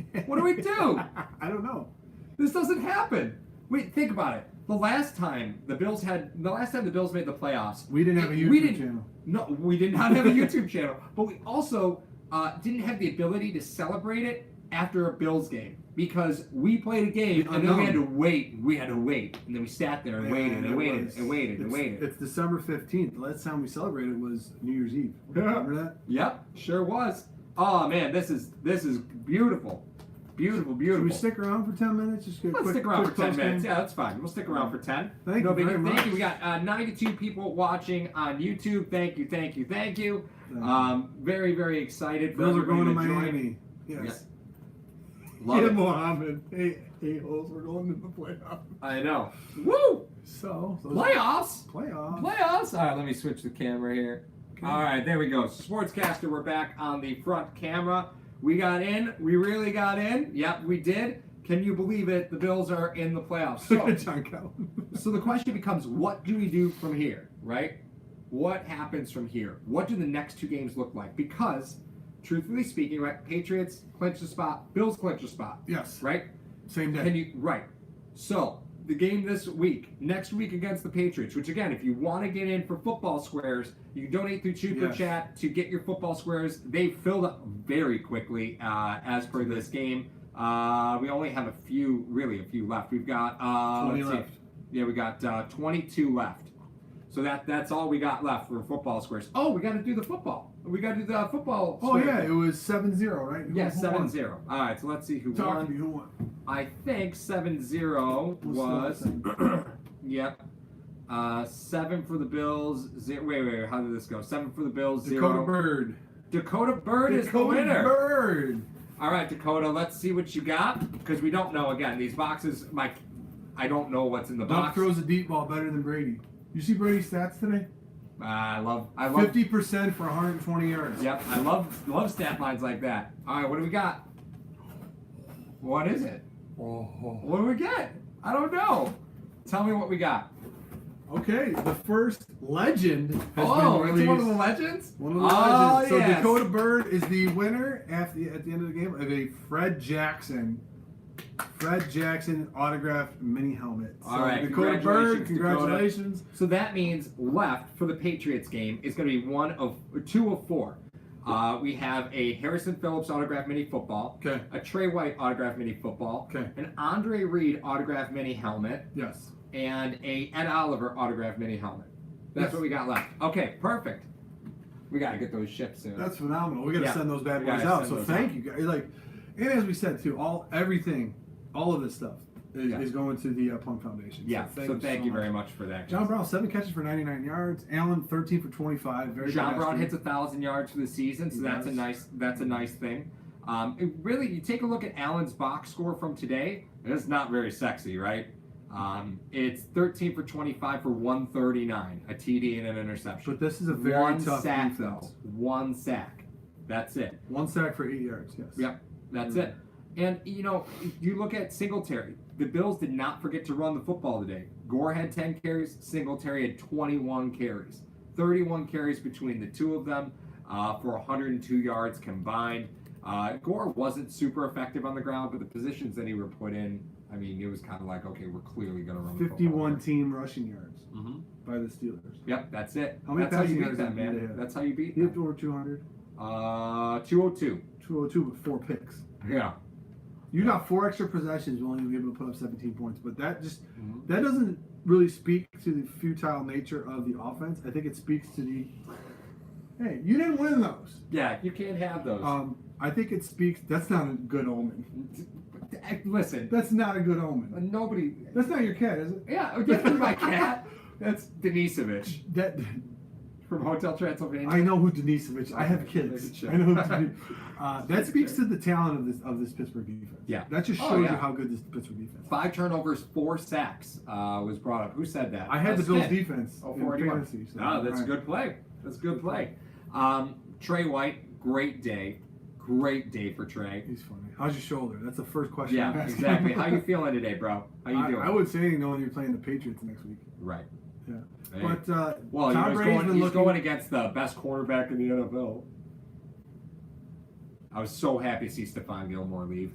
to do. What do we do? I don't know. This doesn't happen. Wait, think about it. The last time the Bills made the playoffs, We didn't have a YouTube channel. No, we did not have a YouTube channel. But we also didn't have the ability to celebrate it after a Bills game because we played a game and then we had to wait. We had to wait, and then we sat there and waited and waited and waited and waited. It's December 15th. The last time we celebrated was New Year's Eve. Remember that? Yep, sure was. Oh man, this is beautiful. Beautiful. Should we stick around for 10 minutes? Just get a Let's quick, stick around quick for 10 post minutes. game? Yeah, that's fine. We'll stick around for 10. Thank you very much. Thank you. We got 92 people watching on YouTube. Thank you. Very, very excited. Bills are going to everybody join. Miami. Yes. Love Yeah, it. Mohammed. Hey, holes, we're going to the playoffs. I know. Woo! So Playoffs? Playoffs. All right, let me switch the camera here. Okay. All right, there we go. Sportscaster, we're back on the front camera. We got in. We really got in. Yep, we did. Can you believe it? The Bills are in the playoffs. Look at John Calvin. So the question becomes, what do we do from here, right? What happens from here? What do the next two games look like? Because, truthfully speaking, right, Patriots clinch the spot, Bills clinch the spot. Yes. Right? Same day. Right. So, the game this week, next week against the Patriots, which again, if you want to get in for football squares, you can donate through Super Chat to get your football squares. They filled up very quickly as per this game. We only have a few left. We've got 20 left. Yeah, we got 22 left. So that's all we got left for football squares. Oh, we got to do the football. We got to do the football. Oh, yeah, it was 7-0, right? Yeah, Who won? 7-0. All right, so let's see who Talk won. to me, who won? I think 7-0 was. Yep. 7 for the Bills. Wait. How did this go? 7 for the Bills. 0. Dakota Bird. Dakota Bird is the winner. Dakota Bird. All right, Dakota. Let's see what you got because we don't know. Again, these boxes. I don't know what's in the Duck box. throws a deep ball better than Brady. You see Brady's stats today? I love 50% for 120 yards. Yep, I love stat lines like that. All right, what do we got? What is it? What do we get? I don't know. Tell me what we got. Okay, the first legend has been It's released. one of the legends? One of the legends. So yes. Dakota Bird is the winner at the end of the game of a Fred Jackson autographed mini helmet. So All right, Dakota Bird, congratulations. Dakota. So that means left for the Patriots game is going to be 2 of 4. We have a Harrison Phillips autographed mini football, Okay. a Trey White autographed mini football, Okay. an Andre Reed autographed mini helmet, Yes. and a Ed Oliver autographed mini helmet. That's Yes. what we got left. Okay, perfect. We got to get those shipped soon. That's phenomenal. We got to send those bad We boys gotta out. send So those thank out. you guys. And as we said too, all of this stuff is going to the Punk Foundation. Yeah, so thank you very much for that. John Brown, 7 catches for 99 yards. Allen, 13 for 25. Very John good Brown estimate. hits 1,000 yards for the season, so He that's does. a nice thing. Really, you take a look at Allen's box score from today. It's not very sexy, right? It's 13 for 25 for 139, a TD and an interception. But this is a very One tough sack, defense. though. 1 sack. That's it. 1 sack for 8 yards. Yes. Yep, that's it. And, you look at Singletary. The Bills did not forget to run the football today. Gore had 10 carries. Singletary had 21 carries. 31 carries between the two of them for 102 yards combined. Gore wasn't super effective on the ground, but the positions that he were put in, I mean, it was kind of like, okay, we're clearly going to run the football. 51 team rushing yards Mm-hmm. by the Steelers. Yep, that's it. How many that's how you passing beat yards them, did they man. have? That's how you beat He had them. over 200. 202. 202 with 4 picks. Yeah. You got 4 extra possessions, you only be able to put up 17 points. But that Mm-hmm. that doesn't really speak to the futile nature of the offense. I think it speaks to the, hey, you didn't win those. Yeah, you can't have those. I think it speaks, that's not a good omen. Listen, That's not a good omen. nobody. That's not your cat, is it? Yeah, that's my cat. That's Denisovich. That from Hotel Transylvania. I know who Denisovich. I have kids. Good show. I know who that speaks to the talent of this Pittsburgh defense. Yeah. That just shows you how good this Pittsburgh defense is. 5 turnovers, 4 sacks was brought up. Who said that? I had the Bills Smith. defense in 41. fantasy. So, Oh, that's all a good play. That's a good play. Trey White, great day. Great day for Trey. He's funny. How's your shoulder? That's the first question. I'm Yeah, asking. exactly. How you feeling today, bro? How you doing? I would say knowing you're playing the Patriots next week. Right. Yeah. Hey. But Well, Tom Brady's been he's looking. going against the best quarterback in the NFL. I was so happy to see Stephon Gilmore leave.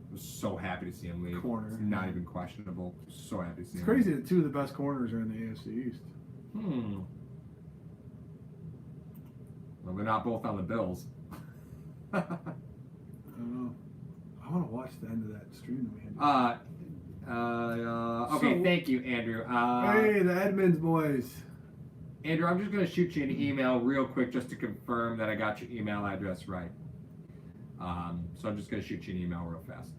I was so happy to see him leave. Corner. It's not even questionable. So happy to see It's him. crazy that 2 of the best corners are in the AFC East. Well, they're not both on the Bills. I don't know. I want to watch the end of that stream that we had. Okay, So- thank you, Andrew. Hey, the Edmonds boys. Andrew, I'm just going to shoot you an email real quick just to confirm that I got your email address right. So I'm just going to shoot you an email real fast.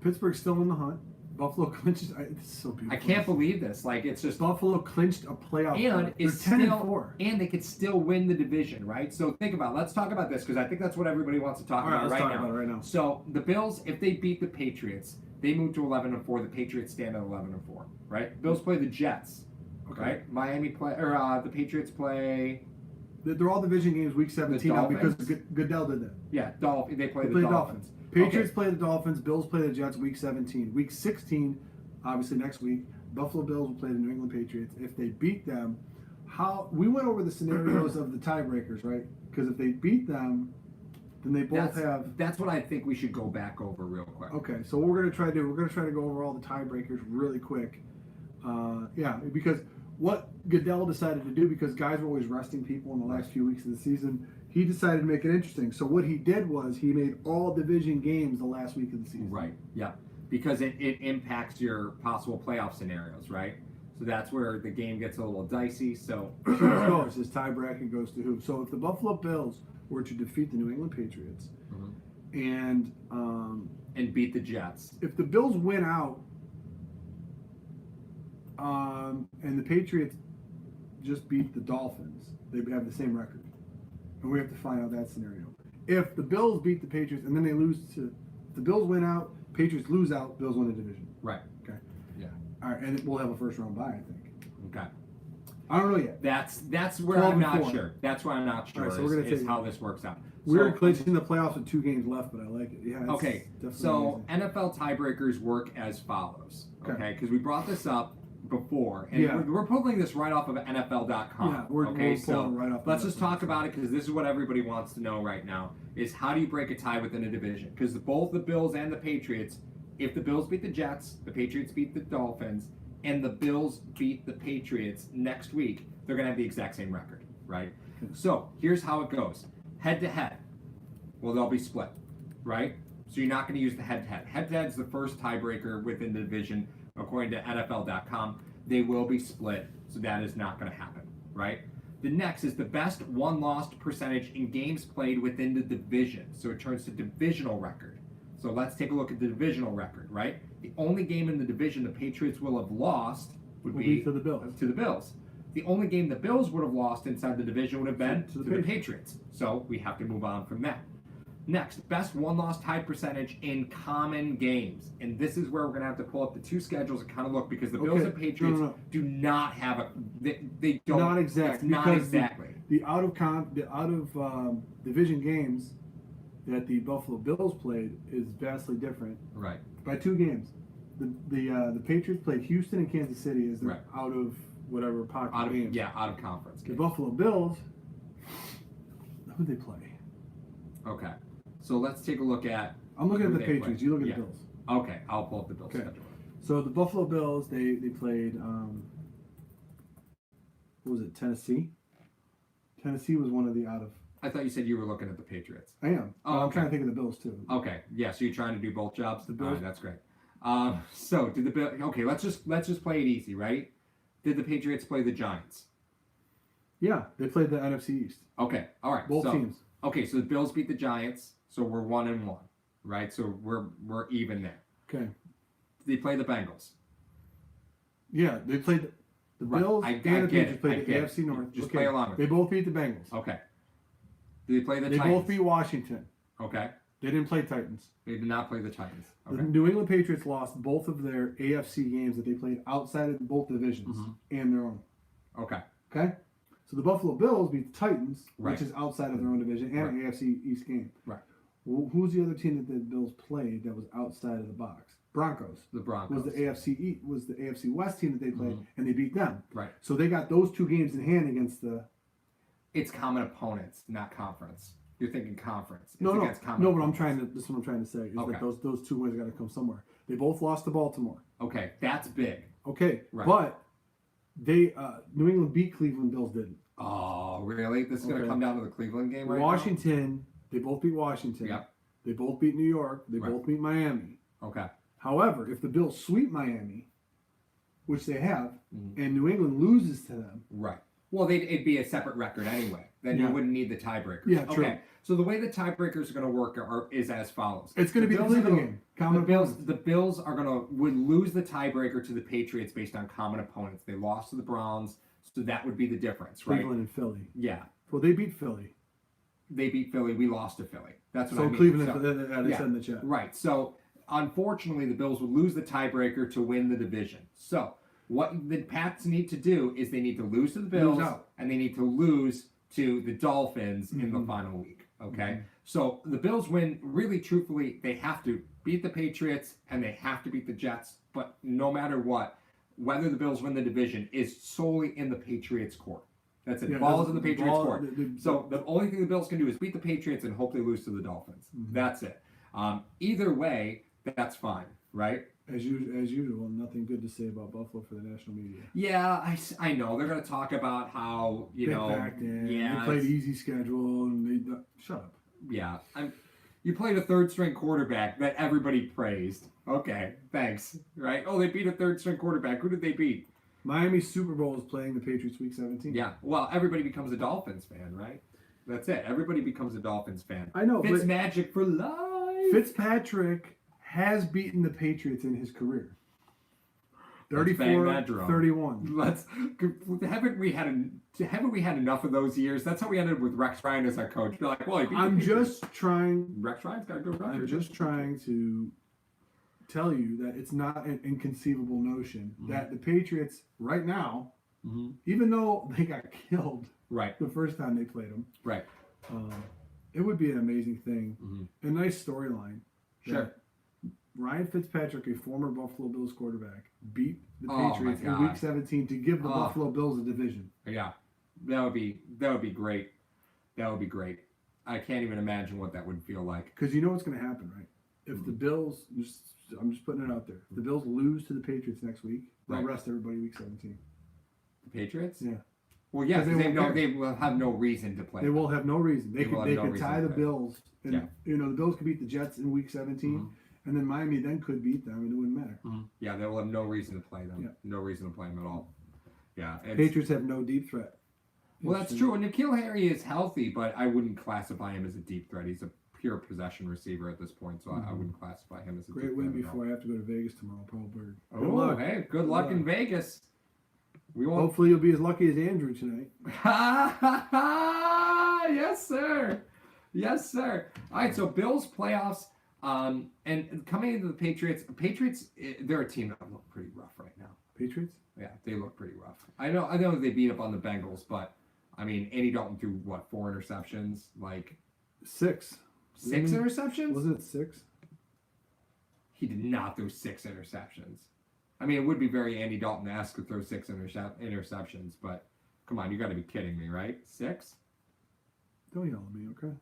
Pittsburgh's still in the hunt. Buffalo clinches. This is so beautiful. I can't believe this. Like, it's just... Buffalo clinched a playoff. And They're it's 10-4. and they could still win the division, right? So think about it. Let's talk about this because I think that's what everybody wants to talk All right, about let's right talk now. about it right now. So the Bills, if they beat the Patriots, they move to 11-4. The Patriots stand at 11-4, right? Bills play the Jets, Okay. right? Miami play or the Patriots play. They're all division games week 17 now because Dolphins. Goodell did that. Yeah, they play They the play Dolphins. Patriots Okay. play the Dolphins. Bills play the Jets week 17. Week 16, obviously next week, Buffalo Bills will play the New England Patriots. If they beat them, we went over the scenarios of the tiebreakers, right? Because if they beat them, then they both have. That's what I think we should go back over real quick. Okay, so what we're gonna try to do, we're gonna try to go over all the tiebreakers really quick. Because what Goodell decided to do, because guys were always resting people in the last few weeks of the season, he decided to make it interesting. So what he did was he made all division games the last week of the season. Right. Yeah. Because it impacts your possible playoff scenarios, right? So that's where the game gets a little dicey. So Who goes? His tie bracket goes to who? So if the Buffalo Bills were to defeat the New England Patriots, and beat the Jets. if the Bills win out, and the Patriots just beat the Dolphins, they have the same record, and we have to find out that scenario. If the Bills beat the Patriots and then they lose to, if the Bills win out, Patriots lose out, Bills win the division. Right. Okay. Yeah. All right, and we'll have a first round bye, I think. Okay. I don't know yet. That's where I'm not 12-4. sure. That's where I'm not sure. All right, so we're gonna is take- how this works out. We're So- clinching the playoffs with 2 games left, but I like it. Yeah. It's Okay, definitely so amazing. NFL tiebreakers work as follows. Okay. Okay, because we brought this up before, and Yeah. we're pulling this right off of NFL.com. Yeah, we're okay, pulling so it right off let's of just NFL. talk about it because this is what everybody wants to know right now: is how do you break a tie within a division? Because both the Bills and the Patriots, if the Bills beat the Jets, the Patriots beat the Dolphins, and the Bills beat the Patriots next week, they're going to have the exact same record, right? So here's how it goes: head to head. Well, they'll be split, right? So you're not going to use the head-to-head. Head-to-head is the first tiebreaker within the division, according to NFL.com. They will be split, so that is not going to happen, right? The next is the best one-loss percentage in games played within the division. So it turns to divisional record. So let's take a look at the divisional record, right? The only game in the division the Patriots will have lost would be to the Bills. To the Bills. The only game the Bills would have lost inside the division would have been To the the Patriots. So we have to move on from that. Next, best one-loss tie percentage in common games. And this is where we're going to have to pull up the 2 schedules and kind of look because the Bills Okay. and Patriots No. do not have a... They don't... Not exact. It's not because exactly. The out of division games that the Buffalo Bills played is vastly different Right. by 2 games. The Patriots played Houston and Kansas City as the Right. out of whatever pocket Out of, games. out of conference. The Games. Buffalo Bills, who they play? Okay. So let's take a look at... I'm looking at who the they Patriots. play. You look at Yeah. the Bills. Okay, I'll pull up the Bills Okay. schedule. So the Buffalo Bills, they played, what was it, Tennessee? Tennessee was one of the out of... I thought you said you were looking at the Patriots. I am. Oh, I'm okay. trying to think of the Bills, too. Okay, yeah. So you're trying to do both jobs. The All Bills- right, that's great. So did the Bill? Okay, let's just play it easy, right? Did the Patriots play the Giants? Yeah, they played the NFC East. Okay, all right. Both so, teams. Okay, so the Bills beat the Giants, so we're 1-1, right? So we're even there. Okay. Did they play the Bengals? Yeah, they played The Right. Bills I and the get Patriots it. played I the get it. AFC North. Just play along with They it. both beat the Bengals. Okay. Did they play the They Titans? both beat Washington. Okay. They didn't play Titans. They did not play the Titans. The Okay. New England Patriots lost both of their AFC games that they played outside of both divisions and their own. Okay. Okay? So the Buffalo Bills beat the Titans, Right. which is outside of their own division, and an AFC East game. Right. Well, who's the other team that the Bills played that was outside of the box? Broncos. The Broncos. Was the AFC West team that they played, and they beat them. Right. So they got those two games in hand against the. It's common opponents, not conference. You're thinking conference. It's No, against common but I'm opponents. trying to. This is what I'm trying to say is Okay. that those two wins got to come somewhere. They both lost to Baltimore. Okay, that's big. Okay, Right. but they New England beat Cleveland. Bills didn't. Oh, really? This is going to Okay. come down to the Cleveland game right Washington. They both beat Washington. Yep. They both beat New York. They Right. both beat Miami. now? Okay. However, if the Bills sweep Miami, which they have, Mhm. and New England loses to them, Right. Well, it'd be a separate record anyway. Then Yeah. you wouldn't need the tiebreakers. Yeah, true. Okay. So the way the tiebreakers are going to work is as follows. it's going to be the Bills are Cleveland gonna- game. Common The Bills, opponents. the Bills are would lose the tiebreaker to the Patriots based on common opponents. They lost to the Browns, so that would be the difference, right? Cleveland and Philly. Yeah. Well, they beat Philly. They beat Philly. We lost to Philly. That's what So I mean. Cleveland, So- they yeah. said in the chat. Right. So unfortunately, the Bills would lose the tiebreaker to win the division. So what the Pats need to do is they need to lose to the Bills out. and they need to lose to the Dolphins in the final week. Okay. So the Bills win. Really, truthfully, they have to beat the Patriots and they have to beat the Jets. But no matter what, whether the Bills win the division is solely in the Patriots' court. That's it. Yeah, Ball is in the the Patriots' ball- court. So the only thing the Bills can do is beat the Patriots and hope they lose to the Dolphins. That's it. Either way, that's fine, right? As usual, nothing good to say about Buffalo for the national media. Yeah, I know they're going to talk about how They backed in. yeah, They played it's- easy schedule, and they shut up. yeah. You played a third-string quarterback that everybody praised. Okay, thanks. Right? Oh, they beat a third-string quarterback. Who did they beat? Miami Super Bowl is playing the Patriots Week 17. Yeah. Well, everybody becomes a Dolphins fan, right? That's it. Everybody becomes a Dolphins fan. I know, Fitz but magic for life. Fitzpatrick has beaten the Patriots in his career. Let's bang that 34, drum. 31. Haven't we had enough of those years? That's how we ended with Rex Ryan as our coach. They're like, well, he beat the I'm Patriots. just trying. Rex Ryan's got a good record. I'm just trying to tell you that it's not an inconceivable notion that the Patriots right now, even though they got killed Right. the first time they played them, Right. it would be an amazing thing, a nice storyline. Sure. that Ryan Fitzpatrick, a former Buffalo Bills quarterback, beat the Oh, my Patriots in God. Week 17 to give the Oh. Buffalo Bills a division. Yeah. That would be great. That would be great. I can't even imagine what that would feel like. Because you know what's going to happen, right? If the Bills, I'm just putting it out there, if the Bills lose to the Patriots next week, they'll Right. rest everybody Week 17. The Patriots? Yeah. Well, yes, 'Cause they they, won't no, care. they will have no reason to play. They will have no reason. They They will could have no could reason tie to the play. Bills, and Yeah. the Bills could beat the Jets in Week 17, and then Miami then could beat them, and it wouldn't matter. Yeah, they will have no reason to play them. Yeah. No reason to play them at all. Yeah. Patriots have no deep threat. Well, that's true. And N'Keal Harry is healthy, but I wouldn't classify him as a deep threat. He's a pure possession receiver at this point, so I wouldn't classify him as a Great deep win threat at all. before I have to go to Vegas tomorrow, Paul Bird. Good Oh, luck. hey, good luck in Vegas. We won't. Hopefully you'll be as lucky as Andrew tonight. Yes, sir. Yes, sir. All right, so Bills playoffs, and coming into the Patriots, they're a team that look pretty rough right now. Patriots? Yeah, they look pretty rough. I know they beat up on the Bengals, but I mean, Andy Dalton threw what, 4 interceptions, like 6. 6 interceptions? Wasn't it 6? He did not throw 6 interceptions. I mean, it would be very Andy Dalton-esque to throw 6 interceptions, but come on, you got to be kidding me, right? 6? Don't yell at me, okay?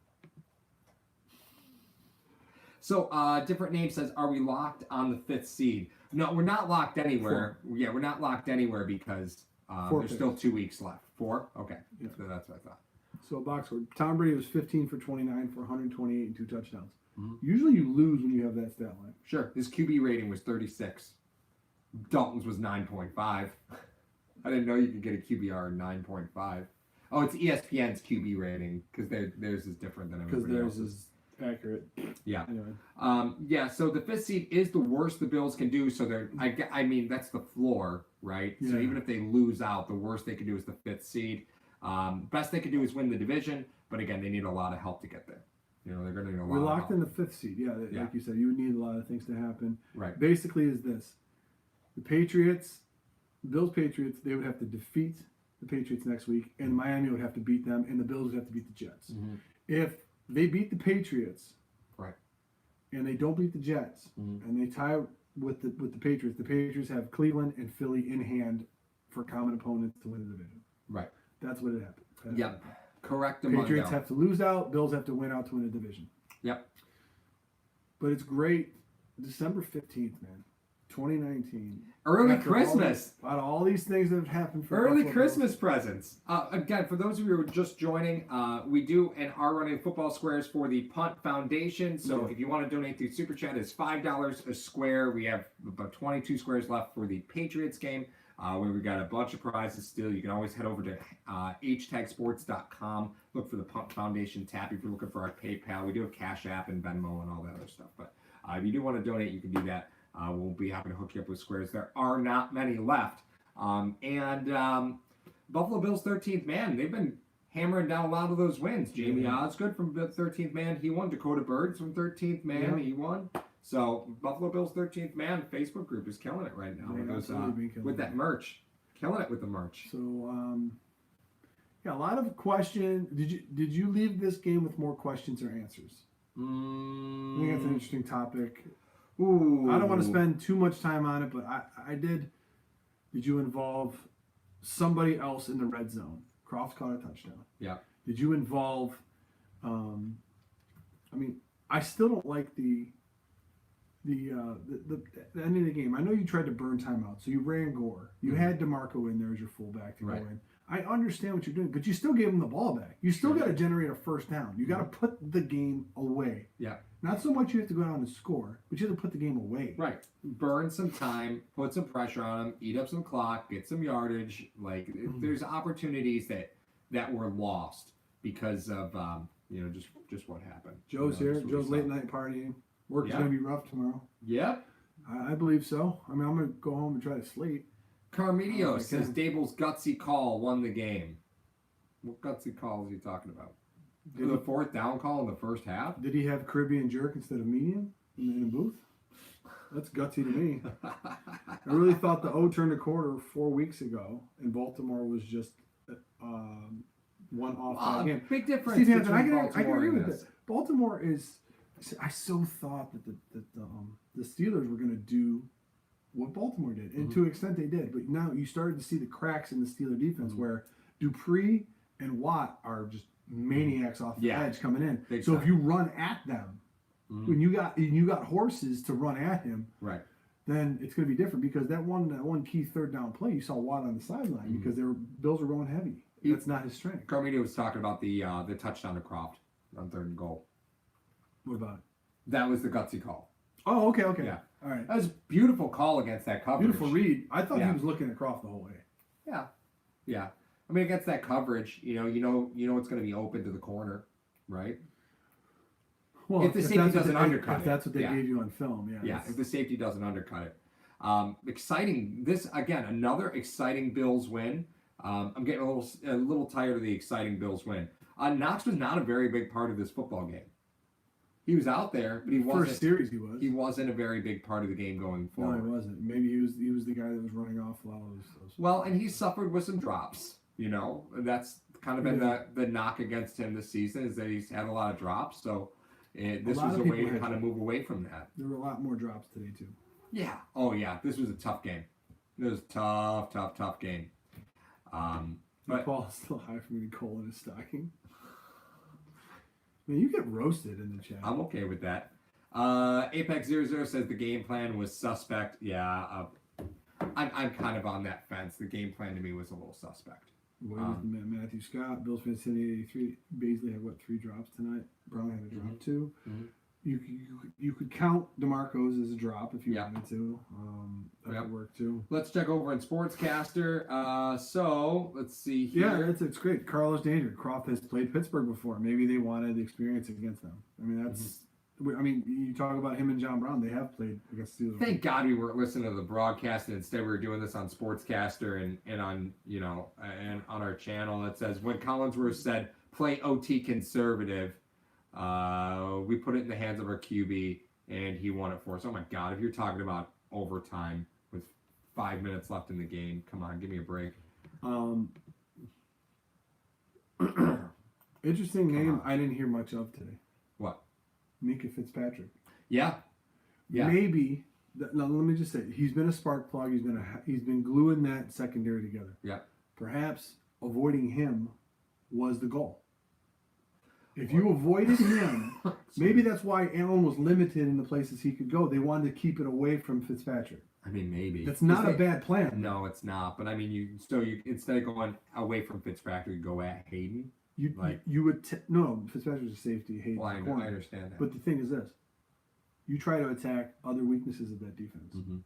So, different name says, are we locked on the 5th seed? No, we're not locked anywhere. Yeah, we're not locked anywhere because there's still 2 weeks left. 4? Okay. Yeah. So that's what I thought. So box score. Tom Brady was 15 for 29 for 128 and 2 touchdowns. Usually you lose when you have that stat line. Sure. His QB rating was 36. Dalton's was 9.5. I didn't know you could get a QBR of 9.5. Oh, it's ESPN's QB rating because theirs is different than Because everybody theirs else's. is accurate. Yeah. Anyway. So the 5th seed is the worst the Bills can do. So I mean, that's the floor, right? So Yeah. even if they lose out, the worst they can do is the 5th seed. Best they can do is win the division. But again, they need a lot of help to get there. They're going to need a lot We're of locked help. in the 5th seed. Yeah, like you said, you would need a lot of things to happen. Right. Basically, is this: the Bills Patriots, they would have to defeat the Patriots next week, and Miami would have to beat them, and the Bills would have to beat the Jets. Mm-hmm. If they beat the Patriots, Right, and they don't beat the Jets, and they tie with the Patriots have Cleveland and Philly in hand for common opponents to win the division. right. That's what it happened. Yep. Correct. Patriots have to lose out. Bills have to win out to win a division. Yep. But it's great. December 15th, man. 2019. Early After Christmas. Out of all these things that have happened for Early Buffalo Christmas presents. Again, for those of you who are just joining, we do and are running football squares for the Punt Foundation. So if you want to donate through Super Chat, it's $5 a square. We have about 22 squares left for the Patriots game, where we got a bunch of prizes still. You can always head over to hashtagsports.com. Look for the Punt Foundation tab if you're looking for our PayPal. We do have Cash App and Venmo and all that other stuff. But if you do want to donate, you can do that. We'll be happy to hook you up with squares. There are not many left. Buffalo Bills 13th man, they've been hammering down a lot of those wins. Jamie Osgood from 13th man, he won. Dakota Birds from 13th man, he won. So Buffalo Bills 13th man Facebook group is killing it right now with that merch. Killing it with the merch. So a lot of questions. Did you leave this game with more questions or answers? I think that's an interesting topic. Ooh. I don't want to spend too much time on it, but I did. Did you involve somebody else in the red zone? Crofts caught a touchdown. Yeah. Did you involve? I mean, I still don't like the end of the game. I know you tried to burn timeout, so you ran Gore. You had DeMarco in there as your fullback to go in. I understand what you're doing, but you still gave him the ball back. You still got to generate a first down. You got to put the game away. Yeah. Not so much you have to go down and score, but you have to put the game away. Right. Burn some time, put some pressure on them, eat up some clock, get some yardage. Like there's opportunities that were lost because of just what happened. Joe's here. Joe's late night partying. Work's gonna be rough tomorrow. Yep. I believe so. I mean, I'm gonna go home and try to sleep. Carmedio says Dable's gutsy call won the game. What gutsy call is he talking about? The 4th down call in the first half? Did he have Caribbean jerk instead of medium in the booth? That's gutsy to me. I really thought the O turned a quarter 4 weeks ago, and Baltimore was just one off that game. Big difference. Steve Hampton, I can agree with that. Baltimore is. I so thought that the Steelers were going to do what Baltimore did, and to an extent they did. But now you started to see the cracks in the Steeler defense, where Dupree and Watt are just maniacs off the edge coming in. Big so time. if you run at them, when you got horses to run at him, right, then it's going to be different because that one key 3rd down play, you saw Watt on the sideline because Bills were going heavy. That's not his strength. Carmedio was talking about the touchdown to Croft on 3rd and goal. What about it? That was the gutsy call. Oh, okay. Yeah. All right. That was a beautiful call against that coverage. Beautiful read. I thought he was looking at Croft the whole way. Yeah. Yeah. I mean, against that coverage, you know it's going to be open to the corner, right? Well, if the safety doesn't undercut it. If that's what they gave you on film, yeah. Yeah, if the safety doesn't undercut it. Exciting. This, again, another exciting Bills win. I'm getting a little tired of the exciting Bills win. Knox was not a very big part of this football game. He was out there, but he wasn't. First series, he was. He wasn't a very big part of the game going forward. No, he wasn't. Maybe he was the guy that was running off a lot of those. Well, and he suffered with some drops. That's kind of been the knock against him this season is that he's had a lot of drops. So this was a way to kind of move away from that. There were a lot more drops today too. Yeah. Oh yeah. This was a tough game. It was a tough game. But Paul's still high for me to Cole in his stocking. Man, you get roasted in the chat. I'm okay with that. Apex00 says the game plan was suspect. Yeah, I'm kind of on that fence. The game plan to me was a little suspect. Matthew Scott, Bills fan 83. Baisley had 3 drops tonight. Brown had a drop 2. You could count DeMarco's as a drop if you wanted to. That would work too. Let's check over in Sportscaster. So let's see here. Yeah, it's great. Carlos Danger. Croft has played Pittsburgh before. Maybe they wanted the experience against them. I mean, that's. I mean, you talk about him and John Brown. They have played against Steelers. Thank God we weren't listening to the broadcast, and instead we were doing this on Sportscaster and on and on our channel. It says when Collinsworth said play OT conservative, we put it in the hands of our QB, and he won it for us. Oh my God! If you're talking about overtime with 5 minutes left in the game, come on, give me a break. Interesting name. I didn't hear much of today. What? Mika Fitzpatrick. Yeah. Maybe. Now let me just say, he's been a spark plug. He's been gluing that secondary together. Yeah. Perhaps avoiding him was the goal. If you avoided him, maybe that's why Allen was limited in the places he could go. They wanted to keep it away from Fitzpatrick. I mean, maybe. That's not a bad plan. No, it's not. But I mean, you instead of going away from Fitzpatrick, you go at Hayden. You would no, Fitzpatrick's a safety. Hayden's I understand that. But the thing is this: you try to attack other weaknesses of that defense. Mm-hmm.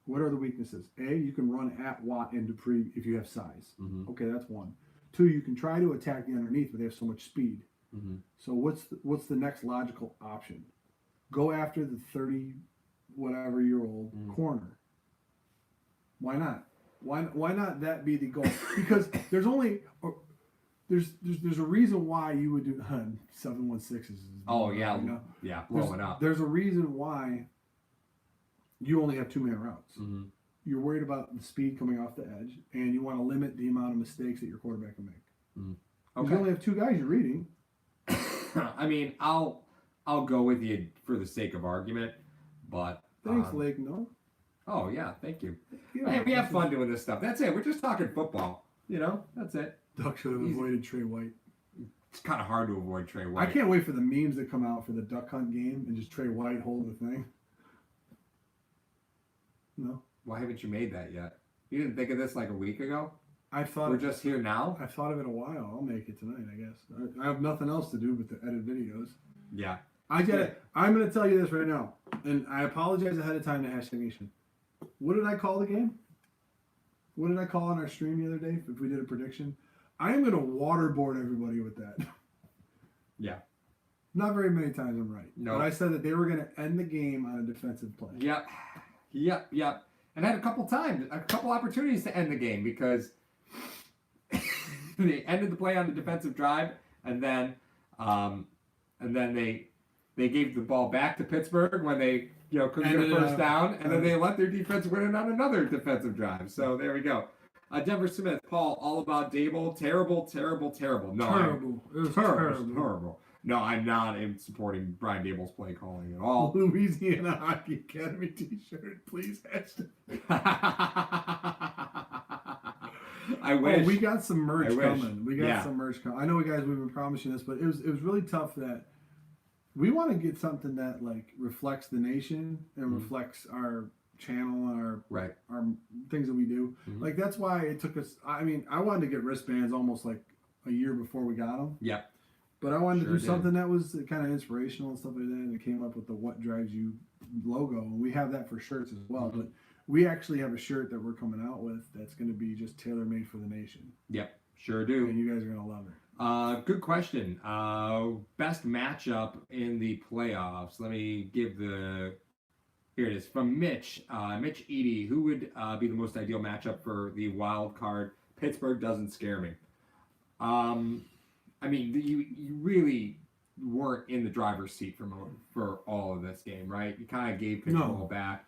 What are the weaknesses? A, you can run at Watt and Dupree if you have size. Mm-hmm. Okay, that's one. Two, you can try to attack the underneath, but they have so much speed. Mm-hmm. So what's the next logical option? Go after the 30-whatever-year-old corner. Why not? Why not that be the goal? Because there's only there's a reason why you would do 716s. Oh yeah, yeah, blow it up. There's a reason why you only have 2-man routes. Mm-hmm. You're worried about the speed coming off the edge, and you want to limit the amount of mistakes that your quarterback can make. Mm-hmm. Okay. You only have 2 guys you're reading. I mean, I'll go with you for the sake of argument, but Thanks, Lake. No. Oh yeah, thank you. Yeah, Hey, we have fun doing this stuff. That's it. We're just talking football. That's it. Duck should have avoided Trey White. It's kind of hard to avoid Trey White. I can't wait for the memes that come out for the duck hunt game and just Trey White holding the thing. No. Why haven't you made that yet? You didn't think of this like a week ago? We're just here now? I've thought of it a while. I'll make it tonight, I guess. I have nothing else to do but to edit videos. Yeah. I get it. I'm going to tell you this right now, and I apologize ahead of time to Hashtag Nation. What did I call the game? What did I call on our stream the other day if we did a prediction? I am going to waterboard everybody with that. Yeah. Not very many times I'm right. No. But I said that they were going to end the game on a defensive play. Yep. And had a couple opportunities to end the game because they ended the play on the defensive drive, and then they gave the ball back to Pittsburgh when they couldn't get a first down, and then they let their defense win it on another defensive drive. So there we go. Denver Smith, Paul, all about Dable. Terrible. No, Terrible. It was terrible. No, I'm not supporting Brian Dable's play calling at all. Louisiana Hockey Academy T-shirt, please. I wish. We got some merch coming. I know, we've been promising this, but it was really tough that we want to get something that reflects the nation and reflects our channel and our things that we do. Mm-hmm. That's why it took us. I mean, I wanted to get wristbands almost a year before we got them. Yep. But I wanted to do something that was kind of inspirational and stuff like that, and it came up with the "What Drives You" logo, and we have that for shirts as well. Mm-hmm. But we actually have a shirt that we're coming out with that's going to be just tailor-made for the nation. Yep, sure do. And you guys are going to love it. Good question. Best matchup in the playoffs. Let me give the. Here it is from Mitch. Mitch Eady. Who would be the most ideal matchup for the wild card? Pittsburgh doesn't scare me. I mean, you really weren't in the driver's seat for all of this game, right? You kind of gave control back.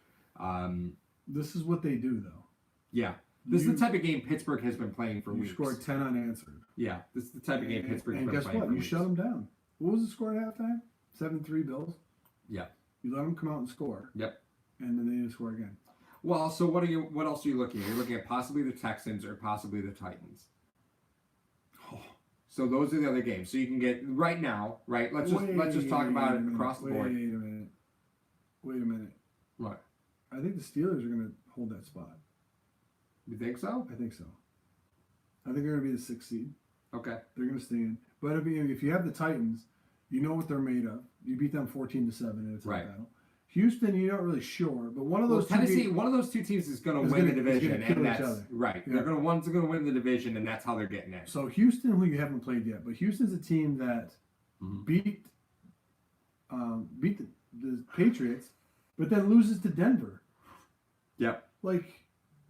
This is what they do, though. Yeah. This is the type of game Pittsburgh has been playing for weeks. You scored 10 unanswered. Yeah. This is the type of game Pittsburgh has been playing for And guess what? You weeks. shut them down. What was the score at halftime? 7-3 Bills? Yeah. You let them come out and score. Yep. And then they didn't score again. Well, so what else are you looking at? You're looking at possibly the Texans or possibly the Titans. So those are the other games. So you can get right now, right? Let's just talk about it across the board. Wait a minute. What? I think the Steelers are going to hold that spot. You think so? I think so. I think they're going to be the 6th seed. Okay. They're going to stay in. But if you have the Titans, You know what they're made of. You beat them 14-7 in a tough Right. battle. Houston, you're not really sure, but one of those Tennessee, one of those two teams is going to win the division, and that's right. Yeah. One's going to win the division, and that's how they're getting in. So Houston, who you haven't played yet, but Houston's a team that beat the Patriots, but then loses to Denver. Yep. Like,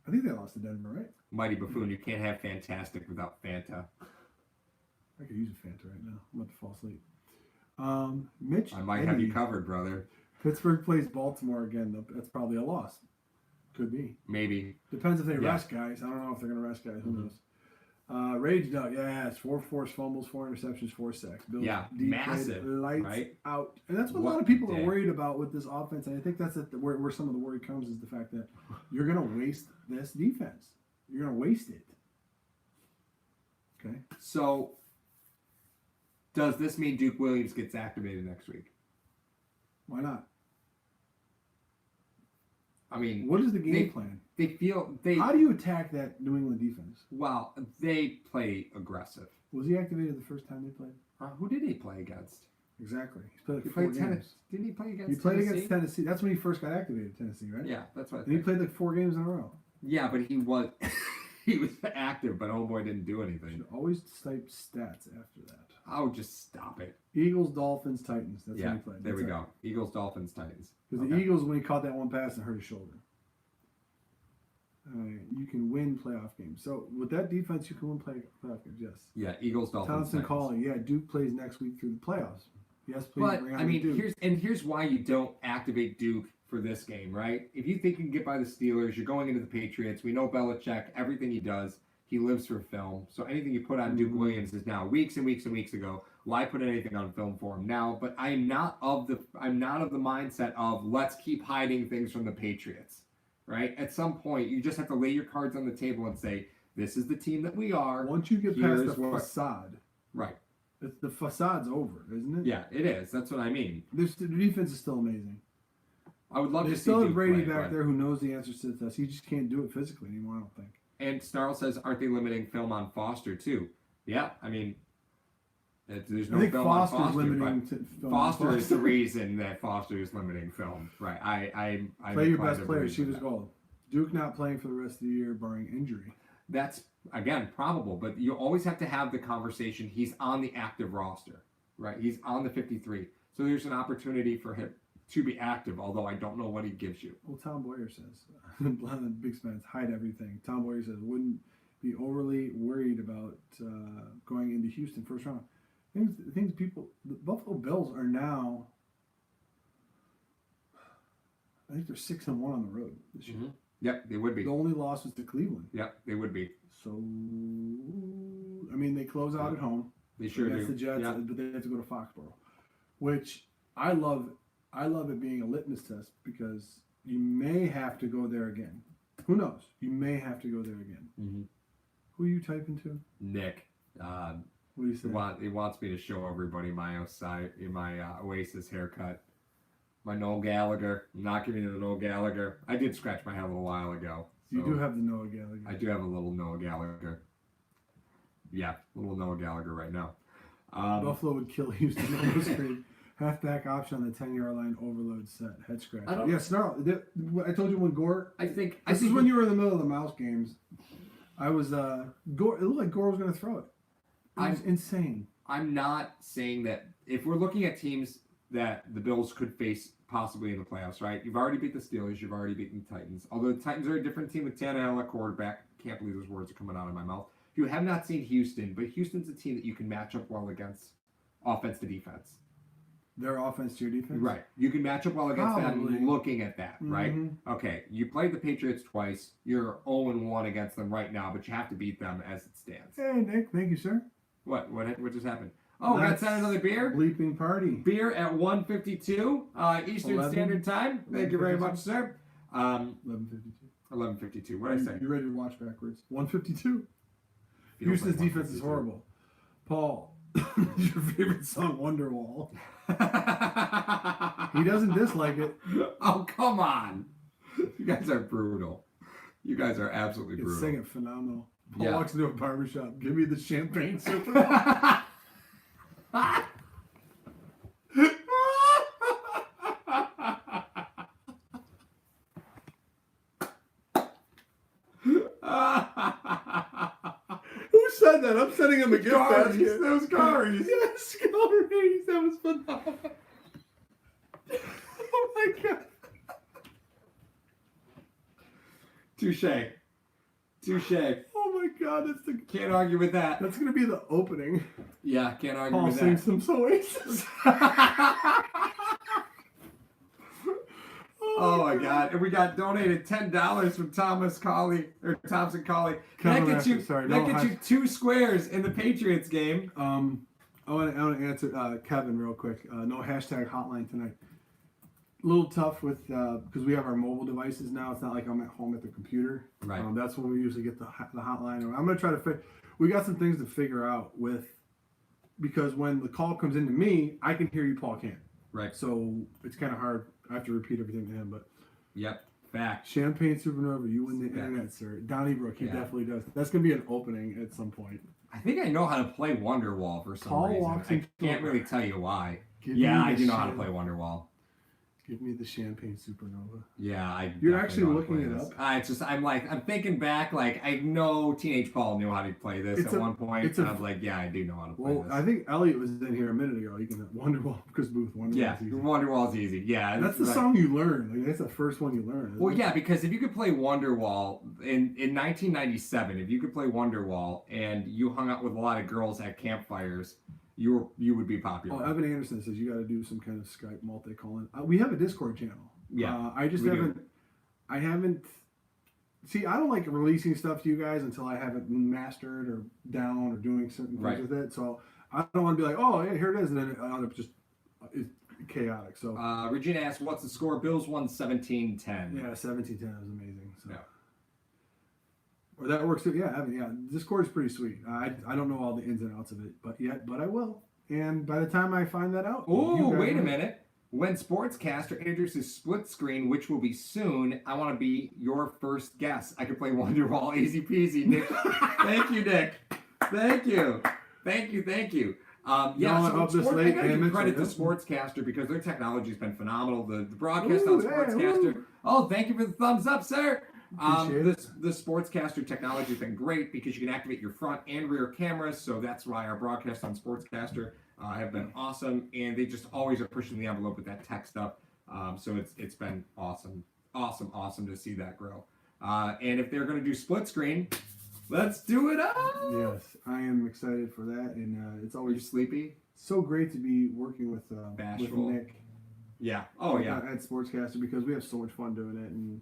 I think they lost to Denver, right? Mighty buffoon, you can't have fantastic without Fanta. I could use a Fanta right now. I'm about to fall asleep. Mitch, I might have you covered, brother. Pittsburgh plays Baltimore again. That's probably a loss. Could be. Maybe. Depends if they rest guys. I don't know if they're going to rest guys. Who knows? Rage Dog. Yes, 4 forced fumbles, 4 interceptions, 4 sacks. Bills massive. Lights right? out. And that's what a lot of people are worried about with this offense. And I think that's where some of the worry comes is the fact that you're going to waste this defense. You're going to waste it. Okay. So, does this mean Duke Williams gets activated next week? Why not? I mean, what is the game plan? How do you attack that New England defense? Well, they play aggressive. Was he activated the first time they played? Who did he play against? Exactly. He's played like 4 games. Didn't he play against He played Tennessee? against Tennessee. That's when he first got activated, Tennessee, right? Yeah, that's what I think. And he played like 4 games in a row. Yeah, but he was active, but homeboy didn't do anything. Should always type stats after that. Oh, just stop it. Eagles, Dolphins, Titans. That's when he played. There we go. Eagles, Dolphins, Titans. Because the Eagles, when he caught that one pass and hurt his shoulder. You can win playoff games. So with that defense, you can win playoff games. Yes. Yeah, Eagles, Dolphins. Thompson calling. Yeah, Duke plays next week through the playoffs. Yes, please. But bring on I mean, Duke. here's why you don't activate Duke for this game, right? If you think you can get by the Steelers, you're going into the Patriots. We know Belichick. Everything he does, he lives for film. So anything you put on Duke Williams is now weeks and weeks and weeks ago. Why put anything on film for him now? But I'm not of the mindset of let's keep hiding things from the Patriots. Right? At some point, you just have to lay your cards on the table and say, this is the team that we are. Once you get past the facade. Right. The facade's over, isn't it? Yeah, it is. That's what I mean. The defense is still amazing. I would love to see They still have Brady play, back there who knows the answers to the test. He just can't do it physically anymore, I don't think. And Snarl says, aren't they limiting film on Foster, too? Yeah, I mean, there's no film on Foster, but Foster is the reason that Foster is limiting film. Right. I play your best player. She was gold. Duke not playing for the rest of the year, barring injury. That's, again, probable, but you always have to have the conversation. He's on the active roster, right? He's on the 53. So there's an opportunity for him to be active, although I don't know what he gives you. Well, Tom Boyer says, Big Spence, hide everything. Tom Boyer says, wouldn't be overly worried about going into Houston first round. The Buffalo Bills are now, I think they're 6-1 on the road this year. Yep, they would be. The only loss was to Cleveland. Yep, they would be. So, I mean, they close out at home. They sure do. Against the Jets, but they have to go to Foxborough, which I love. I love it being a litmus test because you may have to go there again. Who knows? You may have to go there again. Mm-hmm. Who are you typing to? Nick. What do you say? He wants me to show everybody my Oasis haircut. My Noel Gallagher. I'm not giving you the Noel Gallagher. I did scratch my head a little while ago. So you do have the Noah Gallagher. I do have a little Noel Gallagher. Yeah, little Noel Gallagher right now. Buffalo would kill Houston on the screen. Halfback option on the 10-yard line, overload set, head scratch. Yeah, Snarl. I told you when Gore. This is when you were in the middle of the Mouse games. I was Gore. It looked like Gore was going to throw it. It was insane. I'm not saying that if we're looking at teams that the Bills could face possibly in the playoffs, right? You've already beat the Steelers. You've already beaten the Titans. Although the Titans are a different team with Tannehill at quarterback. Can't believe those words are coming out of my mouth. You have not seen Houston, but Houston's a team that you can match up well against offense to defense. Their offense to your defense? Right. You can match up well against them looking at that, right? Mm-hmm. Okay, you played the Patriots twice. You're 0-1 against them right now, but you have to beat them as it stands. Hey, Nick. Thank you, sir. What just happened? Oh, that's another beer? Bleeping party. Beer at 1:52 Eastern Standard Time. Thank you very much, sir. 11:52. 11:52. What did I say? You ready to watch backwards? 1:52. Houston's defense is horrible. Paul, your favorite song, Wonderwall. He doesn't dislike it. Oh, come on. You guys are brutal. You guys are absolutely brutal. Sing it phenomenal. Paul walks into a barbershop. Give me the champagne super. sending him a gift basket. Those cars. Yes, Sculleries. That was phenomenal. Oh my god. Touche. Oh my god, Can't argue with that. that's gonna be the opening. Yeah, can't argue Paul with sings that. some Oasis. Oh my god. And we got donated $10 from Thompson Colley. That gets you you 2 squares in the Patriots game. I want to answer Kevin real quick. No hashtag hotline tonight. A little tough with because we have our mobile devices now. It's not like I'm at home at the computer. Right. That's when we usually get the hotline. I'm gonna try to we got some things to figure out because when the call comes into me, I can hear you, Paul can't. Right. So it's kind of hard. I have to repeat everything to him. But Yep. Fact. Champagne Supernova, you win the internet, sir. Donnybrook, he definitely does. That's gonna be an opening at some point. I think I know how to play Wonderwall for some Paul reason. walks I into can't really tell you why. I do know how to play Wonderwall. Give me the Champagne Supernova. Yeah, You're definitely actually know how to looking play it this. I'm thinking back, like, I know Teenage Paul knew how to play this at one point. I was like, yeah, I do know how to play this. I think Elliot was in here a minute ago. You can Wonderwall, Chris Booth, Wonderwall's easy. Wonderwall's easy. Yeah. That's the song you learn. Like, that's the first one you learn. Well, yeah, because if you could play Wonderwall in 1997, if you could play Wonderwall and you hung out with a lot of girls at campfires, you would be popular. Oh, Evan Anderson says you got to do some kind of Skype multi-calling. We have a Discord channel. Yeah, I just haven't. See, I don't like releasing stuff to you guys until I have it mastered or down or doing certain things with it. So I don't want to be like, oh, yeah, here it is, and then it end up just it's chaotic. So Regina asked, "What's the score?" Bills won 17-10. Yeah, 17-10 is amazing. So. Yeah. Or that works too. Yeah, Discord is pretty sweet. I don't know all the ins and outs of it, but I will. And by the time I find that out, oh, wait a minute. When Sportscaster introduces split screen, which will be soon, I want to be your first guest. I can play Wonderwall, easy peasy. Nick, thank you, Nick. Thank you. Yeah, I gotta give credit to Sportscaster because their technology's been phenomenal. The broadcast on Sportscaster. Oh, thank you for the thumbs up, sir. The Sportscaster technology has been great because you can activate your front and rear cameras, so that's why our broadcasts on Sportscaster have been awesome, and they just always are pushing the envelope with that tech stuff. So it's been awesome to see that grow. And if they're going to do split screen, let's do it up. Yes, I am excited for that, and it's always sleepy. So great to be working with Nick. Yeah. At Sportscaster because we have so much fun doing it, and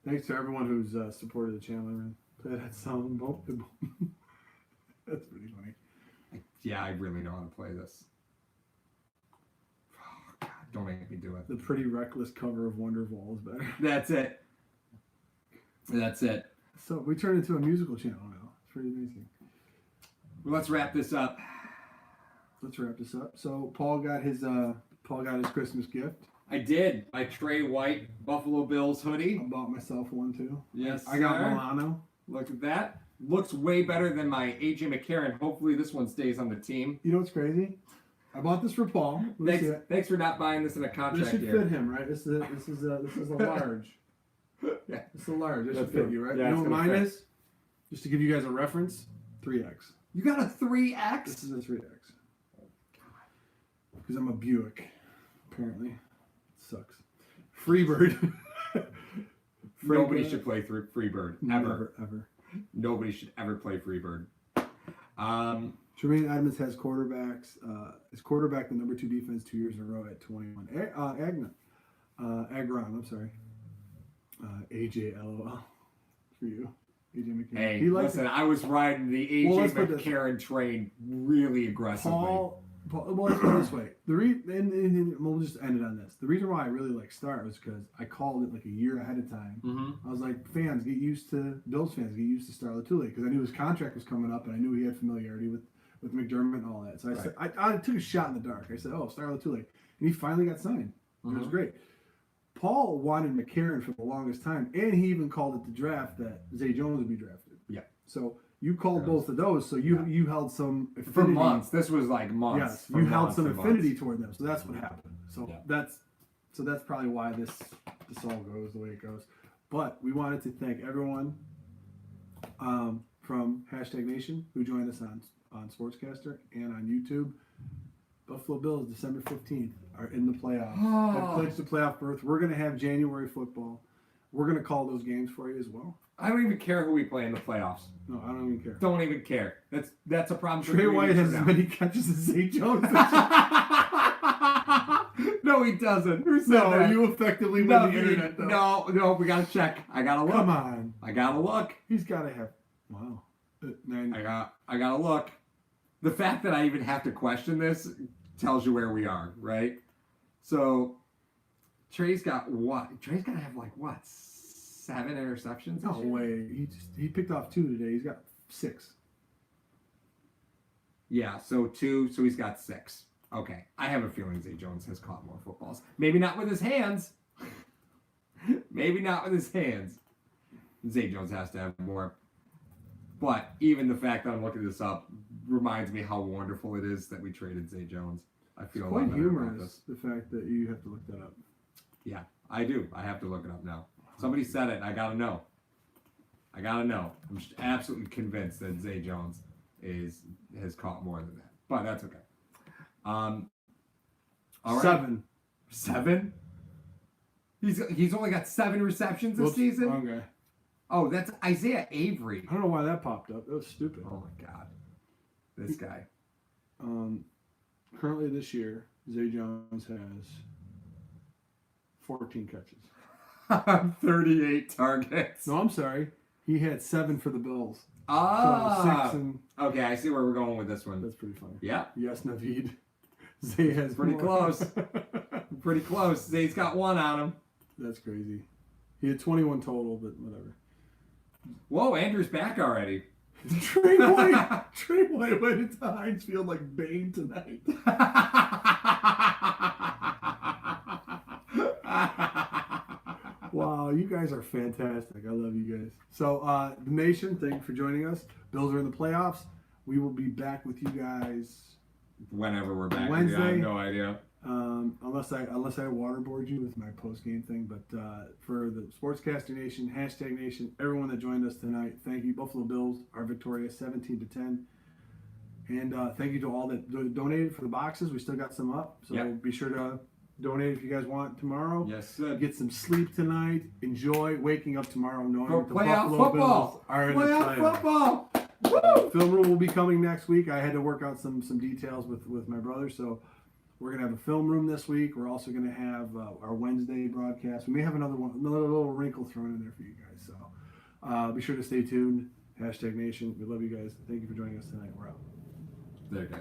thanks to everyone who's supported the channel and play that song. That's pretty funny. Yeah, I really know how to play this. Oh, God, don't make me do it. The pretty reckless cover of Wonderwall is better. That's it. So we turned into a musical channel now. It's pretty amazing. Well, let's wrap this up. So Paul got his Christmas gift. I did. My Trey White Buffalo Bills hoodie. I bought myself one too. Yes, I got Milano. Look at that. Looks way better than my AJ McCarron. Hopefully this one stays on the team. You know what's crazy? I bought this for Paul. Thanks for not buying this in a contract. This should fit him, right? This is a large. Yeah, it's a large. This should fit you, right? Yeah, you know what mine is? Just to give you guys a reference, 3X. You got a 3X? This is a 3X. Because I'm a Buick, apparently. It sucks. Freebird. Nobody should play Freebird. Ever. Ever. Nobody should ever play Freebird. Tremaine Adams has quarterbacks. His quarterback, the number 2 defense, 2 years in a row at 21. Agron, I'm sorry. AJ LOL for you. AJ McCarron. Hey, listen, I was riding the AJ McCarron train really aggressively. Well, let's put it this way. And we'll just end it on this. The reason why I really like Start was because I called it like a year ahead of time. Mm-hmm. I was like, Bills fans get used to Star Lotulelei because I knew his contract was coming up and I knew he had familiarity with McDermott and all that. So I said, I took a shot in the dark. I said, Star Lotulelei. And he finally got signed. Mm-hmm. It was great. Paul wanted McCarron for the longest time, and he even called it the draft that Zay Jones would be drafted. Yeah. So you called both of those, so you held some affinity. For months. This was like months. Yes, you held some affinity toward them, so that's what happened. So that's probably why this all goes the way it goes. But we wanted to thank everyone from #Nation who joined us on on Sportscaster and on YouTube. Buffalo Bills, December 15th, are in the playoffs. Have clinched the playoff berth. We're going to have January football. We're going to call those games for you as well. I don't even care who we play in the playoffs. No, I don't even care. Don't even care. That's a problem. Trey White has as many catches as Zay Jones. No, he doesn't. Who said No, that? you effectively win the internet, though. No, we gotta check. I gotta look. Come on. I gotta look. He's got to have. Wow. I gotta look. The fact that I even have to question this tells you where we are, right? So Trey's got what? Trey's gotta have like what? 7 interceptions? No way. He picked off 2 today. He's got 6. Yeah, so 2, so he's got 6. Okay. I have a feeling Zay Jones has caught more footballs. Maybe not with his hands. Maybe not with his hands. Zay Jones has to have more. But even the fact that I'm looking this up reminds me how wonderful it is that we traded Zay Jones. I feel It's a lot quite better about humorous, this. the fact that you have to look that up. Yeah, I do. I have to look it up now. Somebody said it. I gotta know. I'm just absolutely convinced that Zay Jones has caught more than that. But that's okay. All right. 7. 7? He's only got 7 receptions this season? Okay. Oh, that's Isaiah Avery. I don't know why that popped up. That was stupid. Oh my God. This guy. Currently this year, Zay Jones has 14 catches. 38 targets. No, I'm sorry. He had 7 for the Bills. Ah. So 6 and... Okay, I see where we're going with this one. That's pretty funny. Yeah. Yes, Naveed. Zay has Pretty more. close. Pretty close. Zay's got 1 on him. That's crazy. He had 21 total, but whatever. Whoa, Andrew's back already. Trey White went into Heinz Field like Bane tonight. Wow, you guys are fantastic. I love you guys. So, the nation, thank you for joining us. Bills are in the playoffs. We will be back with you guys Whenever we're back. Wednesday. I have no idea. unless I waterboard you with my post-game thing. But for the Sportscaster Nation, hashtag Nation, everyone that joined us tonight, thank you. Buffalo Bills are victorious 17-10. And thank you to all that donated for the boxes. We still got some up. So be sure to donate if you guys want tomorrow. Yes, sir. Get some sleep tonight. Enjoy waking up tomorrow knowing For that the playoff Buffalo football. Bills are in the Playoff playoffs. football. Film room will be coming next week. I had to work out some details with my brother, so we're gonna have a film room this week. We're also gonna have our Wednesday broadcast. We may have another little wrinkle thrown in there for you guys. So be sure to stay tuned. Hashtag Nation. We love you guys. Thank you for joining us tonight. We're out. There you go.